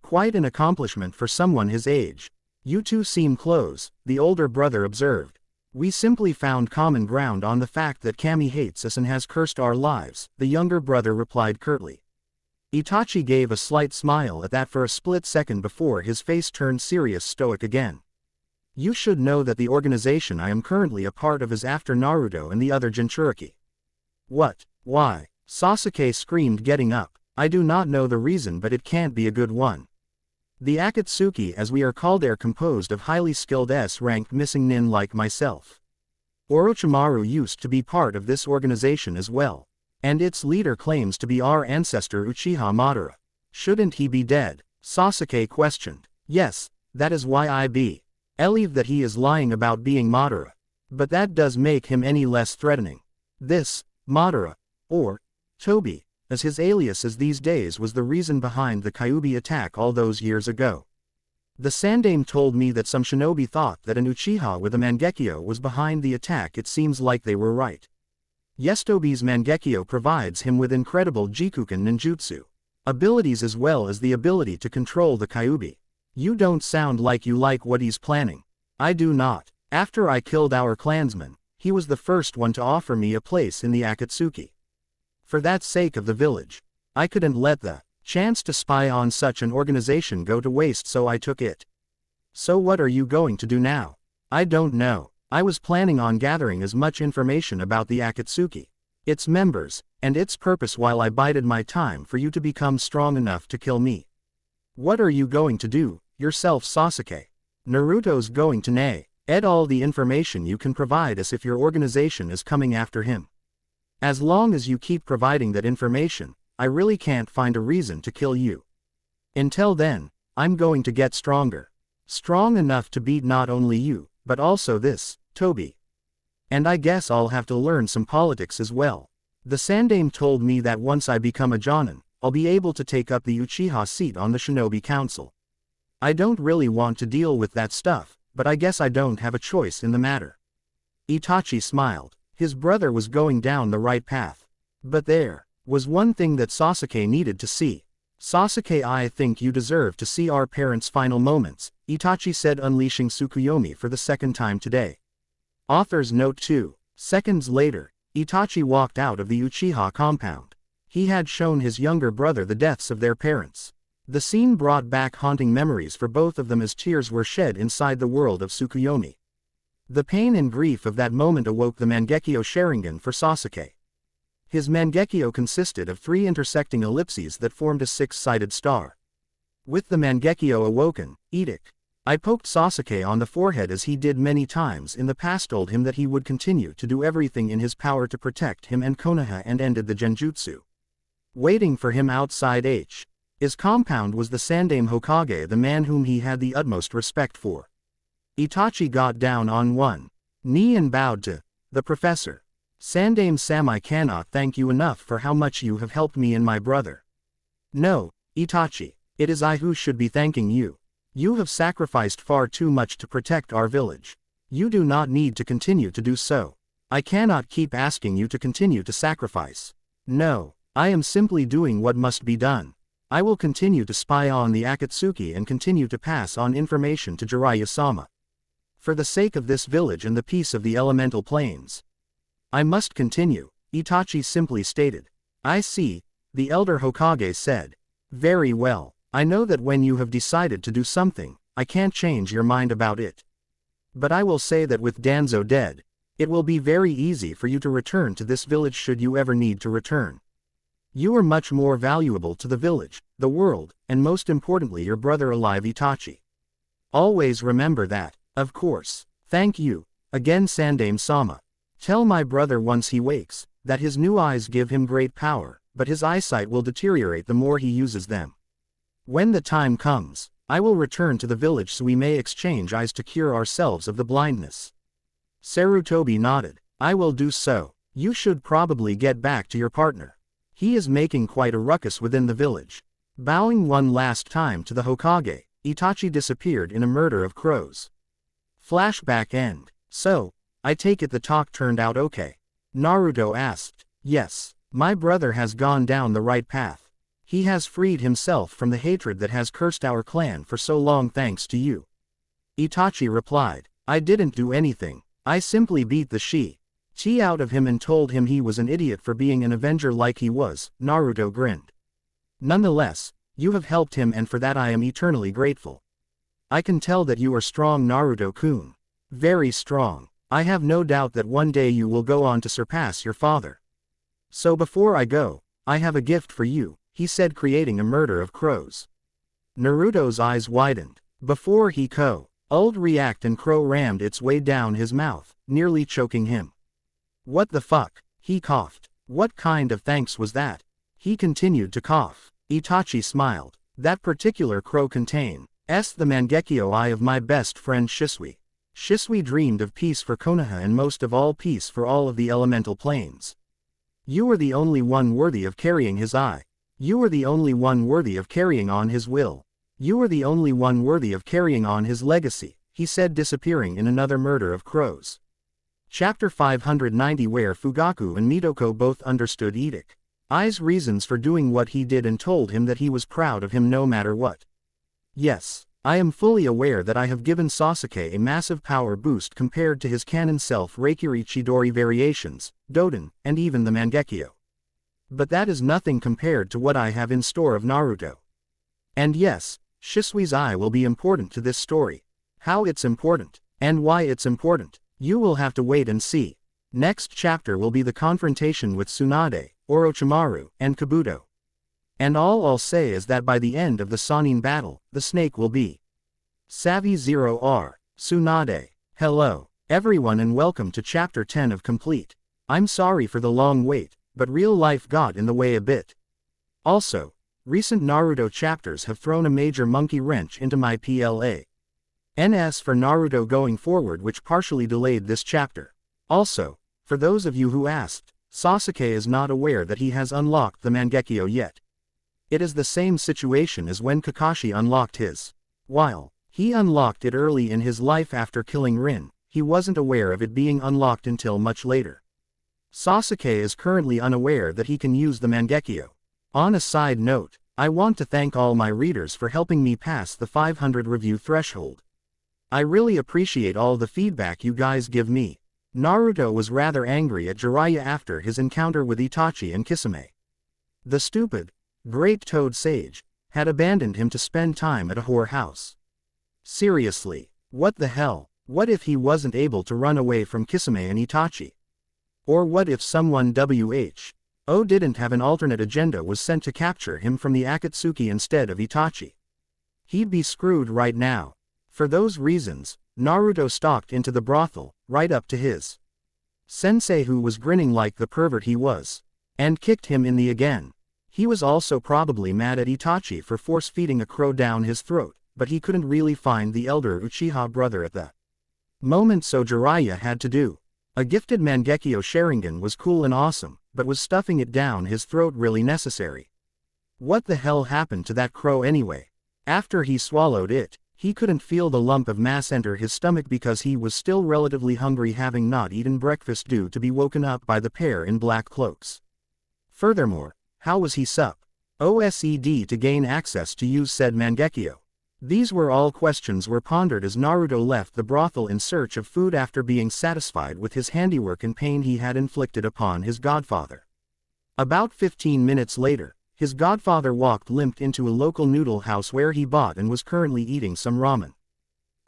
[SPEAKER 1] Quite an accomplishment for someone his age. You two seem close, the older brother observed. We simply found common ground on the fact that Kami hates us and has cursed our lives, the younger brother replied curtly. Itachi gave a slight smile at that for a split second before his face turned serious, stoic again. You should know that the organization I am currently a part of is after Naruto and the other Jinchuriki. What? Why? Sasuke screamed, getting up. I do not know the reason, but it can't be a good one. The Akatsuki, as we are called, are composed of highly skilled S-ranked missing nin like myself. Orochimaru used to be part of this organization as well. And its leader claims to be our ancestor Uchiha Madara. Shouldn't he be dead? Sasuke questioned. Yes, that is why I believe that he is lying about being Madara. But that does make him any less threatening. This Madara, or Toby, as his alias is these days, was the reason behind the Kyuubi attack all those years ago. The Sandaime told me that some shinobi thought that an Uchiha with a Mangekyo was behind the attack. It seems like they were right. Yes, Tobi's Mangekyo provides him with incredible Jikuken ninjutsu abilities as well as the ability to control the Kyuubi. You don't sound like you like what he's planning. I do not. After I killed our clansman, he was the first one to offer me a place in the Akatsuki. For that sake of the village, I couldn't let the chance to spy on such an organization go to waste, so I took it. So what are you going to do now? I don't know. I was planning on gathering as much information about the Akatsuki, its members, and its purpose while I bided my time for you to become strong enough to kill me. What are you going to do, yourself, Sasuke? Naruto's going to need all the information you can provide us if your organization is coming after him. As long as you keep providing that information, I really can't find a reason to kill you. Until then, I'm going to get stronger. Strong enough to beat not only you, but also this, Toby. And I guess I'll have to learn some politics as well. The Sandaime told me that once I become a Jonin, I'll be able to take up the Uchiha seat on the Shinobi Council. I don't really want to deal with that stuff, but I guess I don't have a choice in the matter. Itachi smiled. His brother was going down the right path. But there was one thing that Sasuke needed to see. Sasuke, I think you deserve to see our parents' final moments, Itachi said, unleashing Tsukuyomi for the second time today. Author's note 2. Seconds later, Itachi walked out of the Uchiha compound. He had shown his younger brother the deaths of their parents. The scene brought back haunting memories for both of them as tears were shed inside the world of Tsukuyomi. The pain and grief of that moment awoke the Mangekyo Sharingan for Sasuke. His Mangekyo consisted of 3 intersecting ellipses that formed a 6-sided star. With the Mangekyo awoken, I poked Sasuke on the forehead as he did many times in the past, told him that he would continue to do everything in his power to protect him and Konoha, and ended the genjutsu. Waiting for him outside His compound was the Sandaime Hokage, the man whom he had the utmost respect for. Itachi got down on one knee and bowed to the professor. Sandaime-sama, I cannot thank you enough for how much you have helped me and my brother. No, Itachi, it is I who should be thanking you. You have sacrificed far too much to protect our village. You do not need to continue to do so. I cannot keep asking you to continue to sacrifice. No, I am simply doing what must be done. I will continue to spy on the Akatsuki and continue to pass on information to Jiraiya-sama. For the sake of this village and the peace of the elemental planes. I must continue, Itachi simply stated. I see, the elder Hokage said. Very well, I know that when you have decided to do something, I can't change your mind about it. But I will say that with Danzo dead, it will be very easy for you to return to this village should you ever need to return. You are much more valuable to the village, the world, and most importantly your brother alive, Itachi. Always remember that, of course. Thank you, again Sandaime-sama. Tell my brother once he wakes, that his new eyes give him great power, but his eyesight will deteriorate the more he uses them. When the time comes, I will return to the village so we may exchange eyes to cure ourselves of the blindness. Sarutobi nodded. I will do so. You should probably get back to your partner. He is making quite a ruckus within the village. Bowing one last time to the Hokage, Itachi disappeared in a murder of crows. Flashback end. So, I take it the talk turned out okay? Naruto asked. Yes, my brother has gone down the right path. He has freed himself from the hatred that has cursed our clan for so long thanks to you. Itachi replied. I didn't do anything. I simply beat the she out of him and told him he was an idiot for being an avenger like he was. Naruto grinned. Nonetheless, you have helped him and for that I am eternally grateful. I can tell that you are strong, Naruto-kun. Very strong. I have no doubt that one day you will go on to surpass your father. So before I go, I have a gift for you, he said, creating a murder of crows. Naruto's eyes widened. Before he could react, and crow rammed its way down his mouth, nearly choking him. What the fuck? He coughed. What kind of thanks was that? He continued to cough. Itachi smiled. That particular crow contains the Mangekyo eye of my best friend Shisui. Shisui dreamed of peace for Konoha and most of all peace for all of the elemental planes. You are the only one worthy of carrying his eye. You are the only one worthy of carrying on his will. You are the only one worthy of carrying on his legacy, he said, disappearing in another murder of crows. Chapter 590, where Fugaku and Mitoko both understood Itachi's reasons for doing what he did and told him that he was proud of him no matter what. Yes, I am fully aware that I have given Sasuke a massive power boost compared to his canon self, Reikiri Chidori variations, Doden, and even the Mangekyo. But that is nothing compared to what I have in store of Naruto. And yes, Shisui's eye will be important to this story. How it's important, and why it's important, you will have to wait and see. Next chapter will be the confrontation with Tsunade, Orochimaru, and Kabuto. And all I'll say is that by the end of the Sannin battle, the snake will be Savvy 0R, Tsunade. Hello, everyone, and welcome to Chapter 10 of Complete. I'm sorry for the long wait, but real life got in the way a bit. Also, recent Naruto chapters have thrown a major monkey wrench into my plans for Naruto going forward, which partially delayed this chapter. Also, for those of you who asked, Sasuke is not aware that he has unlocked the Mangekyo yet. It is the same situation as when Kakashi unlocked his. While he unlocked it early in his life after killing Rin, he wasn't aware of it being unlocked until much later. Sasuke is currently unaware that he can use the Mangekyo. On a side note, I want to thank all my readers for helping me pass the 500 review threshold. I really appreciate all the feedback you guys give me. Naruto was rather angry at Jiraiya after his encounter with Itachi and Kisame. The stupid, great Toad Sage had abandoned him to spend time at a whore house. Seriously, what the hell? What if he wasn't able to run away from Kisame and Itachi? Or what if someone didn't have an alternate agenda, was sent to capture him from the Akatsuki instead of Itachi? He'd be screwed right now. For those reasons, Naruto stalked into the brothel, right up to his sensei, who was grinning like the pervert he was, and kicked him in the again. He was also probably mad at Itachi for force-feeding a crow down his throat, but he couldn't really find the elder Uchiha brother at the moment, so Jiraiya had to do. A gifted Mangekyo Sharingan was cool and awesome, but was stuffing it down his throat really necessary? What the hell happened to that crow anyway? After he swallowed it, he couldn't feel the lump of mass enter his stomach because he was still relatively hungry, having not eaten breakfast due to be woken up by the pair in black cloaks. Furthermore, how was he OSED to gain access to use said Mangekyo? These were all questions were pondered as Naruto left the brothel in search of food after being satisfied with his handiwork and pain he had inflicted upon his godfather. About 15 minutes later, his godfather walked limped into a local noodle house where he bought and was currently eating some ramen.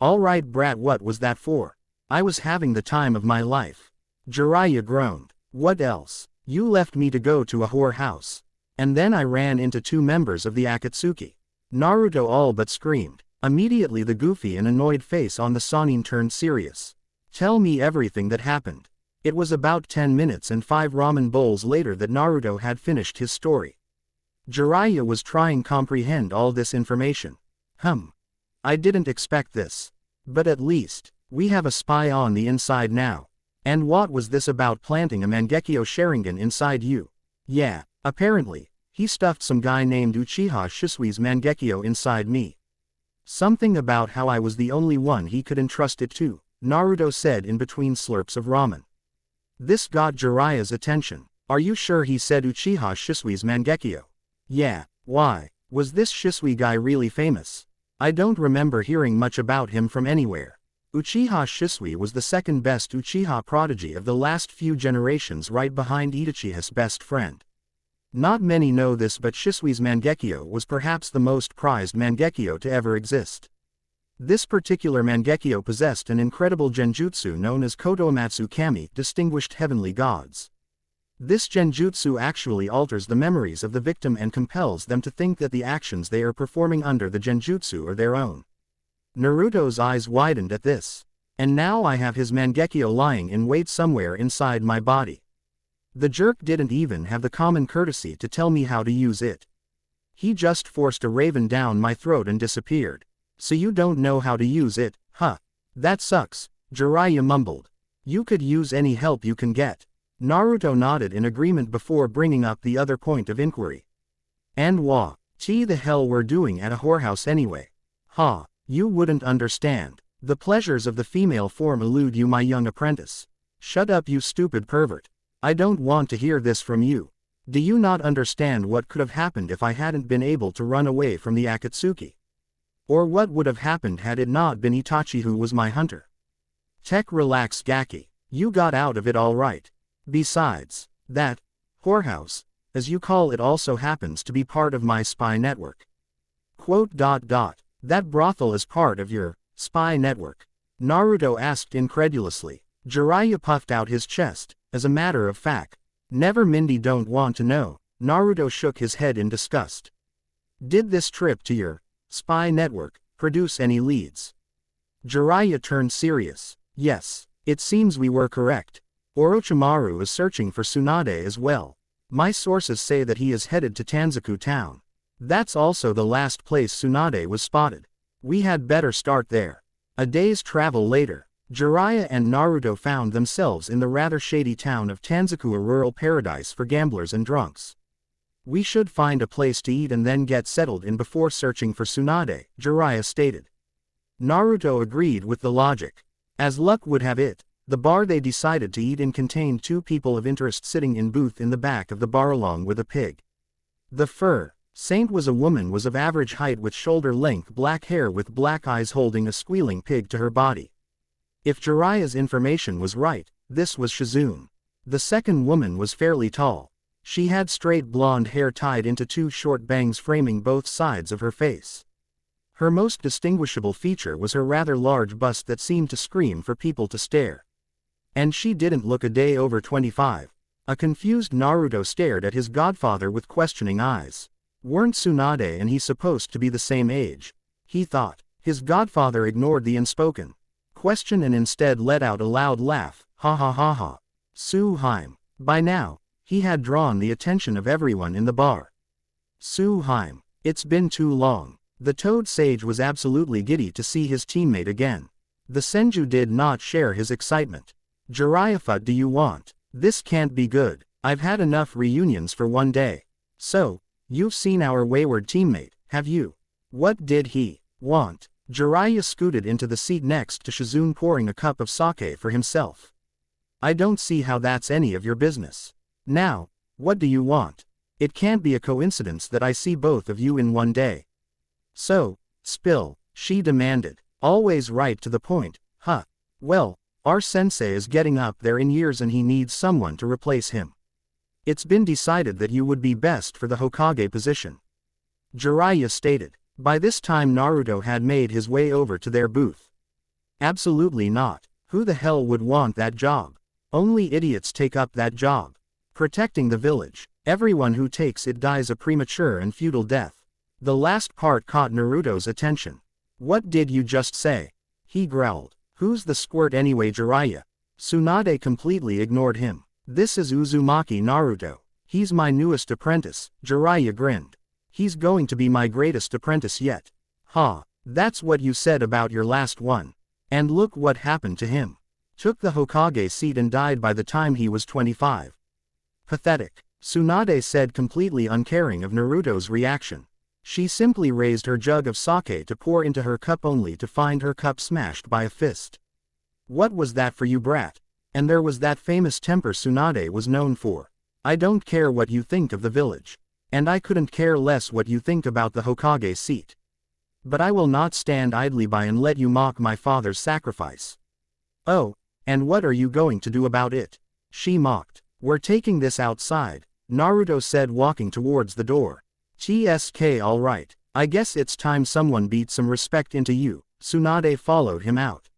[SPEAKER 1] "Alright brat, what was that for? I was having the time of my life." Jiraiya groaned. "What else? You left me to go to a whore house. And then I ran into 2 members of the Akatsuki." Naruto all but screamed. Immediately the goofy and annoyed face on the Sannin turned serious. "Tell me everything that happened." It was about 10 minutes and 5 ramen bowls later that Naruto had finished his story. Jiraiya was trying to comprehend all this information. I didn't expect this. But at least, we have a spy on the inside now. And what was this about planting a Mangekyo Sharingan inside you? Yeah, apparently, he stuffed some guy named Uchiha Shisui's Mangekyo inside me. Something about how I was the only one he could entrust it to, Naruto said in between slurps of ramen. This got Jiraiya's attention. Are you sure he said Uchiha Shisui's Mangekyo? Yeah, why? Was this Shisui guy really famous? I don't remember hearing much about him from anywhere. Uchiha Shisui was the second best Uchiha prodigy of the last few generations, right behind Itachi's best friend. Not many know this, but Shisui's Mangekyo was perhaps the most prized Mangekyo to ever exist. This particular Mangekyo possessed an incredible genjutsu known as Kotoamatsu Kami, distinguished heavenly gods. This genjutsu actually alters the memories of the victim and compels them to think that the actions they are performing under the genjutsu are their own. Naruto's eyes widened at this. And now I have his Mangekyo lying in wait somewhere inside my body. The jerk didn't even have the common courtesy to tell me how to use it. He just forced a raven down my throat and disappeared. So you don't know how to use it, huh? That sucks, Jiraiya mumbled. You could use any help you can get. Naruto nodded in agreement before bringing up the other point of inquiry. And what the hell we're doing at a whorehouse anyway? You wouldn't understand. The pleasures of the female form elude you, my young apprentice. Shut up, you stupid pervert. I don't want to hear this from you. Do you not understand what could have happened if I hadn't been able to run away from the Akatsuki? Or what would have happened had it not been Itachi who was my hunter? Relax Gaki. You got out of it all right. Besides, that whorehouse, as you call it, also happens to be part of my spy network. That brothel is part of your spy network? Naruto asked incredulously. Jiraiya puffed out his chest. As a matter of fact, never Mindy don't want to know. Naruto shook his head in disgust. Did this trip to your spy network produce any leads? Jiraiya turned serious. Yes, it seems we were correct. Orochimaru is searching for Tsunade as well. My sources say that he is headed to Tanzaku town. That's also the last place Tsunade was spotted. We had better start there. A day's travel later, Jiraiya and Naruto found themselves in the rather shady town of Tanzaku, a rural paradise for gamblers and drunks. We should find a place to eat and then get settled in before searching for Tsunade, Jiraiya stated. Naruto agreed with the logic. As luck would have it, the bar they decided to eat in contained 2 people of interest sitting in booth in the back of the bar along with a pig. The fur saint was a woman was of average height with shoulder-length black hair with black eyes, holding a squealing pig to her body. If Jiraiya's information was right, this was Shizune. The second woman was fairly tall. She had straight blonde hair tied into 2 short bangs framing both sides of her face. Her most distinguishable feature was her rather large bust that seemed to scream for people to stare. And she didn't look a day over 25. A confused Naruto stared at his godfather with questioning eyes. Weren't Tsunade and he supposed to be the same age? He thought. His godfather ignored the unspoken question and instead let out a loud laugh. Ha ha ha ha. Suheim. By now, he had drawn the attention of everyone in the bar. Harem. It's been too long. The Toad Sage was absolutely giddy to see his teammate again. The Senju did not share his excitement. Jiraiya, what do you want? This can't be good. I've had enough reunions for one day. So, you've seen our wayward teammate, have you? What did he want? Jiraiya scooted into the seat next to Shizune, pouring a cup of sake for himself. I don't see how that's any of your business. Now, what do you want? It can't be a coincidence that I see both of you in one day. So, spill, she demanded. Always right to the point, huh? Well, our sensei is getting up there in years and he needs someone to replace him. It's been decided that you would be best for the Hokage position. Jiraiya stated. By this time Naruto had made his way over to their booth. Absolutely not. Who the hell would want that job? Only idiots take up that job. Protecting the village. Everyone who takes it dies a premature and futile death. The last part caught Naruto's attention. What did you just say? He growled. Who's the squirt anyway, Jiraiya? Tsunade completely ignored him. This is Uzumaki Naruto. He's my newest apprentice, Jiraiya grinned. He's going to be my greatest apprentice yet. Ha, that's what you said about your last one. And look what happened to him. Took the Hokage seat and died by the time he was 25. Pathetic, Tsunade said, completely uncaring of Naruto's reaction. She simply raised her jug of sake to pour into her cup only to find her cup smashed by a fist. What was that for you, brat? And there was that famous temper Tsunade was known for. I don't care what you think of the village. And I couldn't care less what you think about the Hokage seat. But I will not stand idly by and let you mock my father's sacrifice. Oh, and what are you going to do about it? She mocked. We're taking this outside, Naruto said, walking towards the door. TSK, alright, I guess it's time someone beat some respect into you. Tsunade followed him out.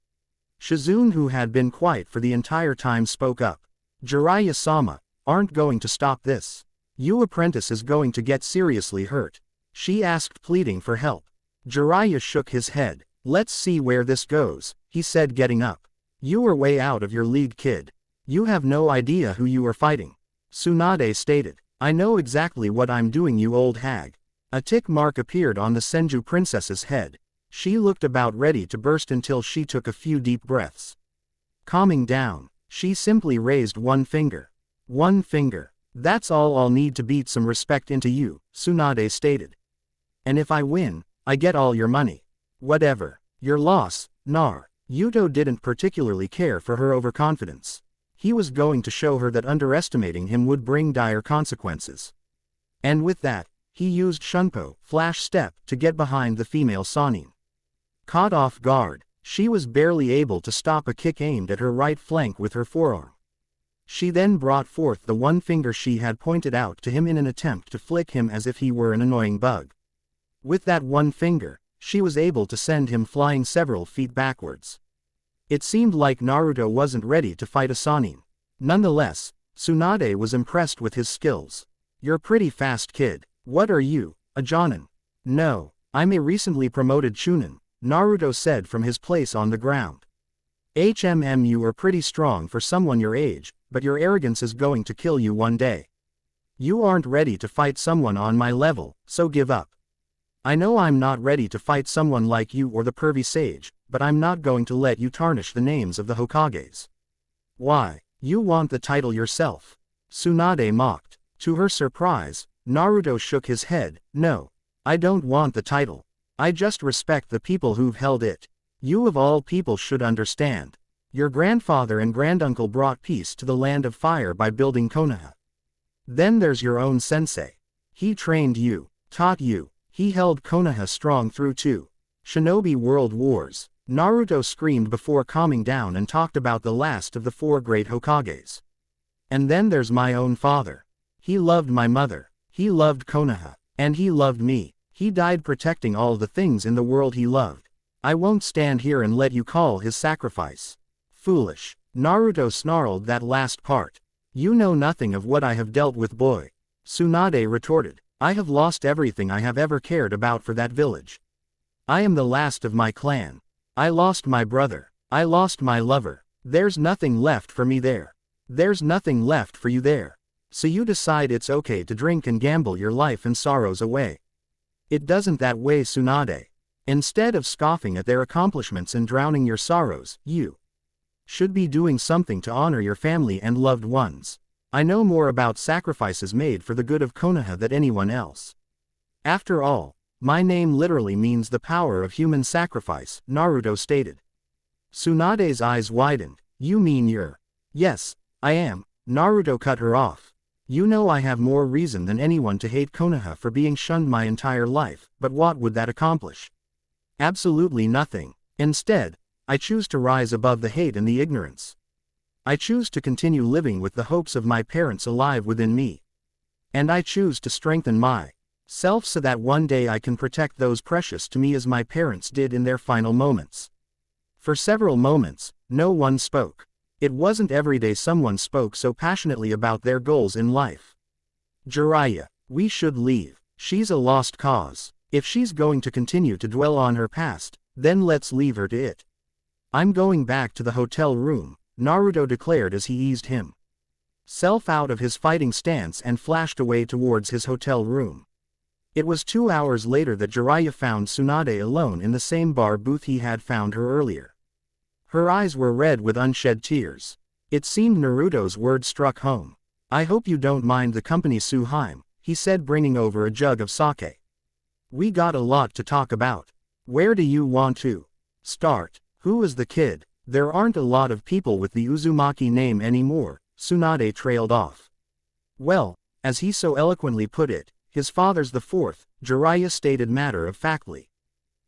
[SPEAKER 1] Shizune, who had been quiet for the entire time, spoke up. Jiraiya-sama, aren't going to stop this. You apprentice is going to get seriously hurt. She asked, pleading for help. Jiraiya shook his head. Let's see where this goes, he said, getting up. You are way out of your league, kid. You have no idea who you are fighting. Tsunade stated. I know exactly what I'm doing, you old hag. A tick mark appeared on the Senju princess's head. She looked about ready to burst until she took a few deep breaths. Calming down, she simply raised one finger. One finger. That's all I'll need to beat some respect into you, Tsunade stated. And if I win, I get all your money. Whatever. Your loss, Nar. Yuto didn't particularly care for her overconfidence. He was going to show her that underestimating him would bring dire consequences. And with that, he used Shunpo, Flash Step, to get behind the female Sannin. Caught off guard, she was barely able to stop a kick aimed at her right flank with her forearm. She then brought forth the one finger she had pointed out to him in an attempt to flick him as if he were an annoying bug. With that one finger, she was able to send him flying several feet backwards. It seemed like Naruto wasn't ready to fight a Sannin. Nonetheless, Tsunade was impressed with his skills. You're pretty fast, kid. What are you, a Jonin? No, I'm a recently promoted Chunin, Naruto said from his place on the ground. You are pretty strong for someone your age, but your arrogance is going to kill you one day. You aren't ready to fight someone on my level, so give up. I know I'm not ready to fight someone like you or the pervy sage, but I'm not going to let you tarnish the names of the Hokages. Why, you want the title yourself? Tsunade mocked. To her surprise, Naruto shook his head. No, I don't want the title. I just respect the people who've held it. You of all people should understand. Your grandfather and granduncle brought peace to the land of fire by building Konoha. Then there's your own sensei. He trained you, taught you. He held Konoha strong through 2 Shinobi World Wars. Naruto screamed before calming down and talked about the last of the 4 great Hokages. And then there's my own father. He loved my mother. He loved Konoha. And he loved me. He died protecting all the things in the world he loved. I won't stand here and let you call his sacrifice foolish. Naruto snarled that last part. You know nothing of what I have dealt with, boy. Tsunade retorted. I have lost everything I have ever cared about for that village. I am the last of my clan. I lost my brother. I lost my lover. There's nothing left for me there. There's nothing left for you there. So you decide it's okay to drink and gamble your life and sorrows away. It doesn't that way, Tsunade. Instead of scoffing at their accomplishments and drowning your sorrows, you should be doing something to honor your family and loved ones. I know more about sacrifices made for the good of Konoha than anyone else. After all, my name literally means the power of human sacrifice, Naruto stated. Tsunade's eyes widened. You mean you're? Yes, I am. Naruto cut her off. You know I have more reason than anyone to hate Konoha for being shunned my entire life, but what would that accomplish? Absolutely nothing. Instead, I choose to rise above the hate and the ignorance. I choose to continue living with the hopes of my parents alive within me. And I choose to strengthen my self so that one day I can protect those precious to me as my parents did in their final moments. For several moments, no one spoke. It wasn't every day someone spoke so passionately about their goals in life. Jiraiya, we should leave. She's a lost cause. If she's going to continue to dwell on her past, then let's leave her to it. I'm going back to the hotel room, Naruto declared as he eased himself out of his fighting stance and flashed away towards his hotel room. It was 2 hours later that Jiraiya found Tsunade alone in the same bar booth he had found her earlier. Her eyes were red with unshed tears. It seemed Naruto's words struck home. I hope you don't mind the company, Suheim, he said, bringing over a jug of sake. We got a lot to talk about. Where do you want to start? Who is the kid? There aren't a lot of people with the Uzumaki name anymore, Tsunade trailed off. Well, as he so eloquently put it, his father's the fourth, Jiraiya stated matter-of-factly.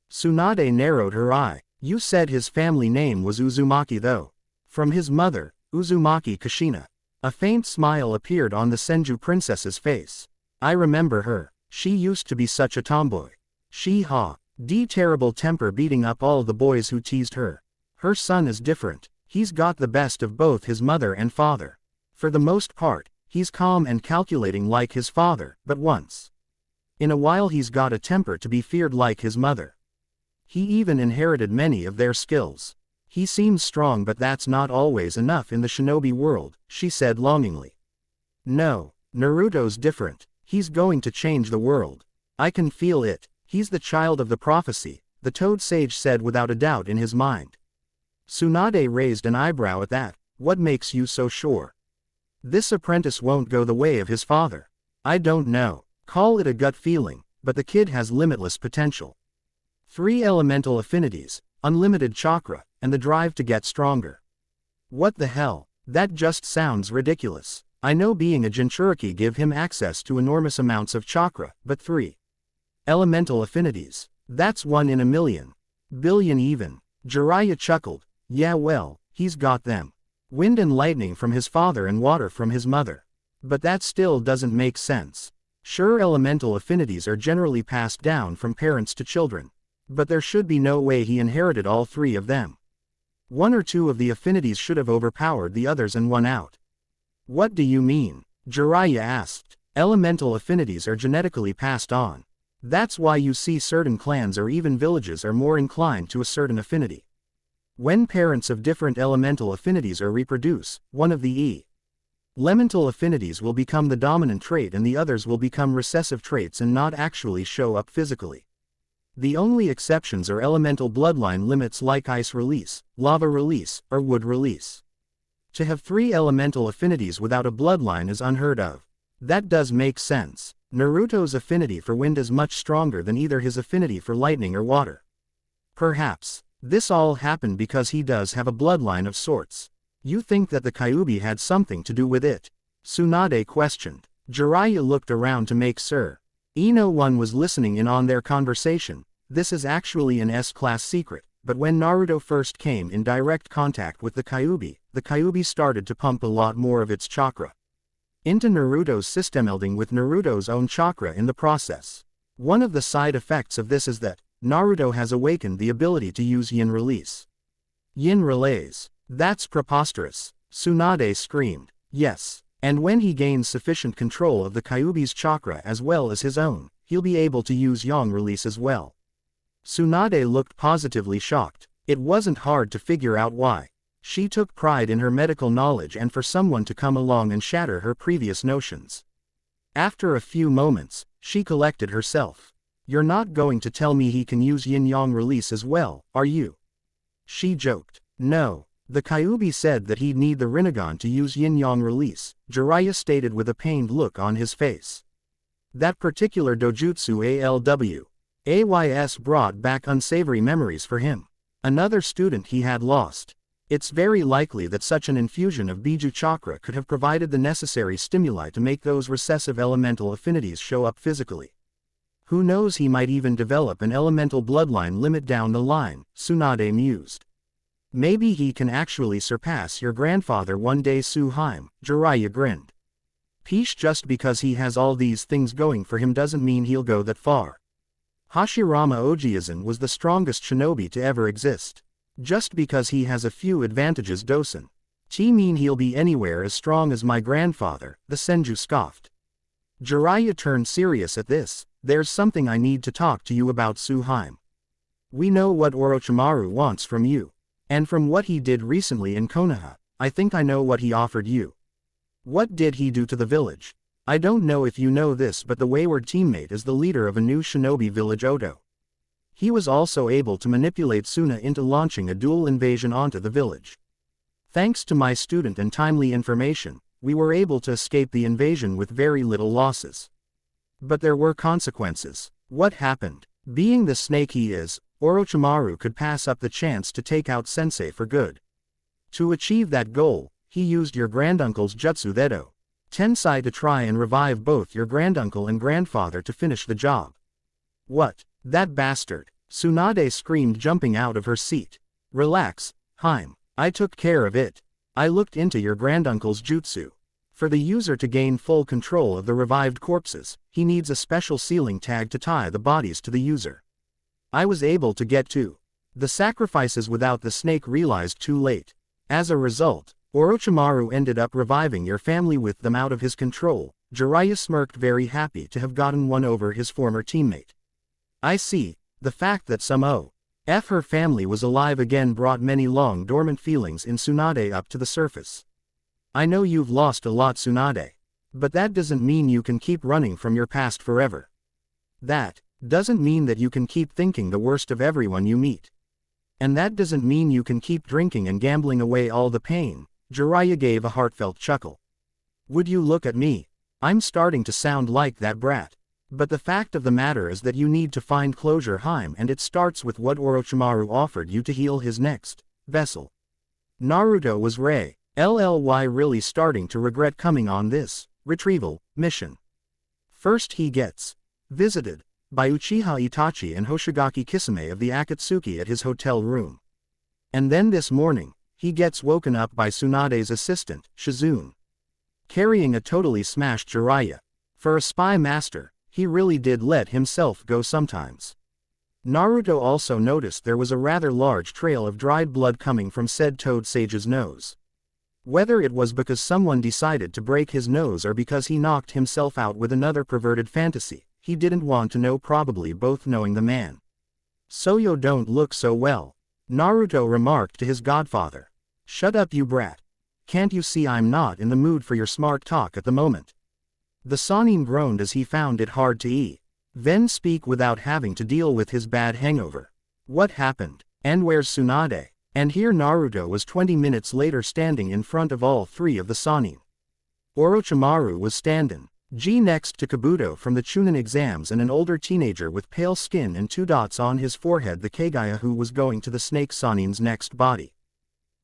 [SPEAKER 1] Tsunade narrowed her eye. You said his family name was Uzumaki though. From his mother, Uzumaki Kushina. A faint smile appeared on the Senju princess's face. I remember her. She used to be such a tomboy. Terrible temper beating up all the boys who teased her. Her son is different. He's got the best of both his mother and father. For the most part, he's calm and calculating like his father, but once in a while he's got a temper to be feared like his mother. He even inherited many of their skills. He seems strong, but that's not always enough in the shinobi world, she said longingly. No, Naruto's different. He's going to change the world. I can feel it. He's the child of the prophecy, the Toad Sage said without a doubt in his mind. Tsunade raised an eyebrow at that. What makes you so sure? This apprentice won't go the way of his father. I don't know. Call it a gut feeling, but the kid has limitless potential. 3 elemental affinities, unlimited chakra, and the drive to get stronger. What the hell? That just sounds ridiculous. I know being a Jinchuriki give him access to enormous amounts of chakra, but 3 elemental affinities. That's 1 in a million. Billion even. Jiraiya chuckled. Yeah, well, he's got them. Wind and lightning from his father and water from his mother. But that still doesn't make sense. Sure, elemental affinities are generally passed down from parents to children. But there should be no way he inherited all 3 of them. 1 or 2 of the affinities should have overpowered the others and won out. What do you mean? Jiraiya asked. Elemental affinities are genetically passed on. That's why you see certain clans or even villages are more inclined to a certain affinity. When parents of different elemental affinities are reproduce, one of the elemental affinities will become the dominant trait and the others will become recessive traits and not actually show up physically. The only exceptions are elemental bloodline limits like ice release, lava release, or wood release. To have 3 elemental affinities without a bloodline is unheard of. That does make sense. Naruto's affinity for wind is much stronger than either his affinity for lightning or water. Perhaps this all happened because he does have a bloodline of sorts. You think that the Kyuubi had something to do with it? Tsunade questioned. Jiraiya looked around to make sure no one was listening in on their conversation. This is actually an S-class secret, but when Naruto first came in direct contact with the Kyuubi started to pump a lot more of its chakra into Naruto's system, melding with Naruto's own chakra in the process. One of the side effects of this is that Naruto has awakened the ability to use yin release. Yin relays. That's preposterous. Tsunade screamed. Yes. And when he gains sufficient control of the Kyuubi's chakra as well as his own, he'll be able to use yang release as well. Tsunade looked positively shocked. It wasn't hard to figure out why. She took pride in her medical knowledge and for someone to come along and shatter her previous notions. After a few moments, she collected herself. You're not going to tell me he can use yin-yang release as well, are you? She joked. No. The Kyuubi said that he'd need the Rinnegan to use yin-yang release, Jiraiya stated with a pained look on his face. That particular dojutsu AYS brought back unsavory memories for him. Another student he had lost. It's very likely that such an infusion of Biju chakra could have provided the necessary stimuli to make those recessive elemental affinities show up physically. Who knows, he might even develop an elemental bloodline limit down the line, Tsunade mused. Maybe he can actually surpass your grandfather one day, Suheim, Jiraiya grinned. Peesh, just because he has all these things going for him doesn't mean he'll go that far. Hashirama Ojiazan was the strongest shinobi to ever exist. Just because he has a few advantages doesn't mean he'll be anywhere as strong as my grandfather, the Senju scoffed. Jiraiya turned serious at this. There's something I need to talk to you about, Suheim. We know what Orochimaru wants from you. And from what he did recently in Konoha, I think I know what he offered you. What did he do to the village? I don't know if you know this, but the wayward teammate is the leader of a new shinobi village, Odo. He was also able to manipulate Suna into launching a dual invasion onto the village. Thanks to my student and timely information, we were able to escape the invasion with very little losses. But there were consequences. What happened? Being the snake he is, Orochimaru could pass up the chance to take out Sensei for good. To achieve that goal, he used your granduncle's Jutsu Thedo Tensai to try and revive both your granduncle and grandfather to finish the job. What? That bastard! Tsunade screamed, jumping out of her seat. Relax, Haim. I took care of it. I looked into your granduncle's jutsu. For the user to gain full control of the revived corpses, he needs a special sealing tag to tie the bodies to the user. I was able to get to the sacrifices without the snake realized too late. As a result, Orochimaru ended up reviving your family with them out of his control. Jiraiya smirked, very happy to have gotten one over his former teammate. I see. The fact that some her family was alive again brought many long dormant feelings in Tsunade up to the surface. I know you've lost a lot, Tsunade. But that doesn't mean you can keep running from your past forever. That doesn't mean that you can keep thinking the worst of everyone you meet. And that doesn't mean you can keep drinking and gambling away all the pain. Jiraiya gave a heartfelt chuckle. Would you look at me? I'm starting to sound like that brat. But the fact of the matter is that you need to find closure, Haim, and it starts with what Orochimaru offered you to heal his next vessel. Naruto was really starting to regret coming on this retrieval mission. First he gets visited by Uchiha Itachi and Hoshigaki Kisame of the Akatsuki at his hotel room. And then this morning, he gets woken up by Tsunade's assistant, Shizune, carrying a totally smashed Jiraiya. For a spy master, he really did let himself go sometimes. Naruto also noticed there was a rather large trail of dried blood coming from said Toad Sage's nose. Whether it was because someone decided to break his nose or because he knocked himself out with another perverted fantasy, he didn't want to know, probably both, knowing the man. So you don't look so well, Naruto remarked to his godfather. Shut up, you brat. Can't you see I'm not in the mood for your smart talk at the moment? The Sannin groaned as he found it hard to then speak without having to deal with his bad hangover. What happened? And where's Tsunade? And here Naruto was 20 minutes later standing in front of all three of the Sannin. Orochimaru was standing next to Kabuto from the Chunin exams and an older teenager with pale skin and 2 dots on his forehead, the Kagaya who was going to the snake Sannin's next body.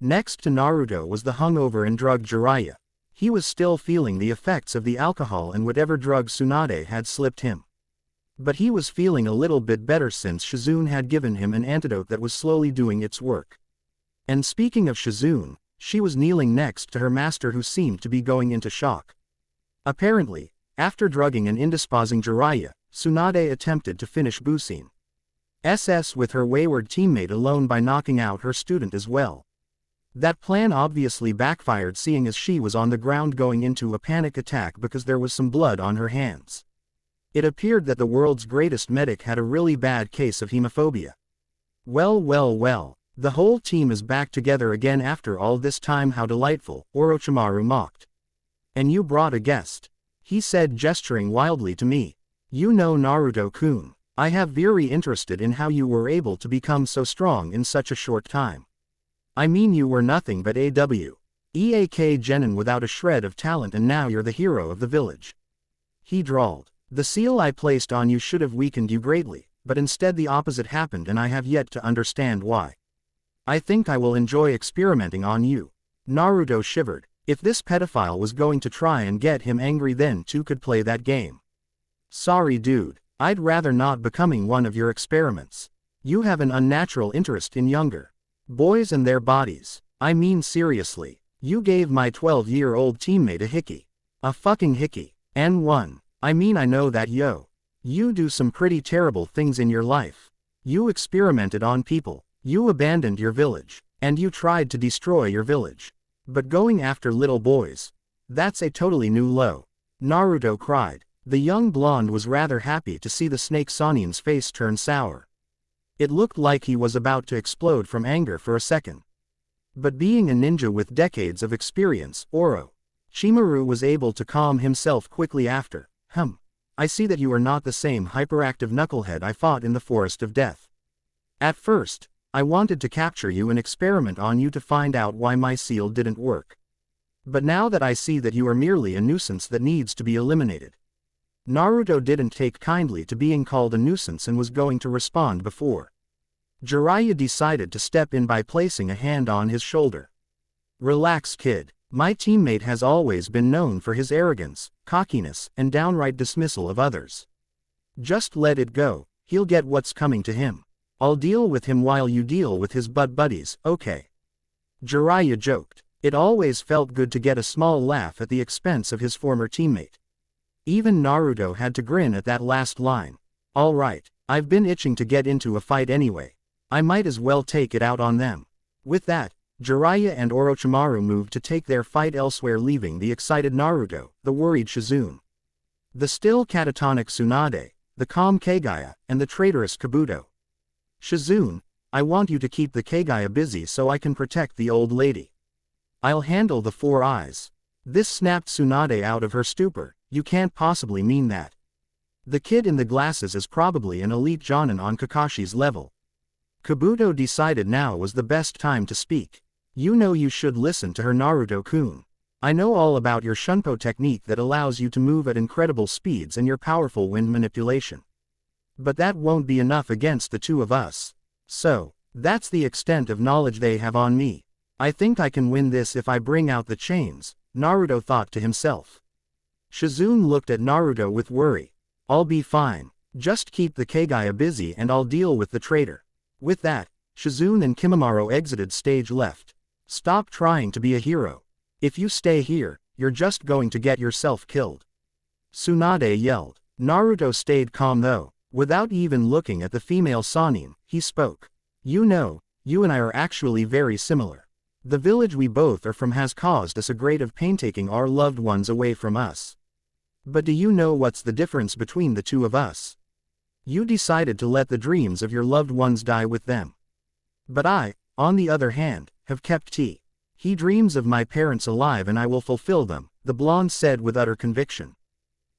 [SPEAKER 1] Next to Naruto was the hungover and drugged Jiraiya. He was still feeling the effects of the alcohol and whatever drug Tsunade had slipped him. But he was feeling a little bit better since Shizune had given him an antidote that was slowly doing its work. And speaking of Shizune, she was kneeling next to her master who seemed to be going into shock. Apparently, after drugging and indisposing Jiraiya, Tsunade attempted to finish Busin SS with her wayward teammate alone by knocking out her student as well. That plan obviously backfired, seeing as she was on the ground going into a panic attack because there was some blood on her hands. It appeared that the world's greatest medic had a really bad case of hemophobia. Well, The whole team is back together again after all this time, how delightful, Orochimaru mocked. And you brought a guest, he said, gesturing wildly to me. You know, Naruto-kun, I have very interested in how you were able to become so strong in such a short time. I mean, you were nothing but eak genin without a shred of talent, and now you're the hero of the village. He drawled. The seal I placed on you should have weakened you greatly, but instead the opposite happened, and I have yet to understand why. I think I will enjoy experimenting on you. Naruto shivered. If this pedophile was going to try and get him angry, then too could play that game. Sorry dude, I'd rather not becoming one of your experiments. You have an unnatural interest in younger boys and their bodies. I mean seriously, you gave my 12-year-old teammate a hickey. A fucking hickey. And one. I mean, I know that, yo. You do some pretty terrible things in your life. You experimented on people, you abandoned your village, and you tried to destroy your village. But going after little boys, that's a totally new low. Naruto cried. The young blonde was rather happy to see the snake Sonin's face turn sour. It looked like he was about to explode from anger for a second. But being a ninja with decades of experience, Orochimaru was able to calm himself quickly after. I see that you are not the same hyperactive knucklehead I fought in the Forest of Death. At first, I wanted to capture you and experiment on you to find out why my seal didn't work. But now that I see that you are merely a nuisance that needs to be eliminated. Naruto didn't take kindly to being called a nuisance and was going to respond before Jiraiya decided to step in by placing a hand on his shoulder. Relax, kid. My teammate has always been known for his arrogance, cockiness, and downright dismissal of others. Just let it go, he'll get what's coming to him. I'll deal with him while you deal with his buddies, okay? Jiraiya joked. It always felt good to get a small laugh at the expense of his former teammate. Even Naruto had to grin at that last line. Alright, I've been itching to get into a fight anyway. I might as well take it out on them. With that, Jiraiya and Orochimaru moved to take their fight elsewhere, leaving the excited Naruto, the worried Shizune, the still catatonic Tsunade, the calm Kagaya, and the traitorous Kabuto. Shizune, I want you to keep the Kagaya busy so I can protect the old lady. I'll handle the Four Eyes. This snapped Tsunade out of her stupor. You can't possibly mean that. The kid in the glasses is probably an elite jonin on Kakashi's level. Kabuto decided now was the best time to speak. You know, you should listen to her, Naruto-kun. I know all about your Shunpo technique that allows you to move at incredible speeds and your powerful wind manipulation. But that won't be enough against the two of us. So, that's the extent of knowledge they have on me. I think I can win this if I bring out the chains, Naruto thought to himself. Shizune looked at Naruto with worry. I'll be fine. Just keep the Kagaya busy and I'll deal with the traitor. With that, Shizune and Kimimaro exited stage left. Stop trying to be a hero. If you stay here, you're just going to get yourself killed. Tsunade yelled. Naruto stayed calm though. Without even looking at the female Sannin, he spoke. You know, you and I are actually very similar. The village we both are from has caused us a great of pain, taking our loved ones away from us. But do you know what's the difference between the two of us? You decided to let the dreams of your loved ones die with them. But I, on the other hand, have kept he dreams of my parents alive and I will fulfill them, the blonde said with utter conviction.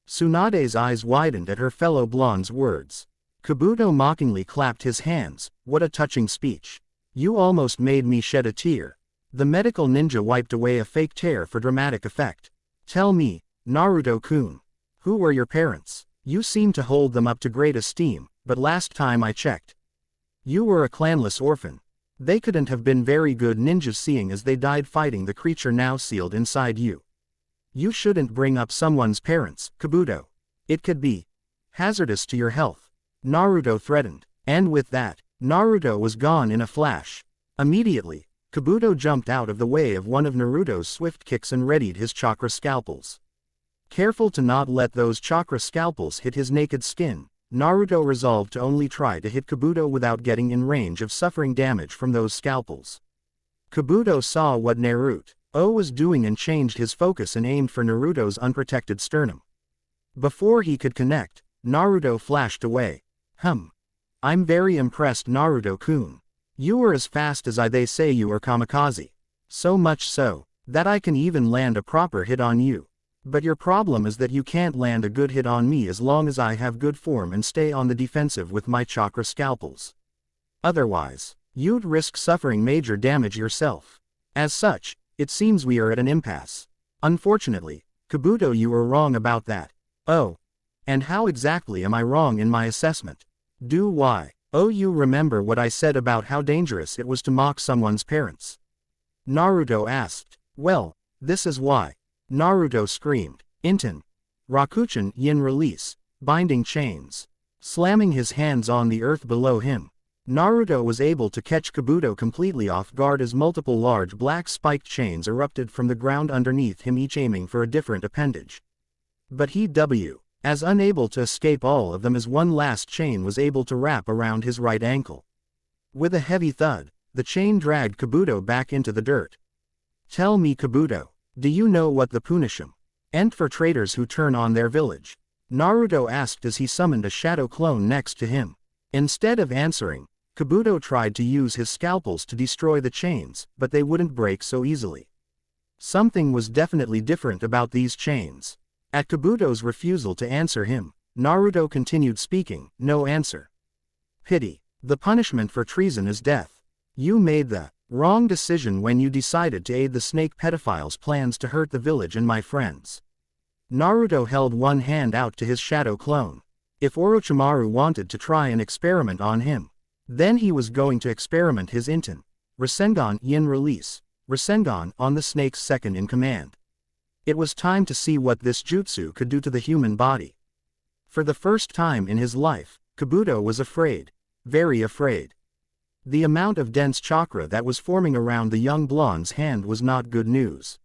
[SPEAKER 1] Tsunade's eyes widened at her fellow blonde's words. Kabuto mockingly clapped his hands. What a touching speech. You almost made me shed a tear. The medical ninja wiped away a fake tear for dramatic effect. Tell me, Naruto-kun, who were your parents? You seem to hold them up to great esteem, but last time I checked, you were a clanless orphan. They couldn't have been very good ninjas, seeing as they died fighting the creature now sealed inside you. You shouldn't bring up someone's parents, Kabuto. It could be hazardous to your health. Naruto threatened. And with that, Naruto was gone in a flash. Immediately, Kabuto jumped out of the way of one of Naruto's swift kicks and readied his chakra scalpels. Careful to not let those chakra scalpels hit his naked skin, Naruto resolved to only try to hit Kabuto without getting in range of suffering damage from those scalpels. Kabuto saw what Naruto was doing and changed his focus and aimed for Naruto's unprotected sternum. Before he could connect, Naruto flashed away. I'm very impressed, Naruto-kun. You were as fast as they say you are kamikaze. So much so, that I can even land a proper hit on you. But your problem is that you can't land a good hit on me as long as I have good form and stay on the defensive with my chakra scalpels. Otherwise, you'd risk suffering major damage yourself. As such, it seems we are at an impasse. Unfortunately, Kabuto, you were wrong about that. Oh. And how exactly am I wrong in my assessment? You remember what I said about how dangerous it was to mock someone's parents? Naruto asked. Well, this is why. Naruto screamed. Inten. Rakuchan Yin release. Binding chains. Slamming his hands on the earth below him, Naruto was able to catch Kabuto completely off guard as multiple large black spiked chains erupted from the ground underneath him, each aiming for a different appendage. But he as unable to escape all of them as one last chain was able to wrap around his right ankle. With a heavy thud, the chain dragged Kabuto back into the dirt. Tell me, Kabuto, do you know what the punishment ent for traitors who turn on their village? Naruto asked as he summoned a shadow clone next to him. Instead of answering, Kabuto tried to use his scalpels to destroy the chains, but they wouldn't break so easily. Something was definitely different about these chains. At Kabuto's refusal to answer him, Naruto continued speaking. No answer. Pity. The punishment for treason is death. You made the wrong decision when you decided to aid the snake pedophile's plans to hurt the village and my friends. Naruto held one hand out to his shadow clone. If Orochimaru wanted to try an experiment on him, then he was going to experiment his Inten Rasengan Yin release, Rasengan on the snake's second in command. It was time to see what this jutsu could do to the human body. For the first time in his life, Kabuto was afraid. Very afraid. The amount of dense chakra that was forming around the young blonde's hand was not good news.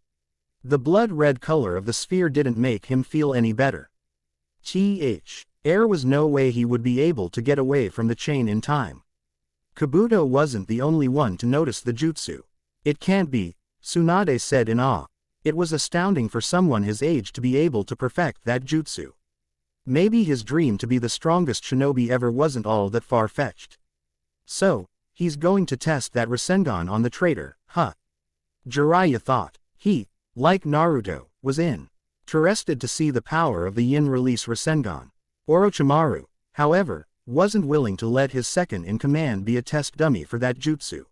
[SPEAKER 1] The blood-red color of the sphere didn't make him feel any better. There was no way he would be able to get away from the chain in time. Kabuto wasn't the only one to notice the jutsu. It can't be, Tsunade said in awe. It was astounding for someone his age to be able to perfect that jutsu. Maybe his dream to be the strongest shinobi ever wasn't all that far-fetched. So, he's going to test that Rasengan on the traitor, huh? Jiraiya thought. He, like Naruto, was interested to see the power of the Yin release Rasengan. Orochimaru, however, wasn't willing to let his second-in-command be a test dummy for that jutsu.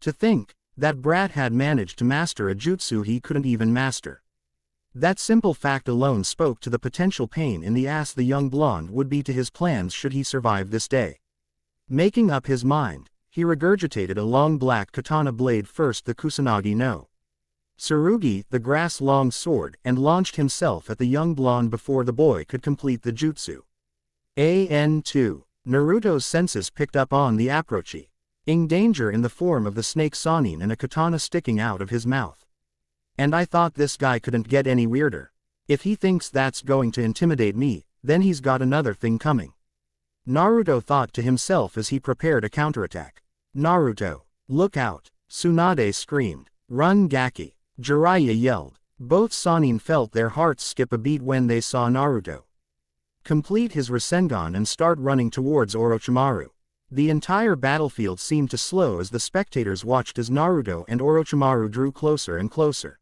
[SPEAKER 1] To think, that brat had managed to master a jutsu he couldn't even master. That simple fact alone spoke to the potential pain in the ass the young blonde would be to his plans should he survive this day. Making up his mind, he regurgitated a long black katana blade, first the Kusanagi no Tsurugi, the grass-long sword, and launched himself at the young blonde before the boy could complete the jutsu. An-2. Naruto's senses picked up on the approaching danger in the form of the snake Sannin and a katana sticking out of his mouth. And I thought this guy couldn't get any weirder. If he thinks that's going to intimidate me, then he's got another thing coming. Naruto thought to himself as he prepared a counterattack. Naruto, look out! Tsunade screamed. Run, Gaki! Jiraiya yelled. Both Sannin felt their hearts skip a beat when they saw Naruto complete his Rasengan and start running towards Orochimaru. The entire battlefield seemed to slow as the spectators watched as Naruto and Orochimaru drew closer and closer.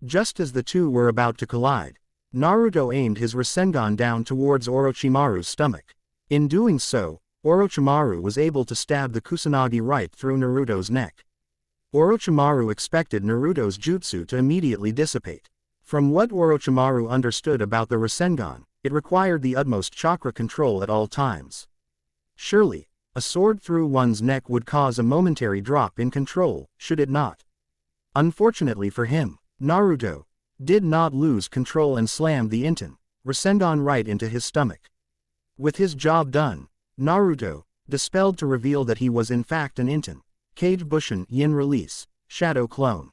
[SPEAKER 1] Just as the two were about to collide, Naruto aimed his Rasengan down towards Orochimaru's stomach. In doing so, Orochimaru was able to stab the Kusanagi right through Naruto's neck. Orochimaru expected Naruto's jutsu to immediately dissipate. From what Orochimaru understood about the Rasengan, it required the utmost chakra control at all times. Surely, a sword through one's neck would cause a momentary drop in control, should it not? Unfortunately for him, Naruto did not lose control and slammed the Inten Rasengan right into his stomach. With his job done, Naruto, dispelled to reveal that he was in fact an Inten Bushin Yin release, shadow clone.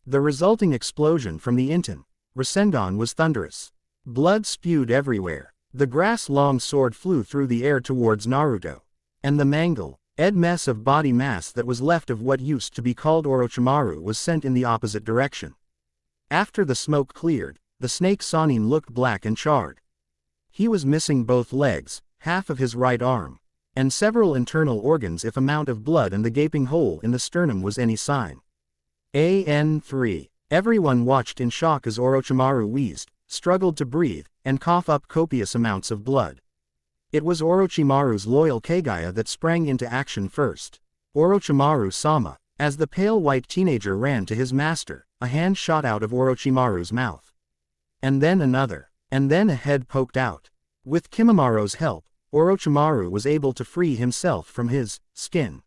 [SPEAKER 1] The resulting explosion from the Inten Rasengan was thunderous. Blood spewed everywhere. The grass-long sword flew through the air towards Naruto. And the mangled mess of body mass that was left of what used to be called Orochimaru was sent in the opposite direction. After the smoke cleared, the snake Sannin looked black and charred. He was missing both legs, half of his right arm, and several internal organs if amount of blood and the gaping hole in the sternum was any sign. AN3. Everyone watched in shock as Orochimaru wheezed, struggled to breathe, and cough up copious amounts of blood. It was Orochimaru's loyal Kagaya that sprang into action first. Orochimaru-sama. As the pale white teenager ran to his master, a hand shot out of Orochimaru's mouth. And then another. And then a head poked out. With Kimimara's help, Orochimaru was able to free himself from his skin.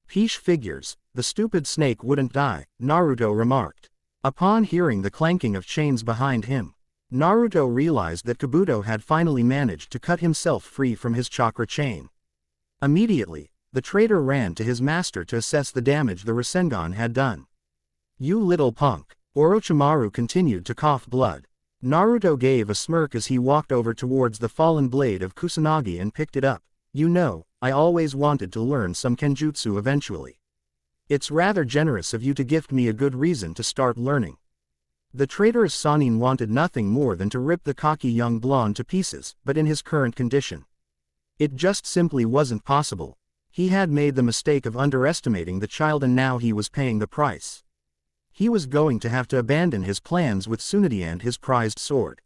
[SPEAKER 1] Peesh figures, the stupid snake wouldn't die, Naruto remarked. Upon hearing the clanking of chains behind him, Naruto realized that Kabuto had finally managed to cut himself free from his chakra chain. Immediately, the traitor ran to his master to assess the damage the Rasengan had done. "You little punk." Orochimaru continued to cough blood. Naruto gave a smirk as he walked over towards the fallen blade of Kusanagi and picked it up. "You know, I always wanted to learn some kenjutsu eventually. It's rather generous of you to gift me a good reason to start learning." The traitorous Sannin wanted nothing more than to rip the cocky young blonde to pieces, but in his current condition, it just simply wasn't possible. He had made the mistake of underestimating the child and now he was paying the price. He was going to have to abandon his plans with Tsunade and his prized sword.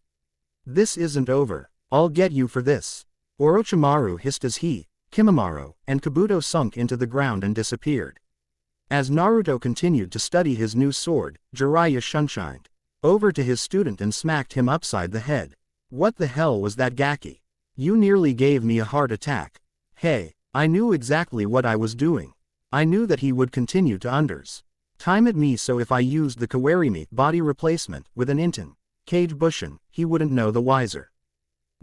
[SPEAKER 1] "This isn't over. I'll get you for this." Orochimaru hissed as he, Kimimaro, and Kabuto sunk into the ground and disappeared. As Naruto continued to study his new sword, Jiraiya shunshined over to his student and smacked him upside the head. "What the hell was that, Gaki? You nearly gave me a heart attack." "Hey, I knew exactly what I was doing. I knew that he would continue to time at me, so if I used the Kawarimi body replacement with an Inten Cage Bushin, he wouldn't know the wiser."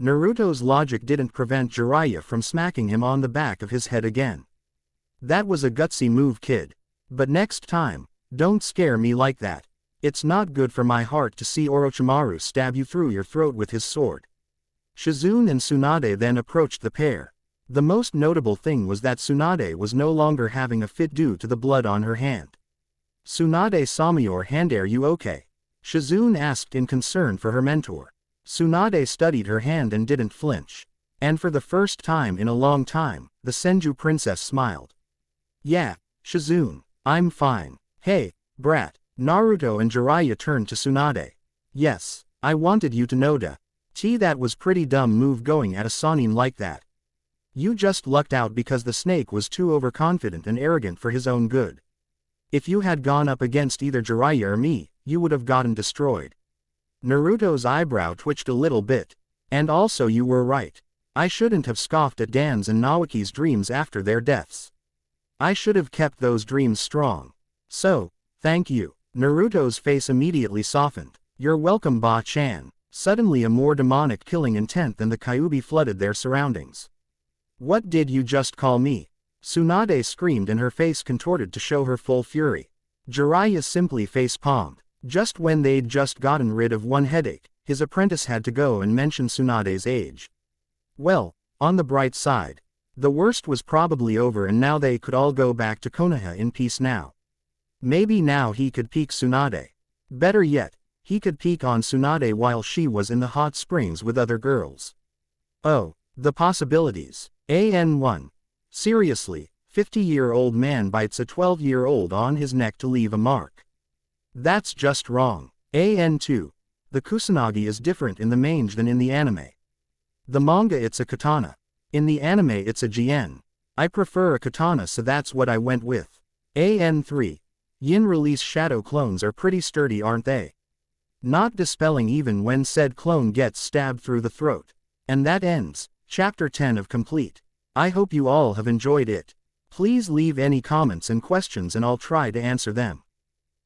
[SPEAKER 1] Naruto's logic didn't prevent Jiraiya from smacking him on the back of his head again. "That was a gutsy move, kid. But next time, don't scare me like that. It's not good for my heart to see Orochimaru stab you through your throat with his sword." Shizune and Tsunade then approached the pair. The most notable thing was that Tsunade was no longer having a fit due to the blood on her hand. "Tsunade-sama, your hand, are you okay?" Shizune asked in concern for her mentor. Tsunade studied her hand and didn't flinch. And for the first time in a long time, the Senju princess smiled. "Yeah, Shizune, I'm fine." "Hey, brat." Naruto and Jiraiya turned to Tsunade. "Yes, I wanted you to know that was pretty dumb move going at a Sannin like that. You just lucked out because the snake was too overconfident and arrogant for his own good. If you had gone up against either Jiraiya or me, you would have gotten destroyed." Naruto's eyebrow twitched a little bit. "And also you were right. I shouldn't have scoffed at Dan's and Naoki's dreams after their deaths. I should have kept those dreams strong. So, thank you." Naruto's face immediately softened. "You're welcome, Ba-chan." Suddenly a more demonic killing intent than the Kyuubi flooded their surroundings. "What did you just call me?" Tsunade screamed and her face contorted to show her full fury. Jiraiya simply face-palmed. Just when they'd just gotten rid of one headache, his apprentice had to go and mention Tsunade's age. Well, on the bright side, the worst was probably over and now they could all go back to Konoha in peace now. Maybe now he could peek Tsunade. Better yet, he could peek on Tsunade while she was in the hot springs with other girls. Oh, the possibilities. AN1. Seriously, 50-year-old man bites a 12-year-old on his neck to leave a mark. That's just wrong. AN2. The Kusanagi is different in the mange than in the anime. The manga it's a katana. In the anime it's a jien. I prefer a katana, so that's what I went with. AN3. Yin release shadow clones are pretty sturdy, aren't they? Not dispelling even when said clone gets stabbed through the throat. And that ends Chapter 10 of Complete. I hope you all have enjoyed it. Please leave any comments and questions and I'll try to answer them.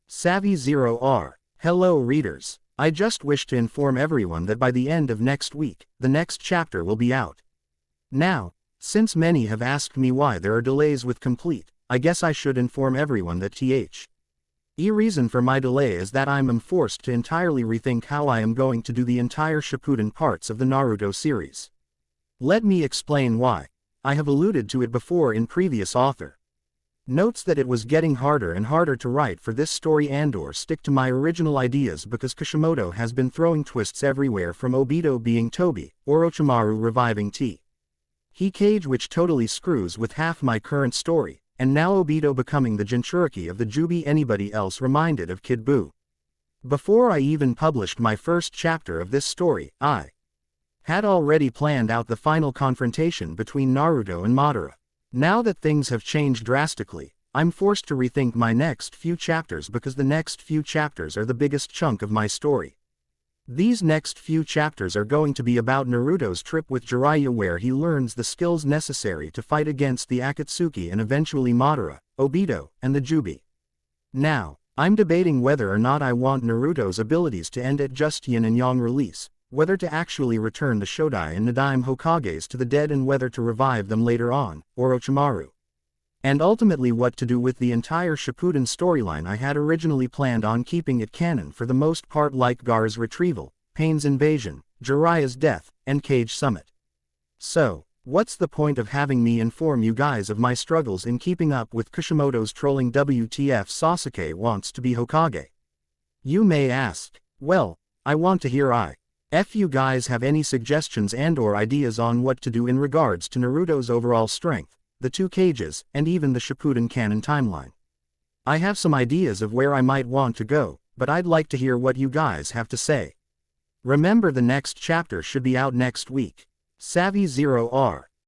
[SPEAKER 1] Savvy0R. Hello readers. I just wish to inform everyone that by the end of next week, the next chapter will be out. Now, since many have asked me why there are delays with Complete, I guess I should inform everyone that the reason for my delay is that I am forced to entirely rethink how I am going to do the entire Shippuden parts of the Naruto series. Let me explain why. I have alluded to it before in previous author notes that it was getting harder and harder to write for this story and/or stick to my original ideas because Kishimoto has been throwing twists everywhere, from Obito being Toby, Orochimaru reviving T. Hikage, which totally screws with half my current story, and now Obito becoming the Jinchuriki of the Jubi. Anybody else reminded of Kid Buu? Before I even published my first chapter of this story, I had already planned out the final confrontation between Naruto and Madara. Now that things have changed drastically, I'm forced to rethink my next few chapters because the next few chapters are the biggest chunk of my story. These next few chapters are going to be about Naruto's trip with Jiraiya, where he learns the skills necessary to fight against the Akatsuki and eventually Madara, Obito, and the Jubi. Now, I'm debating whether or not I want Naruto's abilities to end at just Yin and Yang release, whether to actually return the Shodai and Nadaime Hokages to the dead and whether to revive them later on, or Orochimaru. And ultimately what to do with the entire Shippuden storyline. I had originally planned on keeping it canon for the most part, like Gar's retrieval, Pain's invasion, Jiraiya's death, and Cage Summit. So, what's the point of having me inform you guys of my struggles in keeping up with Kishimoto's trolling? WTF Sasuke wants to be Hokage? You may ask. Well, I want to hear if you guys have any suggestions and/or ideas on what to do in regards to Naruto's overall strength, the two cages, and even the Shippuden canon timeline. I have some ideas of where I might want to go, but I'd like to hear what you guys have to say. Remember, the next chapter should be out next week. Savvy 0R